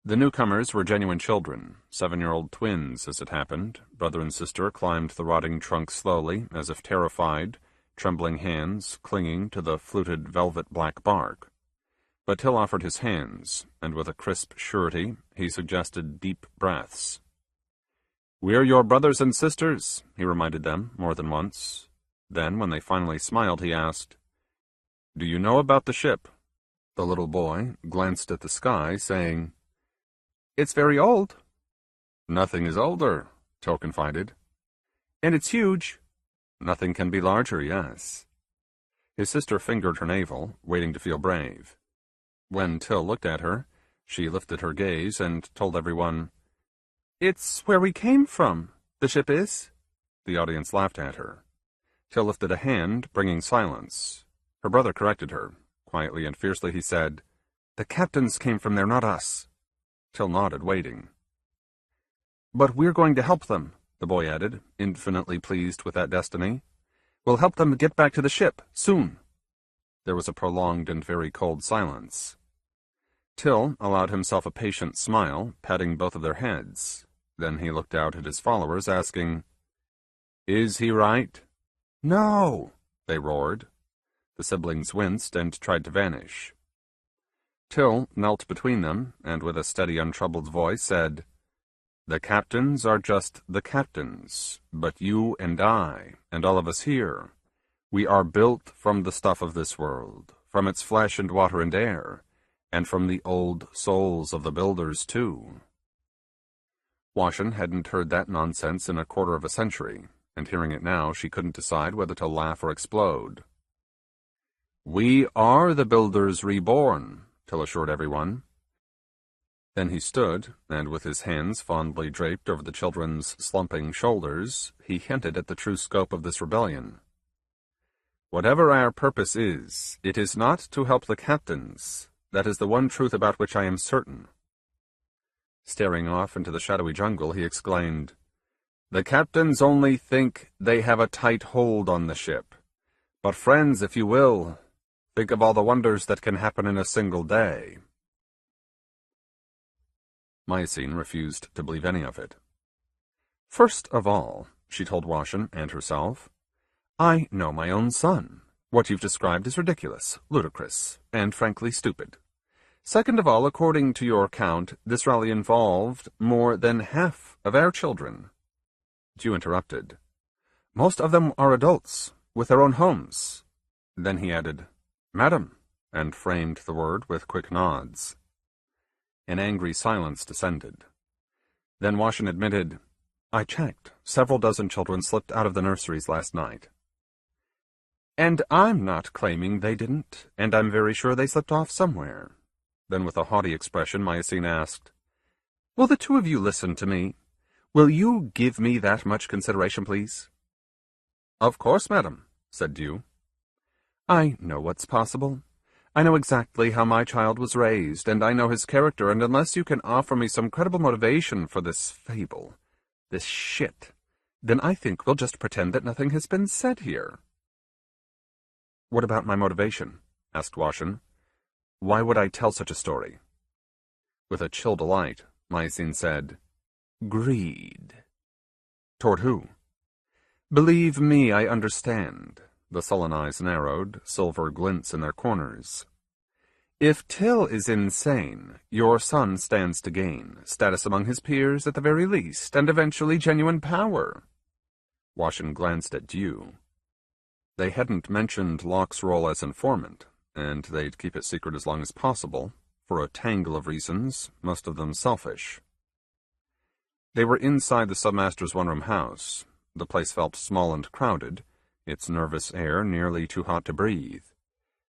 The newcomers were genuine children, 7-year-old twins, as it happened. Brother and sister climbed the rotting trunk slowly, as if terrified, trembling hands clinging to the fluted velvet black bark. But Till offered his hands, and with a crisp surety, he suggested deep breaths. "We're your brothers and sisters," he reminded them more than once. Then, when they finally smiled, he asked, "Do you know about the ship?" The little boy glanced at the sky, saying, "It's very old." "Nothing is older," Till confided. "And it's huge." "Nothing can be larger, yes." His sister fingered her navel, waiting to feel brave. When Till looked at her, she lifted her gaze and told everyone, "It's where we came from, the ship is." The audience laughed at her. Till lifted a hand, bringing silence. Her brother corrected her. Quietly and fiercely he said, "The captains came from there, not us." Till nodded, waiting. "But we're going to help them," the boy added, infinitely pleased with that destiny. "We'll help them get back to the ship, soon." There was a prolonged and very cold silence. Till allowed himself a patient smile, patting both of their heads. Then he looked out at his followers, asking, "Is he right?" "No!" they roared. The siblings winced and tried to vanish. Till knelt between them, and with a steady, untroubled voice said, "The captains are just the captains, but you and I, and all of us here, we are built from the stuff of this world, from its flesh and water and air, and from the old souls of the builders, too." Washington hadn't heard that nonsense in a quarter of a century, and hearing it now, she couldn't decide whether to laugh or explode. "We are the builders reborn," Till assured everyone. Then he stood, and with his hands fondly draped over the children's slumping shoulders, he hinted at the true scope of this rebellion. "Whatever our purpose is, it is not to help the captains. That is the one truth about which I am certain." Staring off into the shadowy jungle, he exclaimed, "The captains only think they have a tight hold on the ship. But friends, if you will, think of all the wonders that can happen in a single day." Mycene refused to believe any of it. "First of all," she told Washington and herself, "I know my own son. What you've described is ridiculous, ludicrous, and frankly stupid. Second of all, according to your account, this rally involved more than half of our children." Dew interrupted. "Most of them are adults, with their own homes." Then he added, "Madam," and framed the word with quick nods. An angry silence descended. Then Washington admitted, "I checked. Several dozen children slipped out of the nurseries last night." "And I'm not claiming they didn't, and I'm very sure they slipped off somewhere. Then with a haughty expression, Mycene asked, "Will the two of you listen to me? Will you give me that much consideration, please?" "Of course, madam," said Dew. "I know what's possible. I know exactly how my child was raised, and I know his character, and unless you can offer me some credible motivation for this fable, this shit, then I think we'll just pretend that nothing has been said here." "What about my motivation?" asked Washin. "Why would I tell such a story?" With a chill delight, Mycene said, "Greed." "Toward who?" "Believe me, I understand." The sullen eyes narrowed, silver glints in their corners. "If Till is insane, your son stands to gain status among his peers at the very least, and eventually genuine power." Washin glanced at Dew. They hadn't mentioned Locke's role as informant, and they'd keep it secret as long as possible, for a tangle of reasons, most of them selfish. They were inside the submaster's one-room house. The place felt small and crowded, its nervous air nearly too hot to breathe.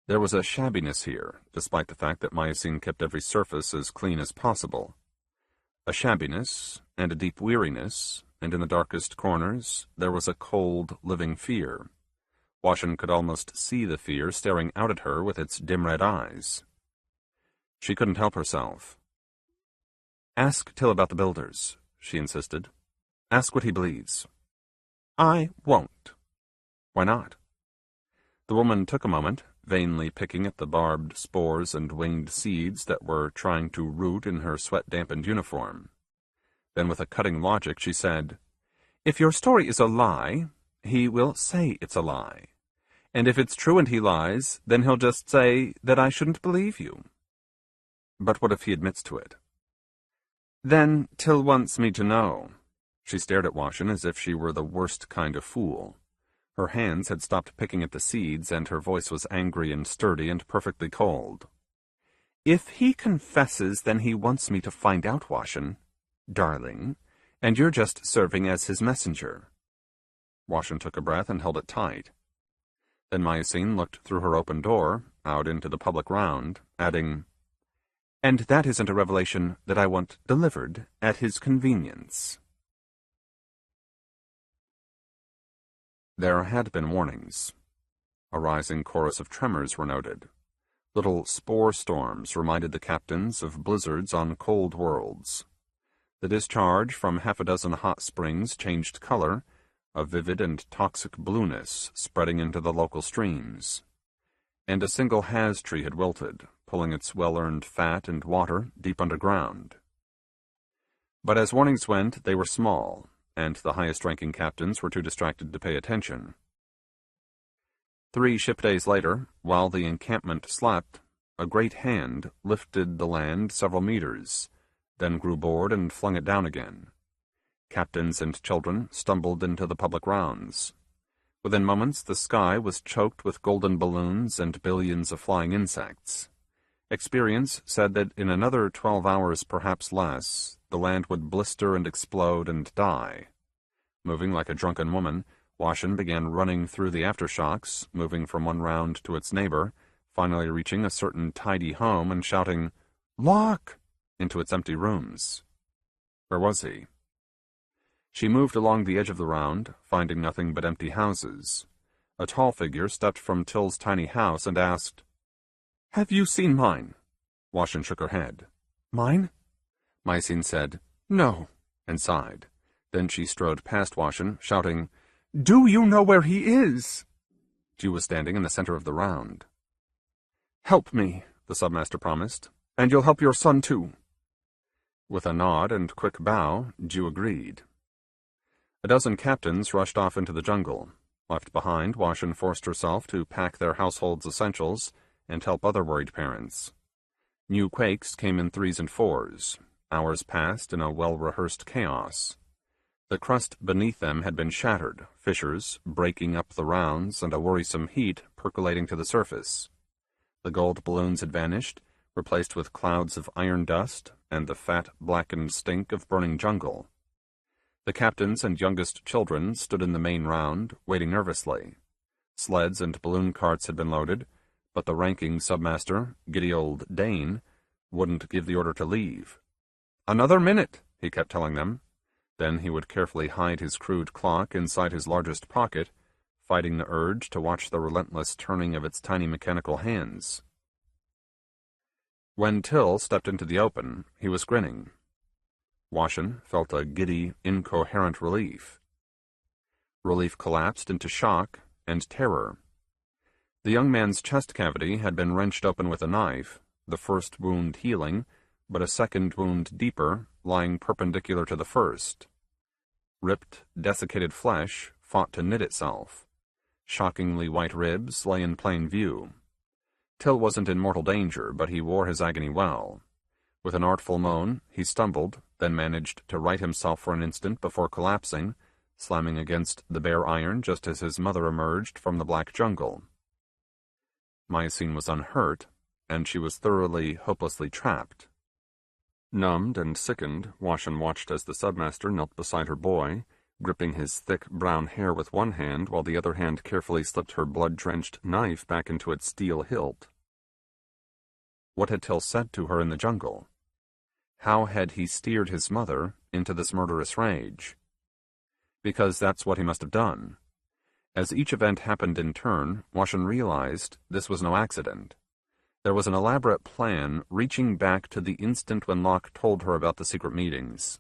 There was a shabbiness here, despite the fact that Mycene kept every surface as clean as possible. A shabbiness, and a deep weariness, and in the darkest corners there was a cold, living fear. Washin could almost see the fear staring out at her with its dim red eyes. She couldn't help herself. "Ask Till about the builders," she insisted. "Ask what he believes." "I won't." "Why not?" The woman took a moment, vainly picking at the barbed spores and winged seeds that were trying to root in her sweat-dampened uniform. Then with a cutting logic she said, "If your story is a lie, he will say it's a lie. And if it's true and he lies, then he'll just say that I shouldn't believe you." "But what if he admits to it?" "Then Till wants me to know." She stared at Washin as if she were the worst kind of fool. Her hands had stopped picking at the seeds, and her voice was angry and sturdy and perfectly cold. "If he confesses, then he wants me to find out, Washin, darling, and you're just serving as his messenger." Washin took a breath and held it tight. Then Mycene looked through her open door, out into the public round, adding, "And that isn't a revelation that I want delivered at his convenience." There had been warnings. A rising chorus of tremors were noted. Little spore storms reminded the captains of blizzards on cold worlds. The discharge from half a dozen hot springs changed color, a vivid and toxic blueness spreading into the local streams. And a single Haz tree had wilted, pulling its well-earned fat and water deep underground. But as warnings went, they were small, and the highest-ranking captains were too distracted to pay attention. 3 ship days later, while the encampment slept, a great hand lifted the land several meters, then grew bored and flung it down again. Captains and children stumbled into the public rounds. Within moments, the sky was choked with golden balloons and billions of flying insects. Experience said that in another 12 hours, perhaps less, the land would blister and explode and die. Moving like a drunken woman, Washin began running through the aftershocks, moving from one round to its neighbor, finally reaching a certain tidy home and shouting, "Locke!" into its empty rooms. Where was he? She moved along the edge of the round, finding nothing but empty houses. A tall figure stepped from Till's tiny house and asked, "Have you seen mine?" Washin shook her head. "Mine?" Mycene said, "No," and sighed. Then she strode past Washin, shouting, "Do you know where he is?" Dew was standing in the center of the round. "Help me," the submaster promised, "and you'll help your son too." With a nod and quick bow, Dew agreed. A dozen captains rushed off into the jungle. Left behind, Washin forced herself to pack their household's essentials and help other worried parents. New quakes came in 3s and 4s. Hours passed in a well-rehearsed chaos. The crust beneath them had been shattered, fissures breaking up the rounds, and a worrisome heat percolating to the surface. The gold balloons had vanished, replaced with clouds of iron dust and the fat, blackened stink of burning jungle. The captains and youngest children stood in the main round, waiting nervously. Sleds and balloon carts had been loaded, but the ranking submaster, giddy old Dane, wouldn't give the order to leave. "Another minute," he kept telling them. Then he would carefully hide his crude clock inside his largest pocket, fighting the urge to watch the relentless turning of its tiny mechanical hands. When Till stepped into the open, he was grinning. Washington felt a giddy, incoherent relief. Relief collapsed into shock and terror. The young man's chest cavity had been wrenched open with a knife, the first wound healing, but a second wound deeper, lying perpendicular to the first. Ripped, desiccated flesh fought to knit itself. Shockingly white ribs lay in plain view. Till wasn't in mortal danger, but he wore his agony well. With an artful moan, he stumbled, then managed to right himself for an instant before collapsing, slamming against the bare iron just as his mother emerged from the black jungle. Mycene was unhurt, and she was thoroughly, hopelessly trapped. Numbed and sickened, Washington watched as the submaster knelt beside her boy, gripping his thick brown hair with one hand while the other hand carefully slipped her blood-drenched knife back into its steel hilt. What had Till said to her in the jungle? How had he steered his mother into this murderous rage? Because that's what he must have done. As each event happened in turn, Washington realized this was no accident. There was an elaborate plan reaching back to the instant when Locke told her about the secret meetings.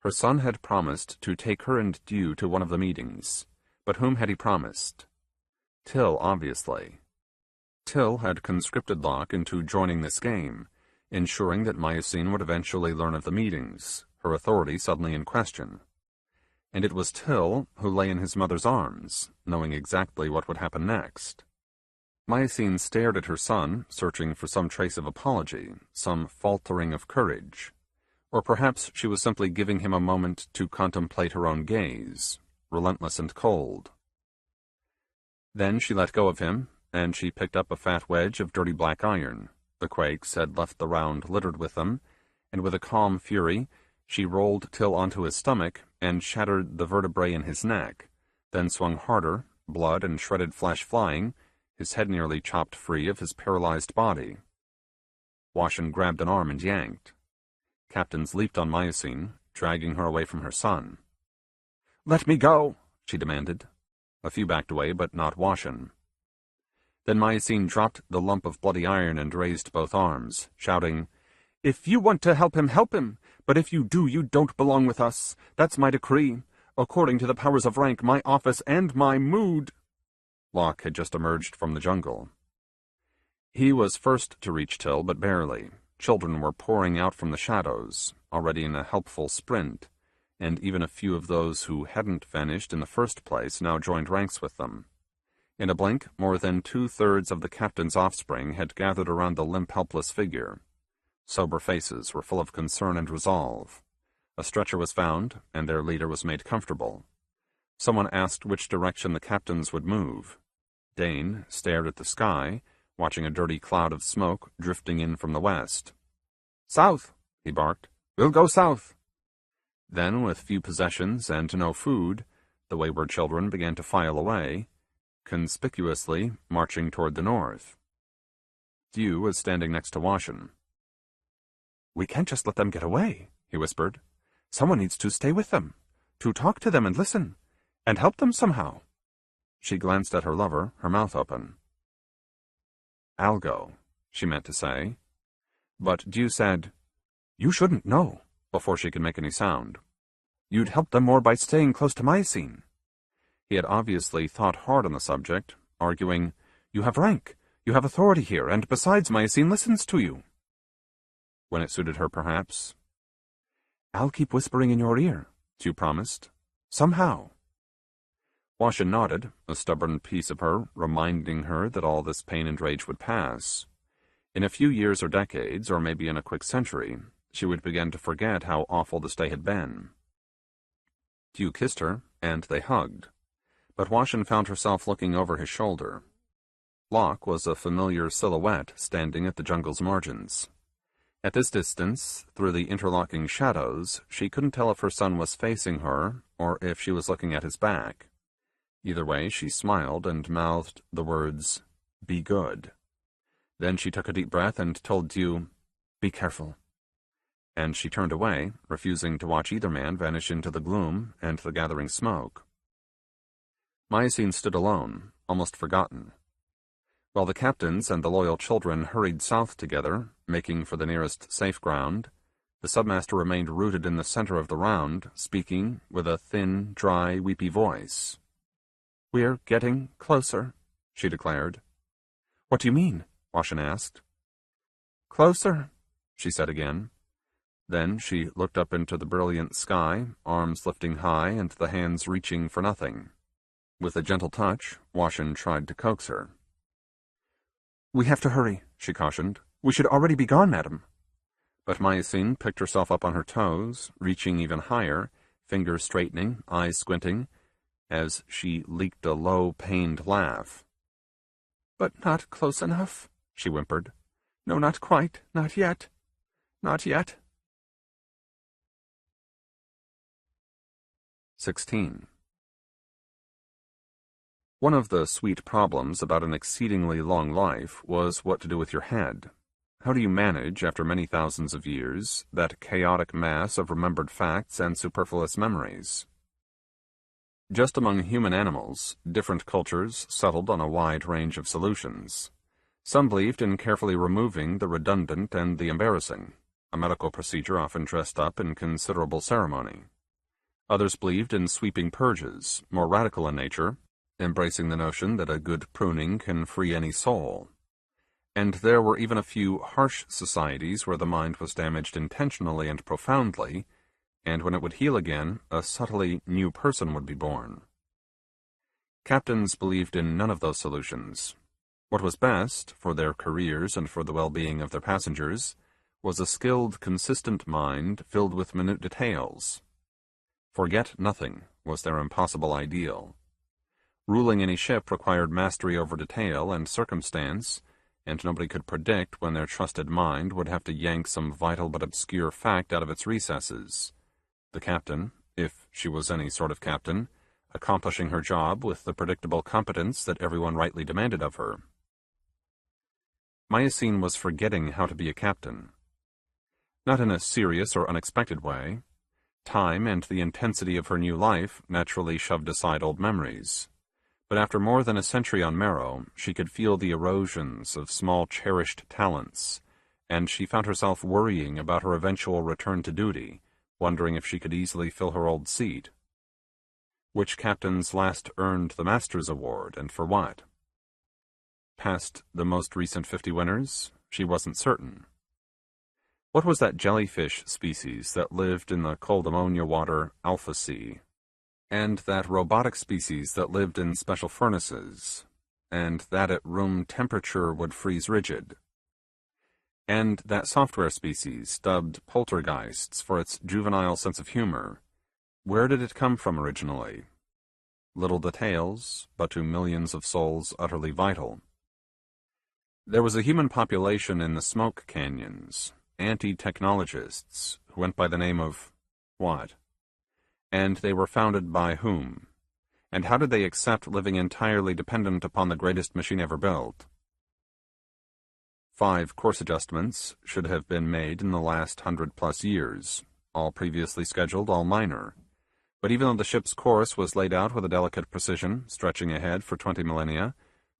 Her son had promised to take her and Dew to one of the meetings, but whom had he promised? Till, obviously. Till had conscripted Locke into joining this game, ensuring that Mycene would eventually learn of the meetings, her authority suddenly in question. And it was Till who lay in his mother's arms, knowing exactly what would happen next. Mycene stared at her son, searching for some trace of apology, some faltering of courage. Or perhaps she was simply giving him a moment to contemplate her own gaze, relentless and cold. Then she let go of him, and she picked up a fat wedge of dirty black iron. The Quakes had left the round littered with them, and with a calm fury, she rolled Till onto his stomach and shattered the vertebrae in his neck, then swung harder, blood and shredded flesh flying, his head nearly chopped free of his paralyzed body. Washington grabbed an arm and yanked. Captains leaped on Mycene, dragging her away from her son. "Let me go," she demanded. A few backed away, but not Washington. Then Mycene dropped the lump of bloody iron and raised both arms, shouting, "If you want to help him, but if you do, you don't belong with us. That's my decree. According to the powers of rank, my office, and my mood." Locke had just emerged from the jungle. He was first to reach Till, but barely. Children were pouring out from the shadows, already in a helpful sprint, and even a few of those who hadn't vanished in the first place now joined ranks with them. In a blink, more than 2/3 of the captain's offspring had gathered around the limp, helpless figure. Sober faces were full of concern and resolve. A stretcher was found, and their leader was made comfortable. Someone asked which direction the captains would move. Dane stared at the sky, watching a dirty cloud of smoke drifting in from the west. "South," he barked. "We'll go south." Then, with few possessions and no food, the wayward children began to file away, conspicuously marching toward the north. Dew was standing next to Washington. "We can't just let them get away," he whispered. "Someone needs to stay with them, to talk to them and listen, and help them somehow." She glanced at her lover, her mouth open. "I'll go," she meant to say. But Dew said, "You shouldn't know," before she could make any sound. "You'd help them more by staying close to Mycene." He had obviously thought hard on the subject, arguing, "You have rank, you have authority here, and besides, Mycene listens to you." When it suited her, perhaps. "I'll keep whispering in your ear," Dew promised. "Somehow." Washington nodded, a stubborn piece of her reminding her that all this pain and rage would pass. In a few years or decades, or maybe in a quick century, she would begin to forget how awful this day had been. Dew kissed her, and they hugged. But Washington found herself looking over his shoulder. Locke was a familiar silhouette standing at the jungle's margins. At this distance, through the interlocking shadows, she couldn't tell if her son was facing her, or if she was looking at his back. Either way, she smiled and mouthed the words, "Be good." Then she took a deep breath and told Dew, Be careful. And she turned away, refusing to watch either man vanish into the gloom and the gathering smoke. Myosine stood alone, almost forgotten. While the captains and the loyal children hurried south together, making for the nearest safe ground, the submaster remained rooted in the center of the round, speaking with a thin, dry, weepy voice. "We're getting closer," she declared. "What do you mean?" Washin asked. "Closer," she said again. Then she looked up into the brilliant sky, arms lifting high and the hands reaching for nothing. With a gentle touch, Washin tried to coax her. "We have to hurry," she cautioned. "We should already be gone, madam." But Myosine picked herself up on her toes, reaching even higher, fingers straightening, eyes squinting, as she leaked a low, pained laugh. "But not close enough," she whimpered. "No, not quite. Not yet. Not yet." 16. One of the sweet problems about an exceedingly long life was what to do with your head. How do you manage, after many thousands of years, that chaotic mass of remembered facts and superfluous memories? Just among human animals, different cultures settled on a wide range of solutions. Some believed in carefully removing the redundant and the embarrassing, a medical procedure often dressed up in considerable ceremony. Others believed in sweeping purges, more radical in nature, embracing the notion that a good pruning can free any soul. And there were even a few harsh societies where the mind was damaged intentionally and profoundly, and when it would heal again, a subtly new person would be born. Captains believed in none of those solutions. What was best, for their careers and for the well-being of their passengers, was a skilled, consistent mind filled with minute details. Forget nothing was their impossible ideal. Ruling any ship required mastery over detail and circumstance, and nobody could predict when their trusted mind would have to yank some vital but obscure fact out of its recesses. The captain, if she was any sort of captain, accomplishing her job with the predictable competence that everyone rightly demanded of her. Myosine was forgetting how to be a captain. Not in a serious or unexpected way. Time and the intensity of her new life naturally shoved aside old memories. But after more than a century on Marrow, she could feel the erosions of small cherished talents, and she found herself worrying about her eventual return to duty, wondering if she could easily fill her old seat. Which captains last earned the Master's Award, and for what? Past the most recent 50 winners, she wasn't certain. What was that jellyfish species that lived in the cold ammonia water Alpha Sea? And that robotic species that lived in special furnaces, and that at room temperature would freeze rigid? And that software species, dubbed poltergeists for its juvenile sense of humor, where did it come from originally? Little details, but to millions of souls utterly vital. There was a human population in the smoke canyons, anti-technologists, who went by the name of what? And they were founded by whom? And how did they accept living entirely dependent upon the greatest machine ever built? 5 course adjustments should have been made in the last 100+ years, all previously scheduled, all minor. But even though the ship's course was laid out with a delicate precision, stretching ahead for 20 millennia,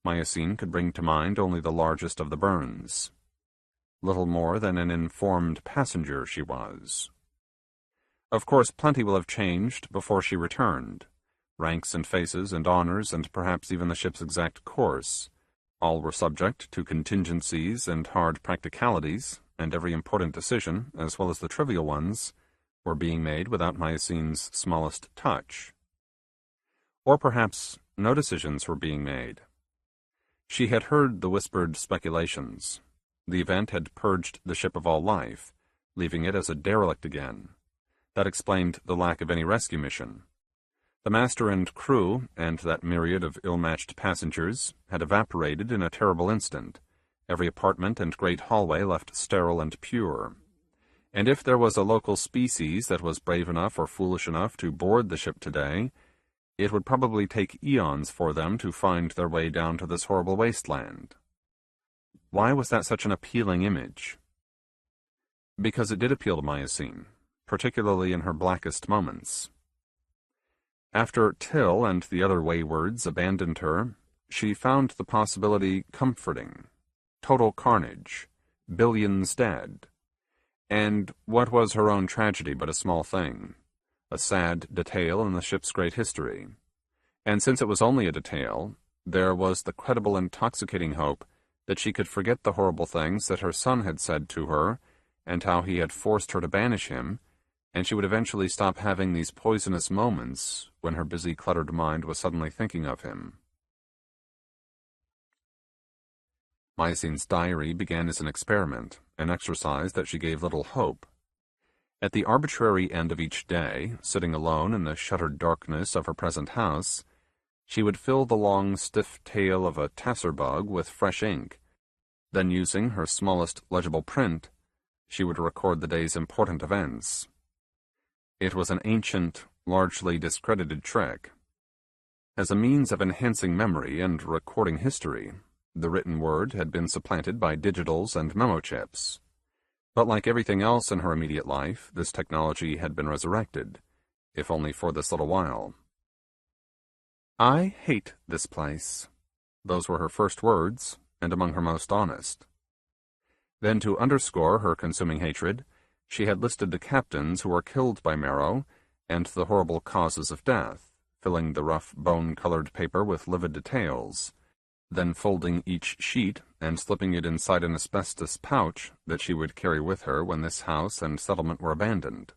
Myosine could bring to mind only the largest of the burns. Little more than an informed passenger she was. Of course, plenty will have changed before she returned. Ranks and faces and honors and perhaps even the ship's exact course. All were subject to contingencies and hard practicalities, and every important decision, as well as the trivial ones, were being made without Myosine's smallest touch. Or perhaps no decisions were being made. She had heard the whispered speculations. The event had purged the ship of all life, leaving it as a derelict again. That explained the lack of any rescue mission. The master and crew, and that myriad of ill-matched passengers, had evaporated in a terrible instant, every apartment and great hallway left sterile and pure. And if there was a local species that was brave enough or foolish enough to board the ship today, it would probably take eons for them to find their way down to this horrible wasteland. Why was that such an appealing image? because it did appeal to Myosine, particularly in her blackest moments. After Till and the other waywards abandoned her, she found the possibility comforting. Total carnage, billions dead, and what was her own tragedy but a small thing, a sad detail in the ship's great history. And since it was only a detail, there was the credible, intoxicating hope that she could forget the horrible things that her son had said to her, and how he had forced her to banish him, and she would eventually stop having these poisonous moments when her busy, cluttered mind was suddenly thinking of him. Myosine's diary began as an experiment, an exercise that she gave little hope. At the arbitrary end of each day, sitting alone in the shuttered darkness of her present house, she would fill the long, stiff tail of a tasserbug with fresh ink. Then, using her smallest legible print, she would record the day's important events. It was an ancient, largely discredited trick. As a means of enhancing memory and recording history, the written word had been supplanted by digitals and memo chips. But like everything else in her immediate life, this technology had been resurrected, if only for this little while. "I hate this place." Those were her first words, and among her most honest. Then, to underscore her consuming hatred, she had listed the captains who were killed by Marrow, and the horrible causes of death, filling the rough bone-colored paper with livid details, then folding each sheet and slipping it inside an asbestos pouch that she would carry with her when this house and settlement were abandoned.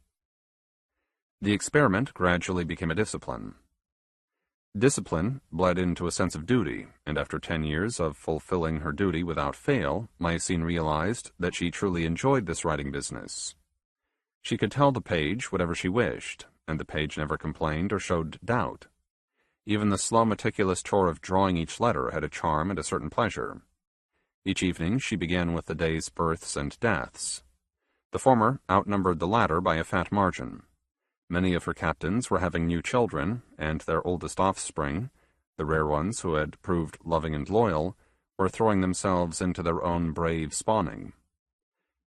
The experiment gradually became a discipline. Discipline bled into a sense of duty, and after 10 years of fulfilling her duty without fail, Myosine realized that she truly enjoyed this writing business. She could tell the page whatever she wished, and the page never complained or showed doubt. Even the slow, meticulous chore of drawing each letter had a charm and a certain pleasure. Each evening she began with the day's births and deaths. The former outnumbered the latter by a fat margin. Many of her captains were having new children, and their oldest offspring, the rare ones who had proved loving and loyal, were throwing themselves into their own brave spawning.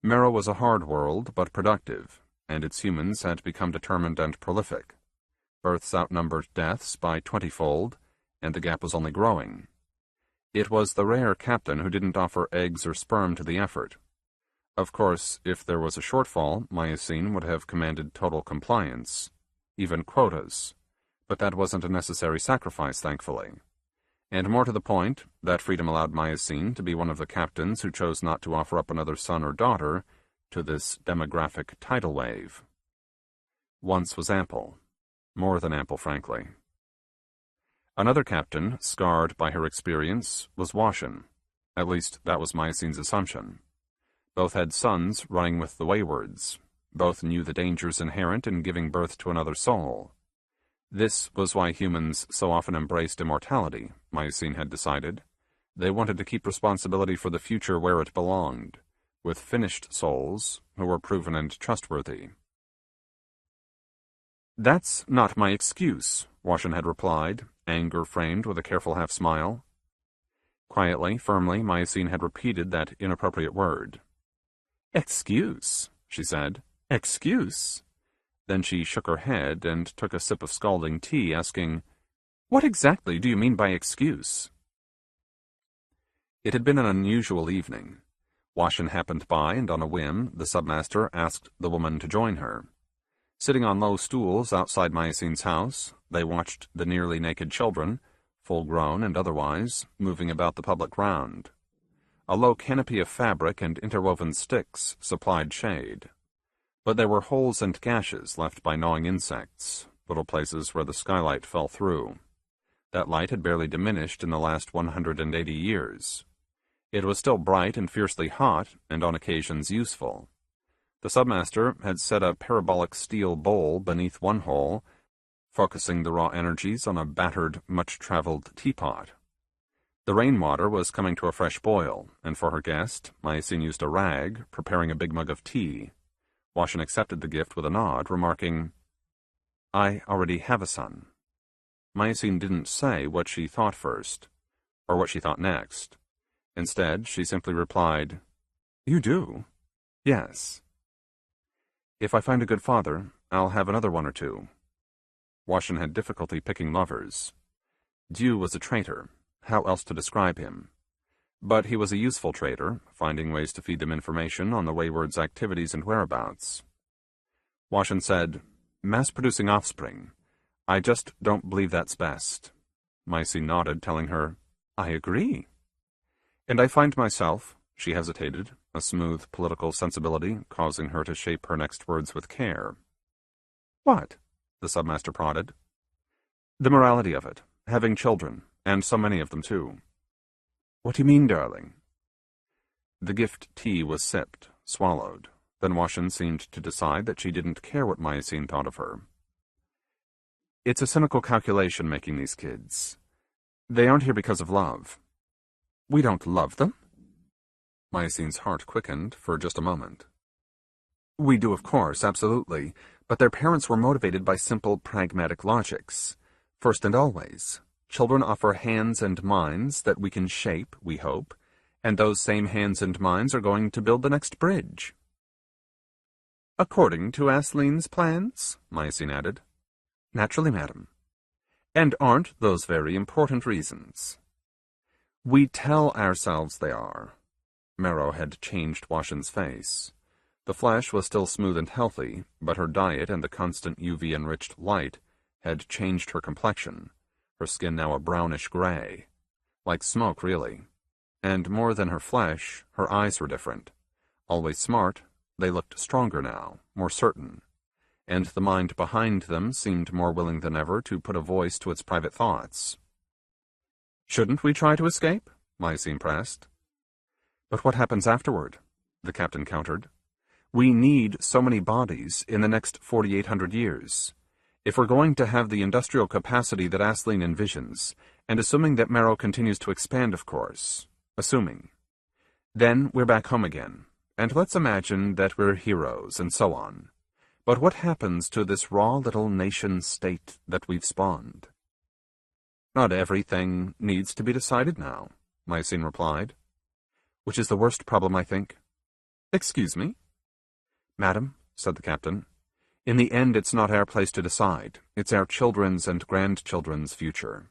Marrow was a hard world, but productive, and its humans had become determined and prolific. Births outnumbered deaths by 20-fold, and the gap was only growing. It was the rare captain who didn't offer eggs or sperm to the effort. Of course, if there was a shortfall, Myosine would have commanded total compliance, even quotas, but that wasn't a necessary sacrifice, thankfully. And more to the point, that freedom allowed Myosine to be one of the captains who chose not to offer up another son or daughter to this demographic tidal wave. Once was ample. More than ample, frankly. Another captain, scarred by her experience, was Washin. At least, that was Myosine's assumption. Both had sons running with the waywards. Both knew the dangers inherent in giving birth to another soul. This was why humans so often embraced immortality, Myosine had decided. They wanted to keep responsibility for the future where it belonged, with finished souls who were proven and trustworthy. "That's not my excuse," Washin had replied, anger framed with a careful half-smile. Quietly, firmly, Myosine had repeated that inappropriate word. "Excuse," she said. "Excuse?" Then she shook her head and took a sip of scalding tea, asking, "What exactly do you mean by excuse?" It had been an unusual evening. Washin happened by, and on a whim, the submaster asked the woman to join her. Sitting on low stools outside Myosine's house, they watched the nearly naked children, full-grown and otherwise, moving about the public ground. A low canopy of fabric and interwoven sticks supplied shade. But there were holes and gashes left by gnawing insects, little places where the skylight fell through. That light had barely diminished in the last 180 years. It was still bright and fiercely hot, and on occasions useful. The submaster had set a parabolic steel bowl beneath one hole, focusing the raw energies on a battered, much-traveled teapot. The rainwater was coming to a fresh boil, and for her guest, Myosine used a rag, preparing a big mug of tea. Washin accepted the gift with a nod, remarking, "I already have a son." Myosine didn't say what she thought first, or what she thought next. Instead, she simply replied, "You do?" "Yes." If I find a good father, I'll have another one or two. Washington had difficulty picking lovers. Dew was a traitor. How else to describe him? But he was a useful traitor, finding ways to feed them information on the wayward's activities and whereabouts. Washington said, "Mass-producing offspring. I just don't believe that's best." Maisie nodded, telling her, "I agree." And I find myself, she hesitated, a smooth political sensibility causing her to shape her next words with care. "What?" the submaster prodded. "The morality of it, having children, and so many of them too." "What do you mean, darling?" The gift tea was sipped, swallowed. Then Washington seemed to decide that she didn't care what Myosine thought of her. "It's a cynical calculation making these kids. They aren't here because of love." "We don't love them?" Myosine's heart quickened for just a moment. "We do, of course, absolutely, but their parents were motivated by simple, pragmatic logics. First and always, children offer hands and minds that we can shape, we hope, and those same hands and minds are going to build the next bridge." "According to Aislinn's plans?" Myosine added. "Naturally, madam. And aren't those very important reasons?" "We tell ourselves they are." Marrow had changed Washington's face. The flesh was still smooth and healthy, but her diet and the constant UV-enriched light had changed her complexion, her skin now a brownish gray. Like smoke, really. And more than her flesh, her eyes were different. Always smart, they looked stronger now, more certain. And the mind behind them seemed more willing than ever to put a voice to its private thoughts. "Shouldn't we try to escape?" Myosine pressed. "But what happens afterward?" the captain countered. "We need so many bodies in the next 4,800 years. If we're going to have the industrial capacity that Aisling envisions, and assuming that Marrow continues to expand, of course, then we're back home again, and let's imagine that we're heroes and so on. But what happens to this raw little nation-state that we've spawned?" "Not everything needs to be decided now," Myosine replied. "Which is the worst problem, I think." "Excuse me?" "Madam," said the captain, "in the end it's not our place to decide. It's our children's and grandchildren's future."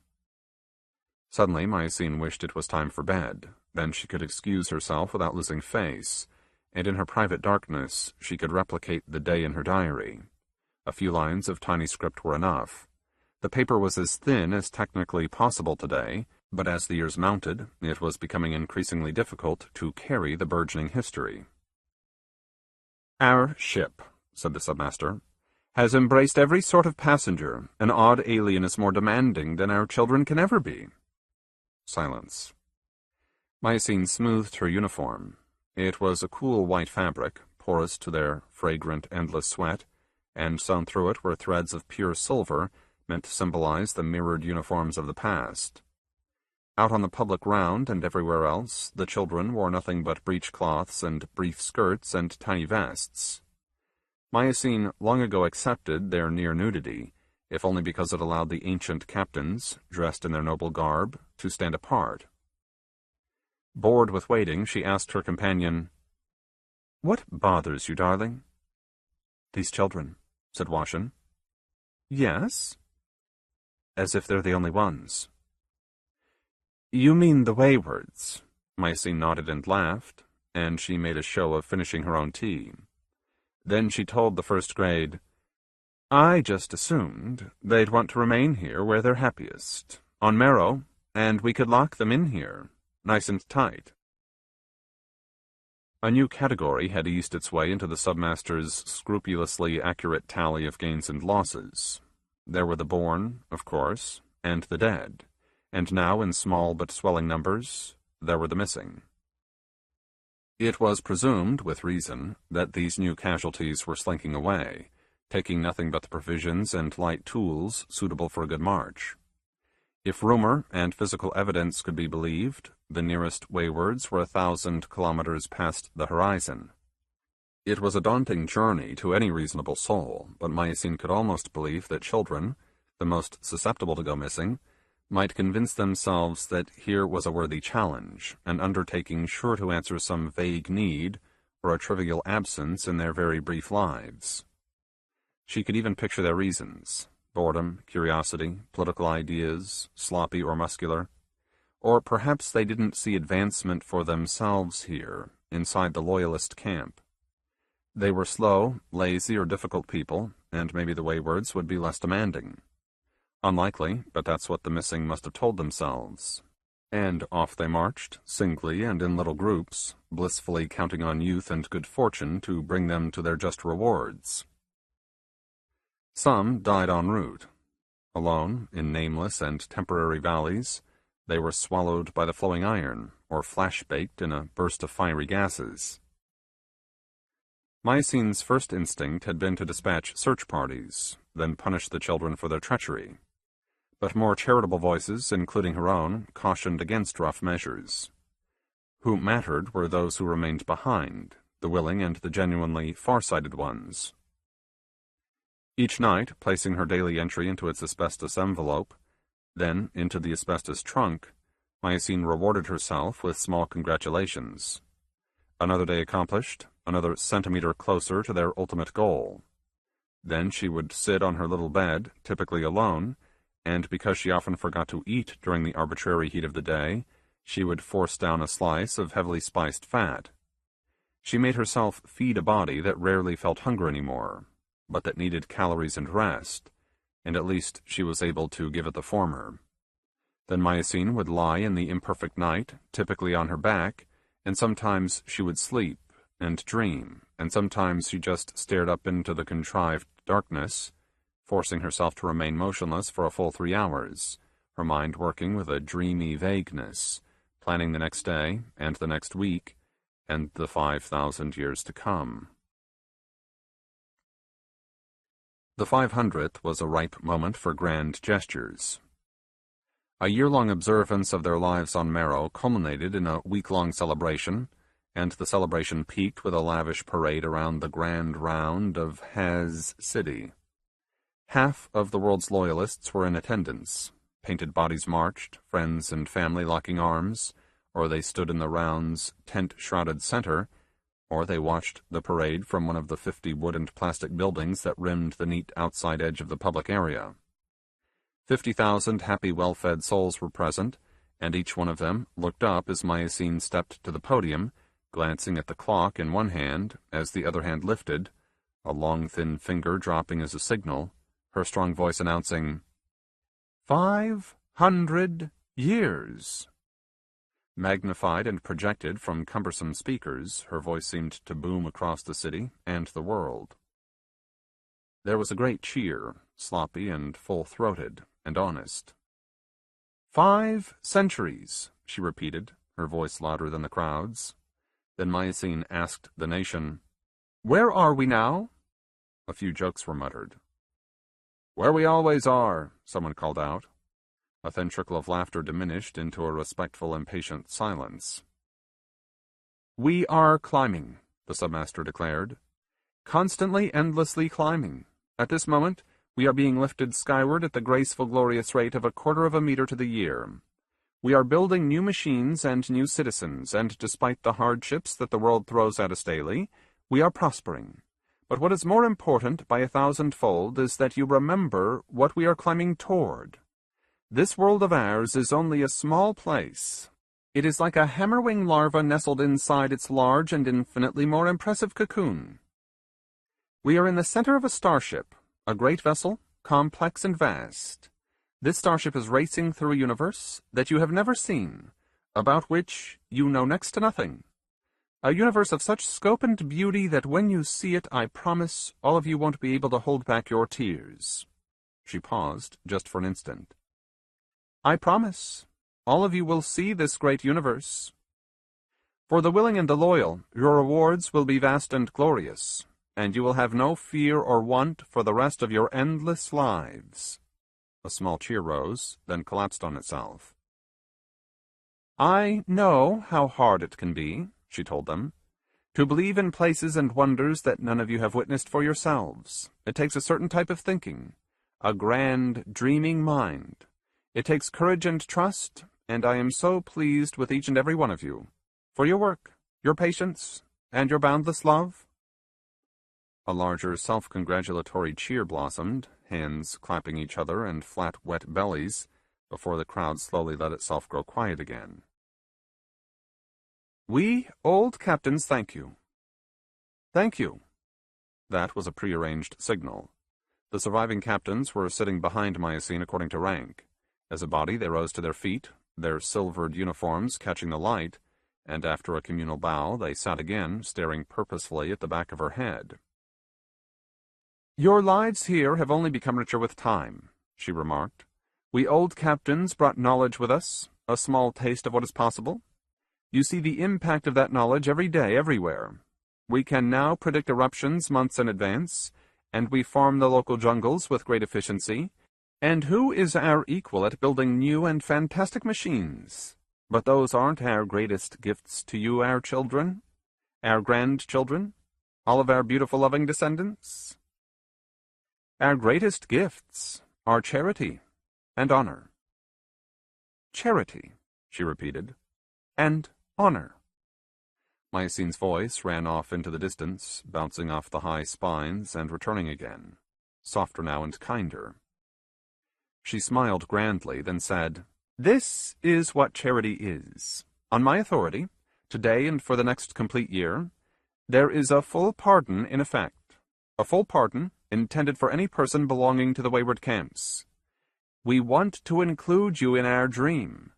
Suddenly Myosine wished it was time for bed. Then she could excuse herself without losing face, and in her private darkness she could replicate the day in her diary. A few lines of tiny script were enough. The paper was as thin as technically possible today, but as the years mounted, it was becoming increasingly difficult to carry the burgeoning history. "Our ship," said the submaster, "has embraced every sort of passenger. An odd alien is more demanding than our children can ever be." Silence. Myosine smoothed her uniform. It was a cool white fabric, porous to their fragrant, endless sweat, and sewn through it were threads of pure silver, meant to symbolize the mirrored uniforms of the past. Out on the public round and everywhere else, the children wore nothing but breechcloths and brief skirts and tiny vests. Myosine long ago accepted their near nudity, if only because it allowed the ancient captains, dressed in their noble garb, to stand apart. Bored with waiting, she asked her companion, "What bothers you, darling?" "These children," said Washington. "Yes?" "As if they're the only ones." "You mean the waywards?" Myosine nodded and laughed, and she made a show of finishing her own tea. Then she told the first grade, "I just assumed they'd want to remain here where they're happiest, on Marrow, and we could lock them in here, nice and tight." A new category had eased its way into the submaster's scrupulously accurate tally of gains and losses. There were the born, of course, and the dead, and now in small but swelling numbers, there were the missing. It was presumed, with reason, that these new casualties were slinking away, taking nothing but the provisions and light tools suitable for a good march. If rumor and physical evidence could be believed, the nearest waywards were 1,000 kilometers past the horizon. It was a daunting journey to any reasonable soul, but Myosine could almost believe that children, the most susceptible to go missing, might convince themselves that here was a worthy challenge, an undertaking sure to answer some vague need, for a trivial absence in their very brief lives. She could even picture their reasons: boredom, curiosity, political ideas, sloppy or muscular. Or perhaps they didn't see advancement for themselves here, inside the loyalist camp. They were slow, lazy, or difficult people, and maybe the waywards would be less demanding. Unlikely, but that's what the missing must have told themselves. And off they marched, singly and in little groups, blissfully counting on youth and good fortune to bring them to their just rewards. Some died en route. Alone, in nameless and temporary valleys, they were swallowed by the flowing iron, or flash-baked in a burst of fiery gases. Miacene's first instinct had been to dispatch search parties, then punish the children for their treachery. But more charitable voices, including her own, cautioned against rough measures. Who mattered were those who remained behind, the willing and the genuinely far-sighted ones. Each night, placing her daily entry into its asbestos envelope, then into the asbestos trunk, Miacene rewarded herself with small congratulations. Another day accomplished, another centimeter closer to their ultimate goal. Then she would sit on her little bed, typically alone, and because she often forgot to eat during the arbitrary heat of the day, she would force down a slice of heavily spiced fat. She made herself feed a body that rarely felt hunger anymore, but that needed calories and rest, and at least she was able to give it the former. Then Miacene would lie in the imperfect night, typically on her back, and sometimes she would sleep and dream, and sometimes she just stared up into the contrived darkness, forcing herself to remain motionless for a full 3 hours, her mind working with a dreamy vagueness, planning the next day, and the next week, and the 5,000 years to come. The 500th was a ripe moment for grand gestures. A year-long observance of their lives on Marrow culminated in a week-long celebration, and the celebration peaked with a lavish parade around the Grand Round of Haz City. Half of the world's loyalists were in attendance. Painted bodies marched, friends and family locking arms, or they stood in the round's tent-shrouded center, or they watched the parade from one of the 50 wood and plastic buildings that rimmed the neat outside edge of the public area. 50,000 happy, well-fed souls were present, and each one of them looked up as Miacene stepped to the podium, glancing at the clock in one hand as the other hand lifted, a long thin finger dropping as a signal, her strong voice announcing, 500 years. Magnified and projected from cumbersome speakers, her voice seemed to boom across the city and the world. There was a great cheer, sloppy and full-throated and honest. 5 centuries, she repeated, her voice louder than the crowd's. Then Miacene asked the nation, "Where are we now?" A few jokes were muttered. "Where we always are," someone called out. A thin trickle of laughter diminished into a respectful, impatient silence. "We are climbing," the submaster declared. "Constantly, endlessly climbing. At this moment, we are being lifted skyward at the graceful, glorious rate of 1/4 of a meter to the year. We are building new machines and new citizens, and despite the hardships that the world throws at us daily, we are prospering. But what is more important by 1,000-fold is that you remember what we are climbing toward. This world of ours is only a small place. It is like a hammerwing larva nestled inside its large and infinitely more impressive cocoon. We are in the center of a starship, a great vessel, complex and vast. This starship is racing through a universe that you have never seen, about which you know next to nothing. A universe of such scope and beauty that when you see it, I promise all of you won't be able to hold back your tears." She paused just for an instant. "I promise all of you will see this great universe. For the willing and the loyal, your rewards will be vast and glorious, and you will have no fear or want for the rest of your endless lives." A small cheer rose, then collapsed on itself. "I know how hard it can be," she told them, "to believe in places and wonders that none of you have witnessed for yourselves. It takes a certain type of thinking, a grand, dreaming mind. It takes courage and trust, and I am so pleased with each and every one of you, for your work, your patience, And your boundless love? A larger self-congratulatory cheer blossomed, hands clapping each other and flat, wet bellies, before the crowd slowly let itself grow quiet again. We old captains thank you. Thank you. That was a prearranged signal. The surviving captains were sitting behind Miocene according to rank. As a body, they rose to their feet, their silvered uniforms catching the light, and after a communal bow, they sat again, staring purposefully at the back of her head. Your lives here have only become richer with time, she remarked. We old captains brought knowledge with us, a small taste of what is possible. You see the impact of that knowledge every day, everywhere. We can now predict eruptions months in advance, and we farm the local jungles with great efficiency. And who is our equal at building new and fantastic machines? But those aren't our greatest gifts to you, our children, our grandchildren, all of our beautiful loving descendants. Our greatest gifts are charity and honor. Charity, she repeated, and honor. Myocene's voice ran off into the distance, bouncing off the high spines and returning again, softer now and kinder. She smiled grandly, then said, This is what charity is. On my authority, today and for the next complete year, there is a full pardon in effect. A full pardon intended for any person belonging to the wayward camps. We want to include you in our dream.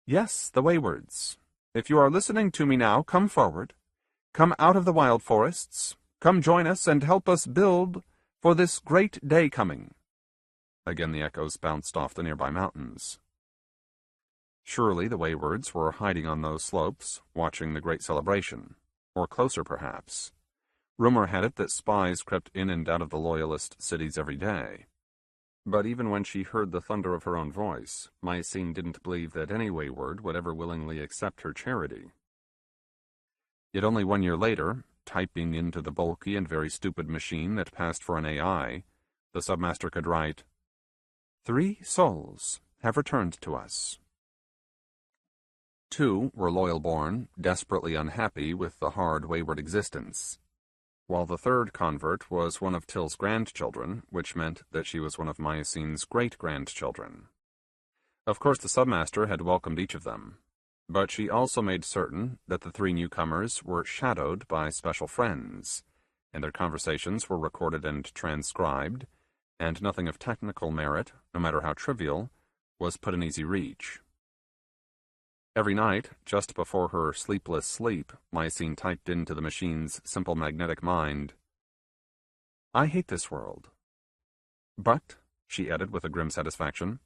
Yes, the waywards. If you are listening to me now, come forward. Come out of the wild forests. Come join us and help us build for this great day coming. Again the echoes bounced off the nearby mountains. Surely the waywards were hiding on those slopes, watching the great celebration. Or closer, perhaps. Rumor had it that spies crept in and out of the Loyalist cities every day. But even when she heard the thunder of her own voice, Miocene didn't believe that any wayward would ever willingly accept her charity. Yet only 1 year later, typing into the bulky and very stupid machine that passed for an AI, the submaster could write, 3 souls have returned to us. 2 were loyal-born, desperately unhappy with the hard wayward existence, while the third convert was one of Till's grandchildren, which meant that she was one of Myocene's great-grandchildren. Of course the submaster had welcomed each of them, but she also made certain that the 3 newcomers were shadowed by special friends, and their conversations were recorded and transcribed, and nothing of technical merit, no matter how trivial, was put in easy reach. Every night, just before her sleepless sleep, Miocene typed into the machine's simple magnetic mind, I hate this world. But, she added with a grim satisfaction,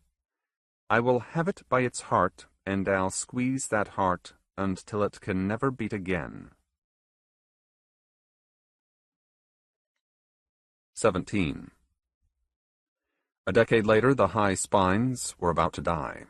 I will have it by its heart, and I'll squeeze that heart until it can never beat again. 17. A decade later, the high spines were about to die.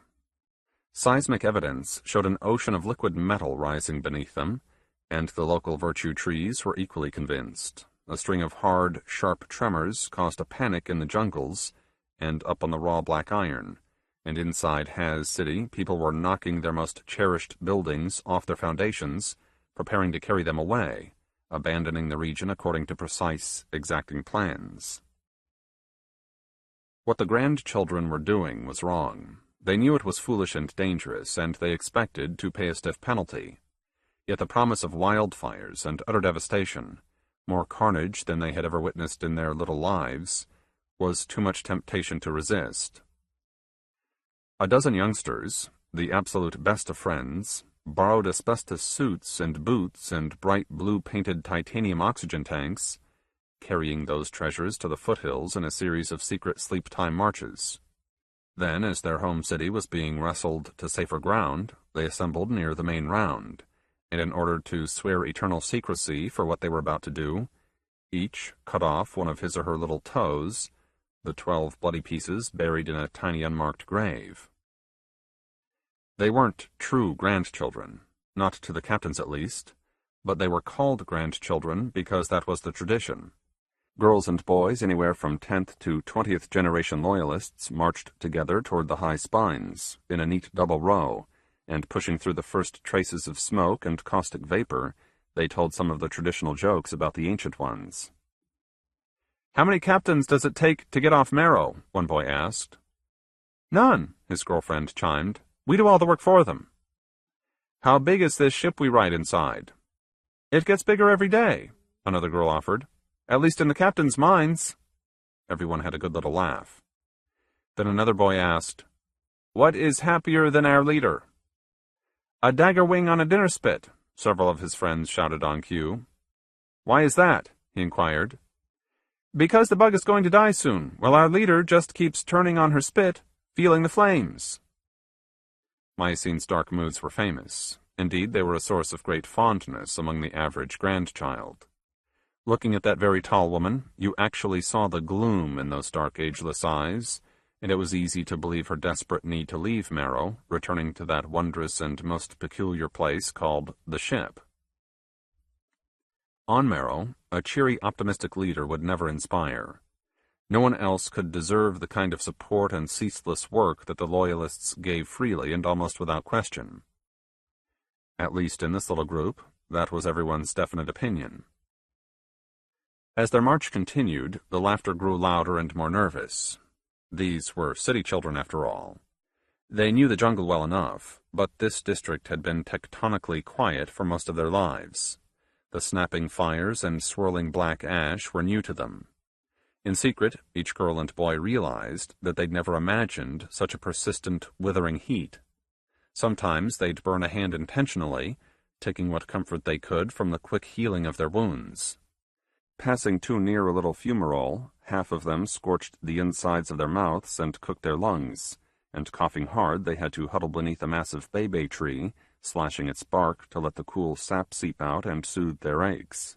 Seismic evidence showed an ocean of liquid metal rising beneath them, and the local virtue trees were equally convinced. A string of hard, sharp tremors caused a panic in the jungles and up on the raw black iron, and inside Haz City people were knocking their most cherished buildings off their foundations, preparing to carry them away, abandoning the region according to precise, exacting plans. What the grandchildren were doing was wrong. They knew it was foolish and dangerous, and they expected to pay a stiff penalty. Yet the promise of wildfires and utter devastation, more carnage than they had ever witnessed in their little lives, was too much temptation to resist. A dozen youngsters, the absolute best of friends, borrowed asbestos suits and boots and bright blue-painted titanium oxygen tanks, carrying those treasures to the foothills in a series of secret sleep-time marches. Then, as their home city was being wrestled to safer ground, they assembled near the main round, and in order to swear eternal secrecy for what they were about to do, each cut off one of his or her little toes, the 12 bloody pieces buried in a tiny unmarked grave. They weren't true grandchildren, not to the captains at least, but they were called grandchildren because that was the tradition. Girls and boys anywhere from 10th to 20th generation loyalists marched together toward the high spines, in a neat double row, and pushing through the first traces of smoke and caustic vapor, they told some of the traditional jokes about the ancient ones. "How many captains does it take to get off Marrow?" one boy asked. "None," his girlfriend chimed. "We do all the work for them." "How big is this ship we ride inside?" "It gets bigger every day," another girl offered. "At least in the captain's minds." Everyone had a good little laugh. Then another boy asked, "What is happier than our leader?" "A dagger wing on a dinner spit," several of his friends shouted on cue. "Why is that?" he inquired. "Because the bug is going to die soon, while our leader just keeps turning on her spit, feeling the flames." Myocene's dark moods were famous. Indeed, they were a source of great fondness among the average grandchild. Looking at that very tall woman, you actually saw the gloom in those dark, ageless eyes, and it was easy to believe her desperate need to leave Marrow, returning to that wondrous and most peculiar place called the ship. On Marrow, a cheery, optimistic leader would never inspire. No one else could deserve the kind of support and ceaseless work that the Loyalists gave freely and almost without question. At least in this little group, that was everyone's definite opinion. As their march continued, the laughter grew louder and more nervous. These were city children, after all. They knew the jungle well enough, but this district had been tectonically quiet for most of their lives. The snapping fires and swirling black ash were new to them. In secret, each girl and boy realized that they'd never imagined such a persistent, withering heat. Sometimes they'd burn a hand intentionally, taking what comfort they could from the quick healing of their wounds. Passing too near a little fumarole, half of them scorched the insides of their mouths and cooked their lungs, and coughing hard they had to huddle beneath a massive bebe tree, slashing its bark to let the cool sap seep out and soothe their aches.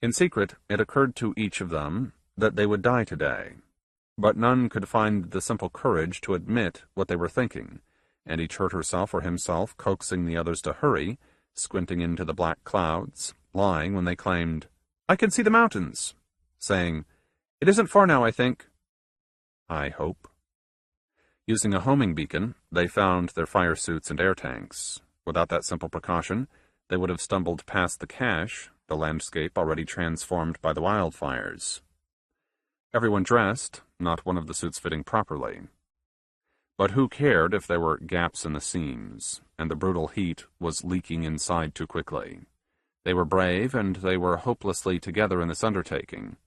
In secret, it occurred to each of them that they would die today, but none could find the simple courage to admit what they were thinking, and each heard herself or himself coaxing the others to hurry, squinting into the black clouds, lying when they claimed, "I can see the mountains," saying, "It isn't far now, I think." "I hope." Using a homing beacon, they found their fire suits and air tanks. Without that simple precaution, they would have stumbled past the cache, the landscape already transformed by the wildfires. Everyone dressed, not one of the suits fitting properly. But who cared if there were gaps in the seams, and the brutal heat was leaking inside too quickly? They were brave, and they were hopelessly together in this undertaking,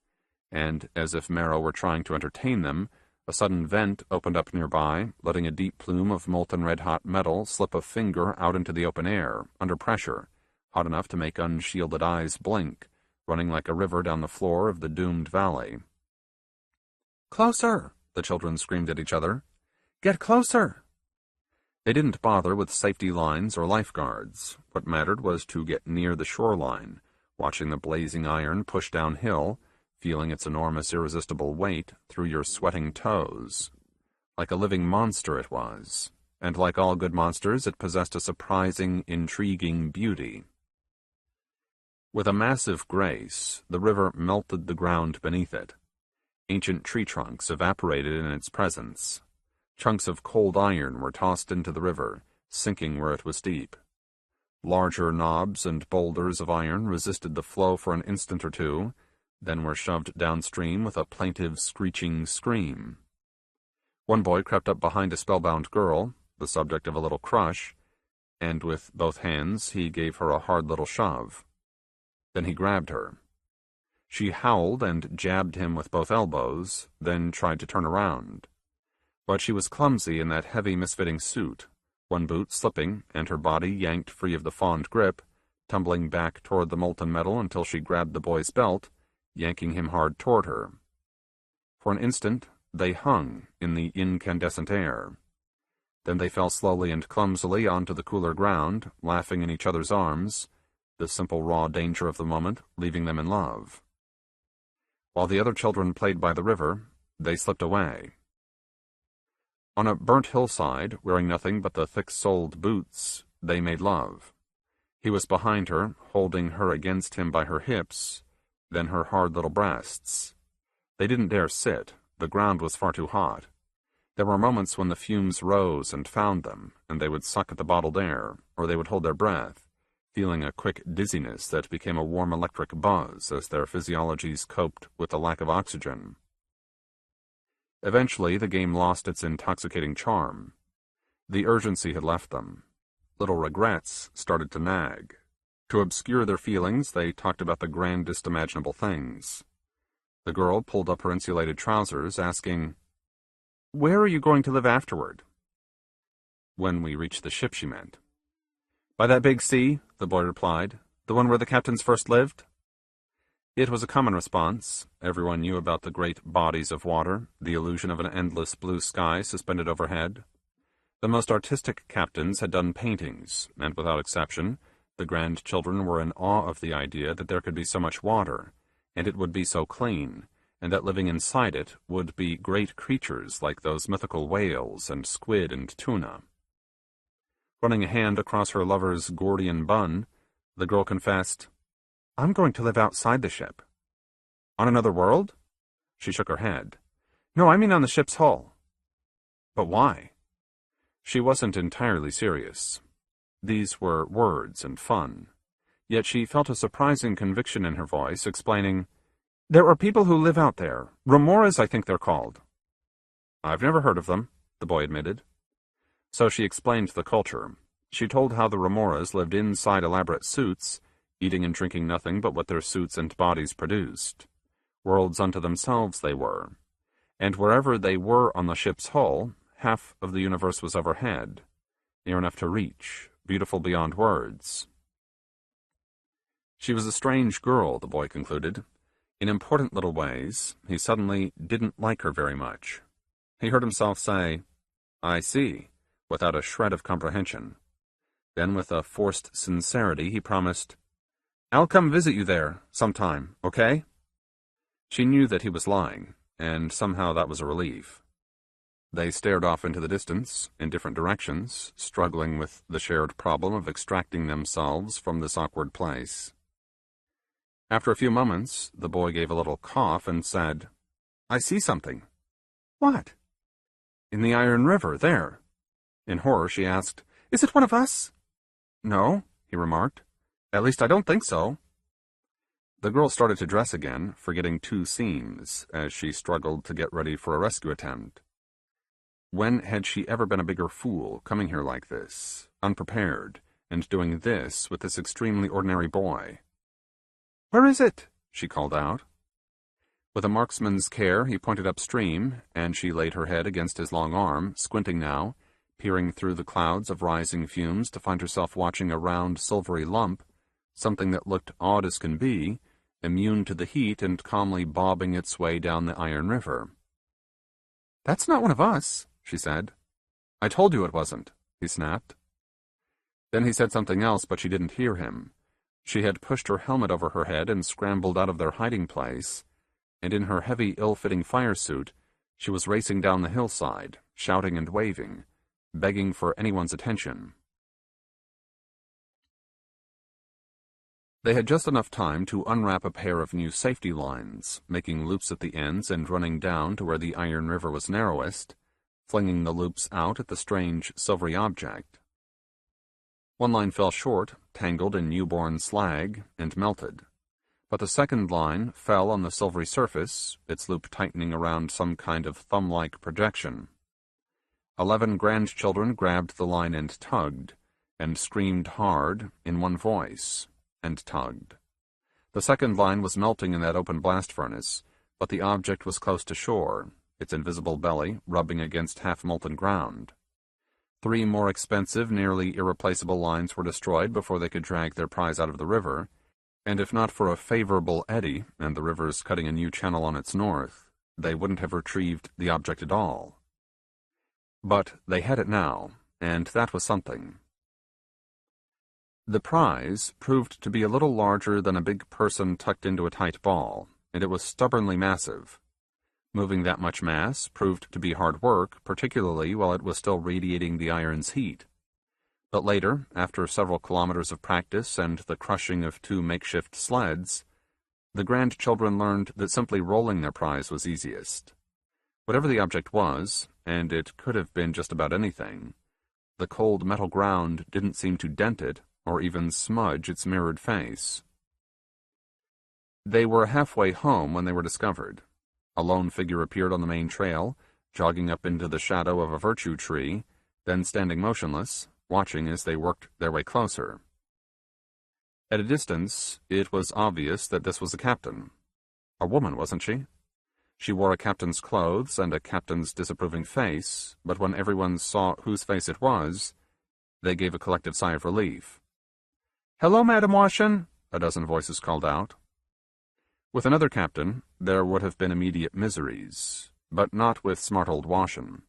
and, as if Marrow were trying to entertain them, a sudden vent opened up nearby, letting a deep plume of molten red-hot metal slip a finger out into the open air, under pressure, hot enough to make unshielded eyes blink, running like a river down the floor of the doomed valley. "Closer!" the children screamed at each other. "Get closer!" They didn't bother with safety lines or lifeguards. What mattered was to get near the shoreline, watching the blazing iron push downhill, feeling its enormous, irresistible weight through your sweating toes. Like a living monster it was, and like all good monsters, it possessed a surprising, intriguing beauty. With a massive grace, the river melted the ground beneath it. Ancient tree trunks evaporated in its presence. Chunks of cold iron were tossed into the river, sinking where it was deep. Larger knobs and boulders of iron resisted the flow for an instant or two, then were shoved downstream with a plaintive, screeching scream. One boy crept up behind a spellbound girl, the subject of a little crush, and with both hands he gave her a hard little shove. Then he grabbed her. She howled and jabbed him with both elbows, then tried to turn around. But she was clumsy in that heavy, misfitting suit, one boot slipping and her body yanked free of the fond grip, tumbling back toward the molten metal until she grabbed the boy's belt, yanking him hard toward her. For an instant, they hung in the incandescent air. Then they fell slowly and clumsily onto the cooler ground, laughing in each other's arms, the simple raw danger of the moment leaving them in love. While the other children played by the river, they slipped away. On a burnt hillside, wearing nothing but the thick-soled boots, they made love. He was behind her, holding her against him by her hips, then her hard little breasts. They didn't dare sit, the ground was far too hot. There were moments when the fumes rose and found them, and they would suck at the bottled air, or they would hold their breath, feeling a quick dizziness that became a warm electric buzz as their physiologies coped with the lack of oxygen. Eventually, the game lost its intoxicating charm. The urgency had left them. Little regrets started to nag. To obscure their feelings, they talked about the grandest imaginable things. The girl pulled up her insulated trousers, asking, "Where are you going to live afterward?" "When we reach the ship," she meant. "By that big sea?" the boy replied. "The one where the captains first lived?" It was a common response. Everyone knew about the great bodies of water, the illusion of an endless blue sky suspended overhead. The most artistic captains had done paintings, and without exception, the grandchildren were in awe of the idea that there could be so much water, and it would be so clean, and that living inside it would be great creatures like those mythical whales and squid and tuna. Running a hand across her lover's Gordian bun, the girl confessed, "I'm going to live outside the ship." "On another world?" She shook her head. "No, I mean on the ship's hull." "But why?" She wasn't entirely serious. These were words and fun. Yet she felt a surprising conviction in her voice, explaining, "There are people who live out there. Remoras, I think they're called." "I've never heard of them," the boy admitted. So she explained the culture. She told how the Remoras lived inside elaborate suits, eating and drinking nothing but what their suits and bodies produced. Worlds unto themselves they were. And wherever they were on the ship's hull, half of the universe was overhead, near enough to reach, beautiful beyond words. She was a strange girl, the boy concluded. In important little ways, he suddenly didn't like her very much. He heard himself say, "I see," without a shred of comprehension. Then, with a forced sincerity, he promised, "I'll come visit you there, sometime, okay?" She knew that he was lying, and somehow that was a relief. They stared off into the distance, in different directions, struggling with the shared problem of extracting themselves from this awkward place. After a few moments, the boy gave a little cough and said, "I see something." "What?" "In the Iron River, there." In horror, she asked, "Is it one of us?" "No," he remarked. "At least I don't think so." The girl started to dress again, forgetting two seams, as she struggled to get ready for a rescue attempt. When had she ever been a bigger fool, coming here like this, unprepared, and doing this with this extremely ordinary boy? "Where is it?" she called out. With a marksman's care, he pointed upstream, and she laid her head against his long arm, squinting now, peering through the clouds of rising fumes to find herself watching a round silvery lump, something that looked odd as can be, immune to the heat and calmly bobbing its way down the Iron River. "That's not one of us," she said. "I told you it wasn't," he snapped. Then he said something else, but she didn't hear him. She had pushed her helmet over her head and scrambled out of their hiding place, and in her heavy, ill-fitting fire suit, she was racing down the hillside, shouting and waving, begging for anyone's attention. They had just enough time to unwrap a pair of new safety lines, making loops at the ends and running down to where the Iron River was narrowest, flinging the loops out at the strange silvery object. One line fell short, tangled in newborn slag, and melted. But the second line fell on the silvery surface, its loop tightening around some kind of thumb-like projection. 11 grandchildren grabbed the line and tugged, and screamed hard, in one voice, and tugged. The second line was melting in that open blast furnace, but the object was close to shore, its invisible belly rubbing against half-molten ground. 3 more expensive, nearly irreplaceable lines were destroyed before they could drag their prize out of the river, and if not for a favorable eddy and the river's cutting a new channel on its north, they wouldn't have retrieved the object at all. But they had it now, and that was something. The prize proved to be a little larger than a big person tucked into a tight ball, and it was stubbornly massive. Moving that much mass proved to be hard work, particularly while it was still radiating the iron's heat. But later, after several kilometers of practice and the crushing of 2 makeshift sleds, the grandchildren learned that simply rolling their prize was easiest. Whatever the object was, and it could have been just about anything, the cold metal ground didn't seem to dent it or even smudge its mirrored face. They were halfway home when they were discovered. A lone figure appeared on the main trail, jogging up into the shadow of a virtue tree, then standing motionless, watching as they worked their way closer. At a distance, it was obvious that this was the captain. A woman, wasn't she? She wore a captain's clothes and a captain's disapproving face, but when everyone saw whose face it was, they gave a collective sigh of relief. "Hello, Madam Washin," a dozen voices called out. With another captain, there would have been immediate miseries, but not with smart old Washin.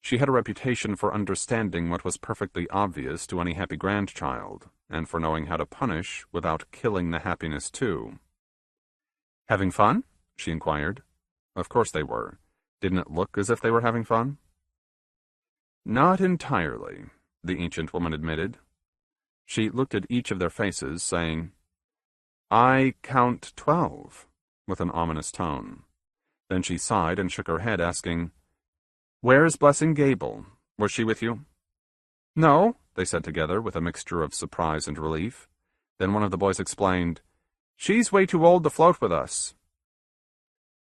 She had a reputation for understanding what was perfectly obvious to any happy grandchild, and for knowing how to punish without killing the happiness too. "Having fun?" she inquired. Of course they were. Didn't it look as if they were having fun? "Not entirely," the ancient woman admitted. She looked at each of their faces, saying, "I count 12, with an ominous tone. Then she sighed and shook her head, asking, "Where's Blessing Gable? Was she with you?" "No," they said together, with a mixture of surprise and relief. Then one of the boys explained, "She's way too old to float with us."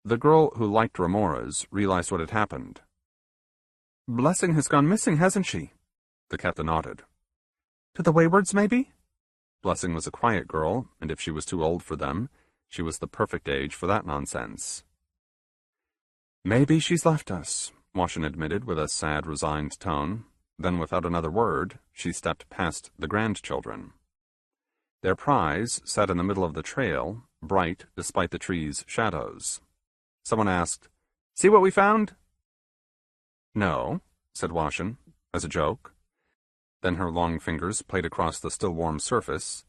The girl who liked remoras realized what had happened. "Blessing has gone missing, hasn't she?" The captain nodded. "To the Waywards, maybe?" Blessing was a quiet girl, and if she was too old for them, she was the perfect age for that nonsense. "Maybe she's left us," Washin admitted with a sad, resigned tone. Then, without another word, she stepped past the grandchildren. Their prize sat in the middle of the trail, bright despite the trees' shadows. Someone asked, "See what we found?" "No," said Washin, as a joke. Then her long fingers played across the still warm surface,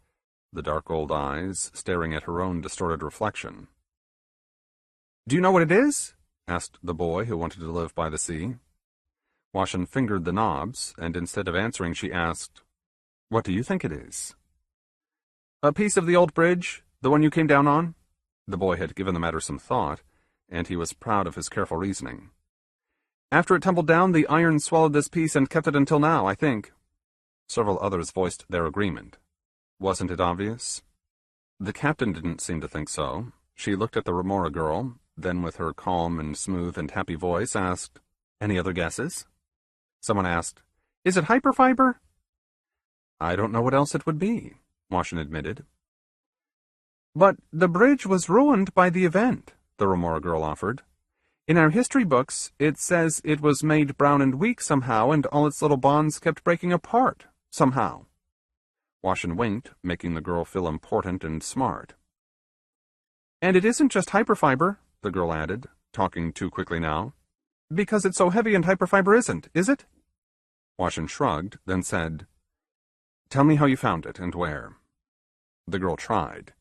the dark old eyes staring at her own distorted reflection. "Do you know what it is?" asked the boy who wanted to live by the sea. Washin fingered the knobs, and instead of answering she asked, "What do you think it is?" "A piece of the old bridge, the one you came down on?" The boy had given the matter some thought, and he was proud of his careful reasoning. "After it tumbled down, the iron swallowed this piece and kept it until now, I think." Several others voiced their agreement. Wasn't it obvious? The captain didn't seem to think so. She looked at the remora girl, then with her calm and smooth and happy voice asked, "Any other guesses?" Someone asked, "Is it hyperfiber?" "I don't know what else it would be," Washin admitted. "But the bridge was ruined by the event," the remora girl offered. "In our history books, it says it was made brown and weak somehow, and all its little bonds kept breaking apart, somehow." Washin winked, making the girl feel important and smart. "And it isn't just hyperfiber," the girl added, talking too quickly now. "Because it's so heavy and hyperfiber isn't, is it?" Washin shrugged, then said, "Tell me how you found it, and where." The girl tried,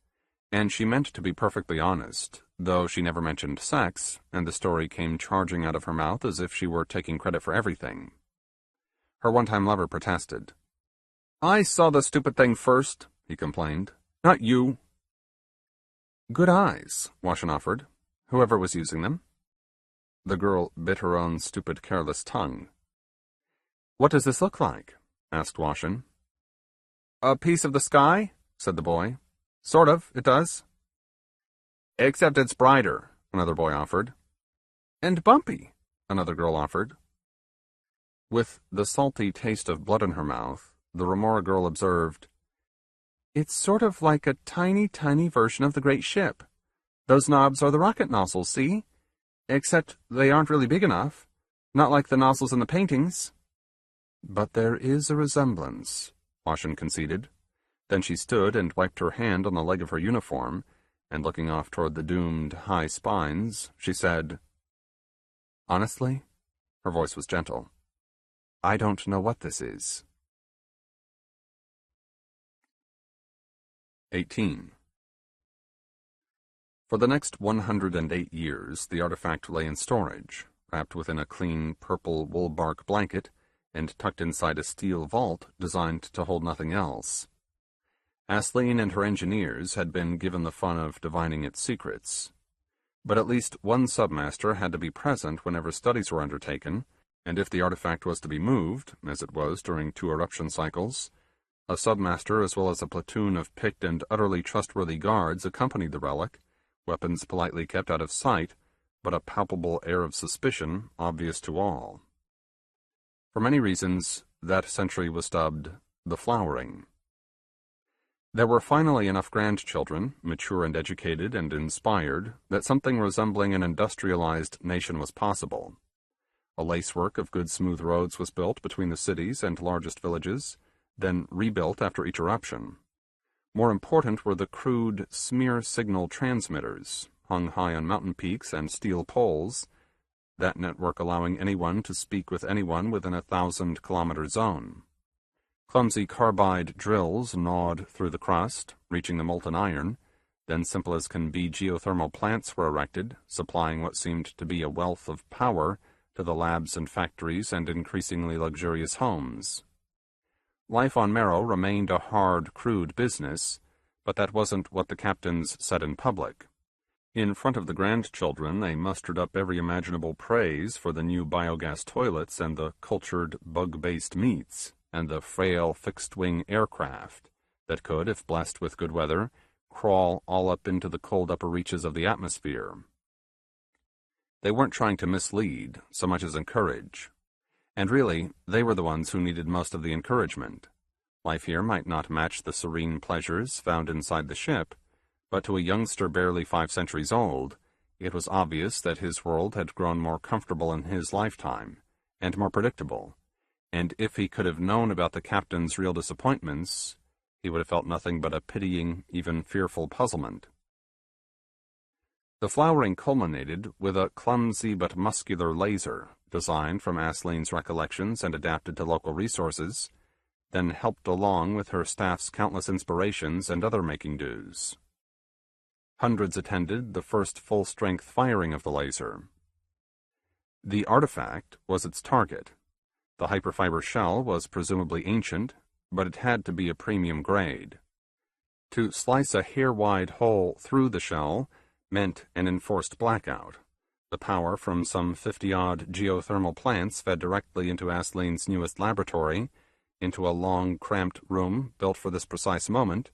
and she meant to be perfectly honest, though she never mentioned sex, and the story came charging out of her mouth as if she were taking credit for everything. Her one-time lover protested. "I saw the stupid thing first," he complained. "Not you." "Good eyes," Washin offered, "whoever was using them." The girl bit her own stupid, careless tongue. "What does this look like?" asked Washin. "A piece of the sky," said the boy. "Sort of, it does." "Except it's brighter," another boy offered. "And bumpy," another girl offered. With the salty taste of blood in her mouth, the remora girl observed, "It's sort of like a tiny, tiny version of the great ship. Those knobs are the rocket nozzles, see? Except they aren't really big enough, not like the nozzles in the paintings." "But there is a resemblance," Washin conceded. Then she stood and wiped her hand on the leg of her uniform, and looking off toward the doomed high spines, she said, "Honestly," her voice was gentle, "I don't know what this is." 18. For the next 108 years, the artifact lay in storage, wrapped within a clean purple wool-bark blanket, and tucked inside a steel vault designed to hold nothing else. Aisling and her engineers had been given the fun of divining its secrets. But at least one submaster had to be present whenever studies were undertaken, and if the artifact was to be moved, as it was during 2 eruption cycles, A submaster as well as a platoon of picked and utterly trustworthy guards accompanied the relic, weapons politely kept out of sight, but a palpable air of suspicion obvious to all. For many reasons, that century was dubbed the Flowering. There were finally enough grandchildren, mature and educated and inspired, that something resembling an industrialized nation was possible. A lacework of good smooth roads was built between the cities and largest villages, then rebuilt after each eruption. More important were the crude smear signal transmitters, hung high on mountain peaks and steel poles, that network allowing anyone to speak with anyone within a 1,000-kilometer zone. Clumsy carbide drills gnawed through the crust, reaching the molten iron, then simple as can be geothermal plants were erected, supplying what seemed to be a wealth of power to the labs and factories and increasingly luxurious homes. Life on Marrow remained a hard, crude business, but that wasn't what the captains said in public. In front of the grandchildren, they mustered up every imaginable praise for the new biogas toilets and the cultured, bug-based meats, and the frail fixed-wing aircraft that could, if blessed with good weather, crawl all up into the cold upper reaches of the atmosphere. They weren't trying to mislead so much as encourage. And really, they were the ones who needed most of the encouragement. Life here might not match the serene pleasures found inside the ship, but to a youngster barely 5 centuries old, it was obvious that his world had grown more comfortable in his lifetime, and more predictable, and if he could have known about the captain's real disappointments, he would have felt nothing but a pitying, even fearful puzzlement. The Flowering culminated with a clumsy but muscular laser, designed from Aislinn's recollections and adapted to local resources, then helped along with her staff's countless inspirations and other making-do's. Hundreds attended the first full-strength firing of the laser. The artifact was its target. The hyperfiber shell was presumably ancient, but it had to be a premium grade. To slice a hair-wide hole through the shell meant an enforced blackout. The power from some 50-odd geothermal plants fed directly into Aislinn's newest laboratory, into a long, cramped room built for this precise moment,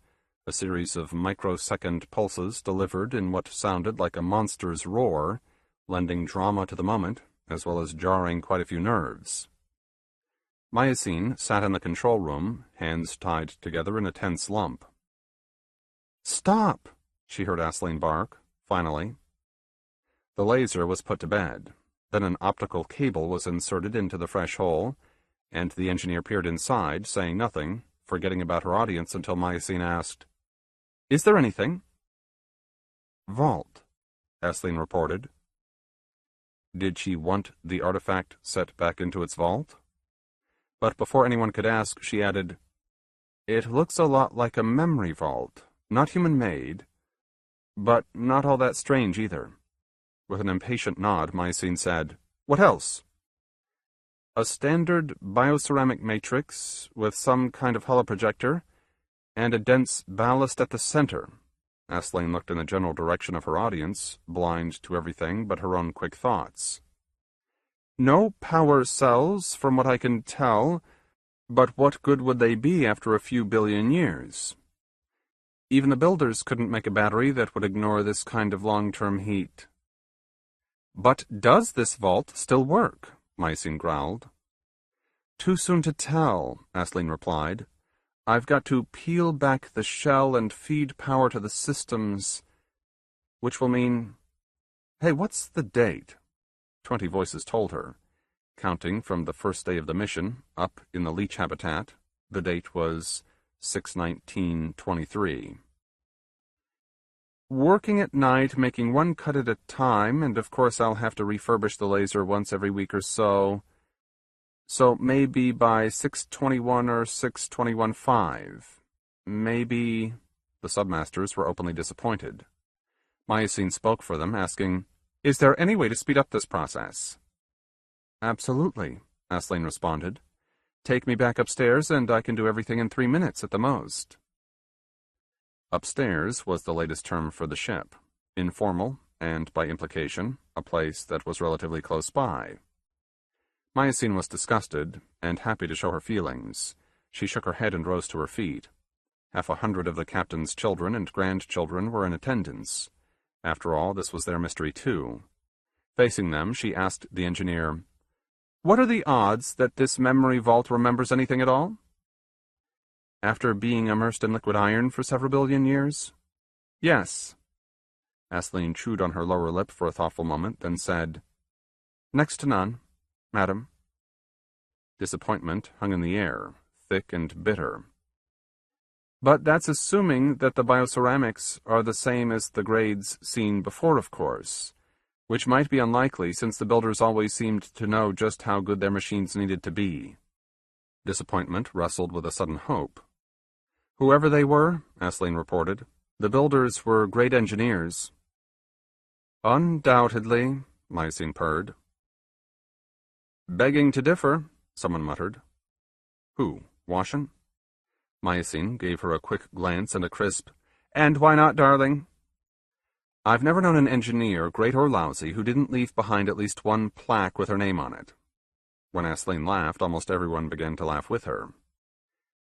a series of microsecond pulses delivered in what sounded like a monster's roar, lending drama to the moment, as well as jarring quite a few nerves. Myosine sat in the control room, hands tied together in a tense lump. "Stop!" she heard Aislinn bark, finally. The laser was put to bed. Then an optical cable was inserted into the fresh hole, and the engineer peered inside, saying nothing, forgetting about her audience until Myosine asked, "Is there anything?" "Vault," Aislinn reported. Did she want the artifact set back into its vault? But before anyone could ask, she added, "It looks a lot like a memory vault, not human-made, but not all that strange either." With an impatient nod, Myosine said, "What else?" "A standard bioceramic matrix with some kind of holoprojector, and a dense ballast at the center." Aislinn looked in the general direction of her audience, blind to everything but her own quick thoughts. "No power cells, from what I can tell, but what good would they be after a few billion years? Even the builders couldn't make a battery that would ignore this kind of long-term heat." "But does this vault still work?" Myosine growled. "Too soon to tell," Aislinn replied. "I've got to peel back the shell and feed power to the systems, which will mean... Hey, what's the date?" 20 voices told her. Counting from the first day of the mission, up in the leech habitat, the date was 6/19/23. "Working at night, making one cut at a time, and of course I'll have to refurbish the laser once every week or so. So maybe by 6/21 or 6/21/5. Maybe..." The submasters were openly disappointed. Myosine spoke for them, asking, "Is there any way to speed up this process?" "Absolutely," Aislinn responded. "Take me back upstairs and I can do everything in 3 minutes at the most." Upstairs was the latest term for the ship, informal, and by implication, a place that was relatively close by. Myosine was disgusted, and happy to show her feelings. She shook her head and rose to her feet. 100 of the captain's children and grandchildren were in attendance. After all, this was their mystery too. Facing them, she asked the engineer, "What are the odds that this memory vault remembers anything at all?" "After being immersed in liquid iron for several billion years?" "Yes." Aisling chewed on her lower lip for a thoughtful moment, then said, "Next to none, madam." Disappointment hung in the air, thick and bitter. "But that's assuming that the bioceramics are the same as the grades seen before, of course, which might be unlikely since the builders always seemed to know just how good their machines needed to be." Disappointment wrestled with a sudden hope. "Whoever they were," Aisling reported, "the builders were great engineers." "Undoubtedly," Mycene purred. "Begging to differ," someone muttered. "Who, Washin?" Mycene gave her a quick glance and a crisp, "And why not, darling?" "I've never known an engineer, great or lousy, who didn't leave behind at least one plaque with her name on it." When Aisling laughed, almost everyone began to laugh with her.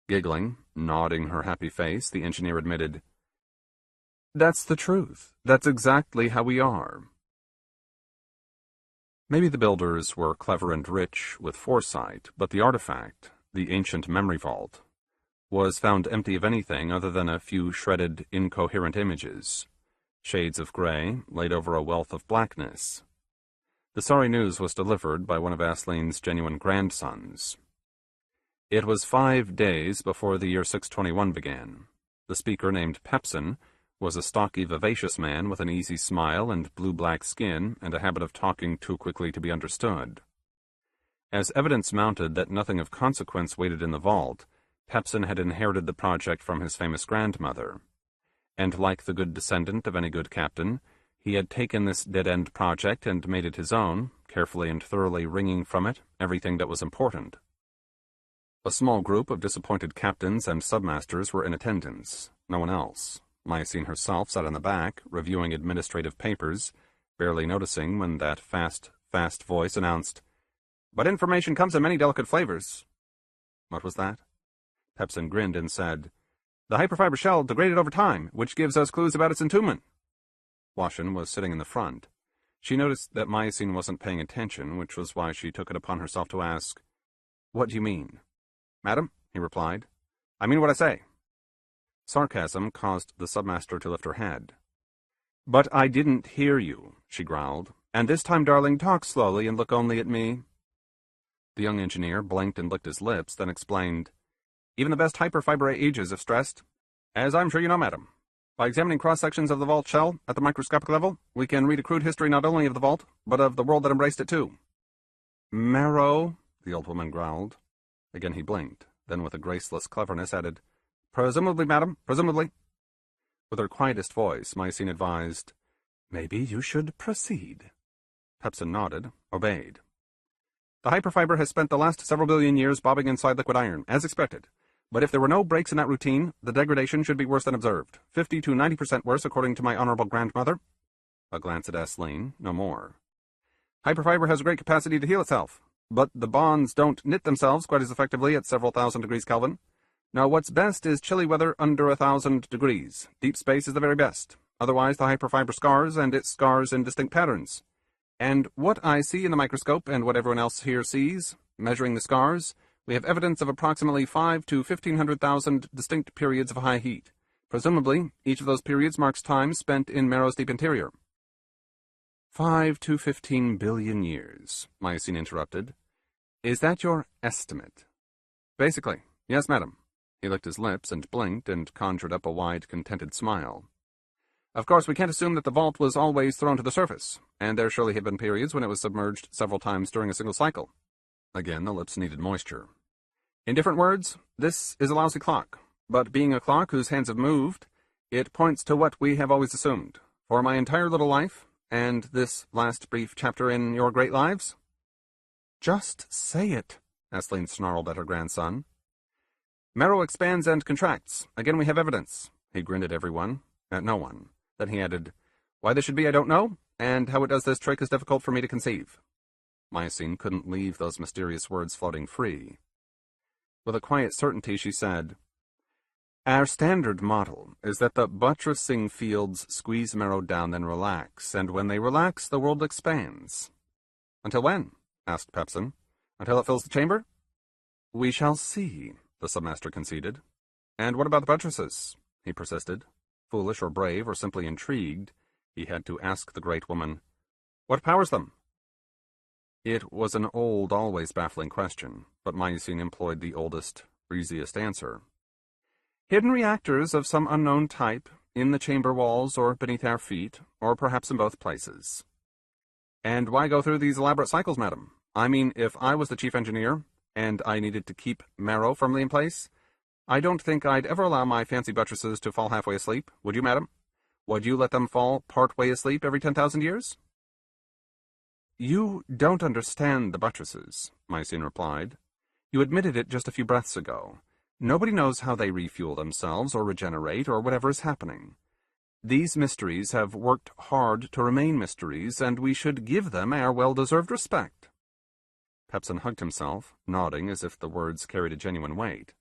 Giggling, nodding her happy face, the engineer admitted, "That's the truth. That's exactly how we are." Maybe the builders were clever and rich with foresight, but the artifact, the ancient memory vault, was found empty of anything other than a few shredded, incoherent images, shades of gray laid over a wealth of blackness. The sorry news was delivered by one of Aisling's genuine grandsons. It was 5 days before the year 621 began. The speaker, named Pepsin, was a stocky, vivacious man with an easy smile and blue-black skin and a habit of talking too quickly to be understood. As evidence mounted that nothing of consequence waited in the vault, Pepsin had inherited the project from his famous grandmother, and like the good descendant of any good captain, he had taken this dead-end project and made it his own, carefully and thoroughly wringing from it everything that was important. A small group of disappointed captains and submasters were in attendance, no one else. Mycene herself sat in the back, reviewing administrative papers, barely noticing when that fast voice announced, "But information comes in many delicate flavors." What was that? Pepsin grinned and said, "The hyperfiber shell degraded over time, which gives us clues about its entombment." Washin was sitting in the front. She noticed that Mycene wasn't paying attention, which was why she took it upon herself to ask, "What do you mean?" "Madam," he replied, "I mean what I say." Sarcasm caused the submaster to lift her head. "But I didn't hear you," she growled, "and this time, darling, talk slowly and look only at me." The young engineer blinked and licked his lips, then explained, "Even the best hyperfiber ages if stressed. As I'm sure you know, madam. By examining cross-sections of the vault shell at the microscopic level, we can read a crude history not only of the vault, but of the world that embraced it too." "Marrow," the old woman growled. Again he blinked, then with a graceless cleverness added, "Presumably, madam, presumably." With her quietest voice, Mycene advised, "Maybe you should proceed." Pepsin nodded, obeyed. "The hyperfiber has spent the last several billion years bobbing inside liquid iron, as expected. But if there were no breaks in that routine, the degradation should be worse than observed. 50 to 90% worse, according to my honorable grandmother." A glance at Aisling, no more. "Hyperfiber has a great capacity to heal itself, but the bonds don't knit themselves quite as effectively at several thousand degrees Kelvin. Now what's best is chilly weather under 1,000 degrees. Deep space is the very best. Otherwise the hyperfiber scars, and it scars in distinct patterns. And what I see in the microscope, and what everyone else here sees, measuring the scars, we have evidence of approximately 5 to 1,500,000 distinct periods of high heat. Presumably, each of those periods marks time spent in Marrow's deep interior." 5 to 15 billion years, Mycene interrupted. "Is that your estimate?" "Basically, yes, madam." He licked his lips and blinked and conjured up a wide, contented smile. "Of course, we can't assume that the vault was always thrown to the surface, and there surely have been periods when it was submerged several times during a single cycle." Again, the lips needed moisture. "In different words, this is a lousy clock, but being a clock whose hands have moved, it points to what we have always assumed. For my entire little life, and this last brief chapter in your great lives—" "Just say it," Aisling snarled at her grandson. "Marrow expands and contracts. Again we have evidence." He grinned at everyone, at no one. Then he added, "Why this should be I don't know, and how it does this trick is difficult for me to conceive." Mycene couldn't leave those mysterious words floating free. With a quiet certainty, she said, "Our standard model is that the buttressing fields squeeze Marrow down, then relax, and when they relax, the world expands." "Until when?" asked Pepsin. "Until it fills the chamber?" "We shall see," the submaster conceded. "And what about the buttresses?" he persisted. Foolish or brave or simply intrigued, he had to ask the great woman, "What powers them?" It was an old, always baffling question, but Mycene employed the oldest, easiest answer. "Hidden reactors of some unknown type, in the chamber walls or beneath our feet, or perhaps in both places." "And why go through these elaborate cycles, madam? I mean, if I was the chief engineer, and I needed to keep Marrow firmly in place, I don't think I'd ever allow my fancy buttresses to fall halfway asleep, would you, madam? Would you let them fall part-way asleep every 10,000 years? "You don't understand the buttresses," Mycene replied. "You admitted it just a few breaths ago. Nobody knows how they refuel themselves or regenerate or whatever is happening. These mysteries have worked hard to remain mysteries, and we should give them our well-deserved respect." Pepsin hugged himself, nodding as if the words carried a genuine weight.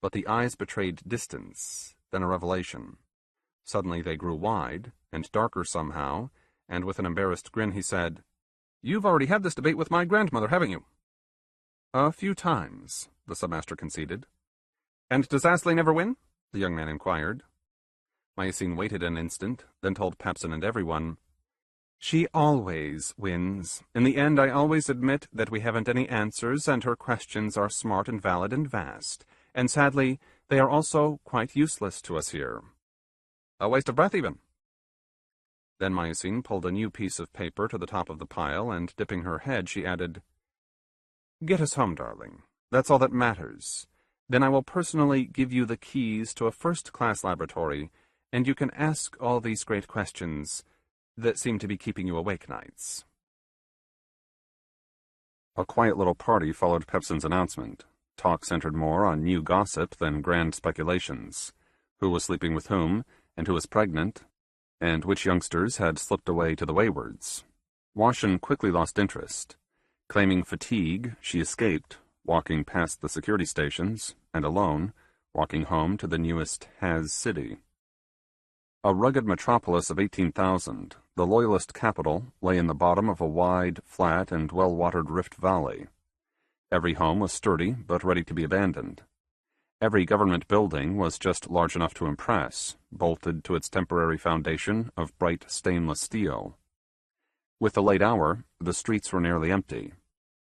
But the eyes betrayed distance, then a revelation. Suddenly they grew wide, and darker somehow, and with an embarrassed grin he said, "You've already had this debate with my grandmother, haven't you?" "A few times," the submaster conceded. "And does Astley never win?" the young man inquired. Mycene waited an instant, then told Pepsin and everyone, "She always wins. In the end, I always admit that we haven't any answers, and her questions are smart and valid and vast. And sadly, they are also quite useless to us here. A waste of breath, even." Then Mycene pulled a new piece of paper to the top of the pile, and dipping her head, she added, "Get us home, darling. That's all that matters. Then I will personally give you the keys to a first-class laboratory, and you can ask all these great questions that seem to be keeping you awake nights." A quiet little party followed Pepsin's announcement. Talk centered more on new gossip than grand speculations. Who was sleeping with whom, and who was pregnant, and which youngsters had slipped away to the waywards. Washin quickly lost interest. Claiming fatigue, she escaped, walking past the security stations, and alone, walking home to the newest Haz city. A rugged metropolis of 18,000, the Loyalist capital lay in the bottom of a wide, flat, and well-watered rift valley. Every home was sturdy, but ready to be abandoned. Every government building was just large enough to impress, bolted to its temporary foundation of bright stainless steel. With the late hour, the streets were nearly empty.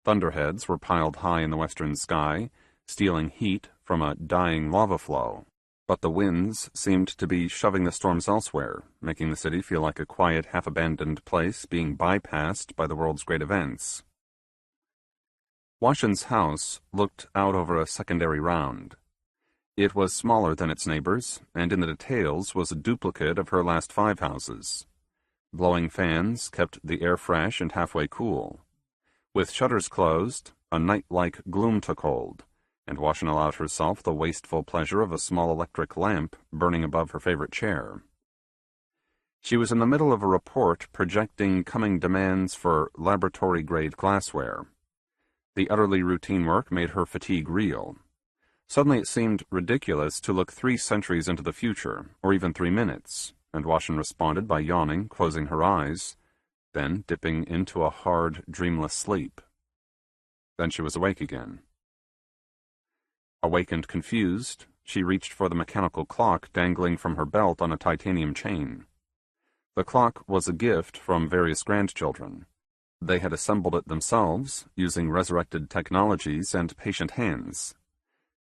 Thunderheads were piled high in the western sky, stealing heat from a dying lava flow. But the winds seemed to be shoving the storms elsewhere, making the city feel like a quiet, half-abandoned place being bypassed by the world's great events. Washin's house looked out over a secondary round. It was smaller than its neighbors, and in the details was a duplicate of her last 5 houses. Blowing fans kept the air fresh and halfway cool. With shutters closed, a night-like gloom took hold, and Washin allowed herself the wasteful pleasure of a small electric lamp burning above her favorite chair. She was in the middle of a report projecting coming demands for laboratory-grade glassware. The utterly routine work made her fatigue real. Suddenly it seemed ridiculous to look 3 centuries into the future, or even 3 minutes, and Washin responded by yawning, closing her eyes, then dipping into a hard, dreamless sleep. Then she was awake again. Awake and confused, she reached for the mechanical clock dangling from her belt on a titanium chain. The clock was a gift from various grandchildren. They had assembled it themselves, using resurrected technologies and patient hands.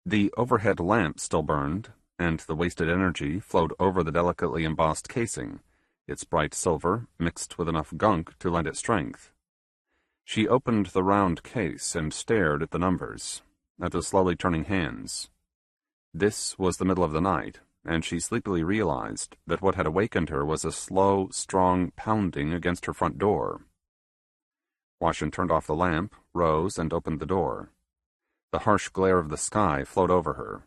The overhead lamp still burned, and the wasted energy flowed over the delicately embossed casing, its bright silver mixed with enough gunk to lend it strength. She opened the round case and stared at the numbers, at the slowly turning hands. This was the middle of the night, and she sleepily realized that what had awakened her was a slow, strong pounding against her front door. Washin turned off the lamp, rose, and opened the door. The harsh glare of the sky flowed over her.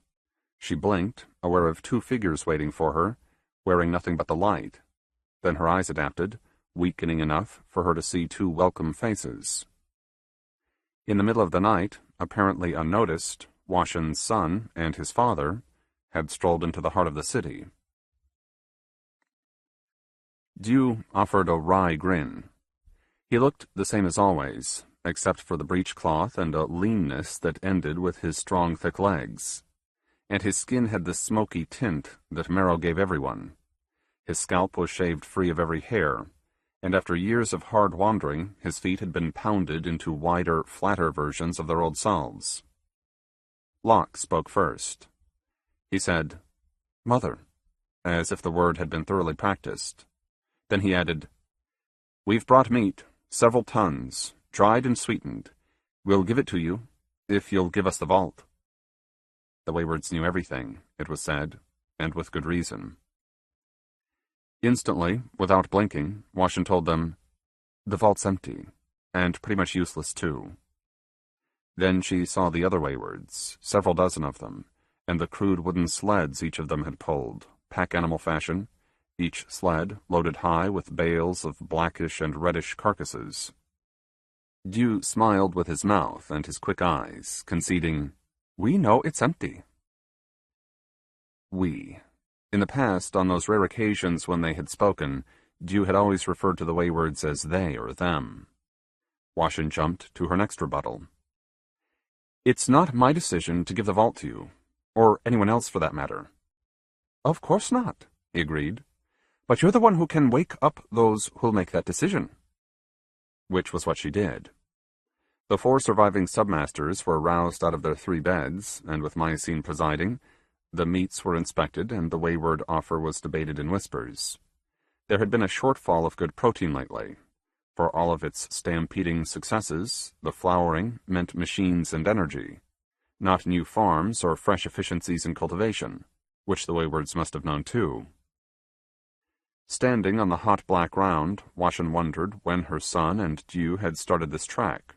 She blinked, aware of 2 figures waiting for her, wearing nothing but the light. Then her eyes adapted, weakening enough for her to see 2 welcome faces. In the middle of the night, apparently unnoticed, Washen's son and his father had strolled into the heart of the city. Dew offered a wry grin. He looked the same as always, except for the breechcloth and a leanness that ended with his strong, thick legs. And his skin had the smoky tint that Marrow gave everyone. His scalp was shaved free of every hair, and after years of hard wandering, his feet had been pounded into wider, flatter versions of their old selves. Locke spoke first. He said, "Mother," as if the word had been thoroughly practiced. Then he added, "We've brought meat, several tons, dried and sweetened. We'll give it to you, if you'll give us the vault." The Waywards knew everything, it was said, and with good reason. Instantly, without blinking, Washen told them, "The vault's empty, and pretty much useless too." Then she saw the other Waywards, several dozen of them, and the crude wooden sleds each of them had pulled, pack-animal fashion, each sled loaded high with bales of blackish and reddish carcasses. Dew smiled with his mouth and his quick eyes, conceding, "We know it's empty." We. In the past, on those rare occasions when they had spoken, Dew had always referred to the Waywards as they or them. Washen jumped to her next rebuttal. "It's not my decision to give the vault to you, or anyone else for that matter." "Of course not," he agreed. "But you're the one who can wake up those who'll make that decision." Which was what she did. The 4 surviving submasters were roused out of their 3 beds, and with Mycene presiding, the meats were inspected and the Wayward offer was debated in whispers. There had been a shortfall of good protein lately. For all of its stampeding successes, the flowering meant machines and energy, not new farms or fresh efficiencies in cultivation, which the Waywards must have known too. Standing on the hot black ground, Washen wondered when her son and Dew had started this trek.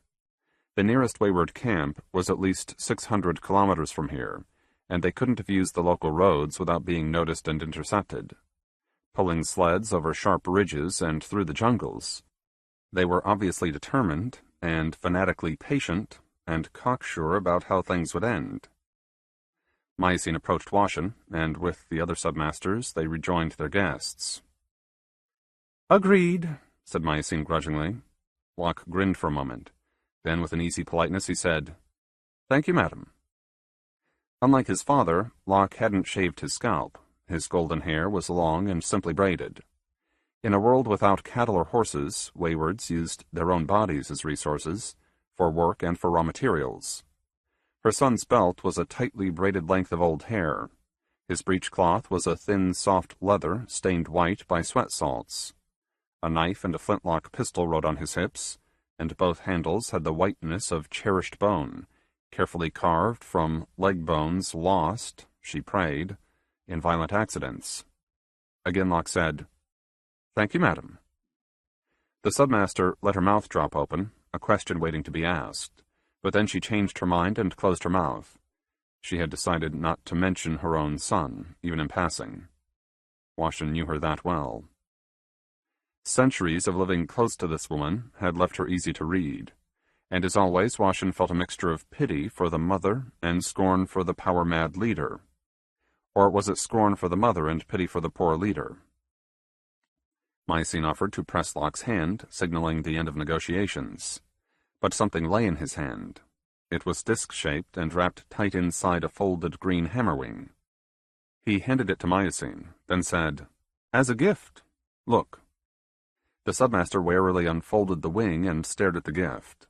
The nearest Wayward camp was at least 600 kilometers from here, and they couldn't have used the local roads without being noticed and intercepted. Pulling sleds over sharp ridges and through the jungles, they were obviously determined and fanatically patient and cocksure about how things would end. Mycene approached Washen, and with the other submasters they rejoined their guests. "Agreed," said Mycene grudgingly. Locke grinned for a moment. Then with an easy politeness he said, "Thank you, madam." Unlike his father, Locke hadn't shaved his scalp. His golden hair was long and simply braided. In a world without cattle or horses, Waywards used their own bodies as resources, for work and for raw materials. Her son's belt was a tightly braided length of old hair. His breechcloth was a thin, soft leather stained white by sweat salts. A knife and a flintlock pistol rode on his hips, and both handles had the whiteness of cherished bone, carefully carved from leg bones lost, she prayed, in violent accidents. Again Locke said, "Thank you, madam." The submaster let her mouth drop open, a question waiting to be asked, but then she changed her mind and closed her mouth. She had decided not to mention her own son, even in passing. Washen knew her that well. Centuries of living close to this woman had left her easy to read, and as always Washen felt a mixture of pity for the mother and scorn for the power-mad leader. Or was it scorn for the mother and pity for the poor leader? Mycene offered to press Locke's hand, signaling the end of negotiations. But something lay in his hand. It was disc-shaped and wrapped tight inside a folded green hammerwing. He handed it to Mycene, then said, "As a gift. Look." The submaster warily unfolded the wing and stared at the gift.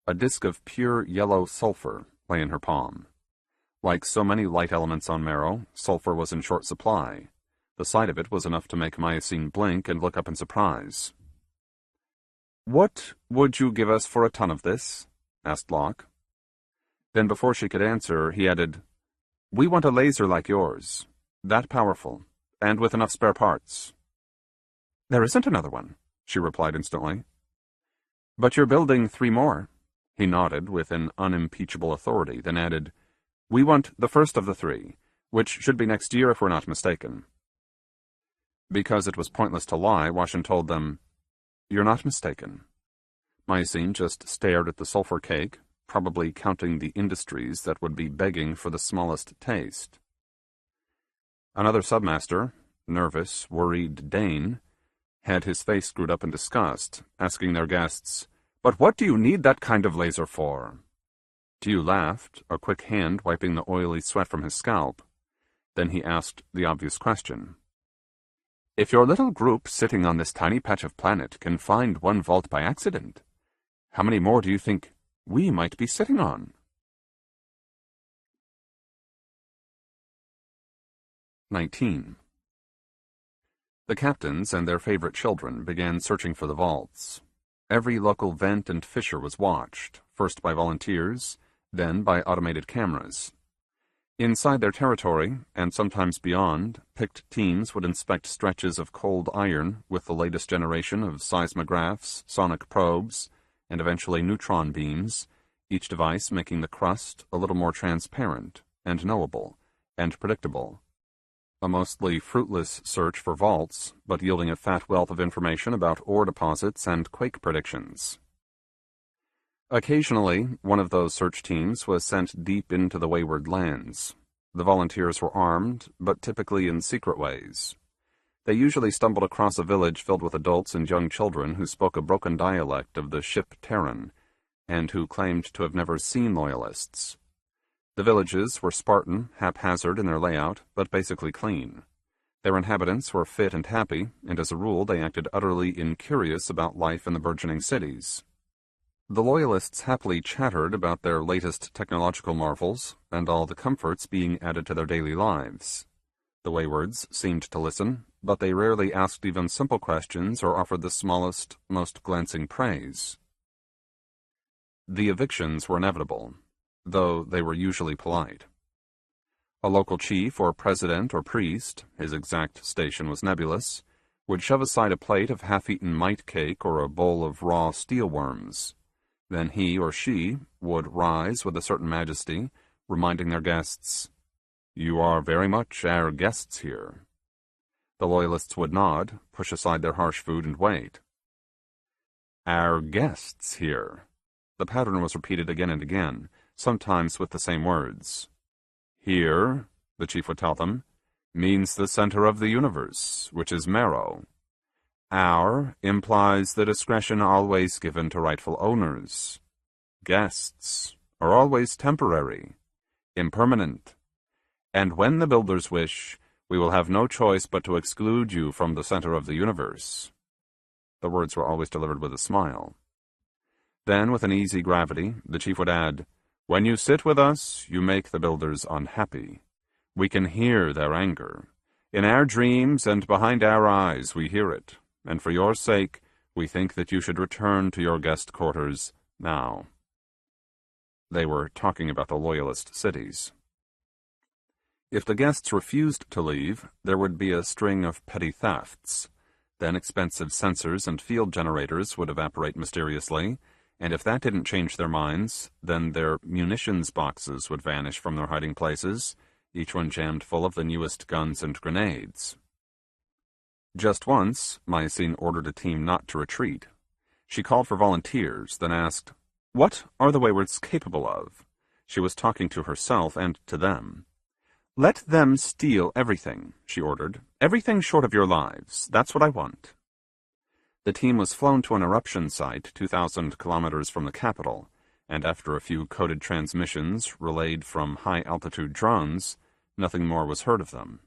A disk of pure yellow sulfur lay in her palm. Like so many light elements on Marrow, sulfur was in short supply. The sight of it was enough to make Mycene blink and look up in surprise. "What would you give us for a ton of this?" asked Locke. Then before she could answer, he added, "We want a laser like yours, that powerful, and with enough spare parts." "There isn't another one," she replied instantly. "But you're building 3 more." He nodded with an unimpeachable authority, then added, "We want the first of the 3, which should be next year if we're not mistaken." Because it was pointless to lie, Washen told them, "You're not mistaken." Mycene just stared at the sulfur cake, probably counting the industries that would be begging for the smallest taste. Another submaster, nervous, worried Dane, had his face screwed up in disgust, asking their guests, "But what do you need that kind of laser for?" Dew laughed, a quick hand wiping the oily sweat from his scalp. Then he asked the obvious question. "If your little group sitting on this tiny patch of planet can find one vault by accident, how many more do you think we might be sitting on?" 19. The captains and their favorite children began searching for the vaults. Every local vent and fissure was watched, first by volunteers, then by automated cameras. Inside their territory, and sometimes beyond, picked teams would inspect stretches of cold iron with the latest generation of seismographs, sonic probes, and eventually neutron beams, each device making the crust a little more transparent, and knowable, and predictable. A mostly fruitless search for vaults, but yielding a fat wealth of information about ore deposits and quake predictions. Occasionally, one of those search teams was sent deep into the wayward lands. The volunteers were armed, but typically in secret ways. They usually stumbled across a village filled with adults and young children who spoke a broken dialect of the ship Terran, and who claimed to have never seen loyalists. The villages were Spartan, haphazard in their layout, but basically clean. Their inhabitants were fit and happy, and as a rule they acted utterly incurious about life in the burgeoning cities. The loyalists happily chattered about their latest technological marvels, and all the comforts being added to their daily lives. The waywards seemed to listen, but they rarely asked even simple questions or offered the smallest, most glancing praise. The evictions were inevitable, though they were usually polite. A local chief or president or priest, his exact station was nebulous, would shove aside a plate of half-eaten mite cake or a bowl of raw steelworms. Then he or she would rise with a certain majesty, reminding their guests, "You are very much our guests here." The loyalists would nod, push aside their harsh food, and wait. "Our guests here." The pattern was repeated again and again, sometimes with the same words. "Here," the chief would tell them, "means the center of the universe, which is Marrow. Our implies the discretion always given to rightful owners. Guests are always temporary, impermanent, and when the builders wish, we will have no choice but to exclude you from the center of the universe." The words were always delivered with a smile. Then, with an easy gravity, the chief would add, "When you sit with us, you make the builders unhappy. We can hear their anger. In our dreams and behind our eyes we hear it, and for your sake, we think that you should return to your guest quarters now." They were talking about the loyalist cities. If the guests refused to leave, there would be a string of petty thefts. Then expensive sensors and field generators would evaporate mysteriously, and if that didn't change their minds, then their munitions boxes would vanish from their hiding places, each one jammed full of the newest guns and grenades. Just once, Mycene ordered a team not to retreat. She called for volunteers, then asked, "What are the waywards capable of?" She was talking to herself and to them. "Let them steal everything," she ordered. "Everything short of your lives. That's what I want." The team was flown to an eruption site 2,000 kilometers from the capital, and after a few coded transmissions relayed from high-altitude drones, nothing more was heard of them.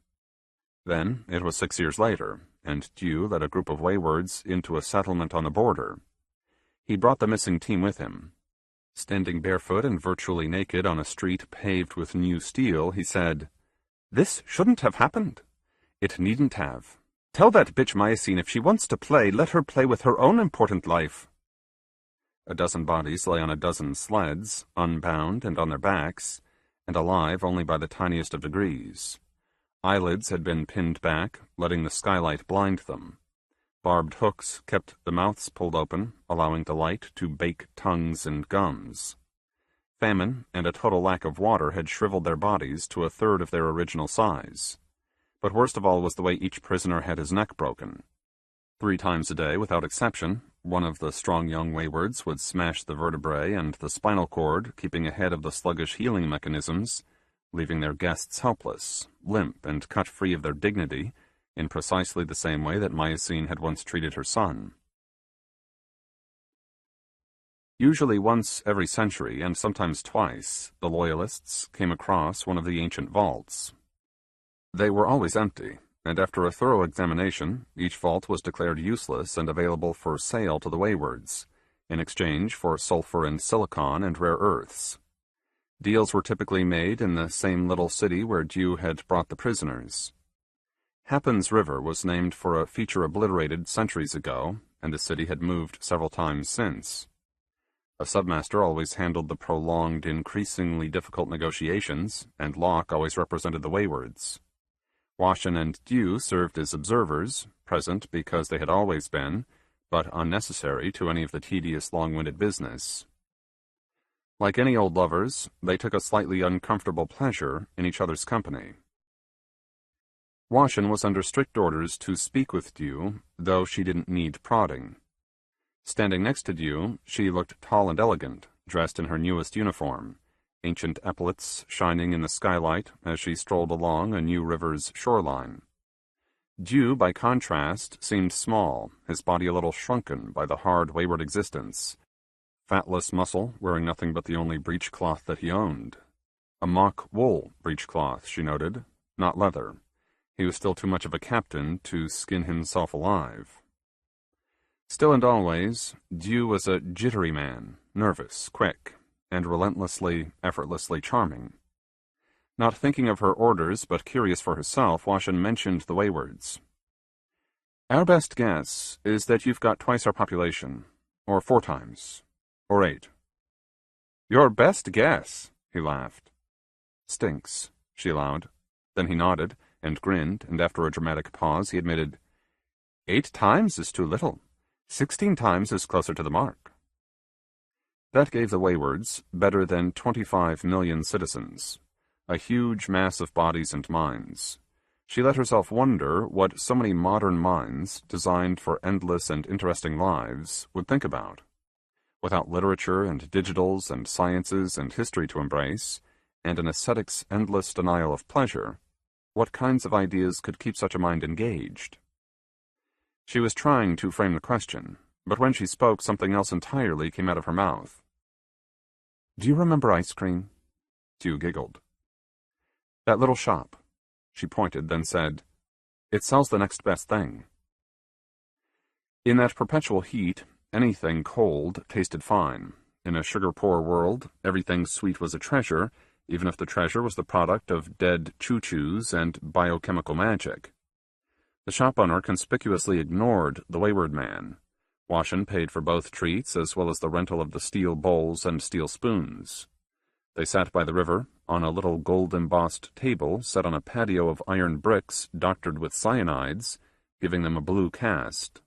Then, it was 6 years later, and Dew led a group of waywards into a settlement on the border. He brought the missing team with him. Standing barefoot and virtually naked on a street paved with new steel, he said, "This shouldn't have happened. It needn't have. Tell that bitch Mycene if she wants to play, let her play with her own important life." A dozen bodies lay on a dozen sleds, unbound and on their backs, and alive only by the tiniest of degrees. Eyelids had been pinned back, letting the skylight blind them. Barbed hooks kept the mouths pulled open, allowing the light to bake tongues and gums. Famine and a total lack of water had shriveled their bodies to a third of their original size. But worst of all was the way each prisoner had his neck broken. 3 times a day, without exception, one of the strong young waywards would smash the vertebrae and the spinal cord, keeping ahead of the sluggish healing mechanisms, leaving their guests helpless, limp, and cut free of their dignity, in precisely the same way that Mycene had once treated her son. Usually once every century, and sometimes twice, the Loyalists came across one of the ancient vaults. They were always empty, and after a thorough examination, each vault was declared useless and available for sale to the waywards, in exchange for sulfur and silicon and rare earths. Deals were typically made in the same little city where Dew had brought the prisoners. Happens River was named for a feature obliterated centuries ago, and the city had moved several times since. A submaster always handled the prolonged, increasingly difficult negotiations, and Locke always represented the waywards. Washin and Dew served as observers, present because they had always been, but unnecessary to any of the tedious, long-winded business. Like any old lovers, they took a slightly uncomfortable pleasure in each other's company. Washin was under strict orders to speak with Dew, though she didn't need prodding. Standing next to Dew, she looked tall and elegant, dressed in her newest uniform, ancient epaulets shining in the skylight as she strolled along a new river's shoreline. Dew, by contrast, seemed small, his body a little shrunken by the hard wayward existence. Fatless muscle, wearing nothing but the only breechcloth that he owned. A mock wool breechcloth, she noted, not leather. He was still too much of a captain to skin himself alive. Still and always, Dew was a jittery man, nervous, quick, and relentlessly, effortlessly charming. Not thinking of her orders, but curious for herself, Washin mentioned the waywards. "Our best guess is that you've got twice our population, or 4 times, or 8. "Your best guess," he laughed. "Stinks," she allowed. Then he nodded, and grinned, and after a dramatic pause he admitted, 8 times is too little. 16 times is closer to the mark." That gave the waywards better than 25 million citizens, a huge mass of bodies and minds. She let herself wonder what so many modern minds, designed for endless and interesting lives, would think about. Without literature and digitals and sciences and history to embrace, and an ascetic's endless denial of pleasure, what kinds of ideas could keep such a mind engaged? She was trying to frame the question, but when she spoke, something else entirely came out of her mouth. "Do you remember ice cream?" Dew giggled. "That little shop." She pointed, then said, "It sells the next best thing." In that perpetual heat, anything cold tasted fine. In a sugar-poor world, everything sweet was a treasure, even if the treasure was the product of dead choo-choos and biochemical magic. The shop owner conspicuously ignored the wayward man. Washin paid for both treats as well as the rental of the steel bowls and steel spoons. They sat by the river, on a little gold-embossed table set on a patio of iron bricks doctored with cyanides, giving them a blue cast.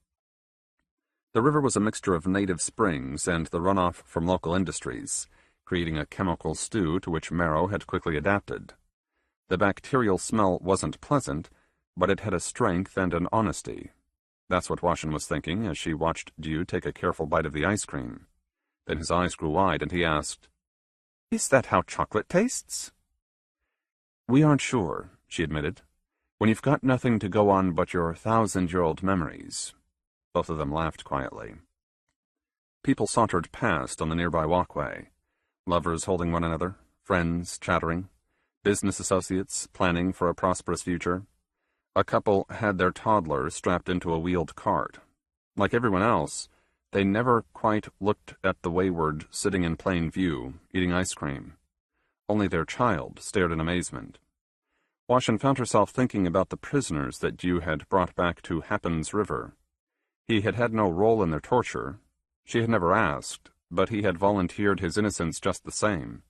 The river was a mixture of native springs and the runoff from local industries, creating a chemical stew to which Marrow had quickly adapted. The bacterial smell wasn't pleasant, but it had a strength and an honesty. That's what Washin was thinking as she watched Dew take a careful bite of the ice cream. Then his eyes grew wide and he asked, "Is that how chocolate tastes?" "We aren't sure," she admitted. "When you've got nothing to go on but your 1,000-year-old memories." Both of them laughed quietly. People sauntered past on the nearby walkway. Lovers holding one another, friends chattering, business associates planning for a prosperous future. A couple had their toddler strapped into a wheeled cart. Like everyone else, they never quite looked at the wayward sitting in plain view, eating ice cream. Only their child stared in amazement. Washin found herself thinking about the prisoners that Dew had brought back to Happens River. He had had no role in their torture. She had never asked, but he had volunteered his innocence just the same.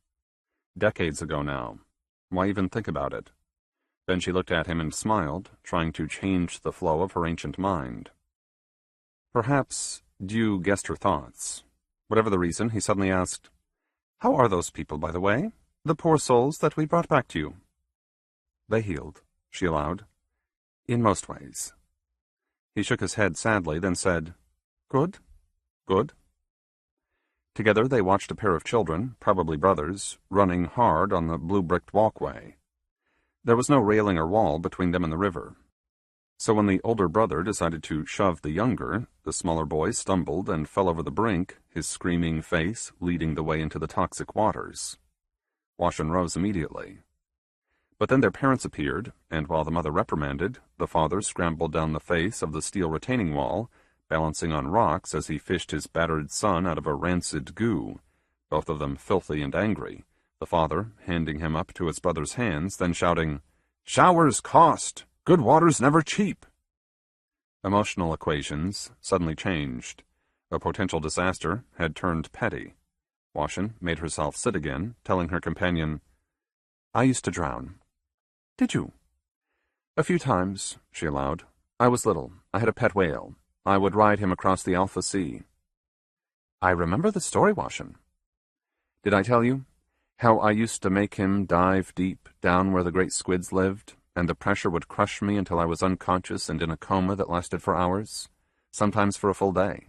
Decades ago now. Why even think about it? Then she looked at him and smiled, trying to change the flow of her ancient mind. Perhaps Dew guessed her thoughts. Whatever the reason, he suddenly asked, "How are those people, by the way? The poor souls that we brought back to you?" "They healed," she allowed. "In most ways." He shook his head sadly, then said, "Good, good." Together they watched a pair of children, probably brothers, running hard on the blue-bricked walkway. There was no railing or wall between them and the river. So when the older brother decided to shove the younger, the smaller boy stumbled and fell over the brink, his screaming face leading the way into the toxic waters. Washin rose immediately. But then their parents appeared, and while the mother reprimanded, the father scrambled down the face of the steel retaining wall, balancing on rocks as he fished his battered son out of a rancid goo, both of them filthy and angry, the father handing him up to his brother's hands, then shouting, "Showers cost! Good water's never cheap!" Emotional equations suddenly changed. A potential disaster had turned petty. Washin made herself sit again, telling her companion, "I used to drown." "Did you?" "A few times," she allowed. "I was little. I had a pet whale. I would ride him across the Alpha Sea." "I remember the story, Washin." "Did I tell you? How I used to make him dive deep down where the great squids lived, and the pressure would crush me until I was unconscious and in a coma that lasted for hours, sometimes for a full day?"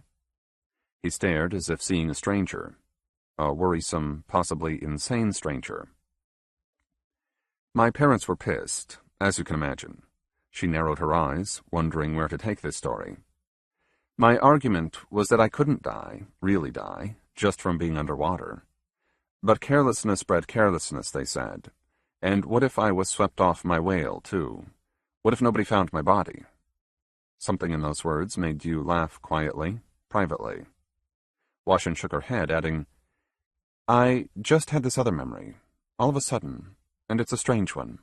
He stared as if seeing a stranger, a worrisome, possibly insane stranger. "My parents were pissed, as you can imagine." She narrowed her eyes, wondering where to take this story. "My argument was that I couldn't die, really die, just from being underwater. But carelessness bred carelessness, they said. And what if I was swept off my whale, too? What if nobody found my body?" Something in those words made you laugh quietly, privately. Washin shook her head, adding, "I just had this other memory, all of a sudden, and it's a strange one."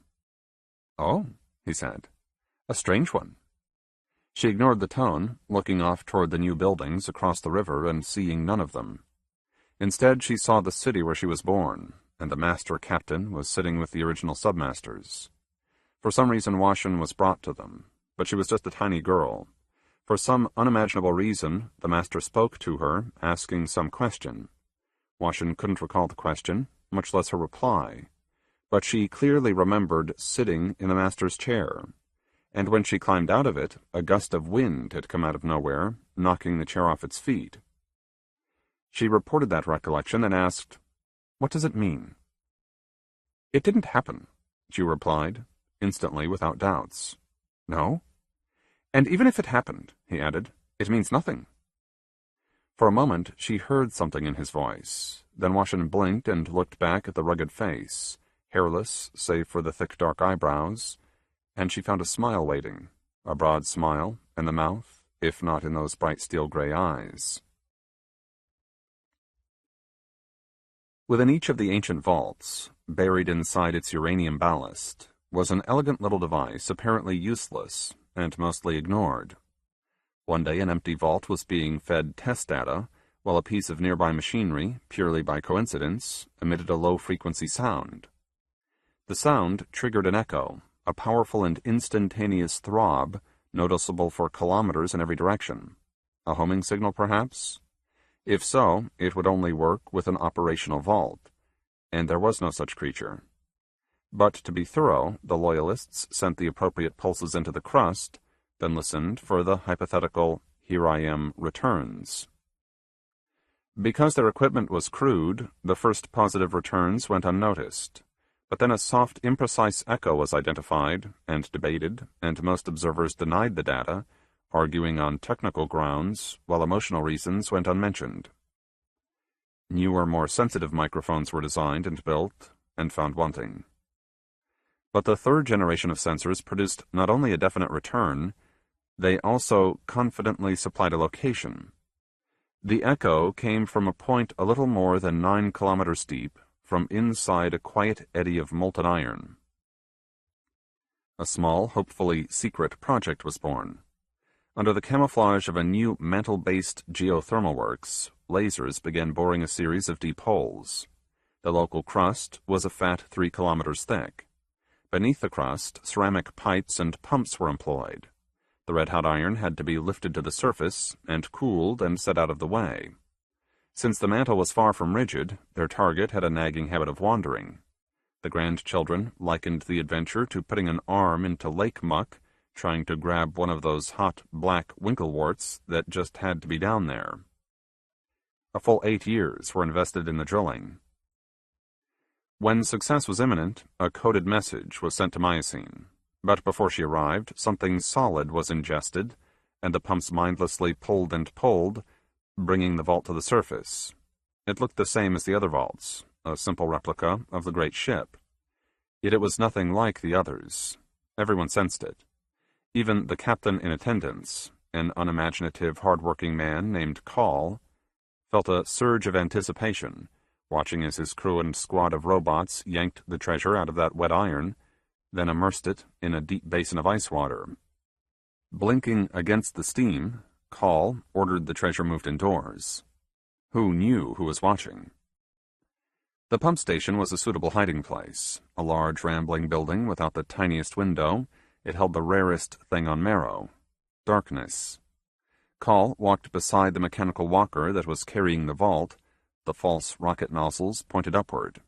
"Oh," he said, "a strange one." She ignored the tone, looking off toward the new buildings across the river and seeing none of them. Instead, she saw the city where she was born, and the master captain was sitting with the original submasters. For some reason, Washin was brought to them, but she was just a tiny girl. For some unimaginable reason, the master spoke to her, asking some question. Washin couldn't recall the question, much less her reply, but she clearly remembered sitting in the master's chair, and when she climbed out of it, a gust of wind had come out of nowhere, knocking the chair off its feet. She reported that recollection and asked, "What does it mean?" "It didn't happen," she replied, instantly without doubts. "No? And even if it happened," he added, "it means nothing." For a moment she heard something in his voice, then Washin blinked and looked back at the rugged face, hairless save for the thick dark eyebrows, and she found a smile waiting, a broad smile in the mouth, if not in those bright steel-gray eyes. Within each of the ancient vaults, buried inside its uranium ballast, was an elegant little device apparently useless and mostly ignored. One day an empty vault was being fed test data, while a piece of nearby machinery, purely by coincidence, emitted a low-frequency sound. The sound triggered an echo, a powerful and instantaneous throb, noticeable for kilometers in every direction. A homing signal, perhaps? If so, it would only work with an operational vault, and there was no such creature. But to be thorough, the Loyalists sent the appropriate pulses into the crust, then listened for the hypothetical "here I am" returns. Because their equipment was crude, the first positive returns went unnoticed, but then a soft, imprecise echo was identified and debated, and most observers denied the data, arguing on technical grounds, while emotional reasons went unmentioned. Newer, more sensitive microphones were designed and built, and found wanting. But the third generation of sensors produced not only a definite return, they also confidently supplied a location. The echo came from a point a little more than 9 kilometers deep, from inside a quiet eddy of molten iron. A small, hopefully secret project was born. Under the camouflage of a new mantle-based geothermal works, lasers began boring a series of deep holes. The local crust was a fat 3 kilometers thick. Beneath the crust, ceramic pipes and pumps were employed. The red-hot iron had to be lifted to the surface and cooled and set out of the way. Since the mantle was far from rigid, their target had a nagging habit of wandering. The grandchildren likened the adventure to putting an arm into lake muck, trying to grab one of those hot black winkleworts that just had to be down there. A full 8 years were invested in the drilling. When success was imminent, a coded message was sent to Miocene, but before she arrived, something solid was ingested, and the pumps mindlessly pulled and pulled, bringing the vault to the surface. It looked the same as the other vaults, a simple replica of the great ship. Yet it was nothing like the others. Everyone sensed it. Even the captain in attendance, an unimaginative, hard-working man named Call, felt a surge of anticipation, watching as his crew and squad of robots yanked the treasure out of that wet iron, then immersed it in a deep basin of ice water. Blinking against the steam, Call ordered the treasure moved indoors. Who knew who was watching? The pump station was a suitable hiding place, a large rambling building without the tiniest window. It held the rarest thing on Marrow: darkness. Call walked beside the mechanical walker that was carrying the vault, the false rocket nozzles pointed upward.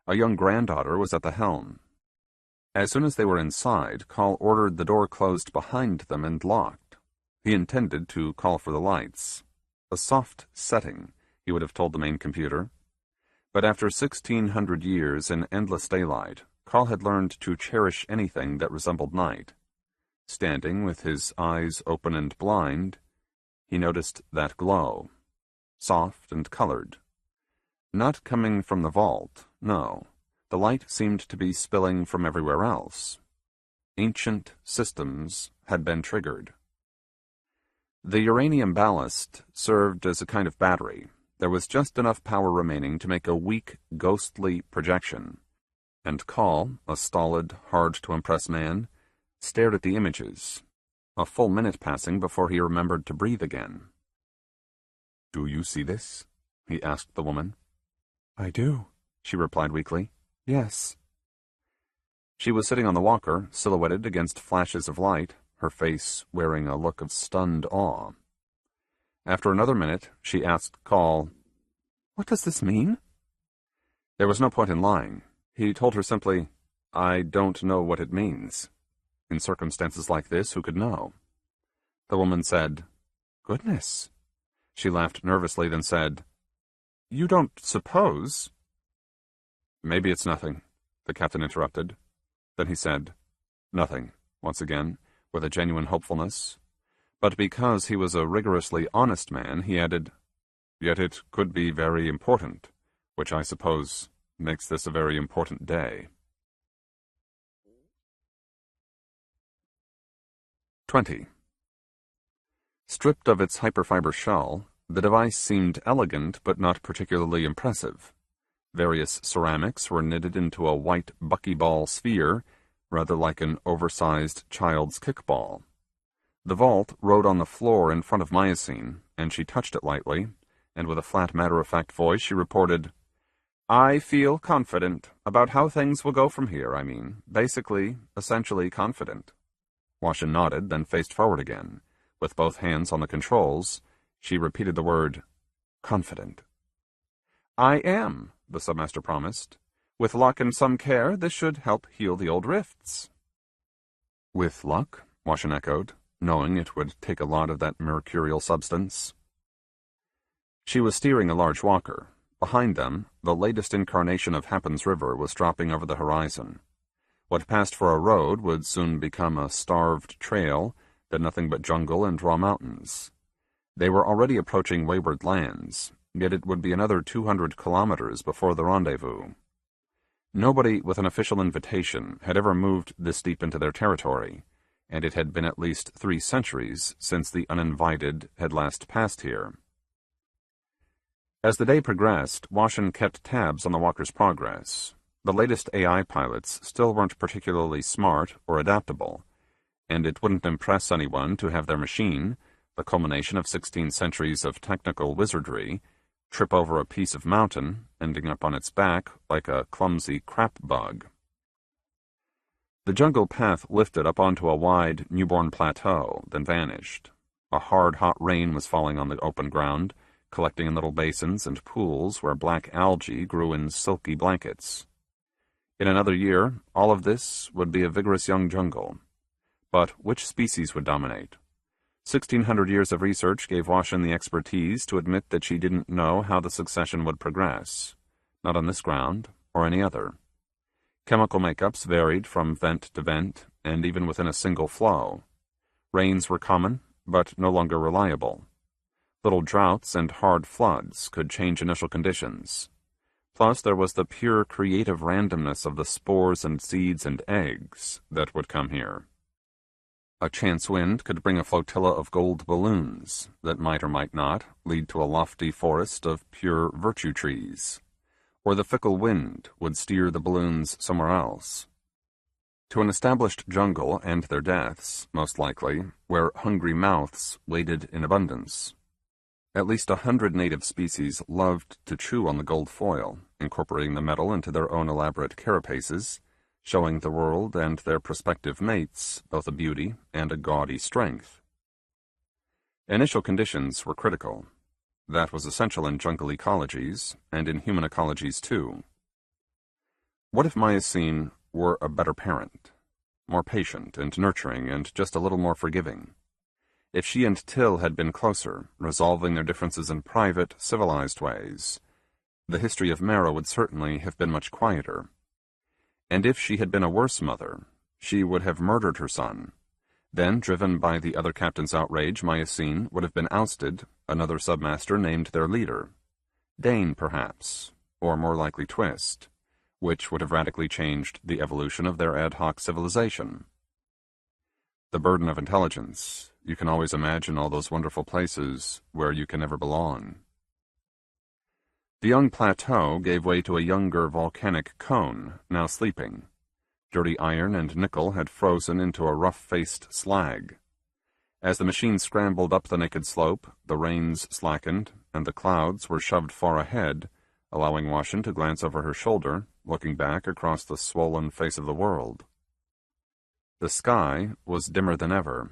A young granddaughter was at the helm. As soon as they were inside, Call ordered the door closed behind them and locked. He intended to call for the lights. A soft setting, he would have told the main computer. But after 1,600 years in endless daylight, Call had learned to cherish anything that resembled night. Standing with his eyes open and blind, he noticed that glow, soft and colored. Not coming from the vault, no. The light seemed to be spilling from everywhere else. Ancient systems had been triggered. The uranium ballast served as a kind of battery. There was just enough power remaining to make a weak, ghostly projection. And Call, a stolid, hard-to-impress man, stared at the images, a full minute passing before he remembered to breathe again. "Do you see this?" he asked the woman. "I do," she replied weakly. "Yes." She was sitting on the walker, silhouetted against flashes of light, her face wearing a look of stunned awe. After another minute, she asked Call, "What does this mean?" There was no point in lying. He told her simply, "I don't know what it means. In circumstances like this, who could know?" The woman said, "Goodness." She laughed nervously, then said, "You don't suppose—" "Maybe it's nothing," the captain interrupted. Then he said, "Nothing," once again, with a genuine hopefulness. But because he was a rigorously honest man, he added, "Yet it could be very important, which I suppose makes this a very important day." 20. Stripped of its hyperfiber shell, the device seemed elegant but not particularly impressive. Various ceramics were knitted into a white buckyball sphere, rather like an oversized child's kickball. The vault rode on the floor in front of Miocene, and she touched it lightly, and with a flat matter-of-fact voice she reported, "I feel confident about how things will go from here, essentially confident." Washington nodded, then faced forward again. With both hands on the controls, she repeated the word, "confident." "I am," the submaster promised. "With luck and some care, this should help heal the old rifts." "With luck?" Washington echoed, knowing it would take a lot of that mercurial substance. She was steering a large walker. Behind them, the latest incarnation of Happens River was dropping over the horizon. What passed for a road would soon become a starved trail, then nothing but jungle and raw mountains. They were already approaching wayward lands, yet it would be another 200 kilometers before the rendezvous. Nobody with an official invitation had ever moved this deep into their territory, and it had been at least 3 centuries since the uninvited had last passed here. As the day progressed, Washington kept tabs on the walker's progress. The latest AI pilots still weren't particularly smart or adaptable, and it wouldn't impress anyone to have their machine, the culmination of 16 centuries of technical wizardry, trip over a piece of mountain, ending up on its back like a clumsy crap bug. The jungle path lifted up onto a wide, newborn plateau, then vanished. A hard, hot rain was falling on the open ground, collecting in little basins and pools where black algae grew in silky blankets. In another year, all of this would be a vigorous young jungle. But which species would dominate? 1,600 years of research gave Washington the expertise to admit that she didn't know how the succession would progress, not on this ground or any other. Chemical makeups varied from vent to vent, and even within a single flow. Rains were common, but no longer reliable. Little droughts and hard floods could change initial conditions. Plus, there was the pure creative randomness of the spores and seeds and eggs that would come here. A chance wind could bring a flotilla of gold balloons that might or might not lead to a lofty forest of pure virtue trees, or the fickle wind would steer the balloons somewhere else. To an established jungle and their deaths, most likely, where hungry mouths waited in abundance. At least 100 native species loved to chew on the gold foil, incorporating the metal into their own elaborate carapaces, showing the world and their prospective mates both a beauty and a gaudy strength. Initial conditions were critical. That was essential in jungle ecologies, and in human ecologies too. What if Miocene were a better parent, more patient and nurturing and just a little more forgiving? If she and Till had been closer, resolving their differences in private, civilized ways, the history of Marrow would certainly have been much quieter. And if she had been a worse mother, she would have murdered her son. Then, driven by the other captain's outrage, Miocene would have been ousted, another submaster named their leader. Dane, perhaps, or more likely Twist, which would have radically changed the evolution of their ad hoc civilization. The burden of intelligence. You can always imagine all those wonderful places where you can never belong. The young plateau gave way to a younger volcanic cone, now sleeping. Dirty iron and nickel had frozen into a rough-faced slag. As the machine scrambled up the naked slope, the rains slackened, and the clouds were shoved far ahead, allowing Washington to glance over her shoulder, looking back across the swollen face of the world. The sky was dimmer than ever.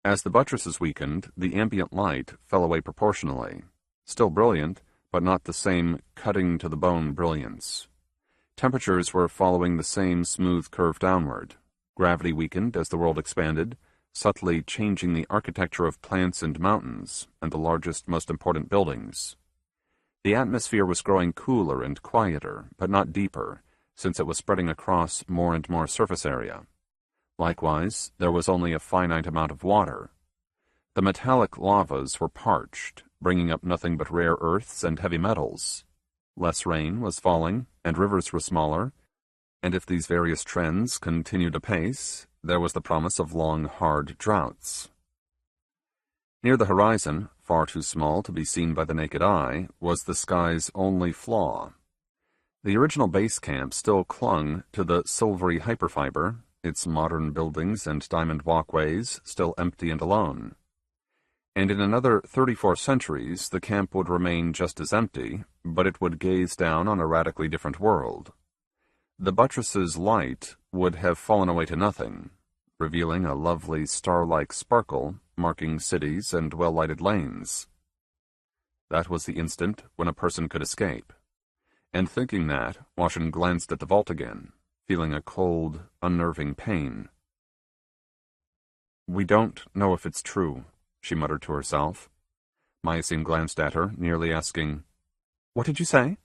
As the buttresses weakened, the ambient light fell away proportionally, still brilliant, but not the same cutting-to-the-bone brilliance. Temperatures were following the same smooth curve downward. Gravity weakened as the world expanded, subtly changing the architecture of plants and mountains, and the largest, most important buildings. The atmosphere was growing cooler and quieter, but not deeper, since it was spreading across more and more surface area. Likewise, there was only a finite amount of water. The metallic lavas were parched, bringing up nothing but rare earths and heavy metals. Less rain was falling, and rivers were smaller, and if these various trends continued apace, there was the promise of long, hard droughts. Near the horizon, far too small to be seen by the naked eye, was the sky's only flaw. The original base camp still clung to the silvery hyperfiber, its modern buildings and diamond walkways still empty and alone. And in another 34 centuries, the camp would remain just as empty, but it would gaze down on a radically different world. The buttress's light would have fallen away to nothing, revealing a lovely star-like sparkle marking cities and well-lighted lanes. That was the instant when a person could escape. And thinking that, Washington glanced at the vault again, feeling a cold, unnerving pain. "We don't know if it's true," she muttered to herself. Miocene glanced at her, nearly asking, "What did you say?"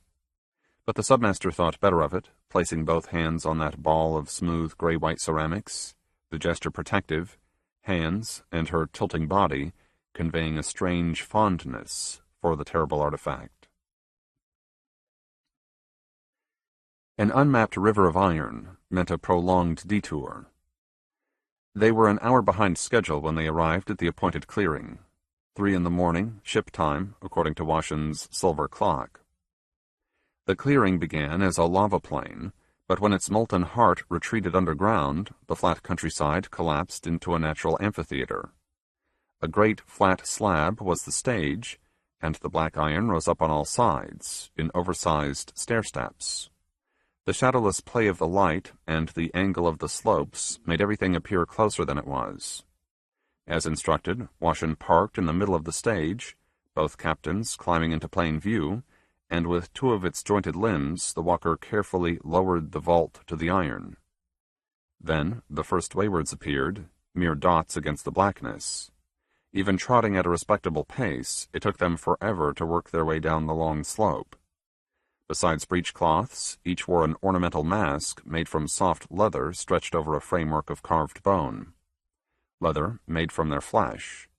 But the submaster thought better of it, placing both hands on that ball of smooth gray-white ceramics, the gesture protective, hands and her tilting body conveying a strange fondness for the terrible artifact. An unmapped river of iron meant a prolonged detour. They were an hour behind schedule when they arrived at the appointed clearing, 3 a.m, ship time, according to Washington's silver clock. The clearing began as a lava plain, but when its molten heart retreated underground, the flat countryside collapsed into a natural amphitheater. A great flat slab was the stage, and the black iron rose up on all sides, in oversized stair-steps. The shadowless play of the light and the angle of the slopes made everything appear closer than it was. As instructed, Washington parked in the middle of the stage, both captains climbing into plain view, and with 2 of its jointed limbs the walker carefully lowered the vault to the iron. Then the first waywards appeared, mere dots against the blackness. Even trotting at a respectable pace, it took them forever to work their way down the long slope. Besides breechcloths, each wore an ornamental mask made from soft leather stretched over a framework of carved bone. Leather made from their flesh,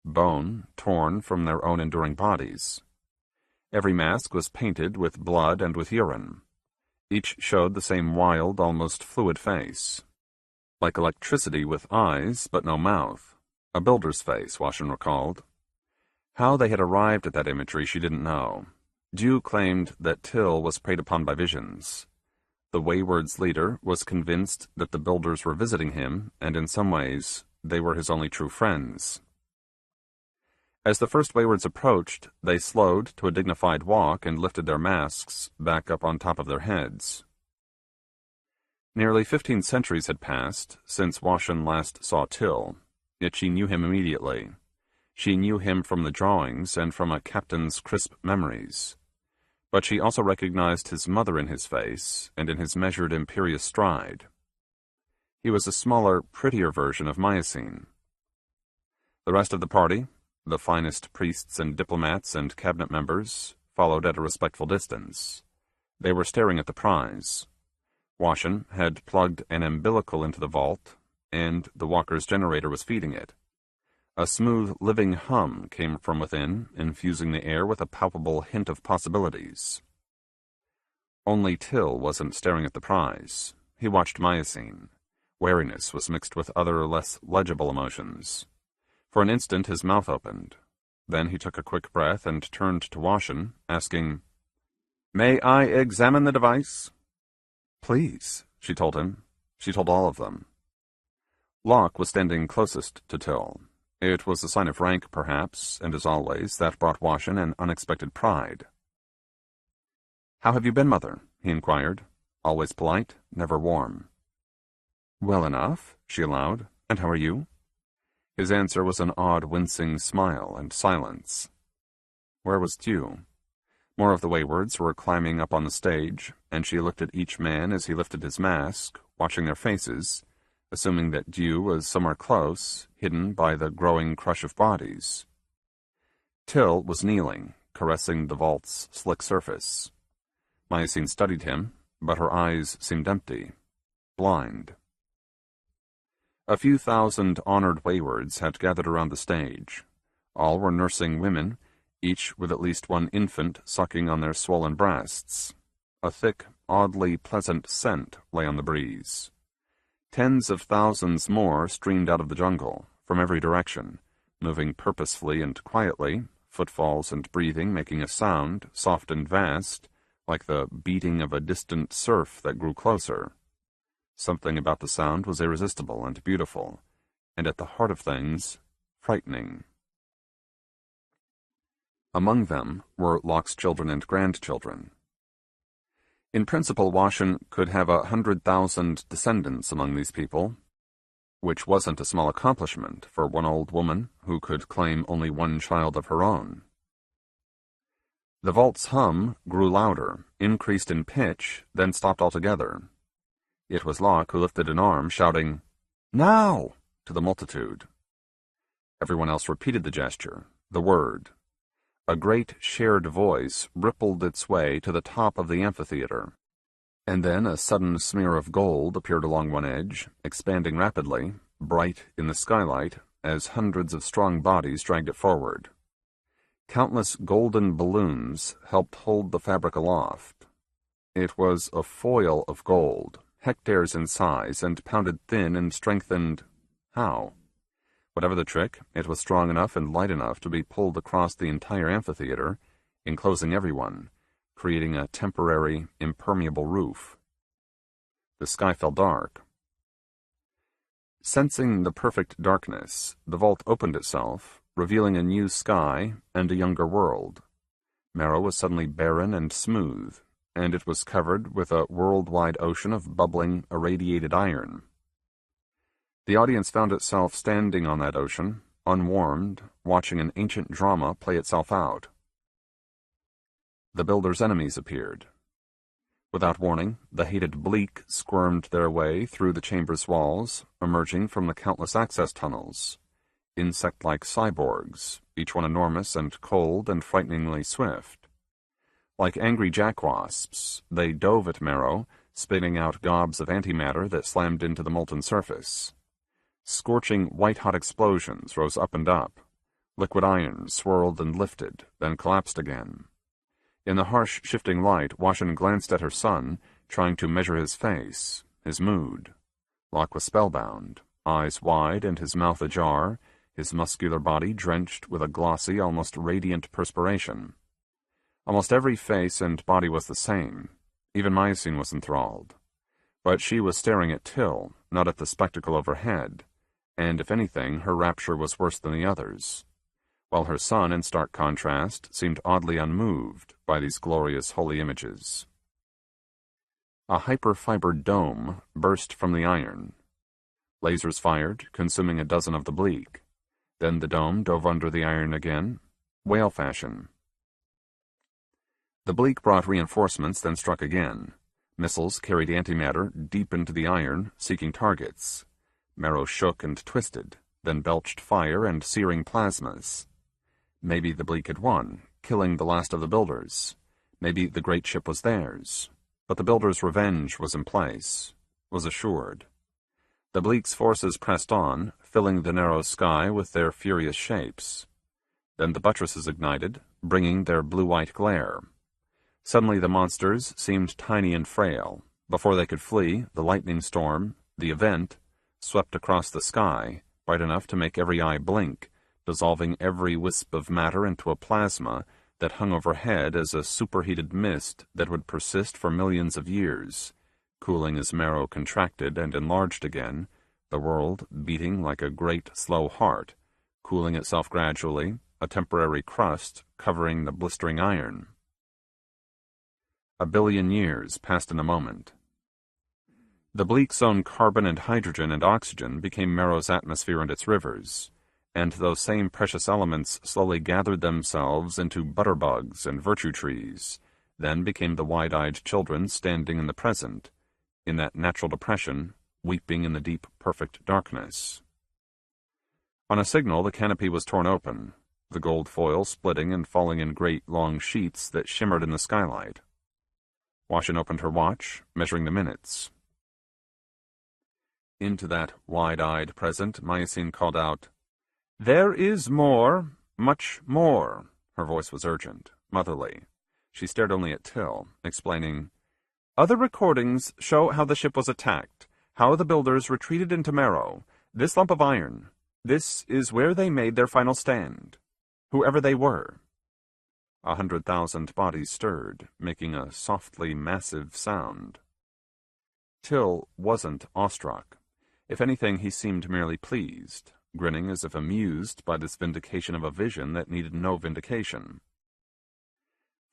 bone torn from their own enduring bodies. Every mask was painted with blood and with urine. Each showed the same wild, almost fluid face. Like electricity with eyes, but no mouth. A builder's face, Washin recalled. How they had arrived at that imagery she didn't know. Dew claimed that Till was preyed upon by visions. The Wayward's leader was convinced that the builders were visiting him, and in some ways, they were his only true friends. As the first Waywards approached, they slowed to a dignified walk and lifted their masks back up on top of their heads. Nearly 15 centuries had passed since Washin last saw Till, yet she knew him immediately. She knew him from the drawings and from a captain's crisp memories. But she also recognized his mother in his face and in his measured, imperious stride. He was a smaller, prettier version of Miocene. The rest of the party, the finest priests and diplomats and cabinet members, followed at a respectful distance. They were staring at the prize. Washin had plugged an umbilical into the vault, and the walker's generator was feeding it. A smooth, living hum came from within, infusing the air with a palpable hint of possibilities. Only Till wasn't staring at the prize. He watched Miocene. Wariness was mixed with other, less legible emotions. For an instant his mouth opened. Then he took a quick breath and turned to Washin, asking, "May I examine the device?" "Please," she told him. She told all of them. Locke was standing closest to Till. It was a sign of rank, perhaps, and as always, that brought Washin an unexpected pride. "How have you been, Mother?" he inquired. Always polite, never warm. "Well enough," she allowed. "And how are you?" His answer was an odd, wincing smile and silence. Where was Dew? More of the Waywards were climbing up on the stage, and she looked at each man as he lifted his mask, watching their faces, assuming that Dew was somewhere close, hidden by the growing crush of bodies. Till was kneeling, caressing the vault's slick surface. Miocene studied him, but her eyes seemed empty, blind. A few thousand honored Waywards had gathered around the stage. All were nursing women, each with at least one infant sucking on their swollen breasts. A thick, oddly pleasant scent lay on the breeze. Tens of thousands more streamed out of the jungle, from every direction, moving purposefully and quietly, footfalls and breathing making a sound, soft and vast, like the beating of a distant surf that grew closer. Something about the sound was irresistible and beautiful, and at the heart of things, frightening. Among them were Locke's children and grandchildren. In principle, Washin could have 100,000 descendants among these people, which wasn't a small accomplishment for one old woman who could claim only one child of her own. The vault's hum grew louder, increased in pitch, then stopped altogether. It was Locke who lifted an arm, shouting, "Now!" to the multitude. Everyone else repeated the gesture, the word. A great shared voice rippled its way to the top of the amphitheater, and then a sudden smear of gold appeared along one edge, expanding rapidly, bright in the skylight, as hundreds of strong bodies dragged it forward. Countless golden balloons helped hold the fabric aloft. It was a foil of gold, hectares in size, and pounded thin and strengthened. How? Whatever the trick, it was strong enough and light enough to be pulled across the entire amphitheater, enclosing everyone, creating a temporary, impermeable roof. The sky fell dark. Sensing the perfect darkness, the vault opened itself, revealing a new sky and a younger world. Marrow was suddenly barren and smooth, and it was covered with a worldwide ocean of bubbling, irradiated iron. The audience found itself standing on that ocean, unwarmed, watching an ancient drama play itself out. The builder's enemies appeared. Without warning, the hated bleak squirmed their way through the chamber's walls, emerging from the countless access tunnels. Insect-like cyborgs, each one enormous and cold and frighteningly swift. Like angry jackwasps, they dove at Marrow, spitting out gobs of antimatter that slammed into the molten surface. Scorching white-hot explosions rose up and up. Liquid iron swirled and lifted, then collapsed again. In the harsh, shifting light, Washin glanced at her son, trying to measure his face, his mood. Locke was spellbound, eyes wide and his mouth ajar, his muscular body drenched with a glossy, almost radiant perspiration. Almost every face and body was the same. Even Mycene was enthralled. But she was staring at Till, not at the spectacle overhead, and if anything, her rapture was worse than the others, while her son, in stark contrast, seemed oddly unmoved by these glorious holy images. A hyper-fibered dome burst from the iron. Lasers fired, consuming a dozen of the bleak. Then the dome dove under the iron again, whale fashion. The bleak brought reinforcements, then struck again. Missiles carried antimatter deep into the iron, seeking targets. Marrow shook and twisted, then belched fire and searing plasmas. Maybe the bleak had won, killing the last of the builders. Maybe the great ship was theirs. But the builders' revenge was in place, was assured. The bleak's forces pressed on, filling the narrow sky with their furious shapes. Then the buttresses ignited, bringing their blue-white glare. Suddenly the monsters seemed tiny and frail. Before they could flee, the lightning storm, the event, swept across the sky, bright enough to make every eye blink, dissolving every wisp of matter into a plasma that hung overhead as a superheated mist that would persist for millions of years, cooling as Marrow contracted and enlarged again, the world beating like a great slow heart, cooling itself gradually, a temporary crust covering the blistering iron. 1 billion years passed in a moment. The bleak's own carbon and hydrogen and oxygen became Marrow's atmosphere and its rivers, and those same precious elements slowly gathered themselves into butterbugs and virtue trees, then became the wide-eyed children standing in the present, in that natural depression, weeping in the deep, perfect darkness. On a signal, the canopy was torn open, the gold foil splitting and falling in great long sheets that shimmered in the skylight. Washin opened her watch, measuring the minutes. Into that wide-eyed present, Mycene called out, "There is more, much more." Her voice was urgent, motherly. She stared only at Till, explaining, "Other recordings show how the ship was attacked, how the builders retreated into Marrow. This lump of iron, this is where they made their final stand. Whoever they were." 100,000 bodies stirred, making a softly massive sound. Till wasn't awestruck. If anything, he seemed merely pleased, grinning as if amused by this vindication of a vision that needed no vindication.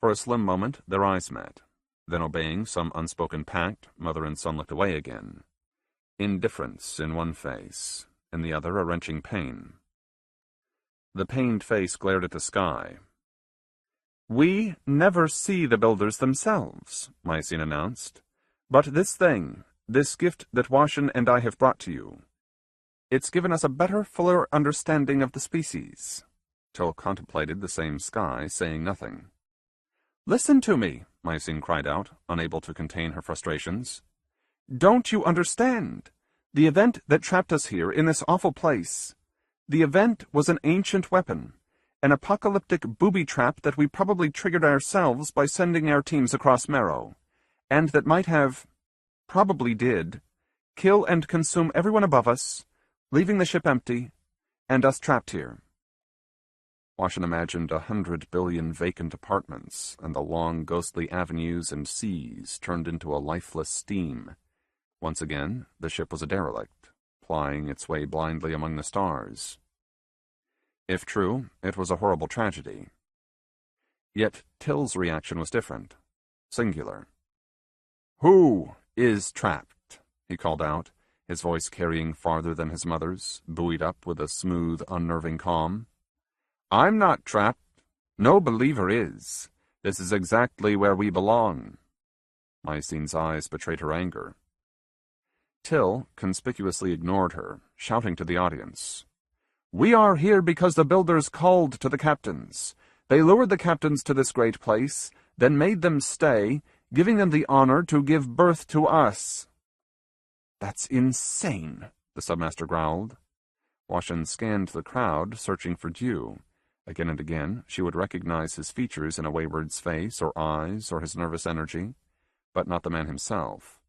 For a slim moment, their eyes met. Then, obeying some unspoken pact, mother and son looked away again. Indifference in one face, in the other a wrenching pain. The pained face glared at the sky. "We never see the builders themselves," Mycene announced. "But this thing, this gift that Washin and I have brought to you, it's given us a better, fuller understanding of the species." Till contemplated the same sky, saying nothing. "Listen to me," Mycene cried out, unable to contain her frustrations. "Don't you understand? The event that trapped us here in this awful place, the event was an ancient weapon, an apocalyptic booby trap that we probably triggered ourselves by sending our teams across Marrow, and that might have, probably did, kill and consume everyone above us, leaving the ship empty, and us trapped here." Washin imagined 100 billion vacant apartments, and the long ghostly avenues and seas turned into a lifeless steam. Once again, the ship was a derelict, plying its way blindly among the stars. If true, it was a horrible tragedy. Yet Till's reaction was different, singular. "Who is trapped?" he called out, his voice carrying farther than his mother's, buoyed up with a smooth, unnerving calm. "I'm not trapped. No believer is. This is exactly where we belong." Mycene's eyes betrayed her anger. Till conspicuously ignored her, shouting to the audience, "We are here because the builders called to the captains. They lured the captains to this great place, then made them stay, giving them the honor to give birth to us." "That's insane," the submaster growled. Washin scanned the crowd, searching for Dew. Again and again, she would recognize his features in a wayward's face or eyes or his nervous energy, but not the man himself.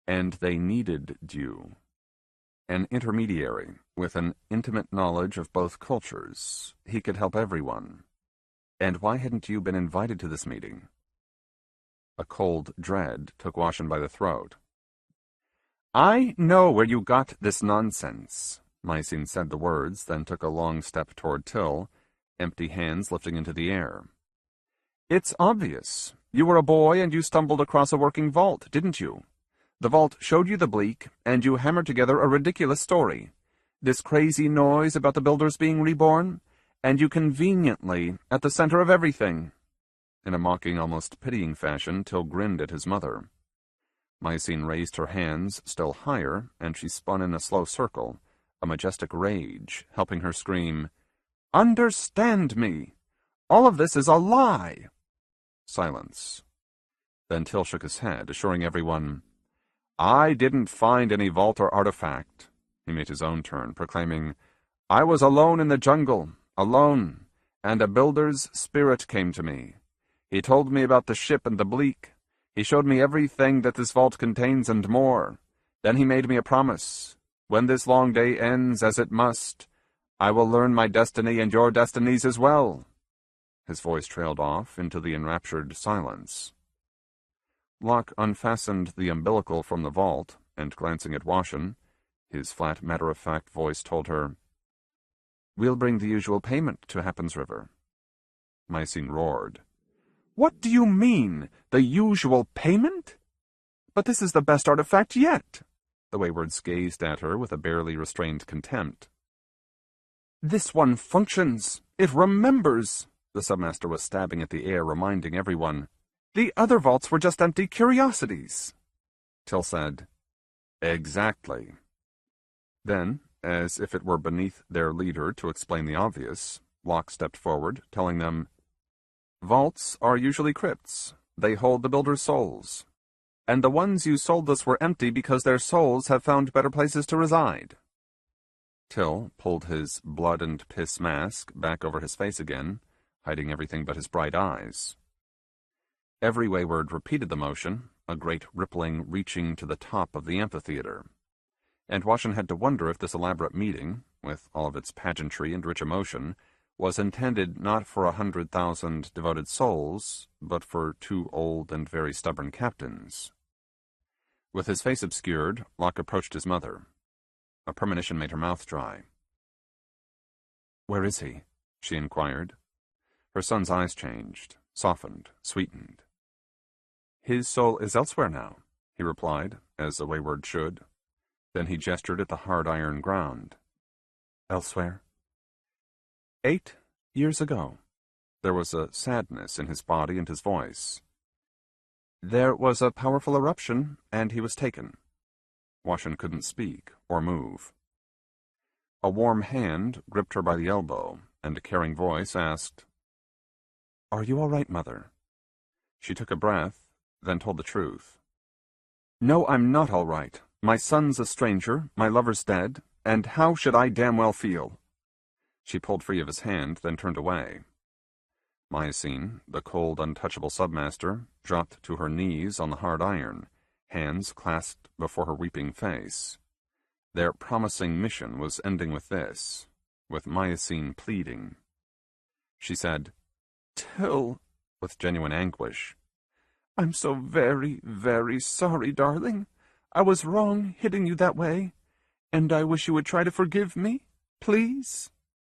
And they needed Dew. An intermediary, with an intimate knowledge of both cultures. He could help everyone. And why hadn't you been invited to this meeting? A cold dread took Washin by the throat. "I know where you got this nonsense." Mycene said the words, then took a long step toward Till, empty hands lifting into the air. "It's obvious. You were a boy and you stumbled across a working vault, didn't you? The vault showed you the bleak, and you hammered together a ridiculous story. This crazy noise about the builders being reborn, and you conveniently at the center of everything." In a mocking, almost pitying fashion, Till grinned at his mother. Mycene raised her hands still higher, and she spun in a slow circle, a majestic rage, helping her scream, "Understand me! All of this is a lie!" Silence. Then Till shook his head, assuring everyone, "I didn't find any vault or artifact." He made his own turn, proclaiming, "I was alone in the jungle, alone, and a builder's spirit came to me. He told me about the ship and the bleak. He showed me everything that this vault contains and more. Then he made me a promise. When this long day ends, as it must, I will learn my destiny and your destinies as well." His voice trailed off into the enraptured silence. Locke unfastened the umbilical from the vault, and glancing at Washin, his flat, matter-of-fact voice told her, "We'll bring the usual payment to Happens River." Mycene roared. "What do you mean, the usual payment? But this is the best artifact yet." The Waywards gazed at her with a barely restrained contempt. "This one functions. It remembers." The submaster was stabbing at the air, reminding everyone. "The other vaults were just empty curiosities." Till said, "Exactly." Then, as if it were beneath their leader to explain the obvious, Locke stepped forward, telling them, "Vaults are usually crypts. They hold the builders' souls. And the ones you sold us were empty because their souls have found better places to reside." Till pulled his blood and piss mask back over his face again, hiding everything but his bright eyes. Every Wayward repeated the motion, a great rippling reaching to the top of the amphitheater. And Washin had to wonder if this elaborate meeting, with all of its pageantry and rich emotion, was intended not for 100,000 devoted souls, but for 2 old and very stubborn captains. With his face obscured, Locke approached his mother. A premonition made her mouth dry. "Where is he?" she inquired. Her son's eyes changed, softened, sweetened. "His soul is elsewhere now," he replied, as a Wayward should. Then he gestured at the hard iron ground. "Elsewhere?" 8 years ago. There was a sadness in his body and his voice. "There was a powerful eruption, and he was taken." Washin couldn't speak or move. A warm hand gripped her by the elbow, and a caring voice asked, "Are you all right, Mother?" She took a breath, then told the truth. "No, I'm not all right. My son's a stranger, my lover's dead, and how should I damn well feel?" She pulled free of his hand, then turned away. Mycene, the cold, untouchable submaster, dropped to her knees on the hard iron, hands clasped before her weeping face. Their promising mission was ending with this, with Mycene pleading. She said, "Till," with genuine anguish, "I'm so very, very sorry, darling. I was wrong hitting you that way, and I wish you would try to forgive me, please."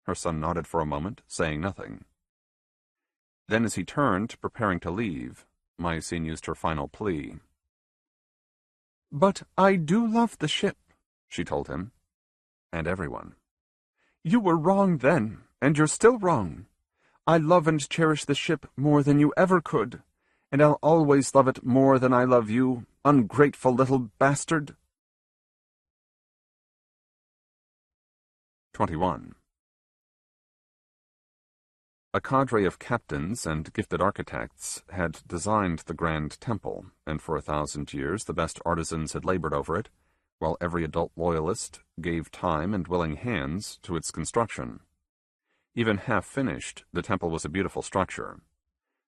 Her son nodded for a moment, saying nothing. Then as he turned, preparing to leave, Mycene used her final plea. "But I do love the ship," she told him, and everyone. "You were wrong then, and you're still wrong. I love and cherish the ship more than you ever could, and I'll always love it more than I love you, ungrateful little bastard. 21. A cadre of captains and gifted architects had designed the grand temple, and for 1,000 years the best artisans had labored over it, while every adult loyalist gave time and willing hands to its construction. Even half-finished, the temple was a beautiful structure.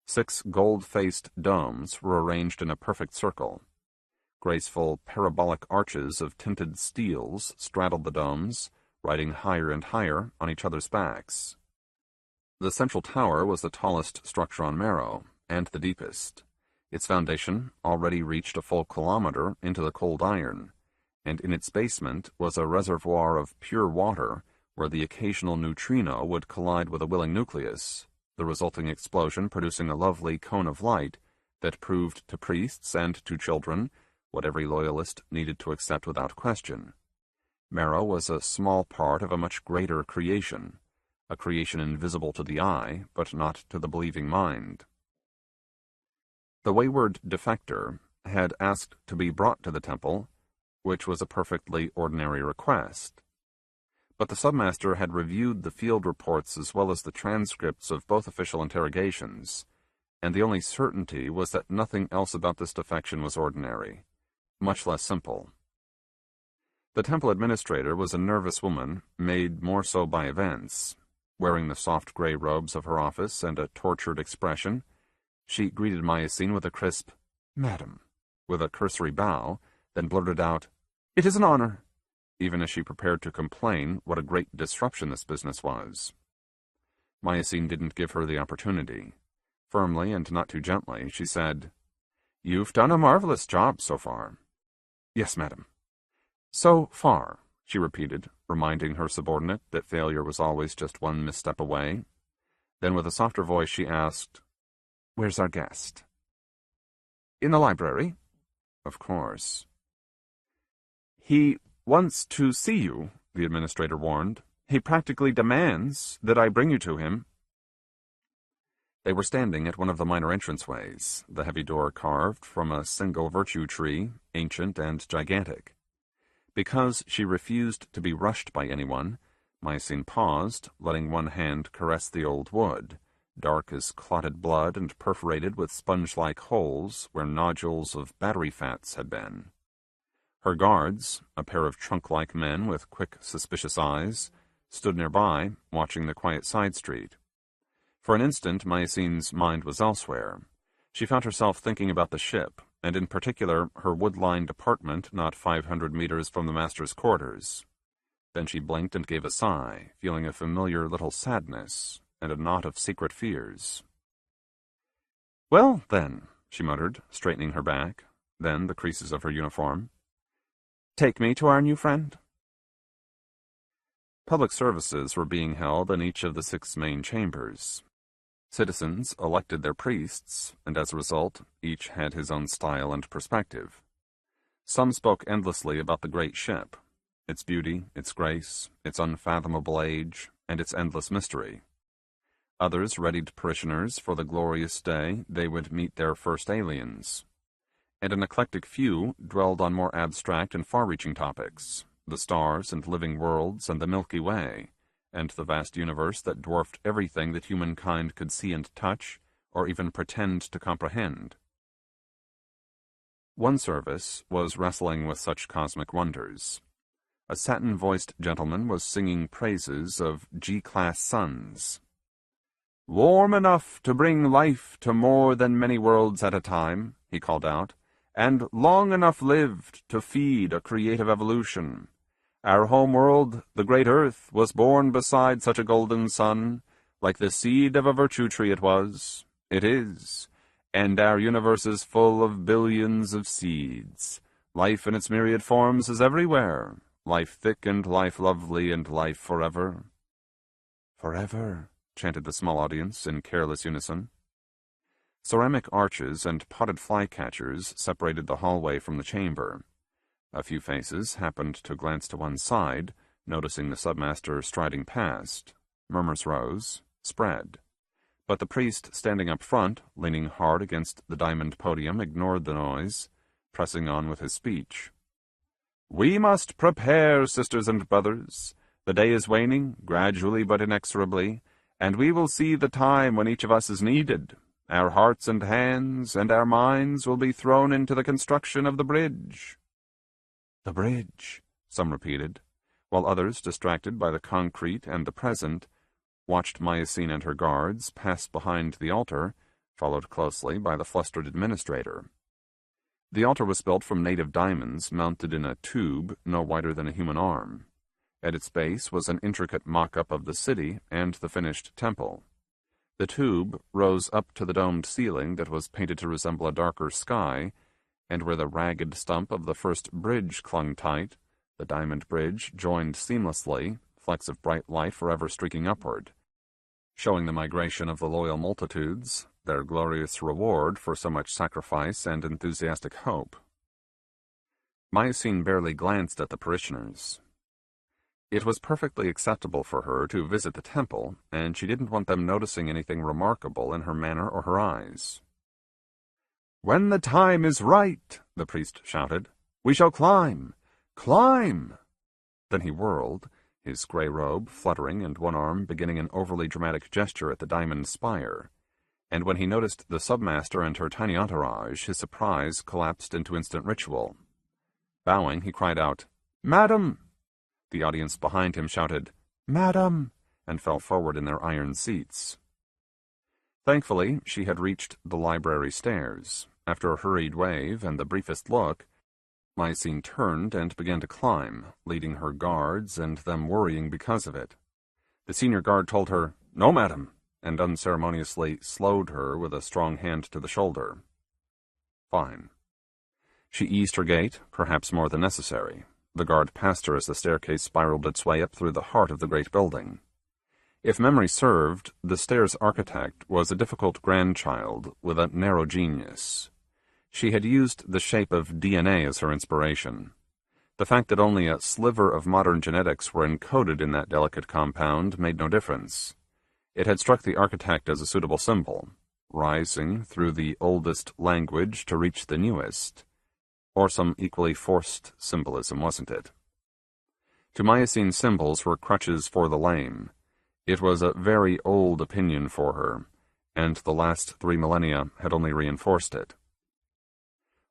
6 gold-faced domes were arranged in a perfect circle. Graceful parabolic arches of tinted steels straddled the domes, riding higher and higher on each other's backs. The central tower was the tallest structure on Marrow, and the deepest. Its foundation already reached a full kilometer into the cold iron, and in its basement was a reservoir of pure water where the occasional neutrino would collide with a willing nucleus, the resulting explosion producing a lovely cone of light that proved to priests and to children what every loyalist needed to accept without question. Marrow was a small part of a much greater creation, a creation invisible to the eye, but not to the believing mind. The wayward defector had asked to be brought to the temple, which was a perfectly ordinary request. But the submaster had reviewed the field reports as well as the transcripts of both official interrogations, and the only certainty was that nothing else about this defection was ordinary, much less simple. The temple administrator was a nervous woman, made more so by events. Wearing the soft gray robes of her office and a tortured expression, she greeted Myosine with a crisp, "Madam," with a cursory bow, then blurted out, "It is an honor," even as she prepared to complain what a great disruption this business was. Myosine didn't give her the opportunity. Firmly and not too gently, she said, "You've done a marvelous job so far." "Yes, madam." "So far," she repeated, reminding her subordinate that failure was always just one misstep away. Then with a softer voice she asked, "Where's our guest?" "In the library." "Of course." "He wants to see you," the administrator warned. "He practically demands that I bring you to him." They were standing at one of the minor entranceways, the heavy door carved from a single virtue tree, ancient and gigantic. Because she refused to be rushed by anyone, Myosine paused, letting one hand caress the old wood, dark as clotted blood and perforated with sponge-like holes where nodules of battery fats had been. Her guards, a pair of trunk-like men with quick, suspicious eyes, stood nearby, watching the quiet side street. For an instant, Myosine's mind was elsewhere. She found herself thinking about the ship, and in particular her wood-lined apartment not 500 meters from the master's quarters. Then she blinked and gave a sigh, feeling a familiar little sadness and a knot of secret fears. "Well, then," she muttered, straightening her back, then the creases of her uniform. "Take me to our new friend." Public services were being held in each of the 6 main chambers. Citizens elected their priests, and as a result, each had his own style and perspective. Some spoke endlessly about the great ship, its beauty, its grace, its unfathomable age, and its endless mystery. Others readied parishioners for the glorious day they would meet their first aliens. And an eclectic few dwelled on more abstract and far-reaching topics, the stars and living worlds and the Milky Way, and the vast universe that dwarfed everything that humankind could see and touch, or even pretend to comprehend. One service was wrestling with such cosmic wonders. A satin-voiced gentleman was singing praises of G-class suns. "Warm enough to bring life to more than many worlds at a time," he called out, "and long enough lived to feed a creative evolution. Our home world, the great Earth, was born beside such a golden sun, like the seed of a virtue tree it was, it is, and our universe is full of billions of seeds. Life in its myriad forms is everywhere, life thick and life lovely and life forever." "Forever," chanted the small audience in careless unison. Ceramic arches and potted flycatchers separated the hallway from the chamber. A few faces happened to glance to one side, noticing the submaster striding past. Murmurs rose, spread. But the priest standing up front, leaning hard against the diamond podium, ignored the noise, pressing on with his speech. "We must prepare, sisters and brothers. The day is waning, gradually but inexorably, and we will see the time when each of us is needed. Our hearts and hands and our minds will be thrown into the construction of the bridge." "The bridge," some repeated, while others, distracted by the concrete and the present, watched Mycene and her guards pass behind the altar, followed closely by the flustered administrator. The altar was built from native diamonds mounted in a tube no wider than a human arm. At its base was an intricate mock-up of the city and the finished temple. The tube rose up to the domed ceiling that was painted to resemble a darker sky, and where the ragged stump of the first bridge clung tight, the diamond bridge joined seamlessly, flecks of bright light forever streaking upward, showing the migration of the loyal multitudes, their glorious reward for so much sacrifice and enthusiastic hope. Mycene barely glanced at the parishioners. It was perfectly acceptable for her to visit the temple, and she didn't want them noticing anything remarkable in her manner or her eyes. "When the time is right," the priest shouted, "we shall climb! Climb!" Then he whirled, his grey robe fluttering and one arm beginning an overly dramatic gesture at the diamond spire, and when he noticed the submaster and her tiny entourage, his surprise collapsed into instant ritual. Bowing, he cried out, "Madam!" The audience behind him shouted, "Madam!" and fell forward in their iron seats. Thankfully, she had reached the library stairs. After a hurried wave and the briefest look, Mycene turned and began to climb, leading her guards and them worrying because of it. The senior guard told her, "No, madam," and unceremoniously slowed her with a strong hand to the shoulder. Fine. She eased her gait, perhaps more than necessary. The guard passed her as the staircase spiraled its way up through the heart of the great building. If memory served, the stairs' architect was a difficult grandchild with a narrow genius. She had used the shape of DNA as her inspiration. The fact that only a sliver of modern genetics were encoded in that delicate compound made no difference. It had struck the architect as a suitable symbol, rising through the oldest language to reach the newest. Or some equally forced symbolism, wasn't it? To Mycene, symbols were crutches for the lame. It was a very old opinion for her, and the last 3 millennia had only reinforced it.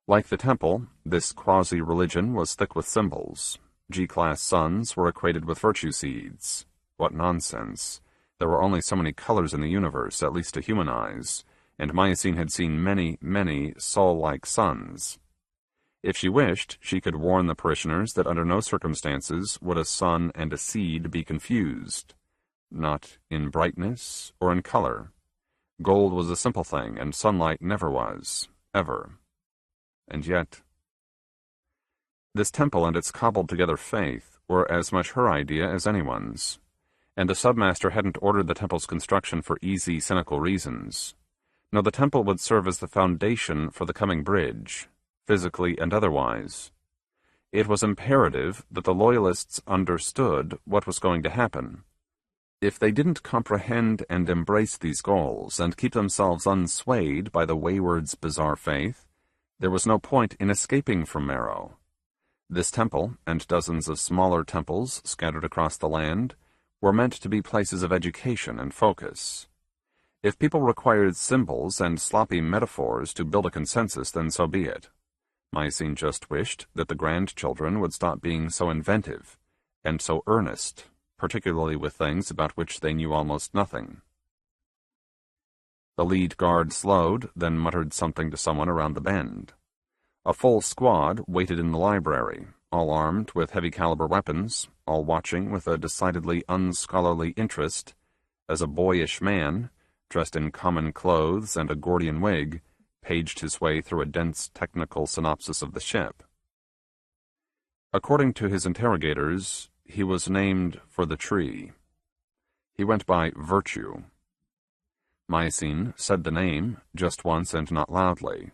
Like the temple, this quasi-religion was thick with symbols. G-class suns were equated with virtue seeds. What nonsense. There were only so many colors in the universe, at least to human eyes, and Mycene had seen many, many Sol-like suns. If she wished, she could warn the parishioners that under no circumstances would a sun and a seed be confused. Not in brightness or in color. Gold was a simple thing, and sunlight never was, ever. And yet, this temple and its cobbled-together faith were as much her idea as anyone's, and the submaster hadn't ordered the temple's construction for easy, cynical reasons. No, the temple would serve as the foundation for the coming bridge, physically and otherwise. It was imperative that the loyalists understood what was going to happen. If they didn't comprehend and embrace these goals and keep themselves unswayed by the wayward's bizarre faith, there was no point in escaping from Marrow. This temple, and dozens of smaller temples scattered across the land, were meant to be places of education and focus. If people required symbols and sloppy metaphors to build a consensus, then so be it. Mycene just wished that the grandchildren would stop being so inventive and so earnest, particularly with things about which they knew almost nothing. The lead guard slowed, then muttered something to someone around the bend. A full squad waited in the library, all armed with heavy-caliber weapons, all watching with a decidedly unscholarly interest, as a boyish man, dressed in common clothes and a Gordian wig, paged his way through a dense technical synopsis of the ship. According to his interrogators, he was named for the tree. He went by Virtue. Mycene said the name, just once and not loudly.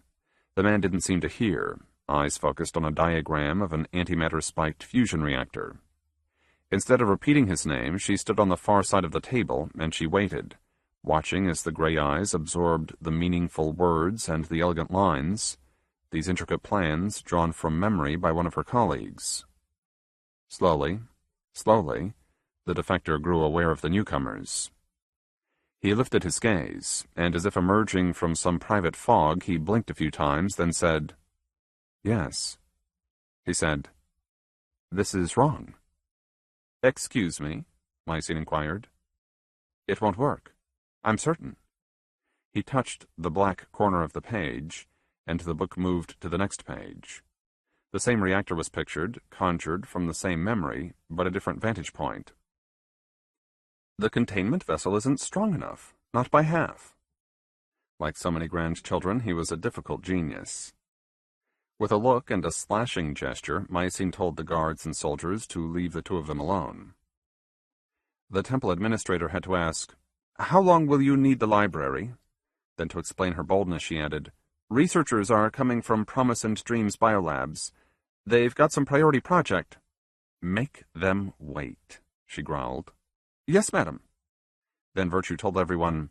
The man didn't seem to hear, eyes focused on a diagram of an antimatter-spiked fusion reactor. Instead of repeating his name, she stood on the far side of the table, and she waited, watching as the gray eyes absorbed the meaningful words and the elegant lines, these intricate plans drawn from memory by one of her colleagues. Slowly, the defector grew aware of the newcomers. He lifted his gaze, and as if emerging from some private fog, he blinked a few times, then said, "Yes." He said, "This is wrong." "Excuse me?" Mycene inquired. "It won't work. I'm certain." He touched the black corner of the page, and the book moved to the next page. The same reactor was pictured, conjured from the same memory, but a different vantage point. "The containment vessel isn't strong enough, not by half." Like so many grandchildren, he was a difficult genius. With a look and a slashing gesture, Mycene told the guards and soldiers to leave the two of them alone. The temple administrator had to ask, "How long will you need the library?" Then to explain her boldness, she added, "Researchers are coming from Promise and Dreams biolabs. They've got some priority project." "Make them wait," she growled. "Yes, madam." Then Virtue told everyone,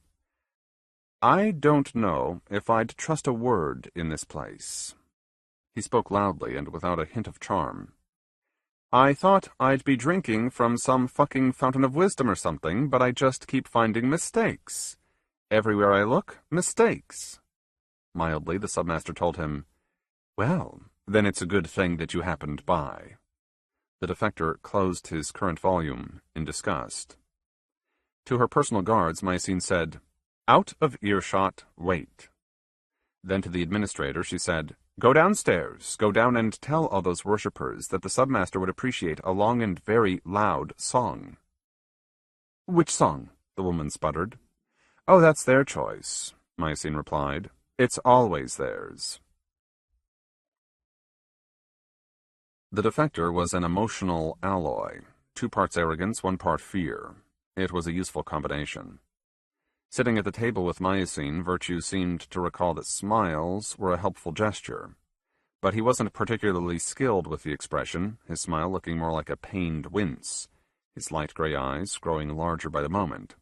"I don't know if I'd trust a word in this place." He spoke loudly and without a hint of charm. "I thought I'd be drinking from some fucking fountain of wisdom or something, but I just keep finding mistakes. Everywhere I look, mistakes." Mildly, the submaster told him, "Well, then it's a good thing that you happened by." The defector closed his current volume in disgust. To her personal guards, Mycene said, "Out of earshot, wait." Then to the administrator she said, "Go downstairs, go down and tell all those worshippers that the submaster would appreciate a long and very loud song." "Which song?" the woman sputtered. "Oh, that's their choice," Mycene replied. "It's always theirs." The defector was an emotional alloy, 2 parts arrogance, 1 part fear. It was a useful combination. Sitting at the table with Mycene, Virtue seemed to recall that smiles were a helpful gesture. But he wasn't particularly skilled with the expression, his smile looking more like a pained wince, his light gray eyes growing larger by the moment.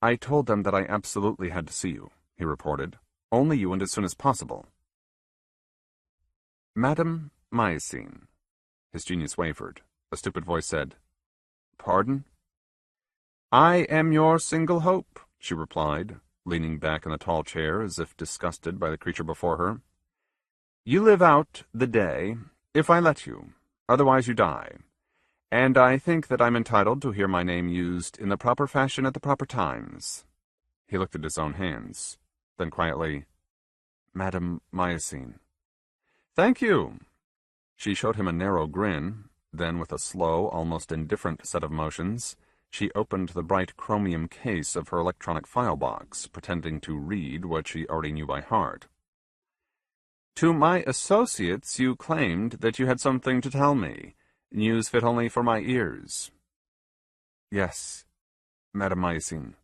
"I told them that I absolutely had to see you," he reported. "Only you and as soon as possible." "Madam Mycene." His genius wavered. A stupid voice said, "Pardon?" "I am your single hope," she replied, leaning back in the tall chair as if disgusted by the creature before her. "You live out the day, if I let you. Otherwise you die. And I think that I'm entitled to hear my name used in the proper fashion at the proper times." He looked at his own hands. Then quietly, "Madam Mycene." "Thank you." She showed him a narrow grin. Then, with a slow, almost indifferent set of motions, she opened the bright chromium case of her electronic file box, pretending to read what she already knew by heart. "To my associates you claimed that you had something to tell me. News fit only for my ears." "Yes, Madam Mycene."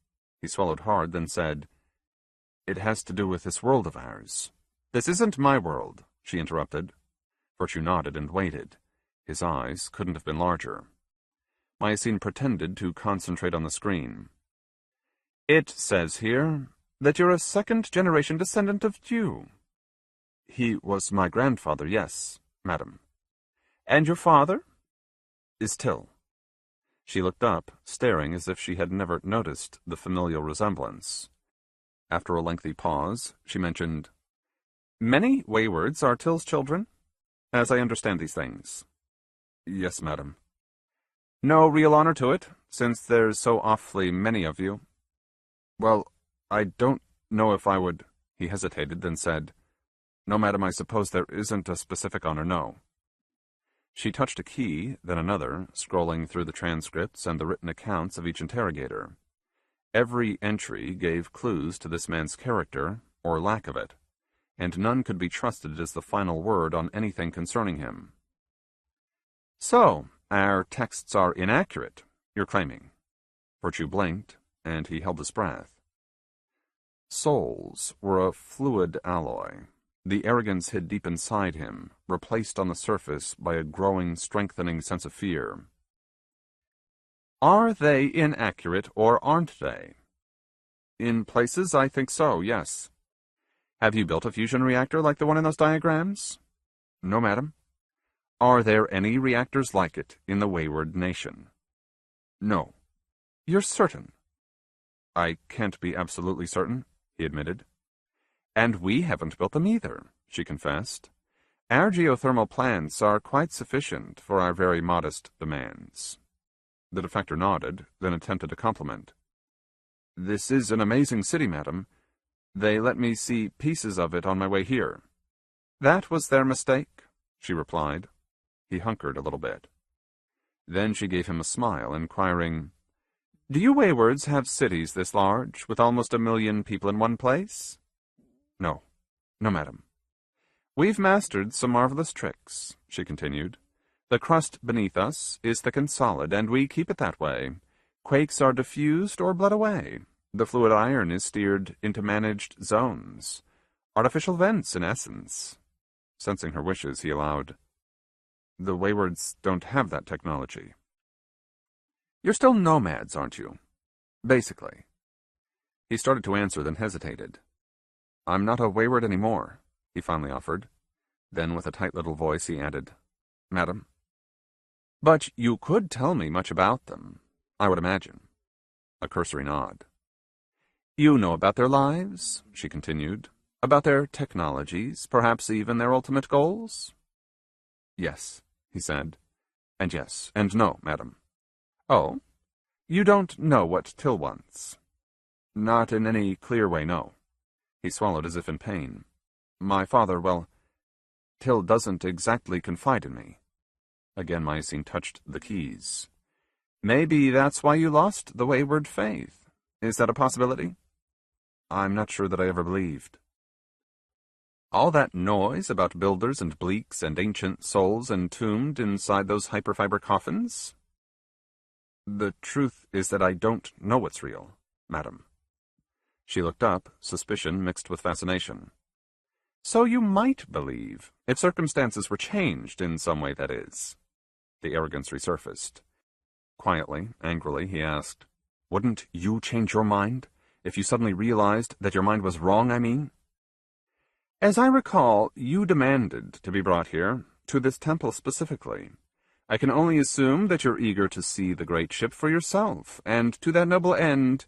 He swallowed hard, then said, "It has to do with this world of ours." "This isn't my world," she interrupted. Virtue nodded and waited. His eyes couldn't have been larger. Mycene pretended to concentrate on the screen. "It says here that you're a second-generation descendant of Jew." "He was my grandfather, yes, madam." "And your father?" "Is Till." She looked up, staring as if she had never noticed the familial resemblance. After a lengthy pause, she mentioned, "Many Waywards are Till's children, as I understand these things." "Yes, madam." "No real honor to it, since there's so awfully many of you." "Well, I don't know if I would—" He hesitated, then said, "No, madam, I suppose there isn't a specific honor, no." She touched a key, then another, scrolling through the transcripts and the written accounts of each interrogator. Every entry gave clues to this man's character, or lack of it, and none could be trusted as the final word on anything concerning him. "So, our texts are inaccurate, you're claiming?" Virtue blinked, and he held his breath. Souls were a fluid alloy. The arrogance hid deep inside him, replaced on the surface by a growing, strengthening sense of fear. "Are they inaccurate, or aren't they?" In places, I think so, yes. Have you built a fusion reactor like the one in those diagrams? No, madam. Are there any reactors like it in the Wayward Nation? No. You're certain? I can't be absolutely certain, he admitted. And we haven't built them either, she confessed. Our geothermal plants are quite sufficient for our very modest demands. The defector nodded, then attempted a compliment. This is an amazing city, madam. They let me see pieces of it on my way here. That was their mistake, she replied. He hunkered a little bit. Then she gave him a smile, inquiring, Do you Waywards have cities this large, with almost 1 million people in one place? No. No, madam. We've mastered some marvelous tricks, she continued. The crust beneath us is thick and solid, and we keep it that way. Quakes are diffused or bled away. The fluid iron is steered into managed zones. Artificial vents, in essence. Sensing her wishes, he allowed, The Waywards don't have that technology. You're still nomads, aren't you? Basically. He started to answer, then hesitated. I'm not a Wayward anymore, he finally offered. Then, with a tight little voice, he added, Madam. But you could tell me much about them, I would imagine. A cursory nod. You know about their lives, she continued, about their technologies, perhaps even their ultimate goals? Yes, he said, and yes, and no, madam. Oh, you don't know what Till wants? Not in any clear way, no. He swallowed as if in pain. My father, well, Till doesn't exactly confide in me. Again Mycene touched the keys. Maybe that's why you lost the wayward faith. Is that a possibility? I'm not sure that I ever believed. All that noise about builders and bleaks and ancient souls entombed inside those hyperfiber coffins? The truth is that I don't know what's real, madam. She looked up, suspicion mixed with fascination. So you might believe, if circumstances were changed in some way, that is. The arrogance resurfaced. Quietly, angrily, he asked, Wouldn't you change your mind, if you suddenly realized that your mind was wrong, I mean? As I recall, you demanded to be brought here, to this temple specifically. I can only assume that you're eager to see the great ship for yourself, and to that noble end,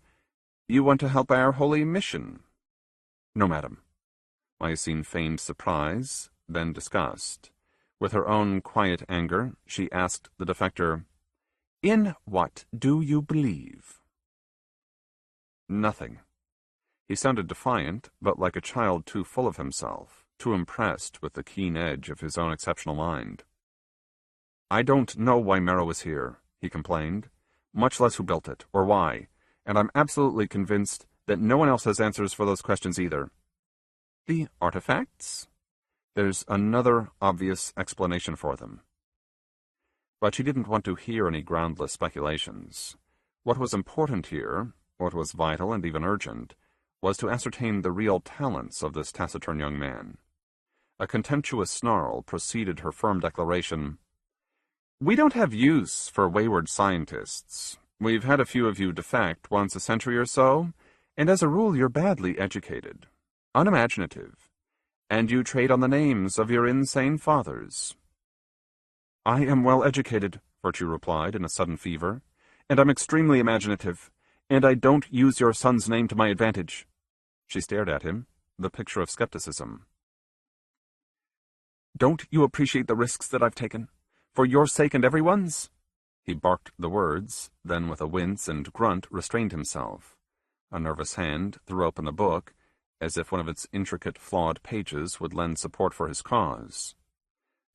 you want to help our holy mission. No, madam. Mycene feigned surprise, then disgust. With her own quiet anger, she asked the defector, In what do you believe? Nothing. He sounded defiant, but like a child too full of himself, too impressed with the keen edge of his own exceptional mind. I don't know why Marrow is here, he complained, much less who built it, or why, and I'm absolutely convinced that no one else has answers for those questions either. The artifacts? There's another obvious explanation for them. But she didn't want to hear any groundless speculations. What was important here, what was vital and even urgent, was to ascertain the real talents of this taciturn young man. A contemptuous snarl preceded her firm declaration, We don't have use for wayward scientists. We've had a few of you defect once a century or so, and as a rule you're badly educated, unimaginative, and you trade on the names of your insane fathers. I am well educated, Virtue replied in a sudden fever, and I'm extremely imaginative, and I don't use your son's name to my advantage. She stared at him, the picture of skepticism. Don't you appreciate the risks that I've taken? For your sake and everyone's? He barked the words, then with a wince and grunt restrained himself. A nervous hand threw open the book, as if one of its intricate, flawed pages would lend support for his cause.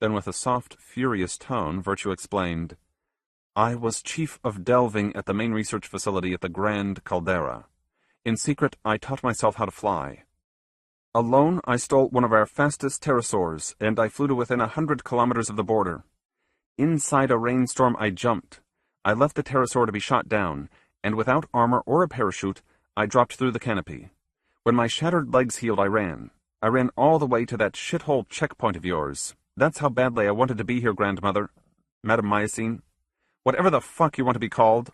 Then with a soft, furious tone, Virtue explained, I was chief of delving at the main research facility at the Grand Caldera. In secret, I taught myself how to fly. Alone, I stole one of our fastest pterosaurs, and I flew to within 100 kilometers of the border. Inside a rainstorm, I jumped. I left the pterosaur to be shot down, and without armor or a parachute, I dropped through the canopy. When my shattered legs healed, I ran. I ran all the way to that shithole checkpoint of yours. That's how badly I wanted to be here, grandmother. Madam Mycene. Whatever the fuck you want to be called.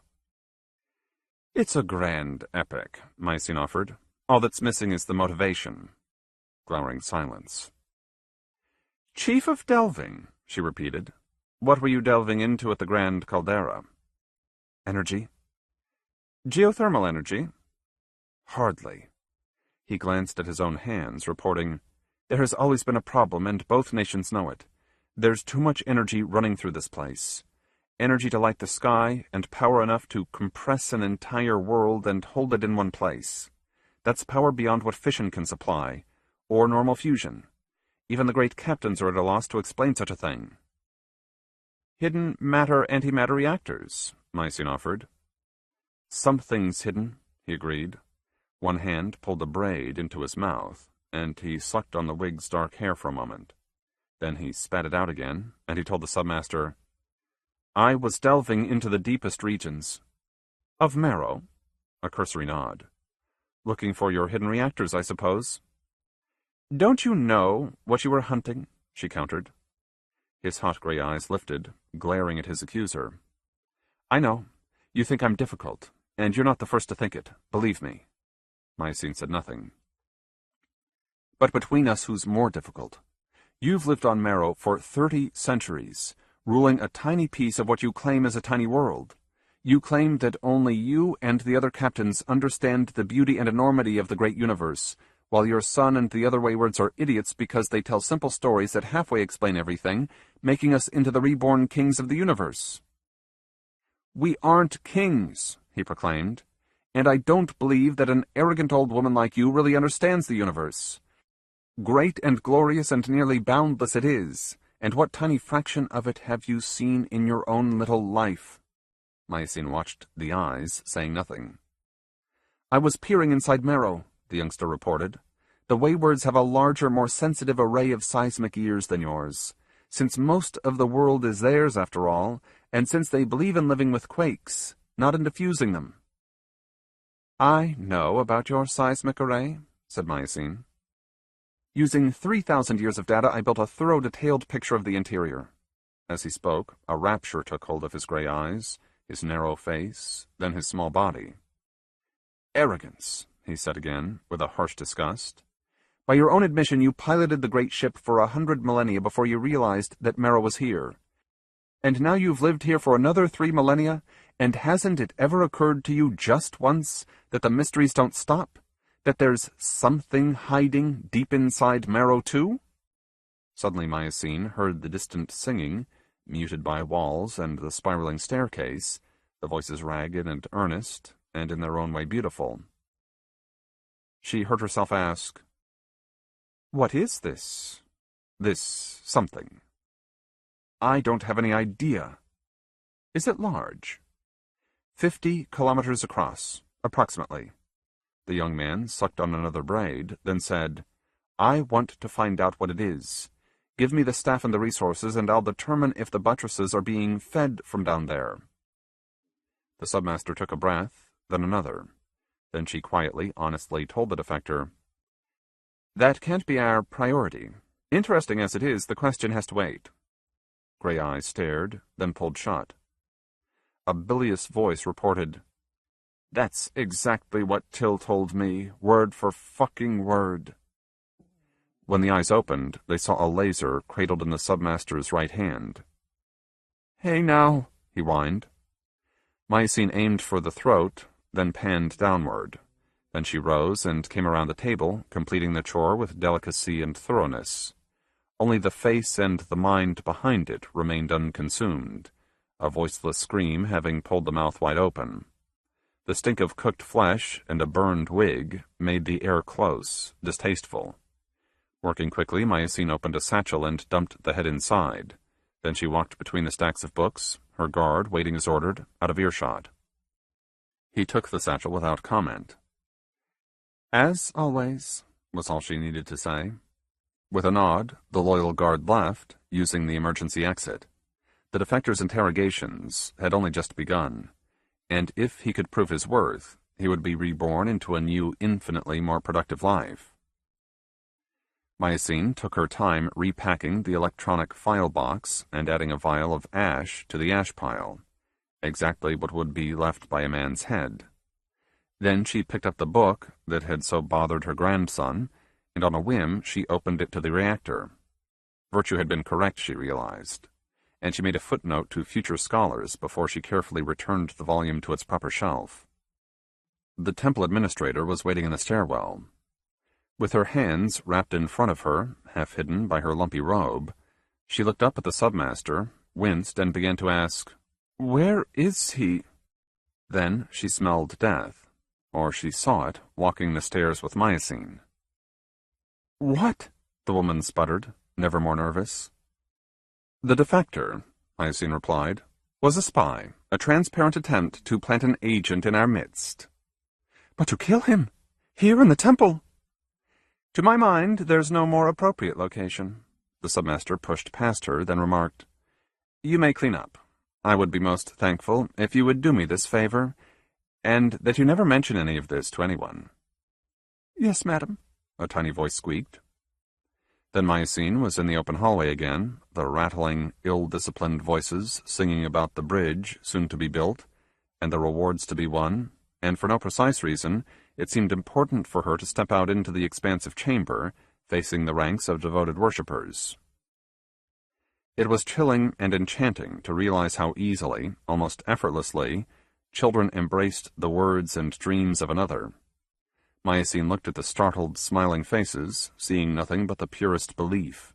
It's a grand epic, Mycene offered. All that's missing is the motivation. Glowering silence. Chief of Delving, she repeated. What were you delving into at the Grand Caldera? Energy. Geothermal energy? Hardly. He glanced at his own hands, reporting, There has always been a problem, and both nations know it. There's too much energy running through this place. Energy to light the sky, and power enough to compress an entire world and hold it in one place. That's power beyond what fission can supply, or normal fusion. Even the great captains are at a loss to explain such a thing. Hidden matter-antimatter reactors, Mycene offered. Something's hidden, he agreed. One hand pulled a braid into his mouth, and he sucked on the wig's dark hair for a moment. Then he spat it out again, and he told the submaster, I was delving into the deepest regions. Of Marrow? A cursory nod. Looking for your hidden reactors, I suppose. Don't you know what you were hunting? She countered. His hot gray eyes lifted, glaring at his accuser. I know. You think I'm difficult, and you're not the first to think it, believe me. Mycene said nothing. But between us, who's more difficult? You've lived on Marrow for 30 centuries, ruling a tiny piece of what you claim is a tiny world. You claim that only you and the other captains understand the beauty and enormity of the great universe, while your son and the other waywards are idiots because they tell simple stories that halfway explain everything, making us into the reborn kings of the universe. We aren't kings, he proclaimed, and I don't believe that an arrogant old woman like you really understands the universe. Great and glorious and nearly boundless it is, and what tiny fraction of it have you seen in your own little life? Mycene watched the eyes, saying nothing. I was peering inside Marrow, the youngster reported. The waywards have a larger, more sensitive array of seismic ears than yours, since most of the world is theirs after all, and since they believe in living with quakes, not in diffusing them. I know about your seismic array, said Mycene. Using 3,000 years of data, I built a thorough, detailed picture of the interior. As he spoke, a rapture took hold of his gray eyes, his narrow face, then his small body. Arrogance, he said again, with a harsh disgust. By your own admission, you piloted the great ship for 100 millennia before you realized that Marrow was here. And now you've lived here for another 3 millennia, and hasn't it ever occurred to you just once that the mysteries don't stop? That there's something hiding deep inside Marrow, too? Suddenly Mycene heard the distant singing, muted by walls and the spiraling staircase, the voices ragged and earnest, and in their own way beautiful. She heard herself ask, What is this? This something? I don't have any idea. Is it large? 50 kilometers across, approximately. The young man sucked on another braid, then said, I want to find out what it is. Give me the staff and the resources, and I'll determine if the buttresses are being fed from down there. The submaster took a breath, then another. Then she quietly, honestly told the defector, That can't be our priority. Interesting as it is, the question has to wait. Gray eyes stared, then pulled shut. A bilious voice reported, That's exactly what Till told me, word for fucking word. When the eyes opened, they saw a laser cradled in the submaster's right hand. Hey now, he whined. Mycene aimed for the throat, then panned downward. Then she rose and came around the table, completing the chore with delicacy and thoroughness. Only the face and the mind behind it remained unconsumed, a voiceless scream having pulled the mouth wide open. The stink of cooked flesh and a burned wig made the air close, distasteful. Working quickly, Mycene opened a satchel and dumped the head inside. Then she walked between the stacks of books, her guard, waiting as ordered, out of earshot. He took the satchel without comment. As always, was all she needed to say. With a nod, the loyal guard left, using the emergency exit. The defector's interrogations had only just begun, and if he could prove his worth, he would be reborn into a new, infinitely more productive life. Mycene took her time repacking the electronic file box and adding a vial of ash to the ash pile, exactly what would be left by a man's head. Then she picked up the book that had so bothered her grandson, and on a whim she opened it to the reactor. Virtue had been correct, she realized, and she made a footnote to future scholars before she carefully returned the volume to its proper shelf. The temple administrator was waiting in the stairwell. With her hands wrapped in front of her, half hidden by her lumpy robe, she looked up at the submaster, winced, and began to ask, "Where is he?" Then she smelled death, or she saw it, walking the stairs with Myosine. "What?" the woman sputtered, never more nervous. "The defector," Myosine replied, "was a spy, a transparent attempt to plant an agent in our midst." "But to kill him? Here in the temple?" "To my mind, there's no more appropriate location." The submaster pushed past her, then remarked, "You may clean up. I would be most thankful if you would do me this favor, and that you never mention any of this to anyone." "Yes, madam," a tiny voice squeaked. Then Myosine was in the open hallway again, the rattling, ill-disciplined voices singing about the bridge soon to be built, and the rewards to be won, and for no precise reason, it seemed important for her to step out into the expansive chamber, facing the ranks of devoted worshippers. It was chilling and enchanting to realize how easily, almost effortlessly, children embraced the words and dreams of another. Myosine looked at the startled, smiling faces, seeing nothing but the purest belief.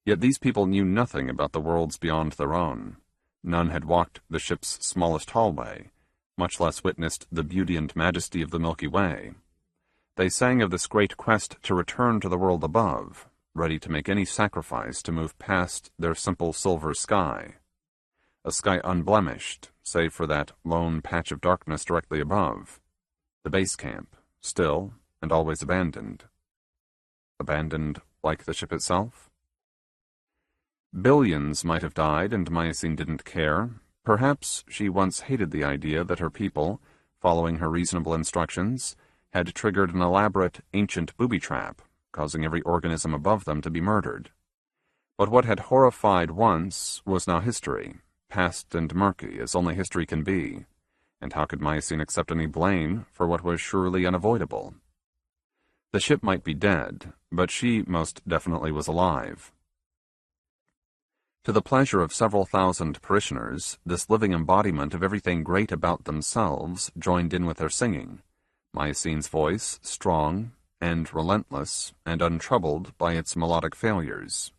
Yet these people knew nothing about the worlds beyond their own. None had walked the ship's smallest hallway, much less witnessed the beauty and majesty of the Milky Way. They sang of this great quest to return to the world above, ready to make any sacrifice to move past their simple silver sky. A sky unblemished, save for that lone patch of darkness directly above. The base camp, still and always abandoned. Abandoned like the ship itself? Billions might have died, and Myosine didn't care. Perhaps she once hated the idea that her people, following her reasonable instructions, had triggered an elaborate, ancient booby trap, causing every organism above them to be murdered. But what had horrified once was now history, past and murky as only history can be, and how could Myosine accept any blame for what was surely unavoidable? The ship might be dead, but she most definitely was alive. To the pleasure of several thousand parishioners, this living embodiment of everything great about themselves joined in with their singing, Myosine's voice strong and relentless and untroubled by its melodic failures.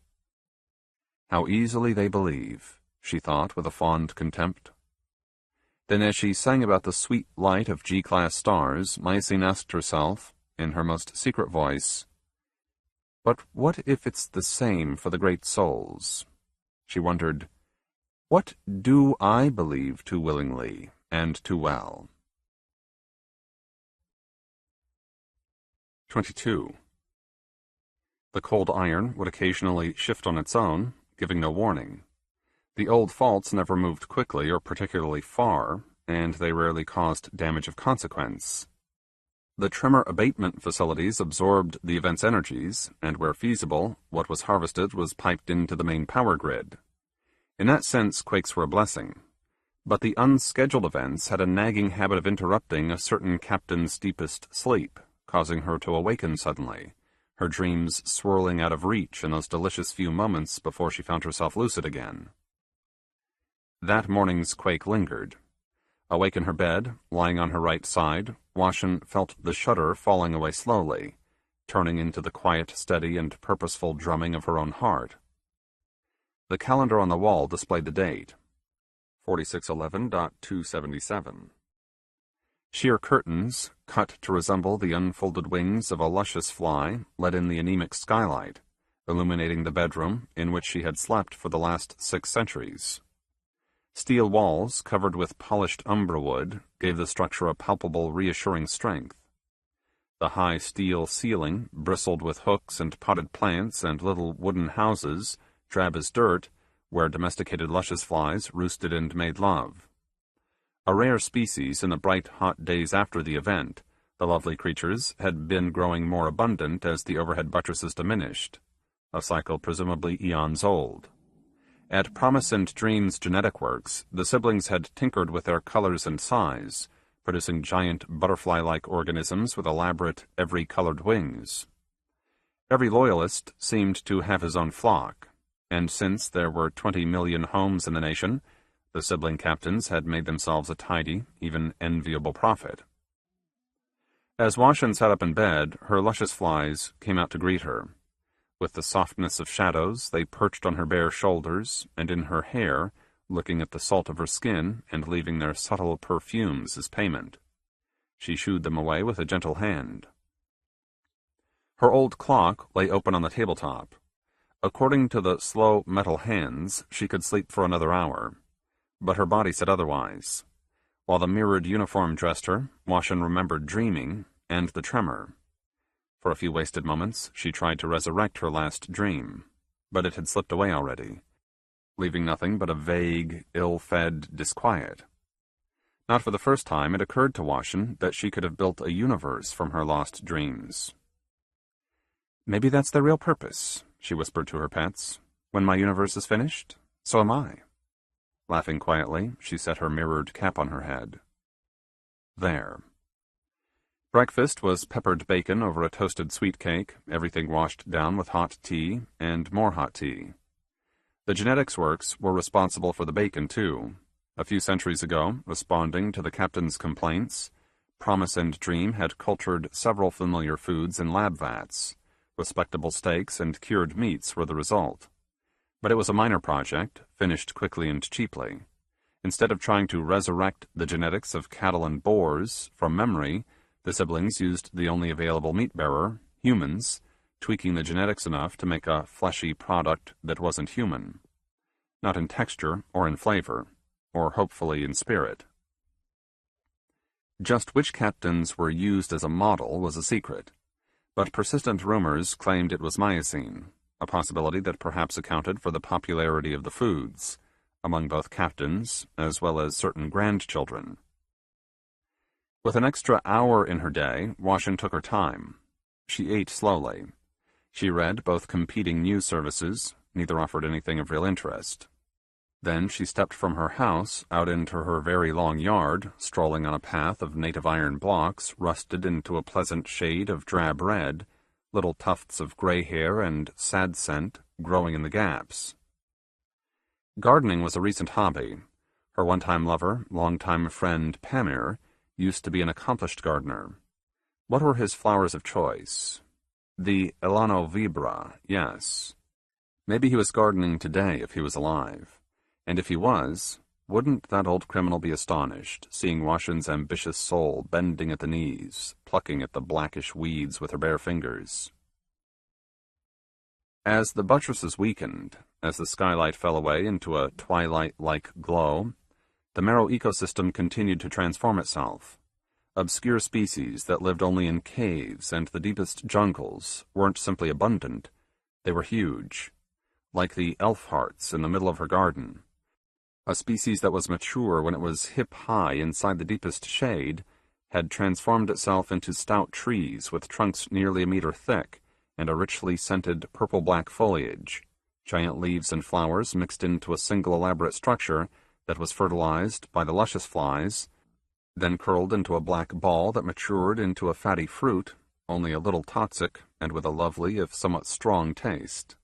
How easily they believe, she thought with a fond contempt. Then as she sang about the sweet light of G-class stars, Myosine asked herself, in her most secret voice, "But what if it's the same for the great souls?" She wondered, "What do I believe too willingly and too well?" 22. The cold iron would occasionally shift on its own, giving no warning. The old faults never moved quickly or particularly far, and they rarely caused damage of consequence. The tremor abatement facilities absorbed the event's energies, and where feasible, what was harvested was piped into the main power grid. In that sense, quakes were a blessing. But the unscheduled events had a nagging habit of interrupting a certain captain's deepest sleep, causing her to awaken suddenly, her dreams swirling out of reach in those delicious few moments before she found herself lucid again. That morning's quake lingered. Awake in her bed, lying on her right side, Washin felt the shudder falling away slowly, turning into the quiet, steady, and purposeful drumming of her own heart. The calendar on the wall displayed the date, 4611.277. Sheer curtains, cut to resemble the unfolded wings of a luscious fly, let in the anemic skylight, illuminating the bedroom in which she had slept for the last 6 centuries. Steel walls, covered with polished umbra wood, gave the structure a palpable, reassuring strength. The high steel ceiling, bristled with hooks and potted plants and little wooden houses, drab as dirt, where domesticated luscious flies roosted and made love. A rare species in the bright, hot days after the event, the lovely creatures had been growing more abundant as the overhead buttresses diminished, a cycle presumably eons old. At Promise and Dream's genetic works, the siblings had tinkered with their colors and size, producing giant butterfly-like organisms with elaborate, every-colored wings. Every loyalist seemed to have his own flock, and since there were 20 million homes in the nation, the sibling captains had made themselves a tidy, even enviable profit. As Washin sat up in bed, her luscious flies came out to greet her. With the softness of shadows, they perched on her bare shoulders and in her hair, looking at the salt of her skin and leaving their subtle perfumes as payment. She shooed them away with a gentle hand. Her old clock lay open on the tabletop. According to the slow metal hands, she could sleep for another hour. But her body said otherwise. While the mirrored uniform dressed her, Washin remembered dreaming and the tremor. For a few wasted moments, she tried to resurrect her last dream, but it had slipped away already, leaving nothing but a vague, ill-fed disquiet. Not for the first time it occurred to Washin that she could have built a universe from her lost dreams. "Maybe that's their real purpose," she whispered to her pets. "When my universe is finished, so am I." Laughing quietly, she set her mirrored cap on her head. There. Breakfast was peppered bacon over a toasted sweet cake, everything washed down with hot tea and more hot tea. The genetics works were responsible for the bacon, too. A few centuries ago, responding to the captain's complaints, Promise and Dream had cultured several familiar foods in lab vats. Respectable steaks and cured meats were the result. But it was a minor project, finished quickly and cheaply. Instead of trying to resurrect the genetics of cattle and boars from memory, the siblings used the only available meat-bearer, humans, tweaking the genetics enough to make a fleshy product that wasn't human. Not in texture or in flavor, or hopefully in spirit. Just which captains were used as a model was a secret, but persistent rumors claimed it was myosin, a possibility that perhaps accounted for the popularity of the foods, among both captains as well as certain grandchildren. With an extra hour in her day, Washin took her time. She ate slowly. She read both competing news services, neither offered anything of real interest. Then she stepped from her house out into her very long yard, strolling on a path of native iron blocks rusted into a pleasant shade of drab red, little tufts of gray hair and sad scent growing in the gaps. Gardening was a recent hobby. Her one-time lover, long-time friend Pamir, used to be an accomplished gardener. What were his flowers of choice? The Elano Vibra, yes. Maybe he was gardening today if he was alive. And if he was, wouldn't that old criminal be astonished, seeing Washin's ambitious soul bending at the knees, plucking at the blackish weeds with her bare fingers? As the buttresses weakened, as the skylight fell away into a twilight-like glow, the Marrow ecosystem continued to transform itself. Obscure species that lived only in caves and the deepest jungles weren't simply abundant, they were huge, like the elf hearts in the middle of her garden. A species that was mature when it was hip-high inside the deepest shade had transformed itself into stout trees with trunks nearly a meter thick and a richly scented purple-black foliage, giant leaves and flowers mixed into a single elaborate structure that was fertilized by the luscious flies, then curled into a black ball that matured into a fatty fruit, only a little toxic and with a lovely if somewhat strong taste.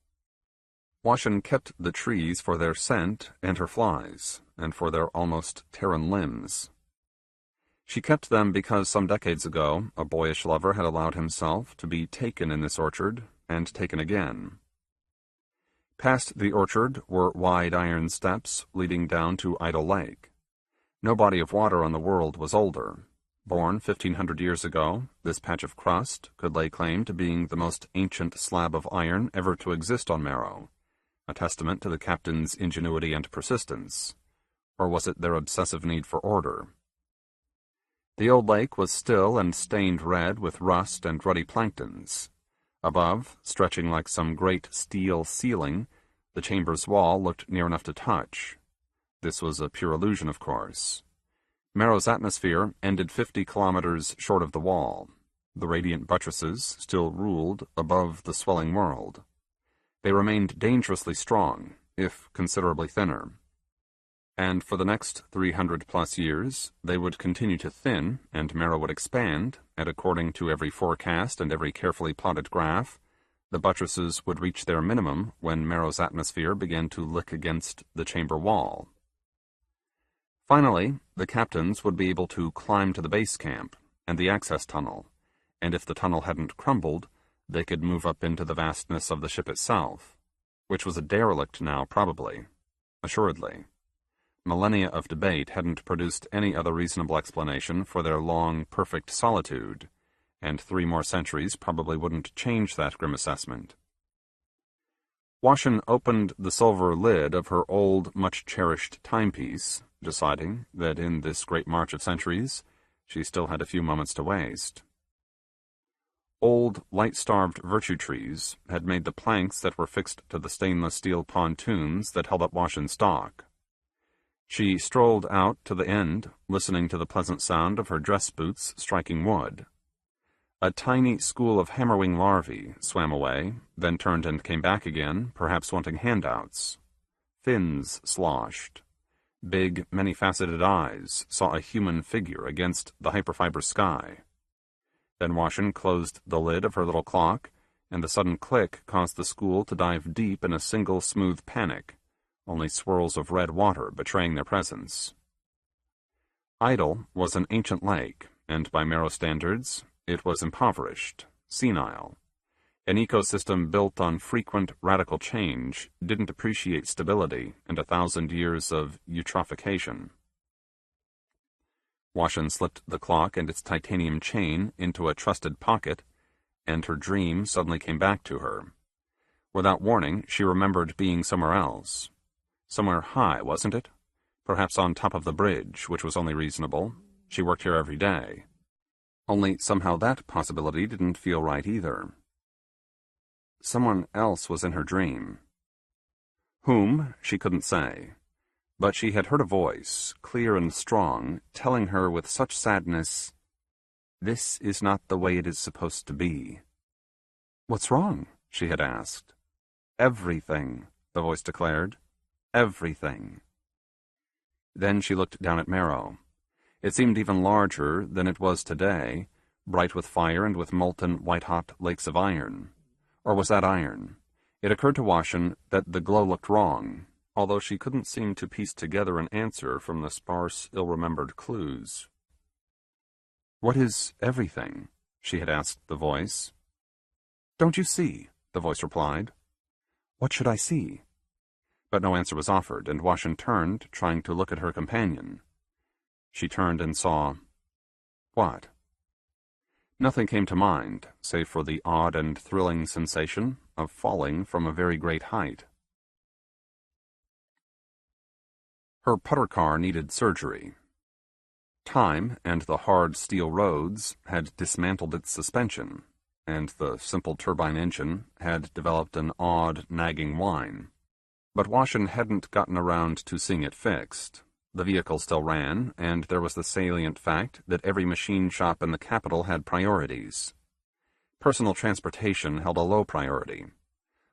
Washin kept the trees for their scent and her flies, and for their almost Terran limbs. She kept them because some decades ago a boyish lover had allowed himself to be taken in this orchard, and taken again. Past the orchard were wide iron steps leading down to Idle Lake. No body of water on the world was older. Born 1,500 years ago, this patch of crust could lay claim to being the most ancient slab of iron ever to exist on Marrow, a testament to the captain's ingenuity and persistence. Or was it their obsessive need for order? The old lake was still and stained red with rust and ruddy planktons. Above, stretching like some great steel ceiling, the chamber's wall looked near enough to touch. This was a pure illusion, of course. Marrow's atmosphere ended 50 kilometers short of the wall. The radiant buttresses still ruled above the swelling world. They remained dangerously strong, if considerably thinner. And for the next 300+ years, they would continue to thin, and Marrow would expand, and according to every forecast and every carefully plotted graph, the buttresses would reach their minimum when Marrow's atmosphere began to lick against the chamber wall. Finally, the captains would be able to climb to the base camp and the access tunnel, and if the tunnel hadn't crumbled, they could move up into the vastness of the ship itself, which was a derelict now probably, assuredly. Millennia of debate hadn't produced any other reasonable explanation for their long, perfect solitude, and 3 more centuries probably wouldn't change that grim assessment. Washin opened the silver lid of her old, much-cherished timepiece, deciding that in this great march of centuries, she still had a few moments to waste. Old, light-starved virtue trees had made the planks that were fixed to the stainless steel pontoons that held up Washin's dock. She strolled out to the end, listening to the pleasant sound of her dress boots striking wood. A tiny school of hammerwing larvae swam away, then turned and came back again, perhaps wanting handouts. Fins sloshed. Big, many-faceted eyes saw a human figure against the hyperfiber sky. Then Washin closed the lid of her little clock, and the sudden click caused the school to dive deep in a single smooth panic, only swirls of red water betraying their presence. Idle was an ancient lake, and by Marrow standards, it was impoverished, senile. An ecosystem built on frequent radical change didn't appreciate stability and 1,000 years of eutrophication. Washin slipped the clock and its titanium chain into a trusted pocket, and her dream suddenly came back to her. Without warning, she remembered being somewhere else. Somewhere high, wasn't it? Perhaps on top of the bridge, which was only reasonable. She worked here every day. Only somehow that possibility didn't feel right either. Someone else was in her dream. Whom, she couldn't say. But she had heard a voice, clear and strong, telling her with such sadness, "This is not the way it is supposed to be." "What's wrong?" she had asked. "Everything," the voice declared. "Everything." Then she looked down at Marrow. It seemed even larger than it was today, bright with fire and with molten, white-hot lakes of iron. Or was that iron? It occurred to Washin that the glow looked wrong, although she couldn't seem to piece together an answer from the sparse, ill-remembered clues. "What is everything?" she had asked the voice. "Don't you see?" the voice replied. "What should I see?" But no answer was offered, and Washin turned, trying to look at her companion. She turned and saw... what? Nothing came to mind, save for the odd and thrilling sensation of falling from a very great height. Her putter car needed surgery. Time and the hard steel roads had dismantled its suspension, and the simple turbine engine had developed an odd, nagging whine. But Washin hadn't gotten around to seeing it fixed. The vehicle still ran, and there was the salient fact that every machine shop in the capital had priorities. Personal transportation held a low priority.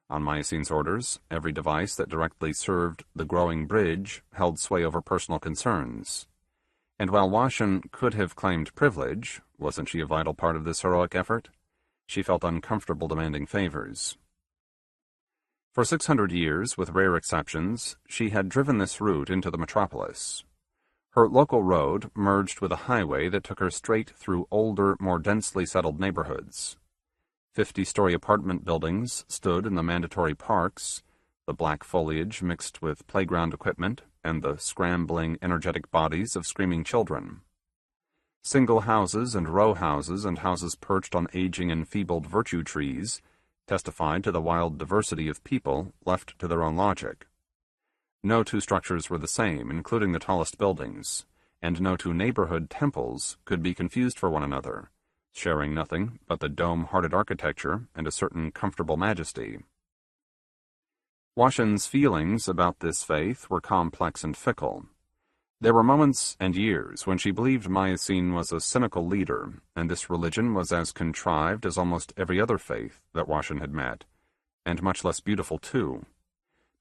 On Miocine's orders, every device that directly served the growing bridge held sway over personal concerns. And while Washin could have claimed privilege, wasn't she a vital part of this heroic effort? She felt uncomfortable demanding favors. For 600 years, with rare exceptions, she had driven this route into the metropolis. Her local road merged with a highway that took her straight through older, more densely settled neighborhoods. 50-story apartment buildings stood in the mandatory parks, the black foliage mixed with playground equipment and the scrambling, energetic bodies of screaming children. Single houses and row houses and houses perched on aging, enfeebled virtue trees testified to the wild diversity of people left to their own logic. No 2 structures were the same, including the tallest buildings, and no 2 neighborhood temples could be confused for one another, sharing nothing but the dome-hearted architecture and a certain comfortable majesty. Washin's feelings about this faith were complex and fickle. There were moments and years when she believed Miocene was a cynical leader, and this religion was as contrived as almost every other faith that Washin had met, and much less beautiful too.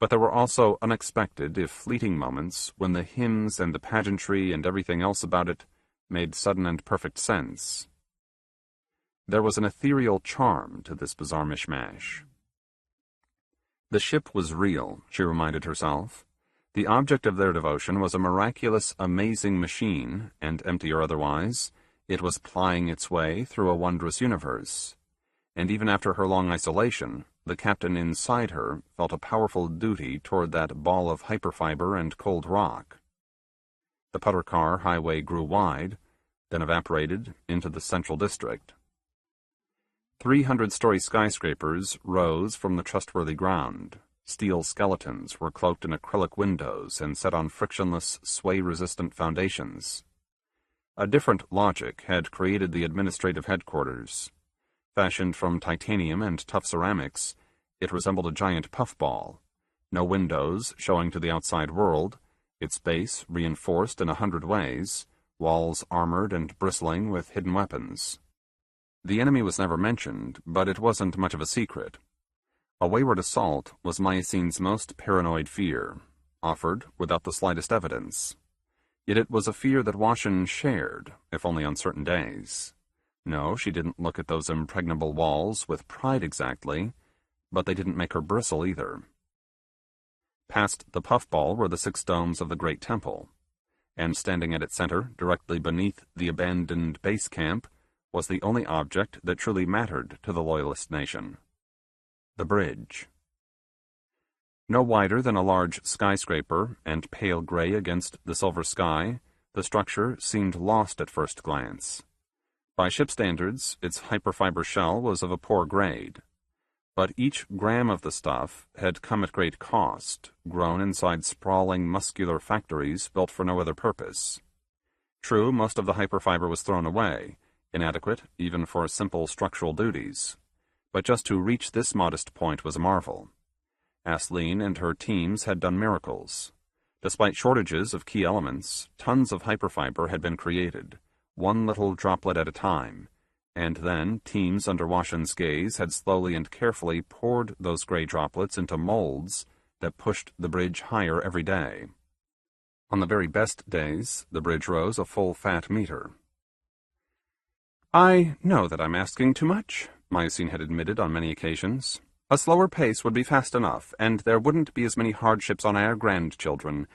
But there were also unexpected, if fleeting moments, when the hymns and the pageantry and everything else about it made sudden and perfect sense. There was an ethereal charm to this bizarre mishmash. The ship was real, she reminded herself. The object of their devotion was a miraculous, amazing machine, and empty or otherwise, it was plying its way through a wondrous universe. And even after her long isolation, the captain inside her felt a powerful duty toward that ball of hyperfiber and cold rock. The putter car highway grew wide, then evaporated into the central district. 300-story skyscrapers rose from the trustworthy ground. Steel skeletons were cloaked in acrylic windows and set on frictionless, sway-resistant foundations. A different logic had created the administrative headquarters. Fashioned from titanium and tough ceramics, it resembled a giant puffball. No windows showing to the outside world, its base reinforced in 100 ways, walls armored and bristling with hidden weapons. The enemy was never mentioned, but it wasn't much of a secret. A wayward assault was Myocene's most paranoid fear, offered without the slightest evidence. Yet it was a fear that Washin shared, if only on certain days. No, she didn't look at those impregnable walls with pride exactly, but they didn't make her bristle either. Past the puffball were the 6 domes of the great temple, and standing at its center, directly beneath the abandoned base camp, was the only object that truly mattered to the Loyalist nation: the bridge. No wider than a large skyscraper and pale gray against the silver sky, the structure seemed lost at first glance. By ship standards, its hyperfiber shell was of a poor grade, but each gram of the stuff had come at great cost, grown inside sprawling muscular factories built for no other purpose. True, most of the hyperfiber was thrown away, inadequate even for simple structural duties, but just to reach this modest point was a marvel. Aisling and her teams had done miracles. Despite shortages of key elements, tons of hyperfiber had been created, one little droplet at a time, and then teams under Washin's gaze had slowly and carefully poured those gray droplets into molds that pushed the bridge higher every day. On the very best days, the bridge rose a full fat meter. "I know that I'm asking too much," Myocene had admitted on many occasions. "A slower pace would be fast enough, and there wouldn't be as many hardships on our grandchildren.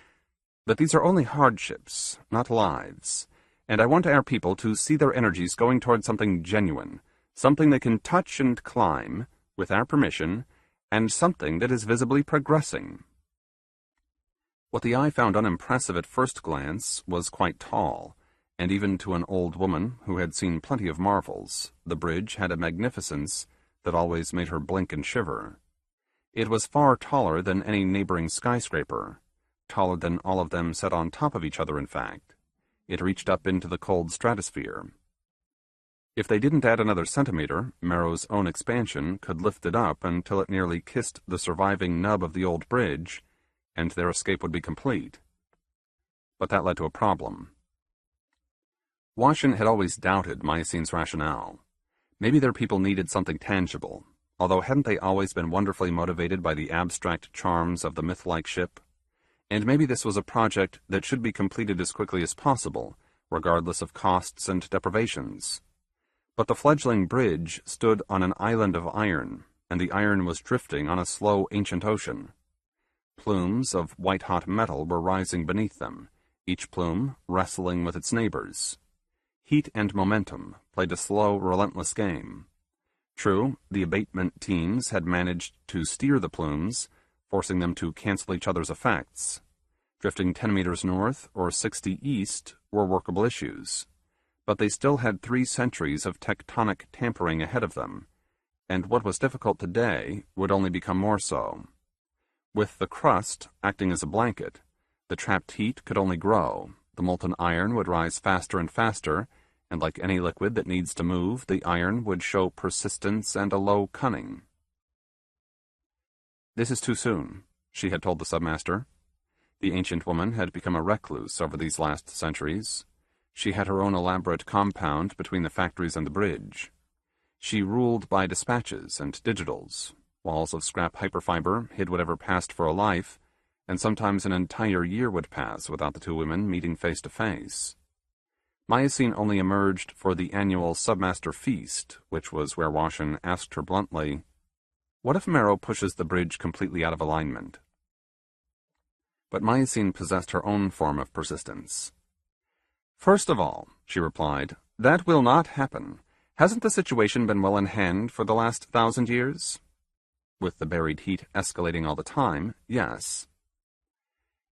But these are only hardships, not lives, and I want our people to see their energies going toward something genuine, something they can touch and climb, with our permission, and something that is visibly progressing." What the eye found unimpressive at first glance was quite tall, and even to an old woman who had seen plenty of marvels, the bridge had a magnificence that always made her blink and shiver. It was far taller than any neighboring skyscraper, taller than all of them set on top of each other, in fact. It reached up into the cold stratosphere. If they didn't add another centimeter, Marrow's own expansion could lift it up until it nearly kissed the surviving nub of the old bridge, and their escape would be complete. But that led to a problem. Washin had always doubted Myocene's rationale. Maybe their people needed something tangible, although hadn't they always been wonderfully motivated by the abstract charms of the myth-like ship? And maybe this was a project that should be completed as quickly as possible, regardless of costs and deprivations. But the fledgling bridge stood on an island of iron, and the iron was drifting on a slow ancient ocean. Plumes of white-hot metal were rising beneath them, each plume wrestling with its neighbors. Heat and momentum played a slow, relentless game. True, the abatement teams had managed to steer the plumes, forcing them to cancel each other's effects. Drifting 10 meters north or 60 east were workable issues, but they still had 3 centuries of tectonic tampering ahead of them, and what was difficult today would only become more so. With the crust acting as a blanket, the trapped heat could only grow. The molten iron would rise faster and faster, and like any liquid that needs to move, the iron would show persistence and a low cunning. "This is too soon," she had told the submaster. The ancient woman had become a recluse over these last centuries. She had her own elaborate compound between the factories and the bridge. She ruled by dispatches and digitals, Walls of scrap hyperfiber hid whatever passed for a life, and sometimes an entire year would pass without the two women meeting face to face. Miocene only emerged for the annual Submaster Feast, which was where Washin asked her bluntly, "What if Marrow pushes the bridge completely out of alignment?" But Miocene possessed her own form of persistence. "First of all," she replied, "that will not happen. Hasn't the situation been well in hand for the last 1,000 years? With the buried heat escalating all the time, yes.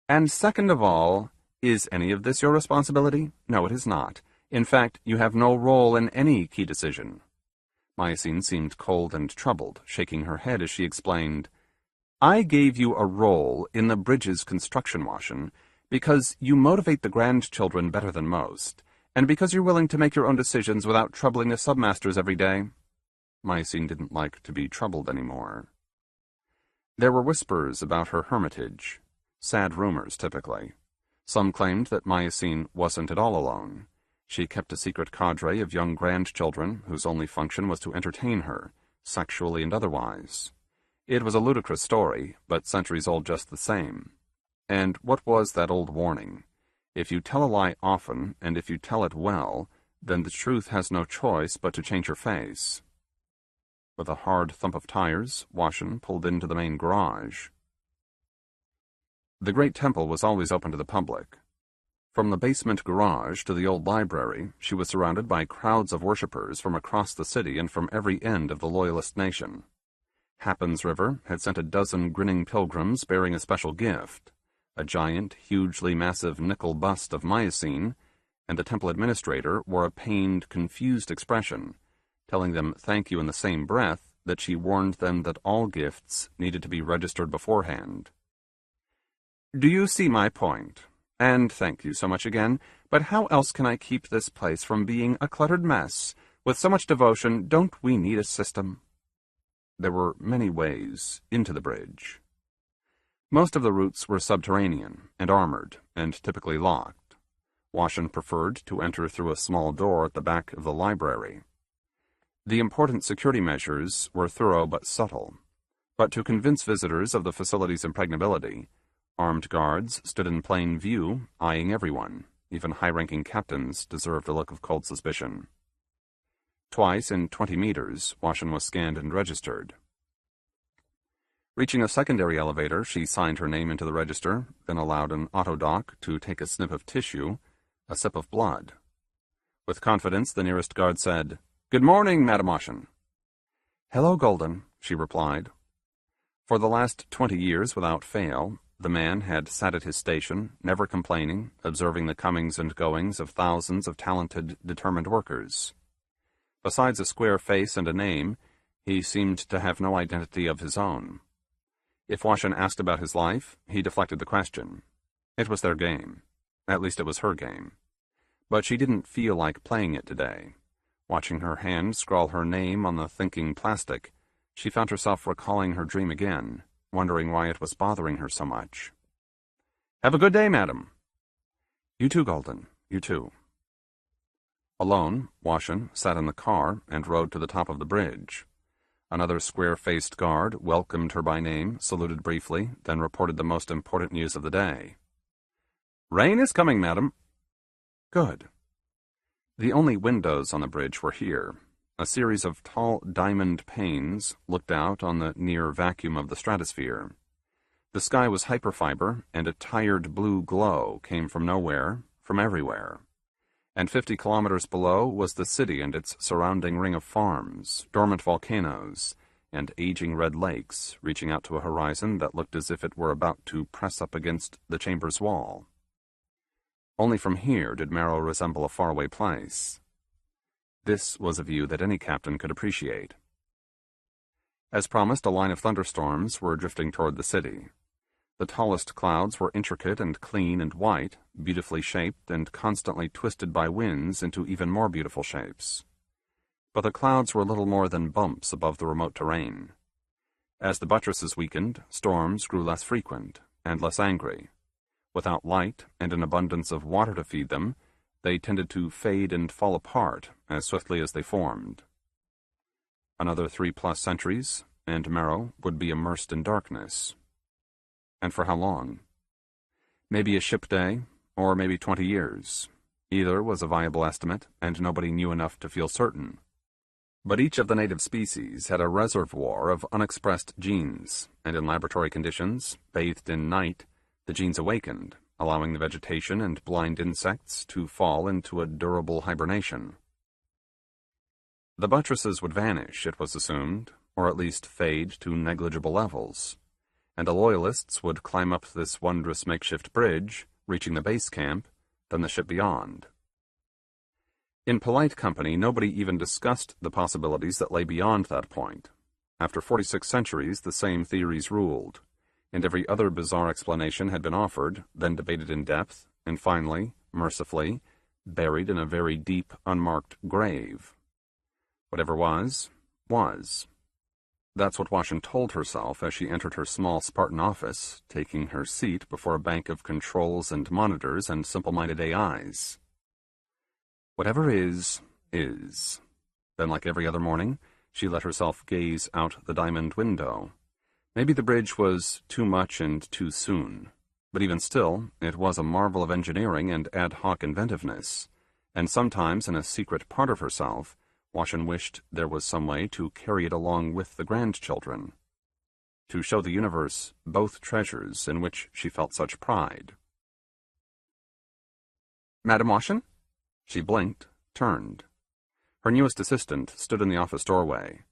And second of all, is any of this your responsibility? No, it is not. In fact, you have no role in any key decision." Miocene seemed cold and troubled, shaking her head as she explained, "I gave you a role in the bridge's construction, Washin, because you motivate the grandchildren better than most, and because you're willing to make your own decisions without troubling the submasters every day." Miocene didn't like to be troubled anymore. There were whispers about her hermitage. Sad rumors, typically. Some claimed that Miocene wasn't at all alone. She kept a secret cadre of young grandchildren whose only function was to entertain her, sexually and otherwise. It was a ludicrous story, but centuries old just the same. And what was that old warning? If you tell a lie often, and if you tell it well, then the truth has no choice but to change her face. With a hard thump of tires, Washin pulled into the main garage. The great temple was always open to the public. From the basement garage to the old library, she was surrounded by crowds of worshippers from across the city and from every end of the Loyalist nation. Happin's River had sent a dozen grinning pilgrims bearing a special gift, a giant, hugely massive nickel bust of Miocene, and the temple administrator wore a pained, confused expression, telling them thank you in the same breath that she warned them that all gifts needed to be registered beforehand. "Do you see my point? And thank you so much again, but how else can I keep this place from being a cluttered mess? With so much devotion, don't we need a system?" There were many ways into the bridge. Most of the routes were subterranean and armored, and typically locked. Washin preferred to enter through a small door at the back of the library. The important security measures were thorough but subtle, but to convince visitors of the facility's impregnability, armed guards stood in plain view, eyeing everyone. Even high-ranking captains deserved a look of cold suspicion. Twice in 20 meters, Washin was scanned and registered. Reaching a secondary elevator, she signed her name into the register, then allowed an autodoc to take a snip of tissue, a sip of blood. With confidence, the nearest guard said, "Good morning, Madam Washin." "Hello, Golden," she replied. For the last 20 years, without fail, the man had sat at his station, never complaining, observing the comings and goings of thousands of talented, determined workers. Besides a square face and a name, he seemed to have no identity of his own. If Washin asked about his life, he deflected the question. It was their game. At least it was her game. But she didn't feel like playing it today. Watching her hand scrawl her name on the thinking plastic, she found herself recalling her dream again, wondering why it was bothering her so much. "Have a good day, madam." "You too, Golden. You too." Alone, Washin sat in the car and rode to the top of the bridge. Another square-faced guard welcomed her by name, saluted briefly, then reported the most important news of the day. "Rain is coming, madam." "Good." The only windows on the bridge were here. A series of tall diamond panes looked out on the near vacuum of the stratosphere. The sky was hyperfiber, and a tired blue glow came from nowhere, from everywhere. And 50 kilometers below was the city and its surrounding ring of farms, dormant volcanoes, and aging red lakes reaching out to a horizon that looked as if it were about to press up against the chamber's wall. Only from here did Marrow resemble a faraway place. This was a view that any captain could appreciate. As promised, a line of thunderstorms were drifting toward the city. The tallest clouds were intricate and clean and white, beautifully shaped and constantly twisted by winds into even more beautiful shapes. But the clouds were little more than bumps above the remote terrain. As the buttresses weakened, storms grew less frequent and less angry. Without light and an abundance of water to feed them, they tended to fade and fall apart as swiftly as they formed. Another 3+ centuries, and Marrow would be immersed in darkness. And for how long? Maybe a ship day, or maybe 20 years. Either was a viable estimate, and nobody knew enough to feel certain. But each of the native species had a reservoir of unexpressed genes, and in laboratory conditions, bathed in night, the genes awakened, allowing the vegetation and blind insects to fall into a durable hibernation. The buttresses would vanish, it was assumed, or at least fade to negligible levels, and the loyalists would climb up this wondrous makeshift bridge, reaching the base camp, then the ship beyond. In polite company, nobody even discussed the possibilities that lay beyond that point. After 46 centuries, the same theories ruled, and every other bizarre explanation had been offered, then debated in depth, and finally, mercifully, buried in a very deep, unmarked grave. Whatever was, was. That's what Washington told herself as she entered her small Spartan office, taking her seat before a bank of controls and monitors and simple-minded AIs. Whatever is, is. Then, like every other morning, she let herself gaze out the diamond window. Maybe the bridge was too much and too soon, but even still, it was a marvel of engineering and ad hoc inventiveness, and sometimes in a secret part of herself, Washington wished there was some way to carry it along with the grandchildren, to show the universe both treasures in which she felt such pride. "Madam Washington?" She blinked, turned. Her newest assistant stood in the office doorway.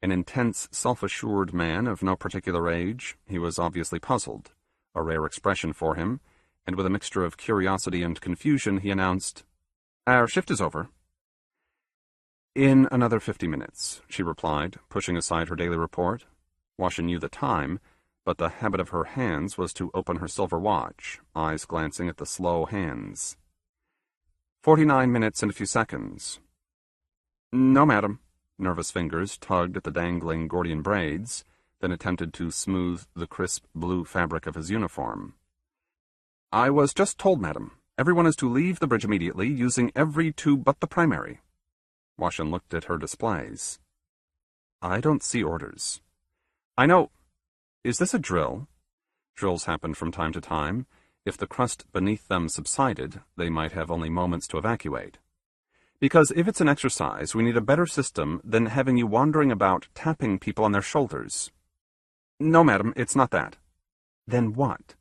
An intense, self-assured man of no particular age, he was obviously puzzled, a rare expression for him, and with a mixture of curiosity and confusion he announced, "Our shift is over." "In another 50 minutes, she replied, pushing aside her daily report. Washington knew the time, but the habit of her hands was to open her silver watch, eyes glancing at the slow hands. 49 minutes and a few seconds. "No, madam." Nervous fingers tugged at the dangling Gordian braids, then attempted to smooth the crisp blue fabric of his uniform. "I was just told, madam. Everyone is to leave the bridge immediately, using every tube but the primary." Washington looked at her displays. "I don't see orders." "I know. Is this a drill?" Drills happened from time to time. If the crust beneath them subsided, they might have only moments to evacuate. "Because if it's an exercise, we need a better system than having you wandering about tapping people on their shoulders." "No, madam, it's not that." "Then what?"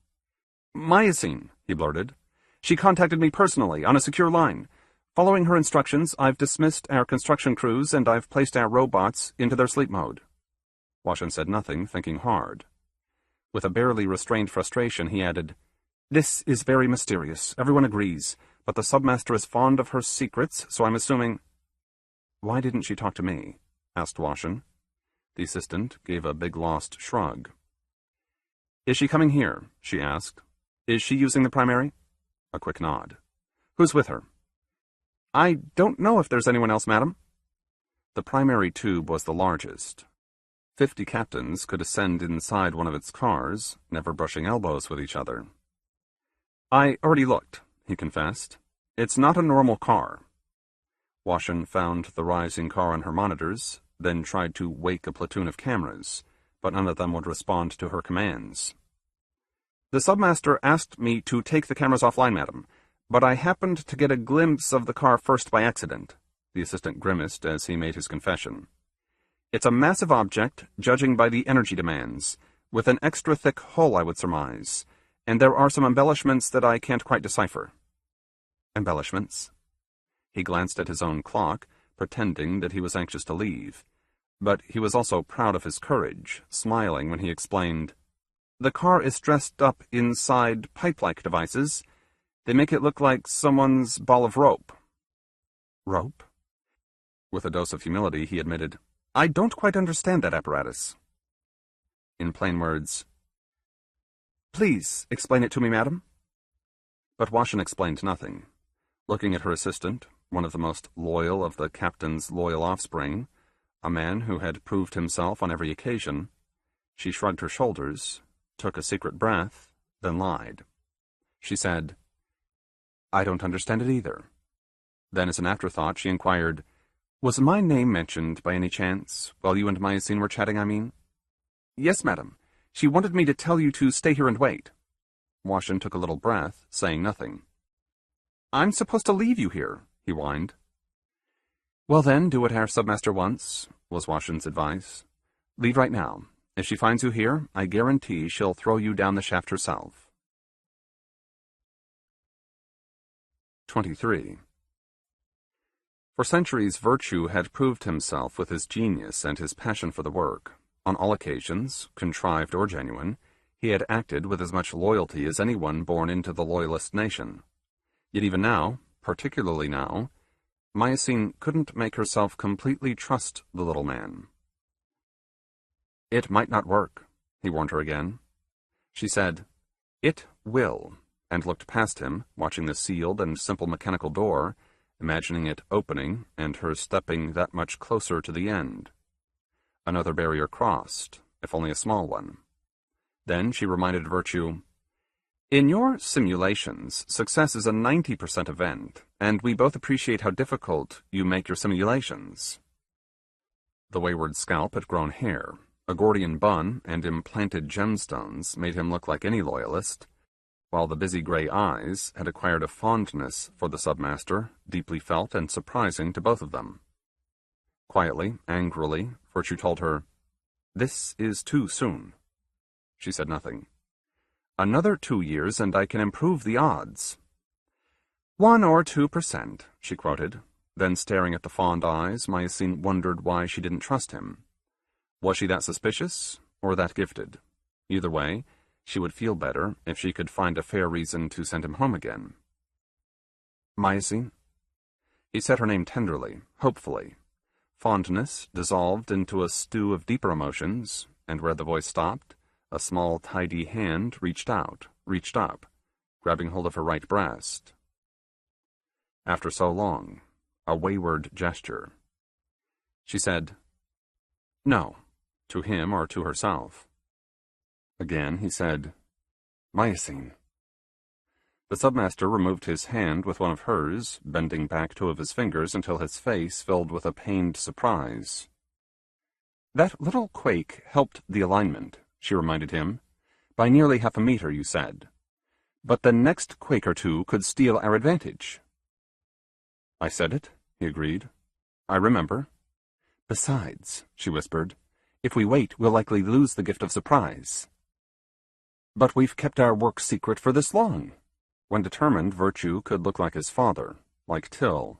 "Myosine," he blurted. "She contacted me personally on a secure line. Following her instructions, I've dismissed our construction crews and I've placed our robots into their sleep mode." Washington said nothing, thinking hard. With a barely restrained frustration, he added, "This is very mysterious, everyone agrees, but the submaster is fond of her secrets, so I'm assuming—" "Why didn't she talk to me?" asked Washington. The assistant gave a big lost shrug. "Is she coming here?" she asked. "Is she using the primary?" A quick nod. "Who's with her?" "I don't know if there's anyone else, madam." The primary tube was the largest. 50 captains could ascend inside one of its cars, never brushing elbows with each other. "I already looked," he confessed. "It's not a normal car." Washington found the rising car on her monitors, then tried to wake a platoon of cameras, but none of them would respond to her commands. "The submaster asked me to take the cameras offline, madam, but I happened to get a glimpse of the car first by accident," the assistant grimaced as he made his confession. "It's a massive object, judging by the energy demands, with an extra thick hull, I would surmise, and there are some embellishments that I can't quite decipher." "Embellishments?" He glanced at his own clock, pretending that he was anxious to leave, but he was also proud of his courage, smiling when he explained, "The car is dressed up inside pipe-like devices. They make it look like someone's ball of rope." "Rope?" With a dose of humility, he admitted, "I don't quite understand that apparatus." In plain words, "Please explain it to me, madam." But Washington explained nothing. Looking at her assistant, one of the most loyal of the captain's loyal offspring, a man who had proved himself on every occasion, she shrugged her shoulders, took a secret breath, then lied. She said, "I don't understand it either." Then, as an afterthought, she inquired, "Was my name mentioned by any chance, while you and Myosine were chatting, I mean?" Yes, madam. She wanted me to tell you to stay here and wait. Washington took a little breath, saying nothing. I'm supposed to leave you here, he whined. Well then, do what Herr Submaster wants, was Washington's advice. Leave right now. If she finds you here, I guarantee she'll throw you down the shaft herself. 23. For centuries, Virtue had proved himself with his genius and his passion for the work. On all occasions, contrived or genuine, he had acted with as much loyalty as anyone born into the Loyalist nation. Yet even now, particularly now, Myosine couldn't make herself completely trust the little man. It might not work, he warned her again. She said, It will, and looked past him, watching the sealed and simple mechanical door, imagining it opening and her stepping that much closer to the end. Another barrier crossed, if only a small one. Then she reminded Virtue, In your simulations, success is a 90% event, and we both appreciate how difficult you make your simulations. The wayward scalp had grown hair. A Gordian bun and implanted gemstones made him look like any loyalist, while the busy gray eyes had acquired a fondness for the submaster, deeply felt and surprising to both of them. Quietly, angrily, Virtue told her, This is too soon. She said nothing. Another 2 years and I can improve the odds. 1 or 2%, she quoted. Then, staring at the fond eyes, Myosine wondered why she didn't trust him. Was she that suspicious, or that gifted? Either way, she would feel better if she could find a fair reason to send him home again. Myosine? He said her name tenderly, hopefully. Fondness dissolved into a stew of deeper emotions, and where the voice stopped, a small, tidy hand reached up, grabbing hold of her right breast. After so long, a wayward gesture. She said, No, to him or to herself. Again he said, Myosine. The submaster removed his hand with one of hers, bending back 2 of his fingers until his face filled with a pained surprise. That little quake helped the alignment, she reminded him. By nearly half a meter, you said. But the next quake or 2 could steal our advantage. I said it, he agreed. I remember. Besides, she whispered, if we wait, we'll likely lose the gift of surprise. But we've kept our work secret for this long. When determined, Virtue could look like his father, like Till.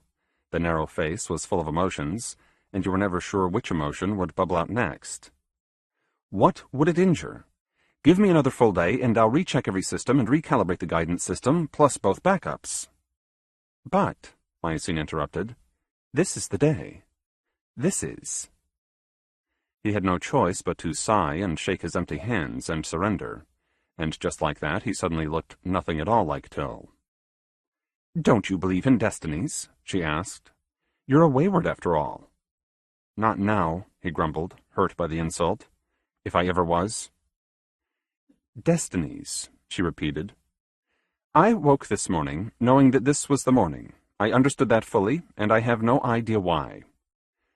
The narrow face was full of emotions, and you were never sure which emotion would bubble out next. What would it injure? Give me another full day, and I'll recheck every system and recalibrate the guidance system, plus both backups. But, Myosine interrupted, this is the day. This is. He had no choice but to sigh and shake his empty hands and surrender, and just like that he suddenly looked nothing at all like Till. Don't you believe in destinies? She asked. You're a wayward after all. Not now, he grumbled, hurt by the insult. If I ever was. Destinies, she repeated. I woke this morning knowing that this was the morning. I understood that fully, and I have no idea why.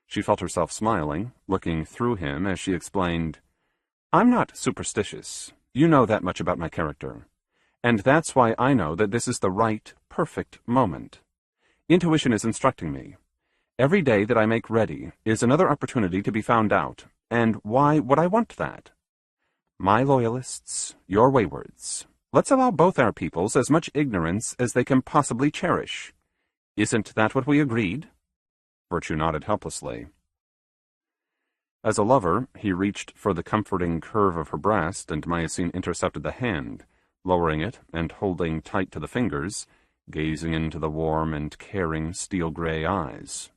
She felt herself smiling, looking through him as she explained, I'm not superstitious. You know that much about my character. And that's why I know that this is the right, perfect moment. Intuition is instructing me. Every day that I make ready is another opportunity to be found out, and why would I want that? My loyalists, your waywards. Let's allow both our peoples as much ignorance as they can possibly cherish. Isn't that what we agreed? Virtue nodded helplessly. As a lover, he reached for the comforting curve of her breast, and Myosine intercepted the hand, lowering it and holding tight to the fingers, gazing into the warm and caring steel-gray eyes.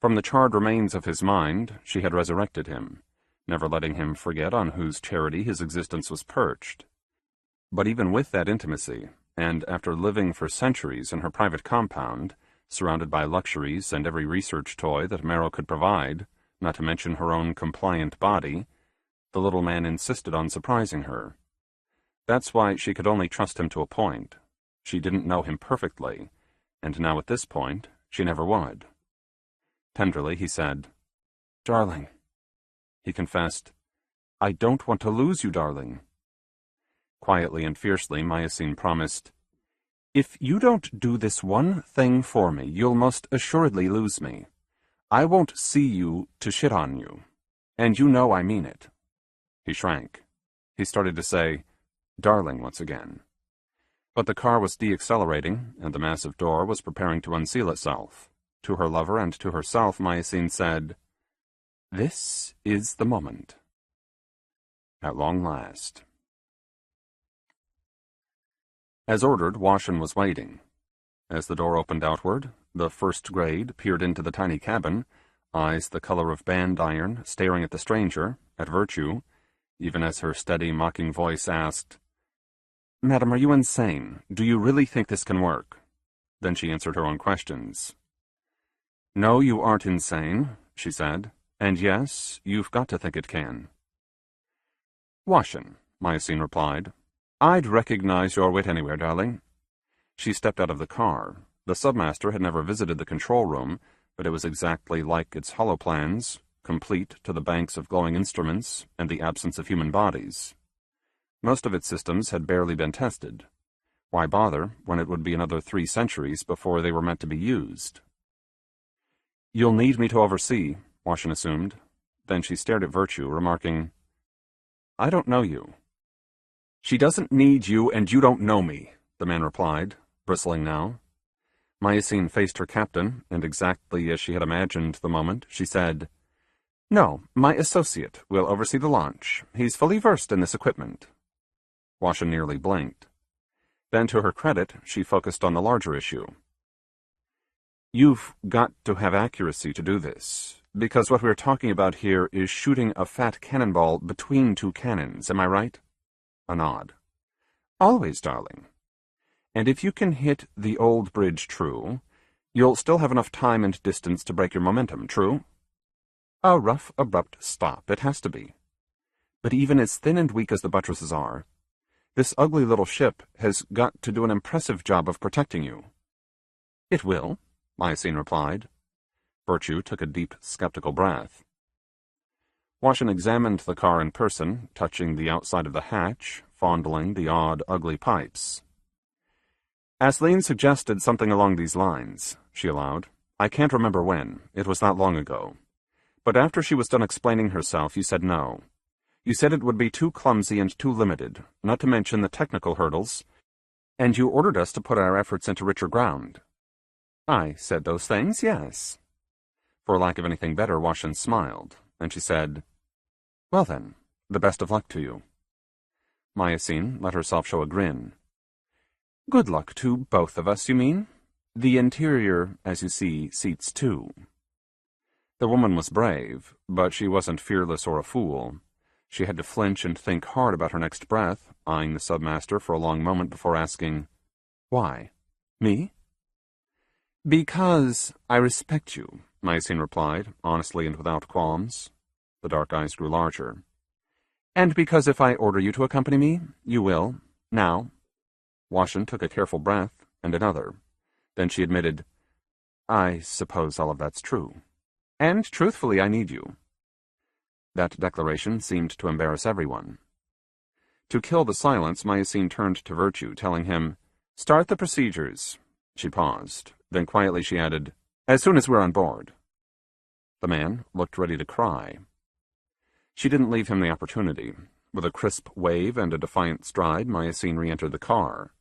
From the charred remains of his mind, she had resurrected him, never letting him forget on whose charity his existence was perched. But even with that intimacy, and after living for centuries in her private compound, surrounded by luxuries and every research toy that Marrow could provide, not to mention her own compliant body, the little man insisted on surprising her. That's why she could only trust him to a point. She didn't know him perfectly, and now at this point, she never would. Tenderly, he said, Darling. He confessed, I don't want to lose you, darling. Quietly and fiercely, Myosine promised, If you don't do this one thing for me, you'll most assuredly lose me. I won't see you to shit on you. And you know I mean it. He shrank. He started to say, darling, once again. But the car was deaccelerating, and the massive door was preparing to unseal itself. To her lover and to herself, Myosine said, This is the moment. At long last. As ordered, Washin was waiting. As the door opened outward, the first grade peered into the tiny cabin, eyes the color of band iron, staring at the stranger, at Virtue, even as her steady, mocking voice asked, Madam, are you insane? Do you really think this can work? Then she answered her own questions. No, you aren't insane, she said, and yes, you've got to think it can. Washin, Myosine replied. I'd recognize your wit anywhere, darling. She stepped out of the car. The submaster had never visited the control room, but it was exactly like its holoplans, complete to the banks of glowing instruments and the absence of human bodies. Most of its systems had barely been tested. Why bother when it would be another 3 centuries before they were meant to be used? You'll need me to oversee, Washin assumed. Then she stared at Virtue, remarking, I don't know you. She doesn't need you, and you don't know me, the man replied, bristling now. Myosine faced her captain, and exactly as she had imagined the moment, she said, No, my associate will oversee the launch. He's fully versed in this equipment. Washin nearly blinked. Then, to her credit, she focused on the larger issue. You've got to have accuracy to do this, because what we're talking about here is shooting a fat cannonball between 2 cannons, am I right? A nod. Always, darling. And if you can hit the old bridge true, you'll still have enough time and distance to break your momentum, true? A rough, abrupt stop, it has to be. But even as thin and weak as the buttresses are, this ugly little ship has got to do an impressive job of protecting you. It will, Myosine replied. Virtue took a deep, skeptical breath. Washin examined the car in person, touching the outside of the hatch, fondling the odd, ugly pipes. Aisleen suggested something along these lines, she allowed. I can't remember when. It was not long ago. But after she was done explaining herself, you said no. You said it would be too clumsy and too limited, not to mention the technical hurdles, and you ordered us to put our efforts into richer ground. I said those things, yes. For lack of anything better, Washin smiled, and she said, Well then, the best of luck to you. Myosine let herself show a grin. Good luck to both of us, you mean? The interior, as you see, seats 2. The woman was brave, but she wasn't fearless or a fool. She had to flinch and think hard about her next breath, eyeing the submaster for a long moment before asking, Why? Me? Because I respect you, Myosine replied, honestly and without qualms. The dark eyes grew larger. And because if I order you to accompany me, you will, now. Washin took a careful breath, and another. Then she admitted, I suppose all of that's true. And truthfully, I need you. That declaration seemed to embarrass everyone. To kill the silence, Myosine turned to Virtue, telling him, Start the procedures. She paused. Then quietly she added, As soon as we're on board. The man looked ready to cry. She didn't leave him the opportunity. With a crisp wave and a defiant stride, Myosine re-entered the car.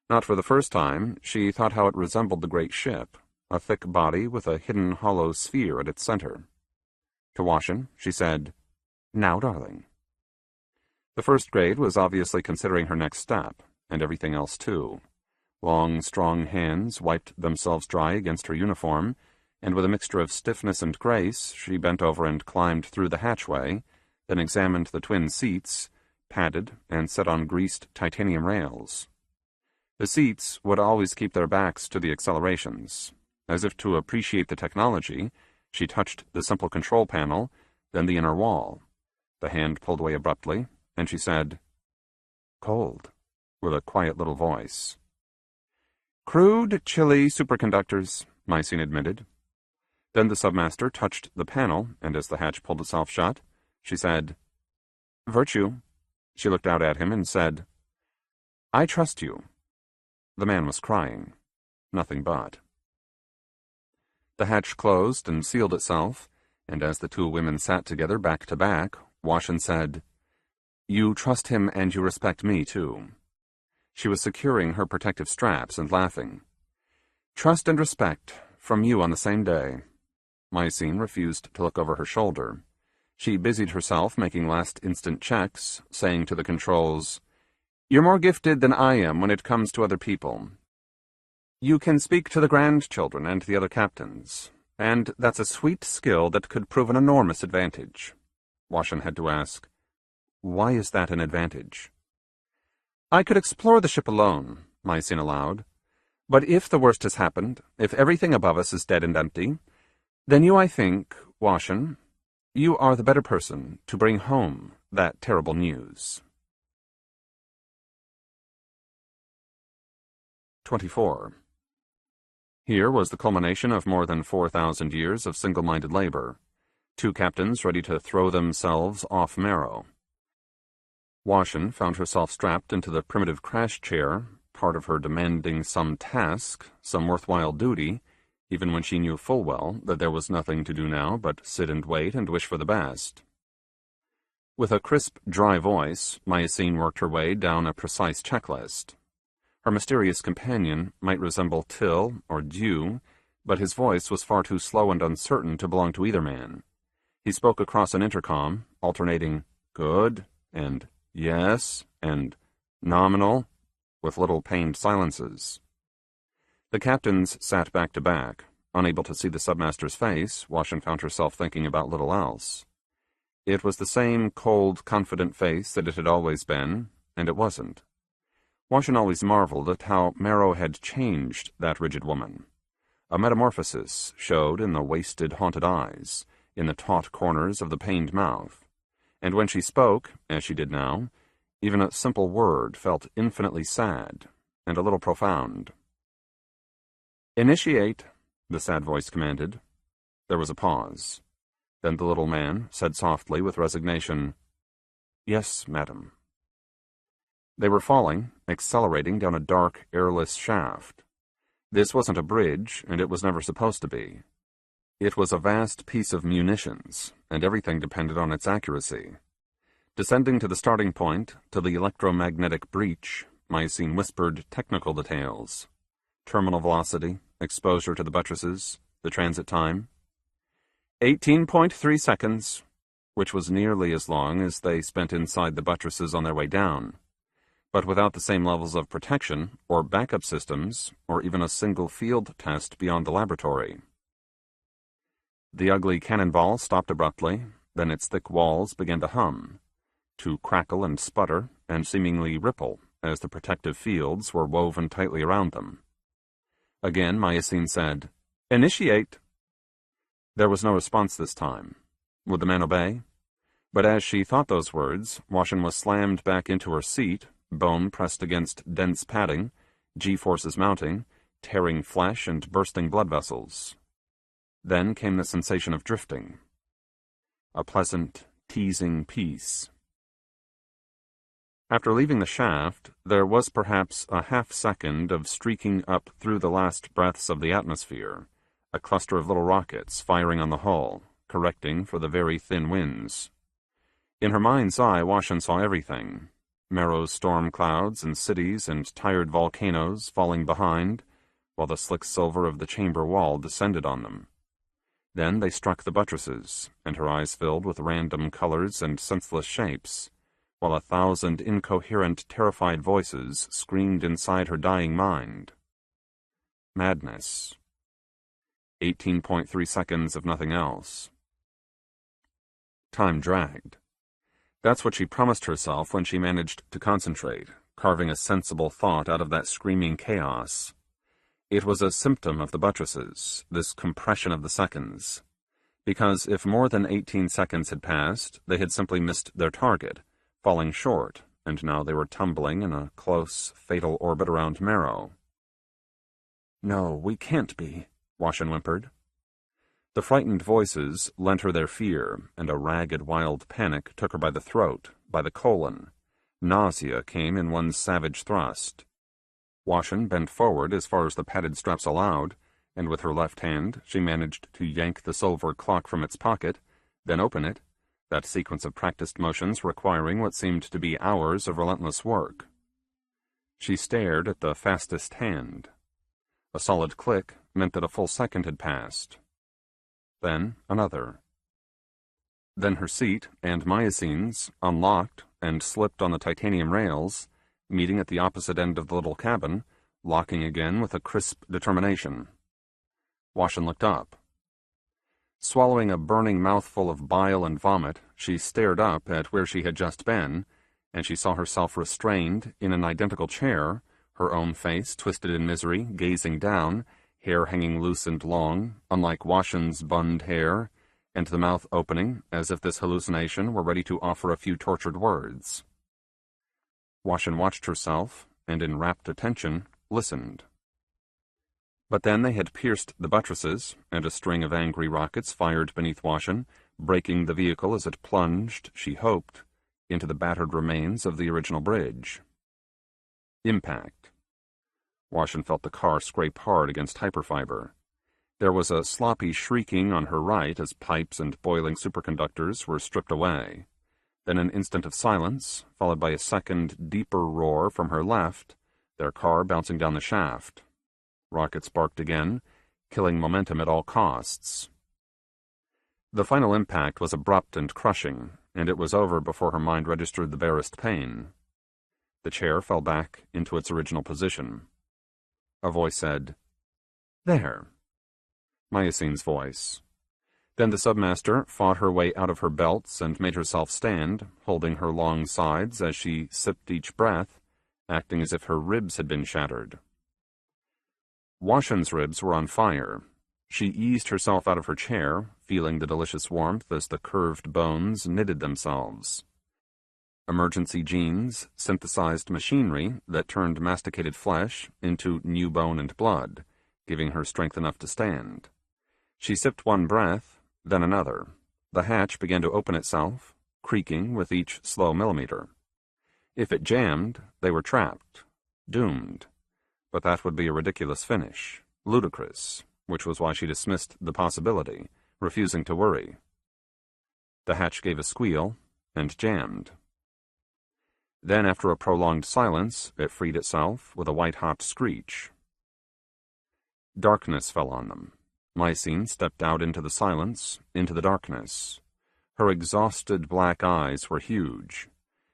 Not for the first time, she thought how it resembled the great ship, a thick body with a hidden hollow sphere at its center. To Washin, she said, Now, darling. The first grade was obviously considering her next step, and everything else too. Long, strong hands wiped themselves dry against her uniform, and with a mixture of stiffness and grace, she bent over and climbed through the hatchway, then examined the twin seats, padded and set on greased titanium rails. The seats would always keep their backs to the accelerations. As if to appreciate the technology, she touched the simple control panel, then the inner wall. The hand pulled away abruptly, and she said, Cold, with a quiet little voice. Crude, chilly superconductors, Myosine admitted. Then the submaster touched the panel, and as the hatch pulled itself shut, she said, Virtue. She looked out at him and said, I trust you. The man was crying. Nothing but. The hatch closed and sealed itself, and as the two women sat together back to back, Washin said, You trust him and you respect me, too. She was securing her protective straps and laughing. Trust and respect, from you on the same day. Mycene refused to look over her shoulder. She busied herself making last-instant checks, saying to the controls, You're more gifted than I am when it comes to other people. You can speak to the grandchildren and the other captains, and that's a sweet skill that could prove an enormous advantage. Washin had to ask, Why is that an advantage? I could explore the ship alone, Mycene allowed. But if the worst has happened, if everything above us is dead and empty, then you, I think, Washin, you are the better person to bring home that terrible news. 24. Here was the culmination of more than 4,000 years of single-minded labor. Two captains ready to throw themselves off Marrow. Washin found herself strapped into the primitive crash chair, part of her demanding some task, some worthwhile duty, even when she knew full well that there was nothing to do now but sit and wait and wish for the best. With a crisp, dry voice, Mycene worked her way down a precise checklist. Her mysterious companion might resemble Till or Dew, but his voice was far too slow and uncertain to belong to either man. He spoke across an intercom, alternating good and yes and nominal, with little pained silences. The captains sat back to back, unable to see the submaster's face. Washin found herself thinking about little else. It was the same cold, confident face that it had always been, and it wasn't. Washin always marveled at how Marrow had changed that rigid woman. A metamorphosis showed in the wasted, haunted eyes, in the taut corners of the pained mouth, and when she spoke, as she did now, even a simple word felt infinitely sad and a little profound. Initiate, the sad voice commanded. There was a pause. Then the little man said softly with resignation, Yes, madam. They were falling, accelerating down a dark, airless shaft. This wasn't a bridge, and it was never supposed to be. It was a vast piece of munitions, and everything depended on its accuracy. Descending to the starting point, to the electromagnetic breach, Mycene whispered technical details. Terminal velocity, exposure to the buttresses, the transit time. 18.3 seconds, which was nearly as long as they spent inside the buttresses on their way down, but without the same levels of protection, or backup systems, or even a single field test beyond the laboratory. The ugly cannonball stopped abruptly, then its thick walls began to hum, to crackle and sputter, and seemingly ripple, as the protective fields were woven tightly around them. Again Mycene said, Initiate! There was no response this time. Would the man obey? But as she thought those words, Washin was slammed back into her seat, bone pressed against dense padding, G-forces mounting, tearing flesh and bursting blood vessels. Then came the sensation of drifting. A pleasant, teasing peace. After leaving the shaft, there was perhaps a half-second of streaking up through the last breaths of the atmosphere, a cluster of little rockets firing on the hull, correcting for the very thin winds. In her mind's eye, Washin saw everything. Marrow's storm clouds and cities and tired volcanoes falling behind, while the slick silver of the chamber wall descended on them. Then they struck the buttresses, and her eyes filled with random colors and senseless shapes, while 1,000 incoherent, terrified voices screamed inside her dying mind. Madness. 18.3 seconds of nothing else. Time dragged. That's what she promised herself when she managed to concentrate, carving a sensible thought out of that screaming chaos. It was a symptom of the buttresses, this compression of the seconds, because if more than 18 seconds had passed, they had simply missed their target, falling short, and now they were tumbling in a close, fatal orbit around Marrow. No, we can't be, Washin whimpered. The frightened voices lent her their fear, and a ragged, wild panic took her by the throat, by the colon. Nausea came in one savage thrust. Washin bent forward as far as the padded straps allowed, and with her left hand she managed to yank the silver clock from its pocket, then open it, that sequence of practiced motions requiring what seemed to be hours of relentless work. She stared at the fastest hand. A solid click meant that a full second had passed. Then another. Then her seat and Myosines unlocked and slipped on the titanium rails, meeting at the opposite end of the little cabin, locking again with a crisp determination. Washin looked up. Swallowing a burning mouthful of bile and vomit, she stared up at where she had just been, and she saw herself restrained in an identical chair, her own face twisted in misery, gazing down, hair hanging loose and long, unlike Washin's bunned hair, and the mouth opening as if this hallucination were ready to offer a few tortured words. Washin watched herself, and in rapt attention listened. But then they had pierced the buttresses, and a string of angry rockets fired beneath Washin, breaking the vehicle as it plunged, she hoped, into the battered remains of the original bridge. Impact. Washin felt the car scrape hard against hyperfiber. There was a sloppy shrieking on her right as pipes and boiling superconductors were stripped away. Then an instant of silence, followed by a second, deeper roar from her left, their car bouncing down the shaft. Rockets barked again, killing momentum at all costs. The final impact was abrupt and crushing, and it was over before her mind registered the barest pain. The chair fell back into its original position. A voice said, "There." Myosine's voice. Then the submaster fought her way out of her belts and made herself stand, holding her long sides as she sipped each breath, acting as if her ribs had been shattered. Washin's ribs were on fire. She eased herself out of her chair, feeling the delicious warmth as the curved bones knitted themselves. Emergency genes synthesized machinery that turned masticated flesh into new bone and blood, giving her strength enough to stand. She sipped one breath, then another. The hatch began to open itself, creaking with each slow millimeter. If it jammed, they were trapped, doomed. But that would be a ridiculous finish, ludicrous, which was why she dismissed the possibility, refusing to worry. The hatch gave a squeal, and jammed. Then, after a prolonged silence, it freed itself with a white-hot screech. Darkness fell on them. Myosine stepped out into the silence, into the darkness. Her exhausted black eyes were huge.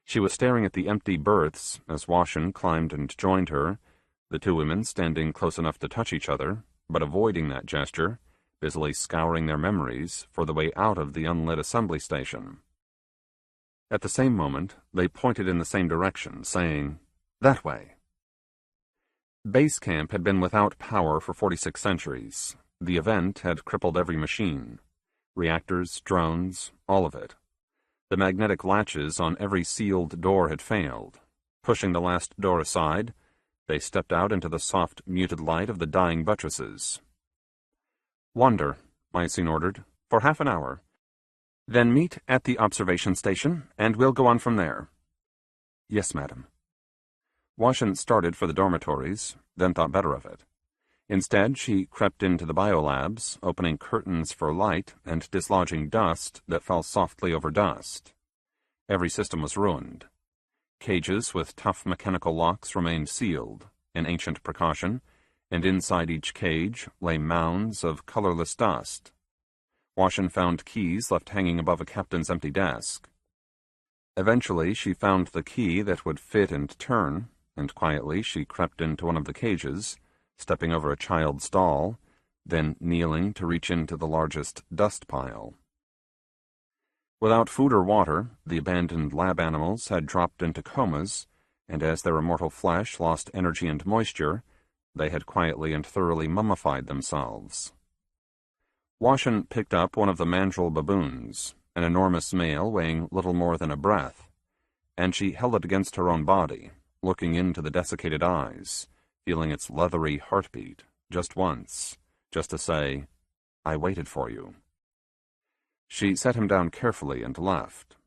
She was staring at the empty berths as Washin climbed and joined her, the two women standing close enough to touch each other, but avoiding that gesture, busily scouring their memories for the way out of the unlit assembly station. At the same moment, they pointed in the same direction, saying, "That way." Base camp had been without power for 46 centuries. The event had crippled every machine. Reactors, drones, all of it. The magnetic latches on every sealed door had failed. Pushing the last door aside, they stepped out into the soft, muted light of the dying buttresses. "Wander," Myosine ordered, "for half an hour. Then meet at the observation station, and we'll go on from there." "Yes, madam." Washin started for the dormitories, then thought better of it. Instead, she crept into the biolabs, opening curtains for light and dislodging dust that fell softly over dust. Every system was ruined. Cages with tough mechanical locks remained sealed, an ancient precaution, and inside each cage lay mounds of colorless dust. Washin found keys left hanging above a captain's empty desk. Eventually, she found the key that would fit and turn, and quietly she crept into one of the cages, stepping over a child's doll, then kneeling to reach into the largest dust pile. Without food or water, the abandoned lab animals had dropped into comas, and as their immortal flesh lost energy and moisture, they had quietly and thoroughly mummified themselves. Washin picked up one of the mandrill baboons, an enormous male weighing little more than a breath, and she held it against her own body, looking into the desiccated eyes, feeling its leathery heartbeat, just once, just to say, "I waited for you." She set him down carefully and left.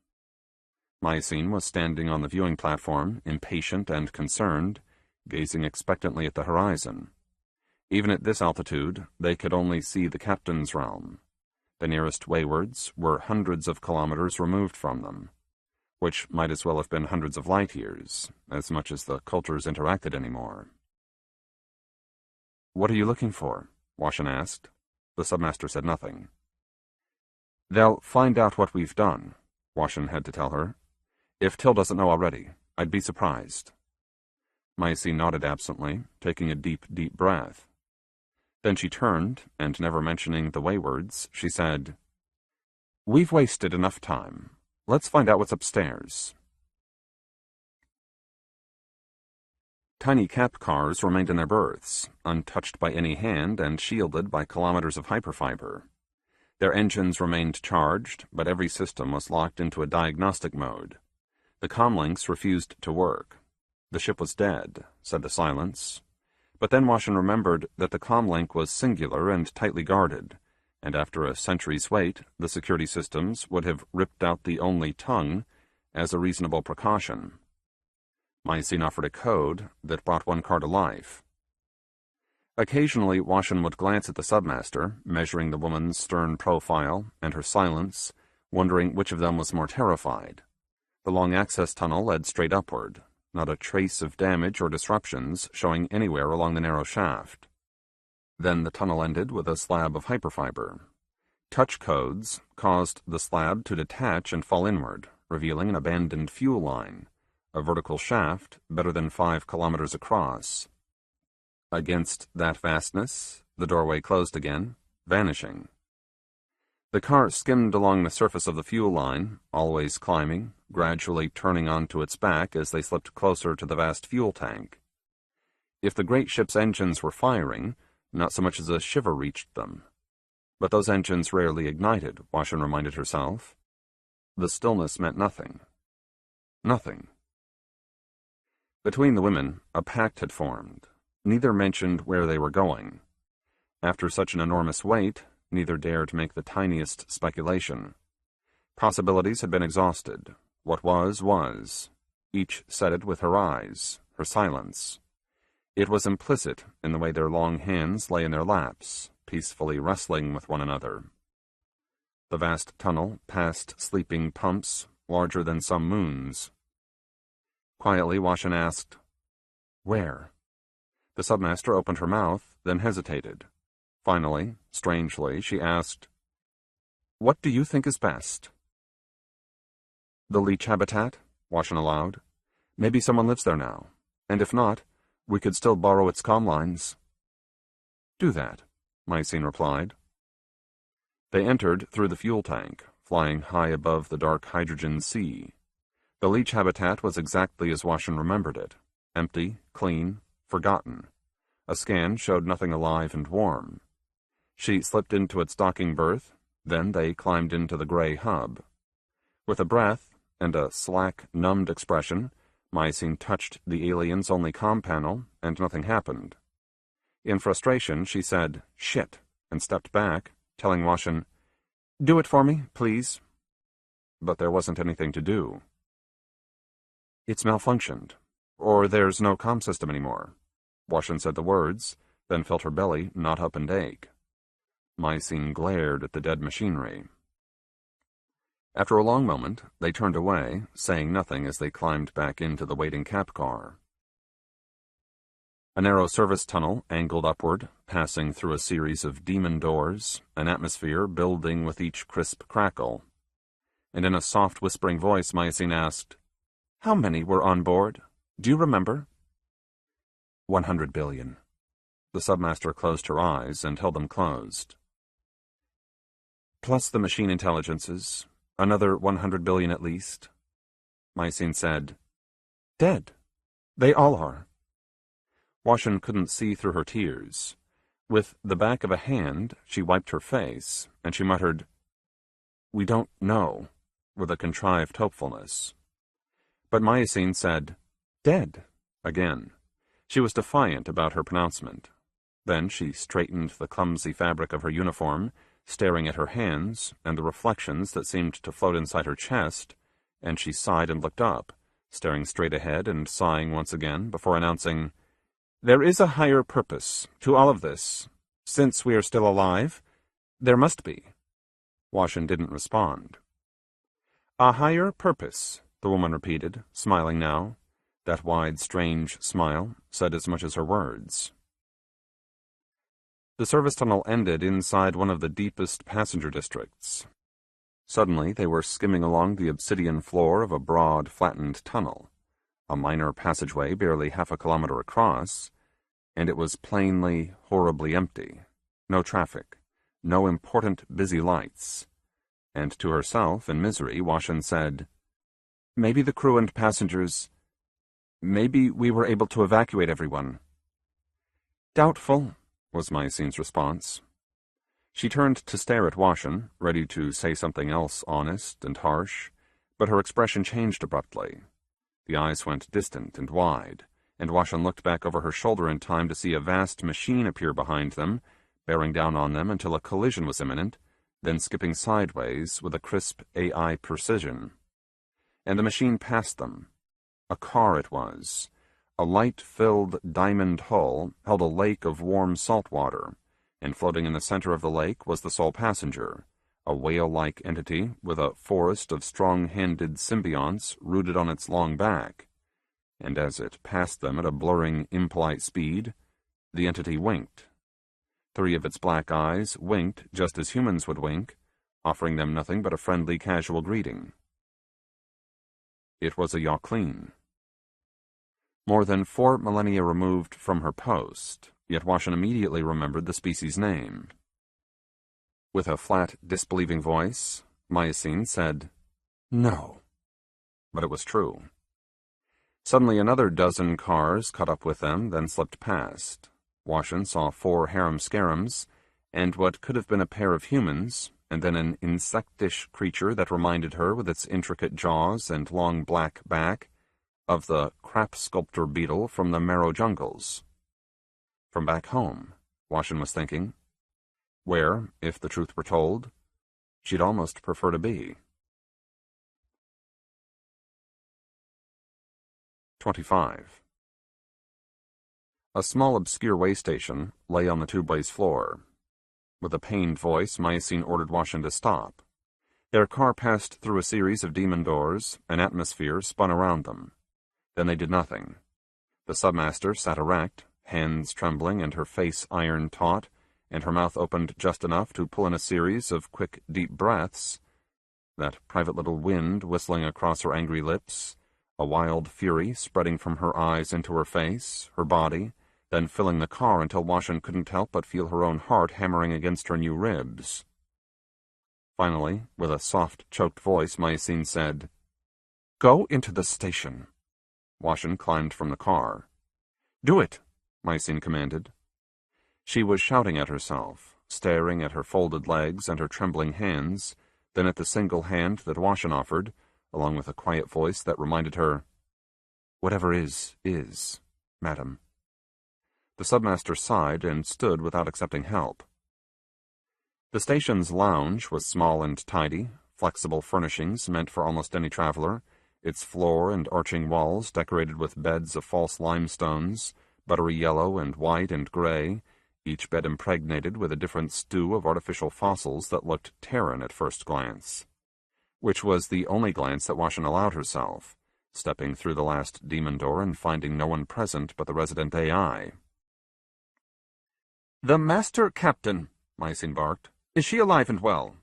Mycene was standing on the viewing platform, impatient and concerned, gazing expectantly at the horizon. Even at this altitude, they could only see the captain's realm. The nearest waywards were hundreds of kilometers removed from them, which might as well have been hundreds of light years, as much as the cultures interacted anymore. "What are you looking for?" Washin asked. The submaster said nothing. "They'll find out what we've done," Washin had to tell her. "If Till doesn't know already, I'd be surprised." Mycene nodded absently, taking a deep, deep breath. Then she turned, and never mentioning the waywards, she said, "We've wasted enough time. Let's find out what's upstairs." Tiny cap cars remained in their berths, untouched by any hand and shielded by kilometers of hyperfiber. Their engines remained charged, but every system was locked into a diagnostic mode. The comlinks refused to work. The ship was dead, said the silence. But then Washin remembered that the comlink was singular and tightly guarded, and after a century's wait, the security systems would have ripped out the only tongue as a reasonable precaution. Mycene offered a code that brought one car to life. Occasionally, Washin would glance at the submaster, measuring the woman's stern profile and her silence, wondering which of them was more terrified. The long access tunnel led straight upward, not a trace of damage or disruptions showing anywhere along the narrow shaft. Then the tunnel ended with a slab of hyperfiber. Touch codes caused the slab to detach and fall inward, revealing an abandoned fuel line, a vertical shaft better than 5 kilometers across. Against that vastness, the doorway closed again, vanishing. The car skimmed along the surface of the fuel line, always climbing, gradually turning onto its back as they slipped closer to the vast fuel tank. If the great ship's engines were firing, not so much as a shiver reached them. But those engines rarely ignited, Washin reminded herself. The stillness meant nothing. Nothing. Between the women, a pact had formed. Neither mentioned where they were going. After such an enormous wait, neither dared make the tiniest speculation. Possibilities had been exhausted. What was, was. Each said it with her eyes, her silence. It was implicit in the way their long hands lay in their laps, peacefully wrestling with one another. The vast tunnel passed sleeping pumps, larger than some moons. Quietly, Washin asked, "Where?" The submaster opened her mouth, then hesitated. Finally, strangely, she asked, "What do you think is best?" "The leech habitat," Washin allowed. "Maybe someone lives there now. And if not, we could still borrow its comm lines." "Do that," Mycene replied. They entered through the fuel tank, flying high above the dark hydrogen sea. The leech habitat was exactly as Washin remembered it, empty, clean, forgotten. A scan showed nothing alive and warm. She slipped into its docking berth, then they climbed into the gray hub. With a breath and a slack, numbed expression, Mycene touched the alien's only comm panel, and nothing happened. In frustration, she said, "Shit," and stepped back, telling Washin, "Do it for me, please." But there wasn't anything to do. "It's malfunctioned, or there's no comm system anymore." Washin said the words, then felt her belly knot up and ache. Mycene glared at the dead machinery. After a long moment, they turned away, saying nothing as they climbed back into the waiting cap car. A narrow service tunnel angled upward, passing through a series of demon doors, an atmosphere building with each crisp crackle. And in a soft, whispering voice, Mycene asked, "How many were on board? Do you remember?" 100 billion. The submaster closed her eyes and held them closed. "Plus the machine intelligences, another 100 billion at least." Mycene said, "Dead. They all are." Washin couldn't see through her tears. With the back of a hand, she wiped her face, and she muttered, "We don't know," with a contrived hopefulness. But Mycene said, "Dead," again. She was defiant about her pronouncement. Then she straightened the clumsy fabric of her uniform, staring at her hands and the reflections that seemed to float inside her chest, and she sighed and looked up, staring straight ahead and sighing once again before announcing, "There is a higher purpose to all of this. Since we are still alive, there must be." Washin didn't respond. "A higher purpose," the woman repeated, smiling now. That wide, strange smile said as much as her words. The service tunnel ended inside one of the deepest passenger districts. Suddenly, they were skimming along the obsidian floor of a broad, flattened tunnel, a minor passageway barely half a kilometer across, and it was plainly, horribly empty. No traffic, no important busy lights. And to herself, in misery, Washin said, "Maybe the crew and passengers... maybe we were able to evacuate everyone." "Doubtful," was Myocene's response. She turned to stare at Washin, ready to say something else honest and harsh, but her expression changed abruptly. The eyes went distant and wide, and Washin looked back over her shoulder in time to see a vast machine appear behind them, bearing down on them until a collision was imminent, then skipping sideways with a crisp AI precision. And the machine passed them. A car it was. A light-filled diamond hull held a lake of warm salt water, and floating in the center of the lake was the sole passenger, a whale-like entity with a forest of strong-handed symbionts rooted on its long back. And as it passed them at a blurring, impolite speed, the entity winked. 3 of its black eyes winked just as humans would wink, offering them nothing but a friendly, casual greeting. It was a Yaqlin. More than 4 millennia removed from her post, yet Washin immediately remembered the species' name. With a flat, disbelieving voice, Myocene said, "No." But it was true. Suddenly another dozen cars caught up with them, then slipped past. Washin saw 4 harum-scarums, and what could have been a pair of humans, and then an insectish creature that reminded her, with its intricate jaws and long black back, of the crap sculptor beetle from the Marrow jungles. From back home, Washin was thinking, where, if the truth were told, she'd almost prefer to be. 25. A small obscure way station lay on the tubeway's floor. With a pained voice, Myocene ordered Washin to stop. Their car passed through a series of demon doors, an atmosphere spun around them. Then they did nothing. The submaster sat erect, hands trembling and her face iron taut, and her mouth opened just enough to pull in a series of quick, deep breaths, that private little wind whistling across her angry lips, a wild fury spreading from her eyes into her face, her body, then filling the car until Washin couldn't help but feel her own heart hammering against her new ribs. Finally, with a soft, choked voice, Myocene said, "Go into the station." Washin climbed from the car. "Do it," Myocene commanded. She was shouting at herself, staring at her folded legs and her trembling hands, then at the single hand that Washin offered, along with a quiet voice that reminded her, "Whatever is, madam." The submaster sighed and stood without accepting help. The station's lounge was small and tidy, flexible furnishings meant for almost any traveler, its floor and arching walls decorated with beds of false limestones, buttery yellow and white and gray, each bed impregnated with a different stew of artificial fossils that looked Terran at first glance. Which was the only glance that Washin allowed herself, stepping through the last demon door and finding no one present but the resident AI. "The Master Captain," Myocene barked. "Is she alive and well?"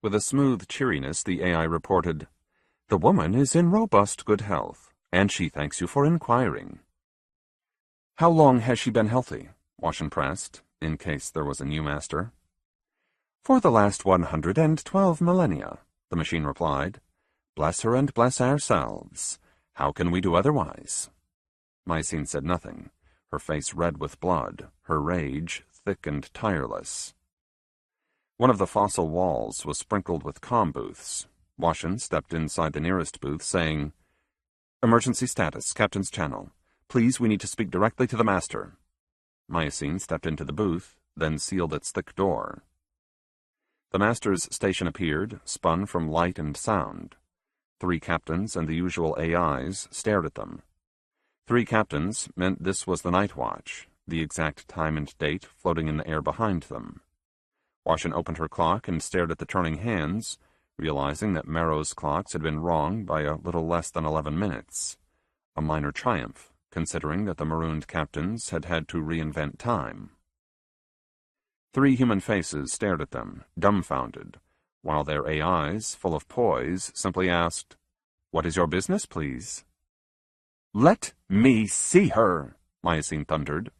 With a smooth cheeriness, the AI reported, "The woman is in robust good health, and she thanks you for inquiring." "How long has she been healthy?" Washin pressed, in case there was a new master. "For the last 112 millennia, the machine replied. "Bless her and bless ourselves. How can we do otherwise?" Myocene said nothing, her face red with blood, her rage thick and tireless. One of the fossil walls was sprinkled with comm booths. Washin stepped inside the nearest booth, saying, "Emergency status, Captain's channel. Please, we need to speak directly to the Master." Myocene stepped into the booth, then sealed its thick door. The Master's station appeared, spun from light and sound. 3 captains and the usual AIs stared at them. 3 captains meant this was the night watch, the exact time and date floating in the air behind them. Washington opened her clock and stared at the turning hands, realizing that Marrow's clocks had been wrong by a little less than 11 minutes. A minor triumph, considering that the marooned captains had had to reinvent time. 3 human faces stared at them, dumbfounded, while their AIs, full of poise, simply asked, "What is your business, please?" "Let me see her," Myosine thundered.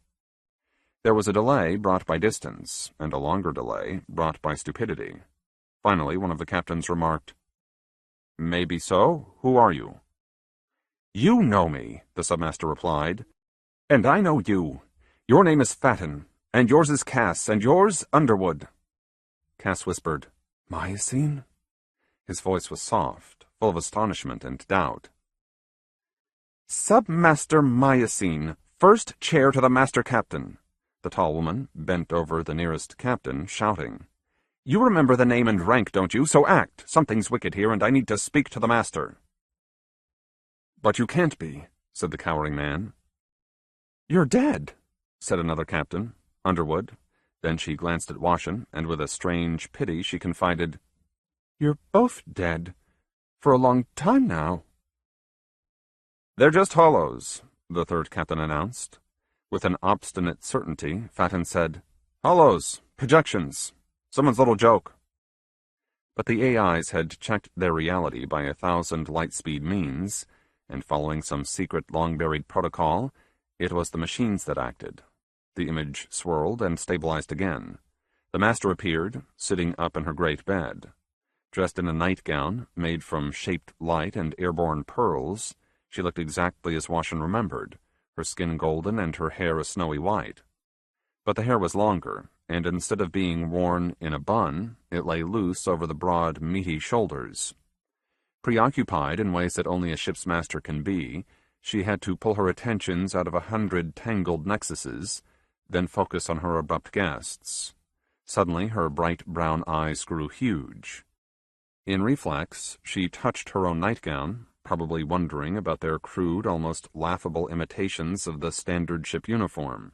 There was a delay brought by distance, and a longer delay brought by stupidity. Finally, one of the captains remarked, "Maybe so. Who are you?" "You know me," the submaster replied. "And I know you. Your name is Fatten, and yours is Cass, and yours Underwood." Cass whispered, "Myosine?" His voice was soft, full of astonishment and doubt. "Submaster Myosine, first chair to the master captain." The tall woman bent over the nearest captain, shouting, "You remember the name and rank, don't you? So act. Something's wicked here, and I need to speak to the master." "But you can't be," said the cowering man. "You're dead," said another captain, Underwood. Then she glanced at Washington, and with a strange pity she confided, "You're both dead. For a long time now." "They're just hollows," the third captain announced. With an obstinate certainty, Fatten said, "Hollows, projections, someone's little joke." But the AIs had checked their reality by 1,000 light-speed means, and following some secret long-buried protocol, it was the machines that acted. The image swirled and stabilized again. The master appeared, sitting up in her great bed. Dressed in a nightgown made from shaped light and airborne pearls, she looked exactly as Washington remembered, her skin golden and her hair a snowy white. But the hair was longer, and instead of being worn in a bun, it lay loose over the broad, meaty shoulders. Preoccupied in ways that only a ship's master can be, she had to pull her attentions out of 100 tangled nexuses, then focus on her abrupt guests. Suddenly her bright brown eyes grew huge. In reflex, she touched her own nightgown, probably wondering about their crude, almost laughable imitations of the standard ship uniform.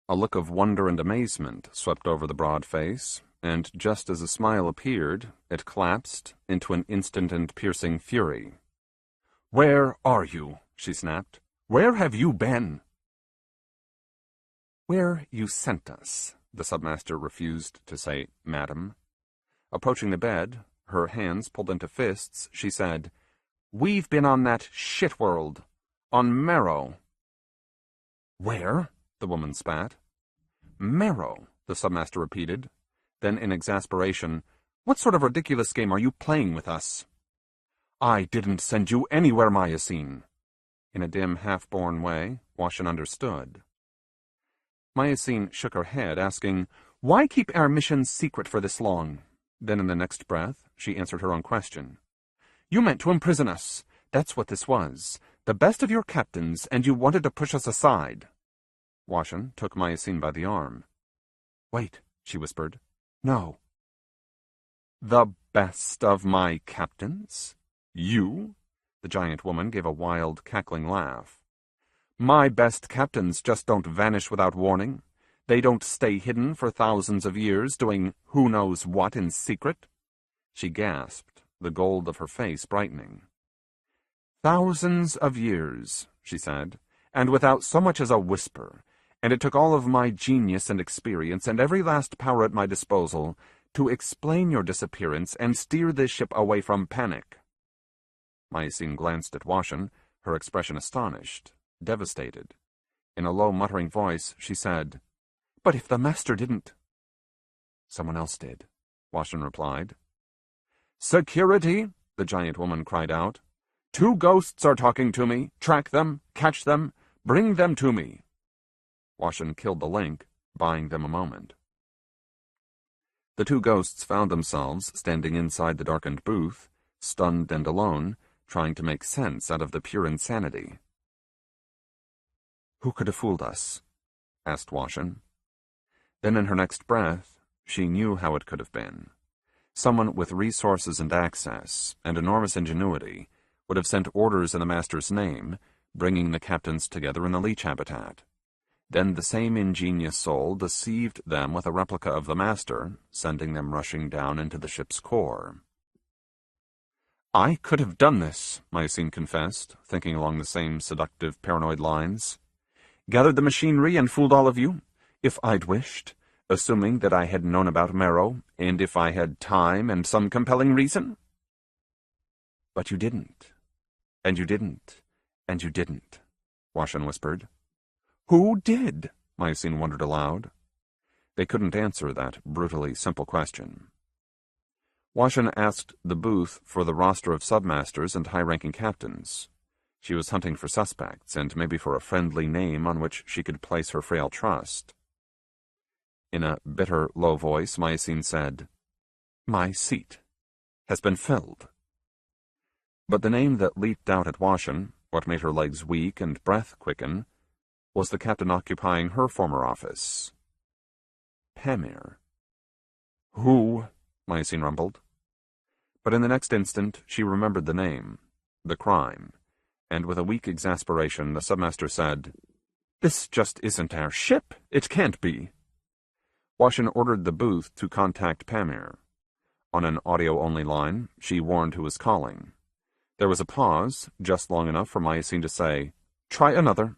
A look of wonder and amazement swept over the broad face, and just as a smile appeared, it collapsed into an instant and piercing fury. "Where are you?" she snapped. "Where have you been?" "Where you sent us," the submaster refused to say "madam." Approaching the bed, her hands pulled into fists, she said, "We've been on that shit world. On Marrow." "Where?" the woman spat. "Marrow," the submaster repeated. Then in exasperation, "What sort of ridiculous game are you playing with us?" "I didn't send you anywhere, Myosine." In a dim, half-born way, Washington understood. Myosine shook her head, asking, "Why keep our mission secret for this long?" Then in the next breath, she answered her own question. "You meant to imprison us. That's what this was. The best of your captains, and you wanted to push us aside." Washington took Myosine by the arm. "Wait," she whispered. "No." "The best of my captains? You?" The giant woman gave a wild, cackling laugh. "My best captains just don't vanish without warning. They don't stay hidden for thousands of years doing who knows what in secret." She gasped, the gold of her face brightening. "Thousands of years," she said, "and without so much as a whisper, and it took all of my genius and experience and every last power at my disposal to explain your disappearance and steer this ship away from panic." Myosine glanced at Washington, her expression astonished, devastated. In a low, muttering voice, she said, "But if the master didn't—" "Someone else did," Washington replied. "Security!" the giant woman cried out. "2 ghosts are talking to me. Track them, catch them, bring them to me." Washington killed the link, buying them a moment. The 2 ghosts found themselves standing inside the darkened booth, stunned and alone, trying to make sense out of the pure insanity. "Who could have fooled us?" asked Washington. Then in her next breath, she knew how it could have been. Someone with resources and access and enormous ingenuity would have sent orders in the master's name, bringing the captains together in the leech habitat. Then the same ingenious soul deceived them with a replica of the master, sending them rushing down into the ship's core. "I could have done this," Mycene confessed, thinking along the same seductive, paranoid lines. "Gathered the machinery and fooled all of you, if I'd wished, assuming that I had known about Marrow, and if I had time and some compelling reason." "But you didn't. And you didn't. And you didn't," Washin whispered. "Who did?" Mycene wondered aloud. They couldn't answer that brutally simple question. Washin asked the booth for the roster of submasters and high-ranking captains. She was hunting for suspects, and maybe for a friendly name on which she could place her frail trust. In a bitter, low voice, Mycene said, "My seat has been filled." But the name that leaped out at Washin, what made her legs weak and breath quicken, was the captain occupying her former office. Pamir. "Who?" Mycene rumbled. But in the next instant she remembered the name, the crime, and with a weak exasperation the submaster said, "This just isn't our ship. It can't be." Washin ordered the booth to contact Pamir. On an audio-only line, she warned who was calling. There was a pause, just long enough for Mycene to say, "Try another."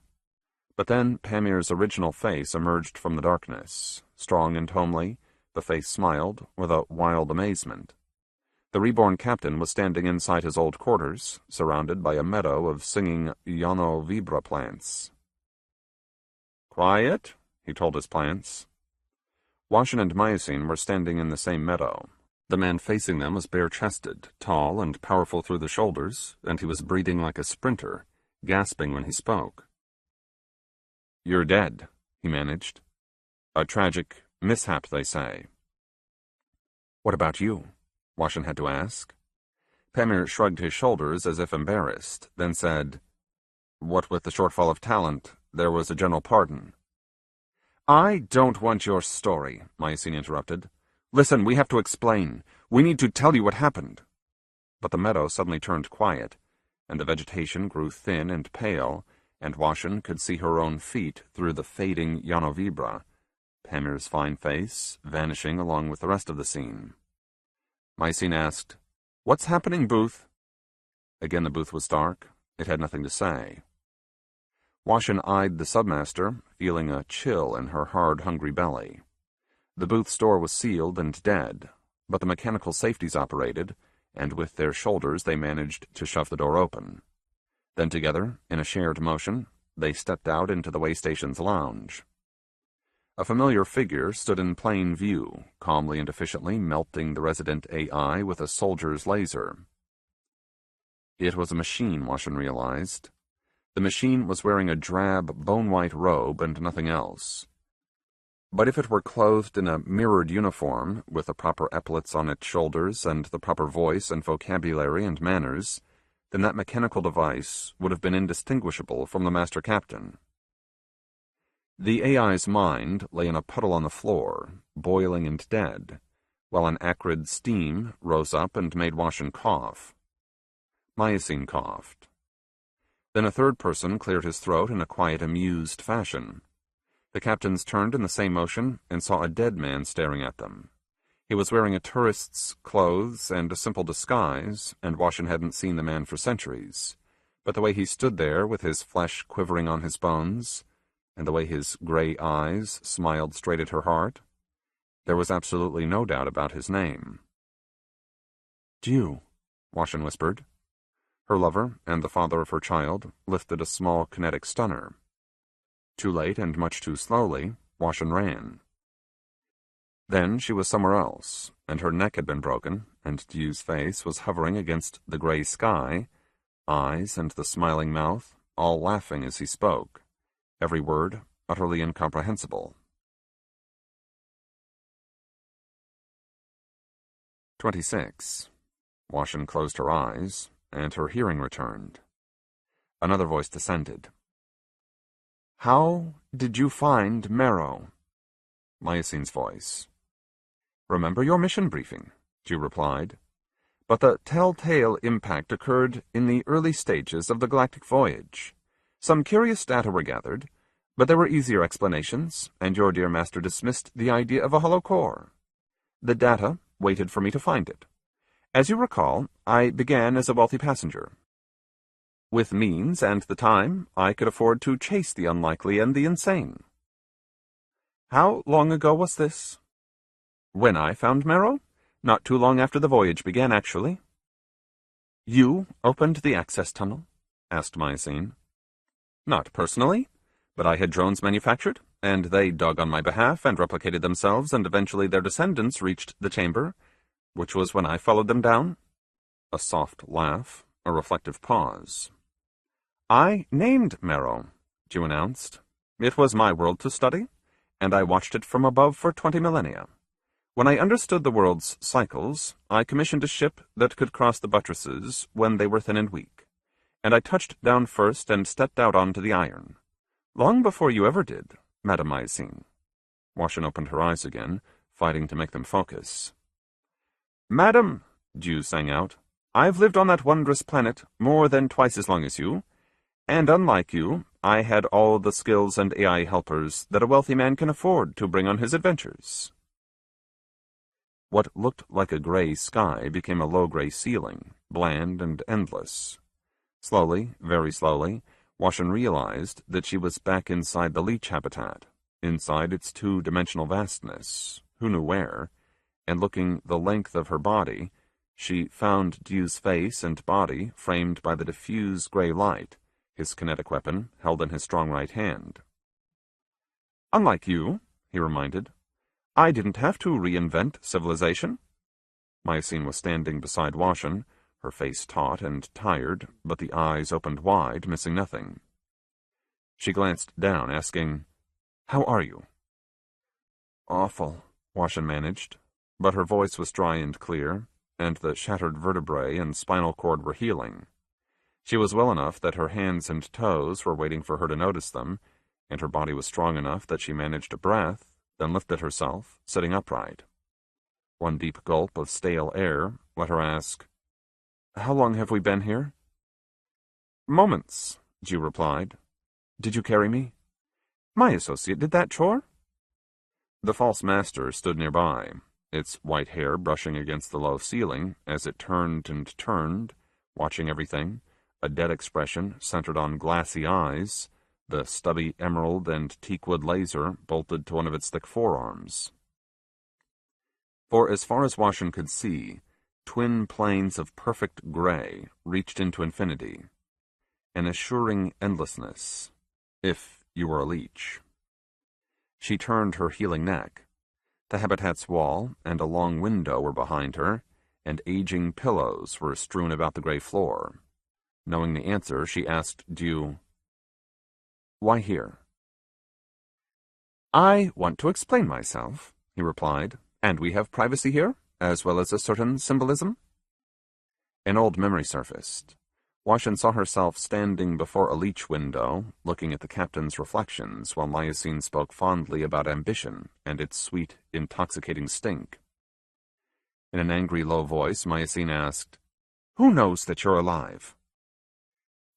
But then Pamir's original face emerged from the darkness. Strong and homely, the face smiled with a wild amazement. The reborn captain was standing inside his old quarters, surrounded by a meadow of singing Yano Vibra plants. "Quiet," he told his plants. Washin and Mycene were standing in the same meadow. The man facing them was bare-chested, tall and powerful through the shoulders, and he was breathing like a sprinter, gasping when he spoke. "You're dead," he managed. "A tragic mishap, they say." "What about you?" Washin had to ask. Pamir shrugged his shoulders as if embarrassed, then said, "What with the shortfall of talent, there was a general pardon." "I don't want your story," Mycene interrupted. "Listen, we have to explain. We need to tell you what happened." But the meadow suddenly turned quiet, and the vegetation grew thin and pale, and Washin could see her own feet through the fading Yano Vibra, Pamir's fine face vanishing along with the rest of the scene. Mycene asked, "What's happening, booth?" Again the booth was dark. It had nothing to say. Washin eyed the submaster, feeling a chill in her hard, hungry belly. The booth's door was sealed and dead, but the mechanical safeties operated, and with their shoulders they managed to shove the door open. Then together, in a shared motion, they stepped out into the waystation's lounge. A familiar figure stood in plain view, calmly and efficiently melting the resident AI with a soldier's laser. It was a machine, Washin realized. The machine was wearing a drab, bone-white robe and nothing else. But if it were clothed in a mirrored uniform, with the proper epaulets on its shoulders and the proper voice and vocabulary and manners, then that mechanical device would have been indistinguishable from the master captain. The AI's mind lay in a puddle on the floor, boiling and dead, while an acrid steam rose up and made Washin cough. Mycene coughed. Then a third person cleared his throat in a quiet, amused fashion. The captains turned in the same motion and saw a dead man staring at them. He was wearing a tourist's clothes and a simple disguise, and Washin hadn't seen the man for centuries. But the way he stood there with his flesh quivering on his bones, and the way his gray eyes smiled straight at her heart, there was absolutely no doubt about his name. "You," Washin whispered. Her lover, and the father of her child, lifted a small kinetic stunner. Too late and much too slowly, Washin ran. Then she was somewhere else, and her neck had been broken, and Dew's face was hovering against the gray sky, eyes and the smiling mouth, all laughing as he spoke, every word utterly incomprehensible. 26. Washin closed her eyes, and her hearing returned. Another voice descended. "How did you find Marrow?" Mycene's voice. "Remember your mission briefing," Ju replied. But the telltale impact occurred in the early stages of the galactic voyage. Some curious data were gathered, but there were easier explanations, and your dear master dismissed the idea of a hollow core. The data waited for me to find it. As you recall, I began as a wealthy passenger. With means and the time, I could afford to chase the unlikely and the insane. How long ago was this? When I found Marrow? Not too long after the voyage began, actually. You opened the access tunnel? Asked Mycene. Not personally, but I had drones manufactured, and they dug on my behalf and replicated themselves, and eventually their descendants reached the chamber, which was when I followed them down. A soft laugh, a reflective pause. I named Marrow, Ju announced. It was my world to study, and I watched it from above for 20 millennia. When I understood the world's cycles, I commissioned a ship that could cross the buttresses when they were thin and weak, and I touched down first and stepped out onto the iron. Long before you ever did, Madame Mycene. Washin opened her eyes again, fighting to make them focus. Madam, Ju sang out, I've lived on that wondrous planet more than twice as long as you, and unlike you, I had all the skills and AI helpers that a wealthy man can afford to bring on his adventures. What looked like a gray sky became a low-gray ceiling, bland and endless. Slowly, very slowly, Washin realized that she was back inside the leech habitat, inside its two-dimensional vastness, who knew where, and looking the length of her body, she found Ju's face and body framed by the diffuse gray light, his kinetic weapon held in his strong right hand. Unlike you, he reminded, I didn't have to reinvent civilization. Mycene was standing beside Washin, her face taut and tired, but the eyes opened wide, missing nothing. She glanced down, asking, How are you? Awful, Washin managed, but her voice was dry and clear, and the shattered vertebrae and spinal cord were healing. She was well enough that her hands and toes were waiting for her to notice them, and her body was strong enough that she managed a breath, then lifted herself, sitting upright. One deep gulp of stale air let her ask, How long have we been here? Moments, Ju replied. Did you carry me? My associate did that chore? The false master stood nearby, its white hair brushing against the low ceiling as it turned and turned, watching everything, a dead expression centered on glassy eyes, the stubby emerald and teakwood laser bolted to one of its thick forearms. For as far as Washin could see, twin planes of perfect gray reached into infinity, an assuring endlessness, if you were a leech. She turned her healing neck. The habitat's wall and a long window were behind her, and aging pillows were strewn about the gray floor. Knowing the answer, she asked Ju, Why here? I want to explain myself, he replied, and we have privacy here, as well as a certain symbolism. An old memory surfaced. Washin saw herself standing before a leech window, looking at the captain's reflections, while Mycene spoke fondly about ambition and its sweet, intoxicating stink. In an angry, low voice, Mycene asked, Who knows that you're alive?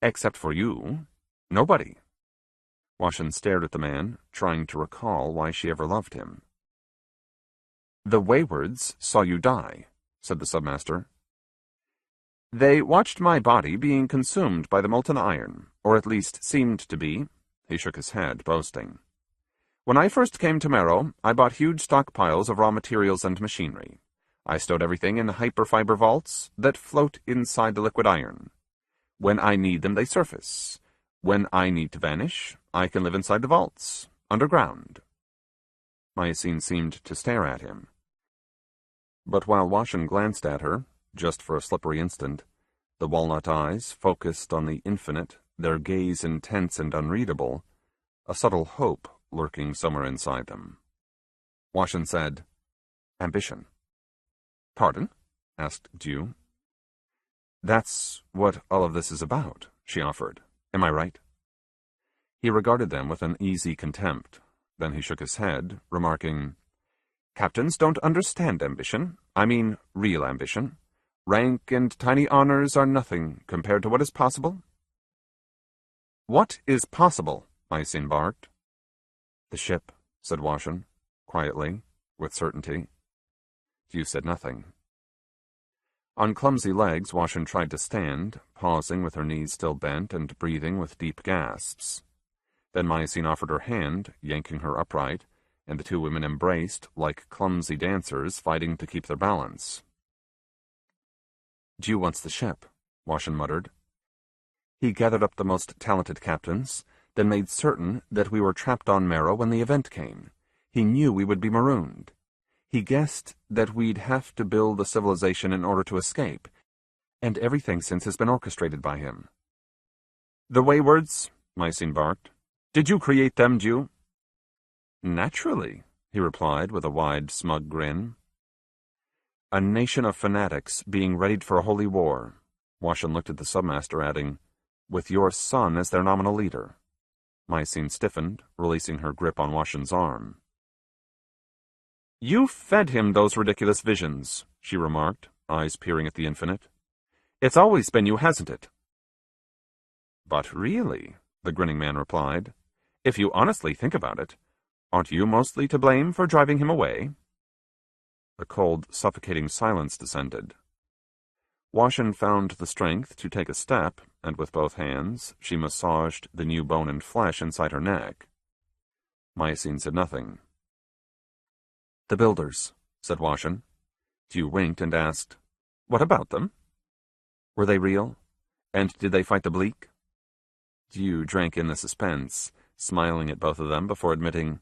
Except for you, nobody. Washin stared at the man, trying to recall why she ever loved him. The Waywards saw you die, said the submaster. They watched my body being consumed by the molten iron, or at least seemed to be. He shook his head, boasting. When I first came to Marrow, I bought huge stockpiles of raw materials and machinery. I stowed everything in hyperfiber vaults that float inside the liquid iron. When I need them, they surface. When I need to vanish, I can live inside the vaults, underground. Mycene seemed to stare at him. But while Washin glanced at her, just for a slippery instant, the walnut eyes focused on the infinite, their gaze intense and unreadable, a subtle hope lurking somewhere inside them. Washin said, Ambition. Pardon? Asked Ju. That's what all of this is about, she offered. Am I right? He regarded them with an easy contempt. Then he shook his head, remarking, Captains don't understand ambition. I mean real ambition. Rank and tiny honors are nothing compared to what is possible. What is possible? Mycene barked. The ship, said Washin, quietly, with certainty. You said nothing. On clumsy legs, Washin tried to stand, pausing with her knees still bent and breathing with deep gasps. Then Mycene offered her hand, yanking her upright, and the two women embraced like clumsy dancers fighting to keep their balance. Dew wants the ship, Washin muttered. He gathered up the most talented captains, then made certain that we were trapped on Marrow when the event came. He knew we would be marooned. He guessed that we'd have to build a civilization in order to escape, and everything since has been orchestrated by him. The Waywards, Mycene barked. Did you create them, Dew? Naturally, he replied with a wide, smug grin. A nation of fanatics being readied for a holy war. Washin looked at the submaster, adding, with your son as their nominal leader. Mycene stiffened, releasing her grip on Washin's arm. You fed him those ridiculous visions, she remarked, eyes peering at the infinite. It's always been you, hasn't it? But really, the grinning man replied, if you honestly think about it, aren't you mostly to blame for driving him away? A cold, suffocating silence descended. Washin found the strength to take a step, and with both hands she massaged the new bone and flesh inside her neck. Mycene said nothing. The builders, said Washin. Dew winked and asked, what about them? Were they real? And did they fight the bleak? Dew drank in the suspense, smiling at both of them before admitting,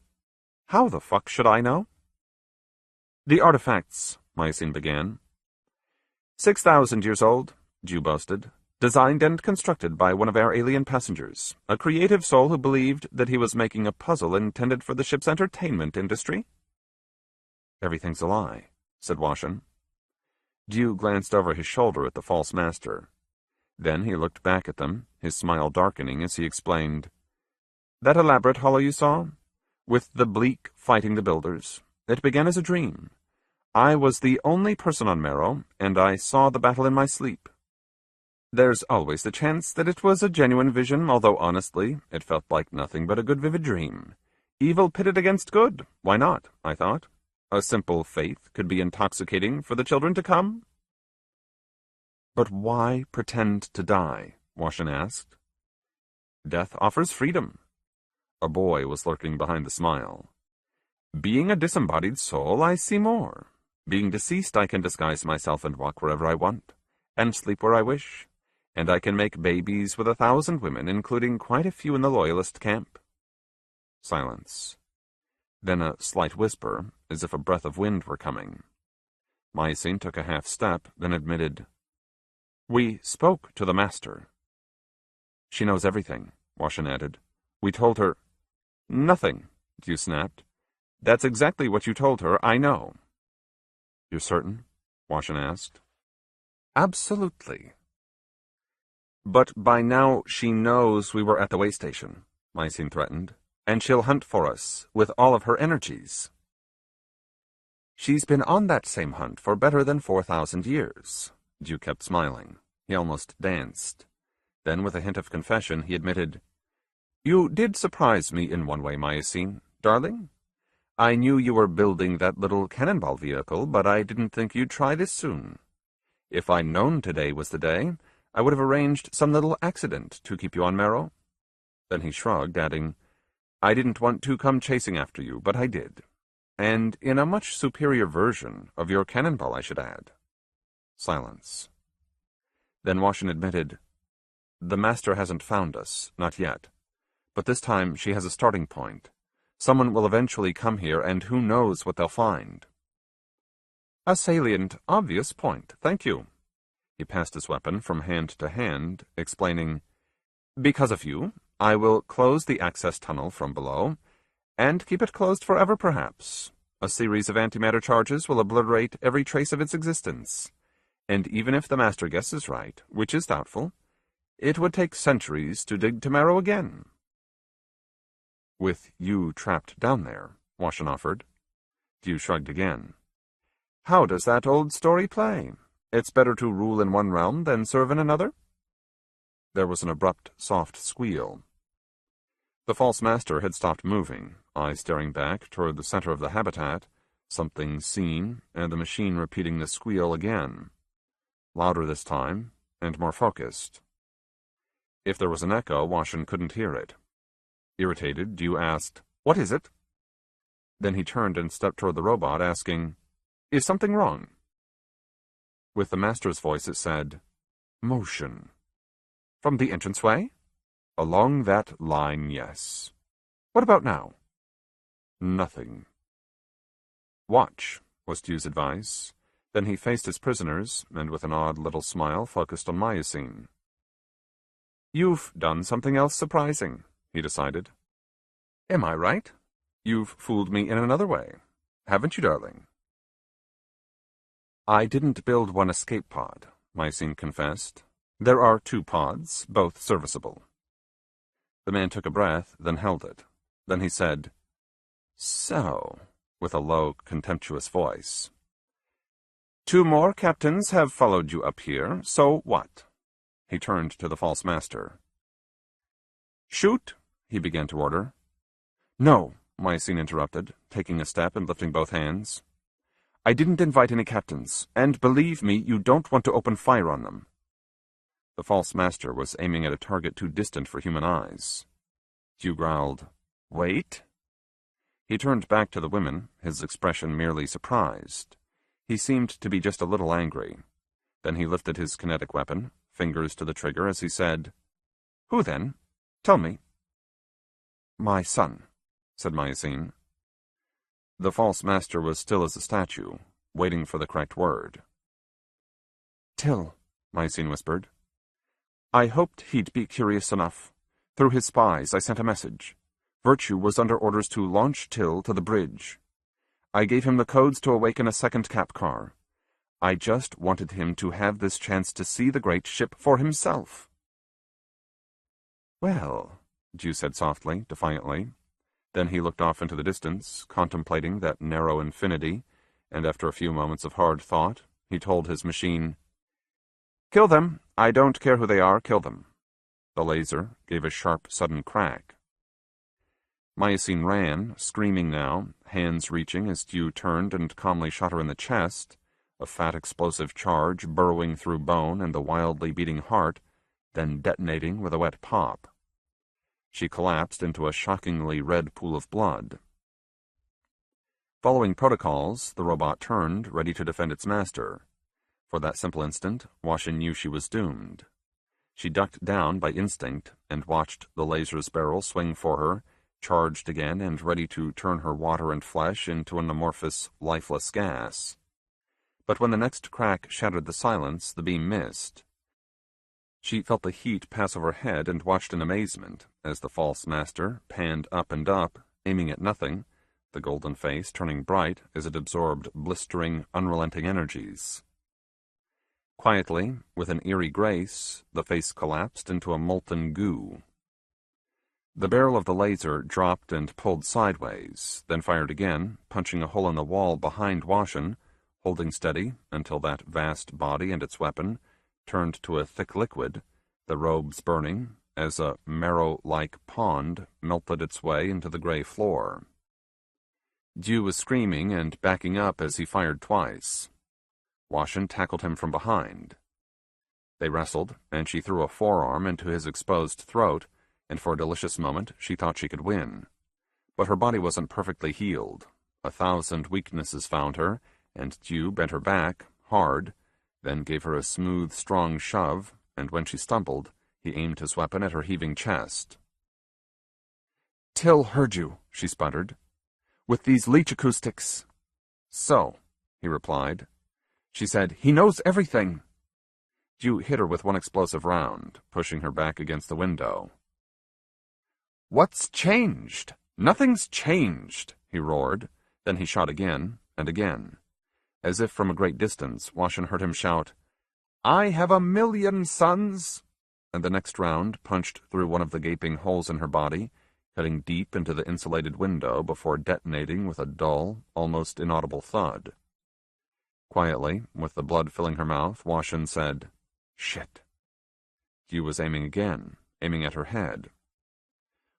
how the fuck should I know? The artifacts, Mycene began. 6,000 years old, Dew boasted, designed and constructed by one of our alien passengers, a creative soul who believed that he was making a puzzle intended for the ship's entertainment industry. Everything's a lie, said Washin. Dew glanced over his shoulder at the false master. Then he looked back at them, his smile darkening as he explained, that elaborate hollow you saw? With the bleak fighting the builders. It began as a dream. I was the only person on Marrow, and I saw the battle in my sleep. There's always the chance that it was a genuine vision, although honestly, it felt like nothing but a good vivid dream. Evil pitted against good. Why not, I thought. A simple faith could be intoxicating for the children to come. But why pretend to die? Washin asked. Death offers freedom. A boy was lurking behind the smile. Being a disembodied soul, I see more. Being deceased, I can disguise myself and walk wherever I want, and sleep where I wish, and I can make babies with 1,000 women, including quite a few in the loyalist camp. Silence. Then a slight whisper, as if a breath of wind were coming. Mycene took a half step, then admitted, We spoke to the master. She knows everything, Washin added. We told her. Nothing, Dew snapped. That's exactly what you told her, I know. You're certain? Washin asked. Absolutely. But by now she knows we were at the way station, Mycene threatened, and she'll hunt for us with all of her energies. She's been on that same hunt for better than 4,000 years. Dew kept smiling. He almost danced. Then, with a hint of confession, he admitted, You did surprise me in one way, Mycene, darling. I knew you were building that little cannonball vehicle, but I didn't think you'd try this soon. If I'd known today was the day, I would have arranged some little accident to keep you on Marrow. Then he shrugged, adding, I didn't want to come chasing after you, but I did. And in a much superior version of your cannonball, I should add. Silence. Then Washin admitted, The master hasn't found us, not yet. But this time she has a starting point. Someone will eventually come here, and who knows what they'll find. A salient, obvious point, thank you. He passed his weapon from hand to hand, explaining, Because of you, I will close the access tunnel from below, and keep it closed forever perhaps. A series of antimatter charges will obliterate every trace of its existence. And even if the master guesses right, which is doubtful, it would take centuries to dig to Marrow again. With you trapped down there, Washin offered. Dew shrugged again. How does that old story play? It's better to rule in one realm than serve in another? There was an abrupt, soft squeal. The false master had stopped moving, eyes staring back toward the center of the habitat, something seen, and the machine repeating the squeal again. Louder this time, and more focused. If there was an echo, Washin couldn't hear it. Irritated, Dew asked, What is it? Then he turned and stepped toward the robot, asking, Is something wrong? With the master's voice it said, Motion. From the entranceway? Along that line, yes. What about now? Nothing. Watch, was Dew's advice. Then he faced his prisoners, and with an odd little smile focused on Myosine. You've done something else surprising, he decided. Am I right? You've fooled me in another way, haven't you, darling? I didn't build one escape pod, Myosine confessed. There are 2 pods, both serviceable. The man took a breath, then held it. Then he said, So, with a low, contemptuous voice. 2 more captains have followed you up here, so what? He turned to the false master. Shoot, he began to order. No, Myosine interrupted, taking a step and lifting both hands. I didn't invite any captains, and believe me, you don't want to open fire on them. The false master was aiming at a target too distant for human eyes. Dew growled, Wait? He turned back to the women, his expression merely surprised. He seemed to be just a little angry. Then he lifted his kinetic weapon, fingers to the trigger, as he said, Who then? Tell me. My son, said Myosine. The false master was still as a statue, waiting for the correct word. Till, Myosine whispered. I hoped he'd be curious enough. Through his spies, I sent a message. Virtue was under orders to launch Till to the bridge. I gave him the codes to awaken a second cap car. I just wanted him to have this chance to see the great ship for himself. Well, Dew said softly, defiantly. Then he looked off into the distance, contemplating that narrow infinity, and after a few moments of hard thought, he told his machine, Kill them. I don't care who they are, kill them. The laser gave a sharp, sudden crack. Myosine ran, screaming now, hands reaching as Dew turned and calmly shot her in the chest, a fat explosive charge burrowing through bone and the wildly beating heart, then detonating with a wet pop. She collapsed into a shockingly red pool of blood. Following protocols, the robot turned, ready to defend its master. For that simple instant, Washin knew she was doomed. She ducked down by instinct and watched the laser's barrel swing for her, charged again and ready to turn her water and flesh into an amorphous, lifeless gas. But when the next crack shattered the silence, the beam missed. She felt the heat pass overhead and watched in amazement as the false master panned up and up, aiming at nothing, the golden face turning bright as it absorbed blistering, unrelenting energies. Quietly, with an eerie grace, the face collapsed into a molten goo. The barrel of the laser dropped and pulled sideways, then fired again, punching a hole in the wall behind Washin, holding steady until that vast body and its weapon turned to a thick liquid, the robes burning, as a Marrow-like pond melted its way into the gray floor. Dew was screaming and backing up as he fired twice. Washin tackled him from behind. They wrestled, and she threw a forearm into his exposed throat, and for a delicious moment she thought she could win. But her body wasn't perfectly healed. 1,000 weaknesses found her, and Dew bent her back, hard, then gave her a smooth, strong shove, and when she stumbled, he aimed his weapon at her heaving chest. Till heard you, she sputtered. With these leech acoustics. So, he replied. She said, He knows everything. Dew hit her with one explosive round, pushing her back against the window. What's changed? Nothing's changed, he roared. Then he shot again, and again. As if from a great distance, Washin heard him shout, I have 1,000,000 sons! And the next round punched through one of the gaping holes in her body, heading deep into the insulated window before detonating with a dull, almost inaudible thud. Quietly, with the blood filling her mouth, Washin said, "Shit." Yu was aiming again, aiming at her head.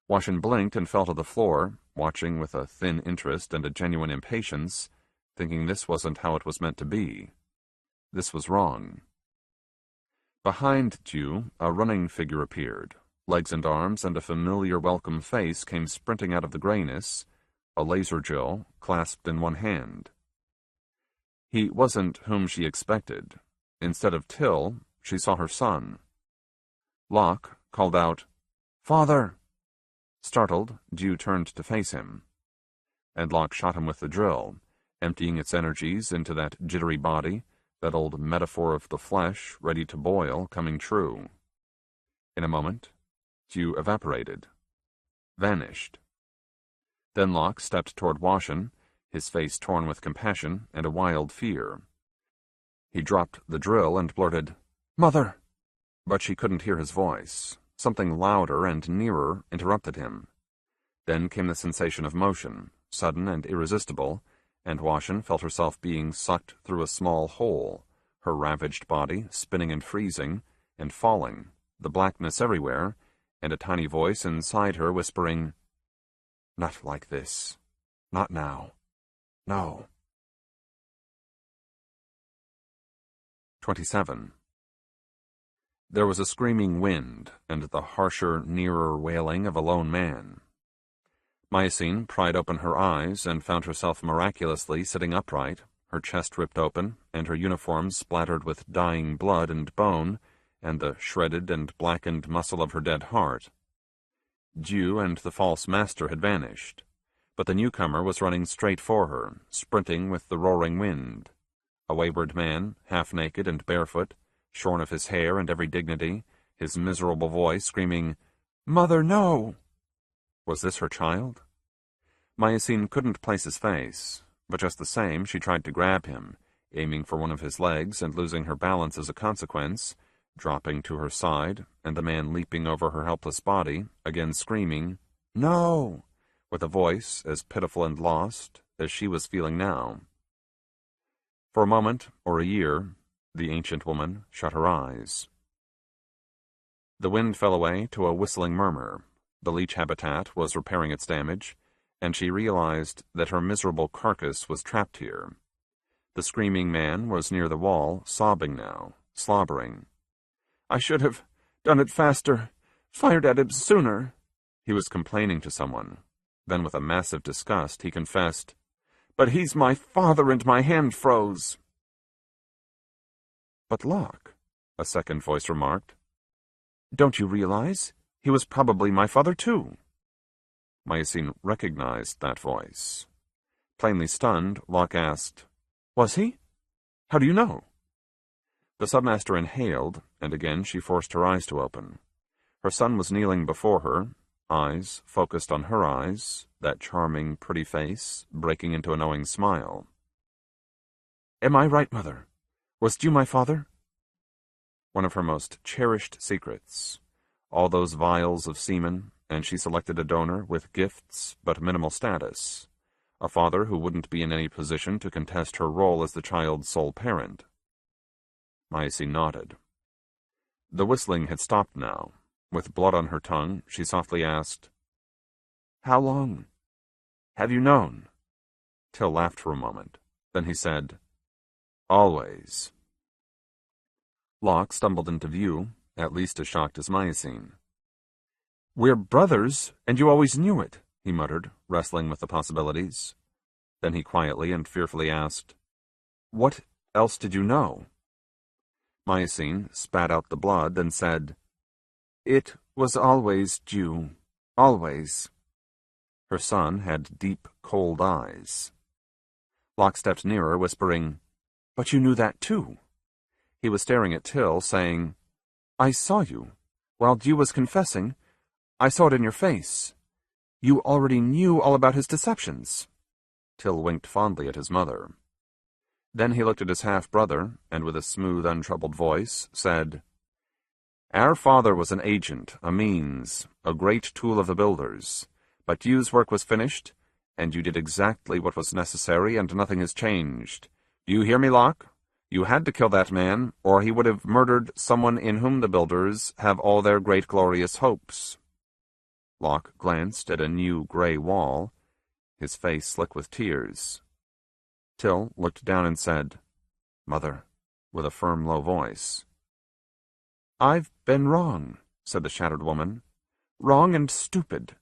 Washin blinked and fell to the floor, watching with a thin interest and a genuine impatience, thinking this wasn't how it was meant to be. This was wrong. Behind Yu, a running figure appeared. Legs and arms and a familiar welcome face came sprinting out of the grayness, a laser drill clasped in one hand. He wasn't whom she expected. Instead of Till, she saw her son. Locke called out, "Father!" Startled, Yu turned to face him. And Locke shot him with the drill, emptying its energies into that jittery body, that old metaphor of the flesh ready to boil coming true. In a moment, Yu evaporated. Vanished. Then Locke stepped toward Washin, his face torn with compassion and a wild fear. He dropped the drill and blurted, "Mother!" But she couldn't hear his voice. Something louder and nearer interrupted him. Then came the sensation of motion, sudden and irresistible, and Washin felt herself being sucked through a small hole, her ravaged body spinning and freezing, and falling, the blackness everywhere, and a tiny voice inside her whispering, "Not like this. Not now. No." 27. There was a screaming wind, and the harsher, nearer wailing of a lone man. Mycene pried open her eyes and found herself miraculously sitting upright, her chest ripped open, and her uniform splattered with dying blood and bone, and the shredded and blackened muscle of her dead heart. Yu and the false master had vanished, but the newcomer was running straight for her, sprinting with the roaring wind. A wayward man, half-naked and barefoot, shorn of his hair and every dignity, his miserable voice screaming, "Mother, no!" Was this her child? Mycene couldn't place his face, but just the same she tried to grab him, aiming for one of his legs and losing her balance as a consequence, dropping to her side, and the man leaping over her helpless body, again screaming, "No!" with a voice as pitiful and lost as she was feeling now. For a moment, or a year, the ancient woman shut her eyes. The wind fell away to a whistling murmur. The leech habitat was repairing its damage, and she realized that her miserable carcass was trapped here. The screaming man was near the wall, sobbing now, slobbering. "I should have done it faster, fired at him sooner," he was complaining to someone. Then with a massive disgust, he confessed, "But he's my father and my hand froze." "But Locke," a second voice remarked, "don't you realize? He was probably my father too." Mycene recognized that voice. Plainly stunned, Locke asked, "Was he? How do you know?" The submaster inhaled, and again she forced her eyes to open. Her son was kneeling before her, eyes focused on her eyes, that charming, pretty face breaking into a knowing smile. "Am I right, Mother? Was Yu my father?" One of her most cherished secrets. All those vials of semen, and she selected a donor with gifts but minimal status. A father who wouldn't be in any position to contest her role as the child's sole parent. Mycene nodded. The whistling had stopped now. With blood on her tongue, she softly asked, "How long have you known?" Till laughed for a moment. Then he said, "Always." Locke stumbled into view, at least as shocked as Mycene. "We're brothers, and you always knew it," he muttered, wrestling with the possibilities. Then he quietly and fearfully asked, "What else did you know?" Mycene spat out the blood and said, "It was always Yu, always." Her son had deep, cold eyes. Locke stepped nearer, whispering, "But you knew that too." He was staring at Till, saying, "I saw you. While Yu was confessing, I saw it in your face. You already knew all about his deceptions." Till winked fondly at his mother. Then he looked at his half-brother, and with a smooth, untroubled voice, said, "Our father was an agent, a means, a great tool of the builders, But Yu's work was finished, and you did exactly what was necessary, and nothing has changed. Do you hear me, Locke? You had to kill that man, or he would have murdered someone in whom the builders have all their great glorious hopes. Locke glanced at a new gray wall, his face slick with tears. Till looked down and said, "Mother," with a firm, low voice. "I've been wrong," said the shattered woman. "Wrong and stupid."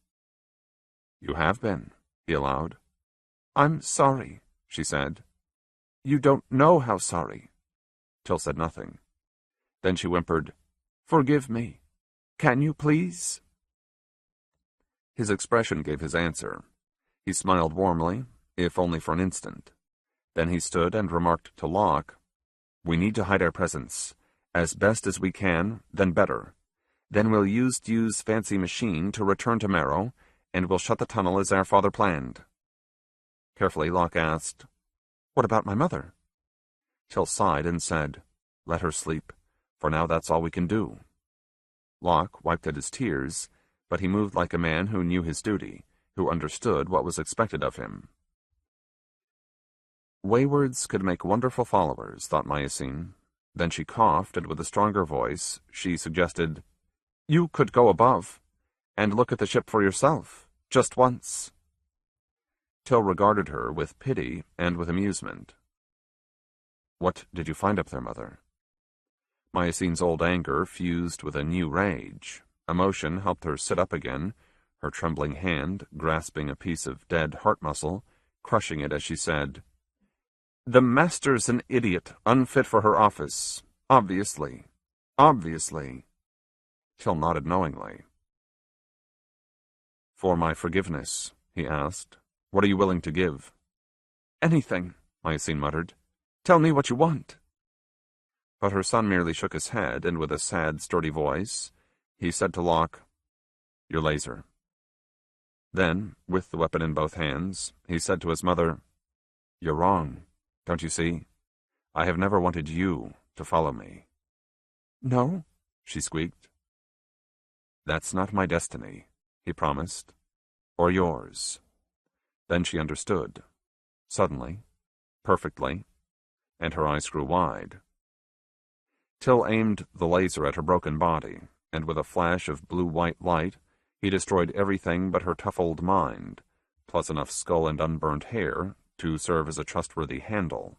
"You have been," he allowed. "I'm sorry," she said. "You don't know how sorry." Till said nothing. Then she whimpered, "Forgive me. Can you please?" His expression gave his answer. He smiled warmly, if only for an instant. Then he stood and remarked to Locke, "We need to hide our presence. As best as we can, then better. Then we'll use Yu's fancy machine to return to Marrow, and we'll shut the tunnel as our father planned." Carefully, Locke asked, "What about my mother?" Till sighed and said, "Let her sleep. For now that's all we can do." Locke wiped at his tears, but he moved like a man who knew his duty, who understood what was expected of him. Waywards could make wonderful followers, thought Myosine. Then she coughed, and with a stronger voice, she suggested, "You could go above, and look at the ship for yourself, just once." Till regarded her with pity and with amusement. "What did you find up there, Mother?" Myosine's old anger fused with a new rage. Emotion helped her sit up again, her trembling hand grasping a piece of dead heart muscle, crushing it as she said, "The master's an idiot, unfit for her office. Obviously. Obviously." Till nodded knowingly. "For my forgiveness," he asked, "what are you willing to give?" "Anything," Myosine muttered. "Tell me what you want." But her son merely shook his head, and with a sad, sturdy voice, he said to Locke, "Your laser." Then, with the weapon in both hands, he said to his mother, "You're wrong. Don't you see? I have never wanted you to follow me." "No?" she squeaked. "That's not my destiny," he promised, "or yours." Then she understood, suddenly, perfectly, and her eyes grew wide. Till aimed the laser at her broken body, and with a flash of blue-white light, he destroyed everything but her tough old mind, plus enough skull and unburned hair to serve as a trustworthy handle.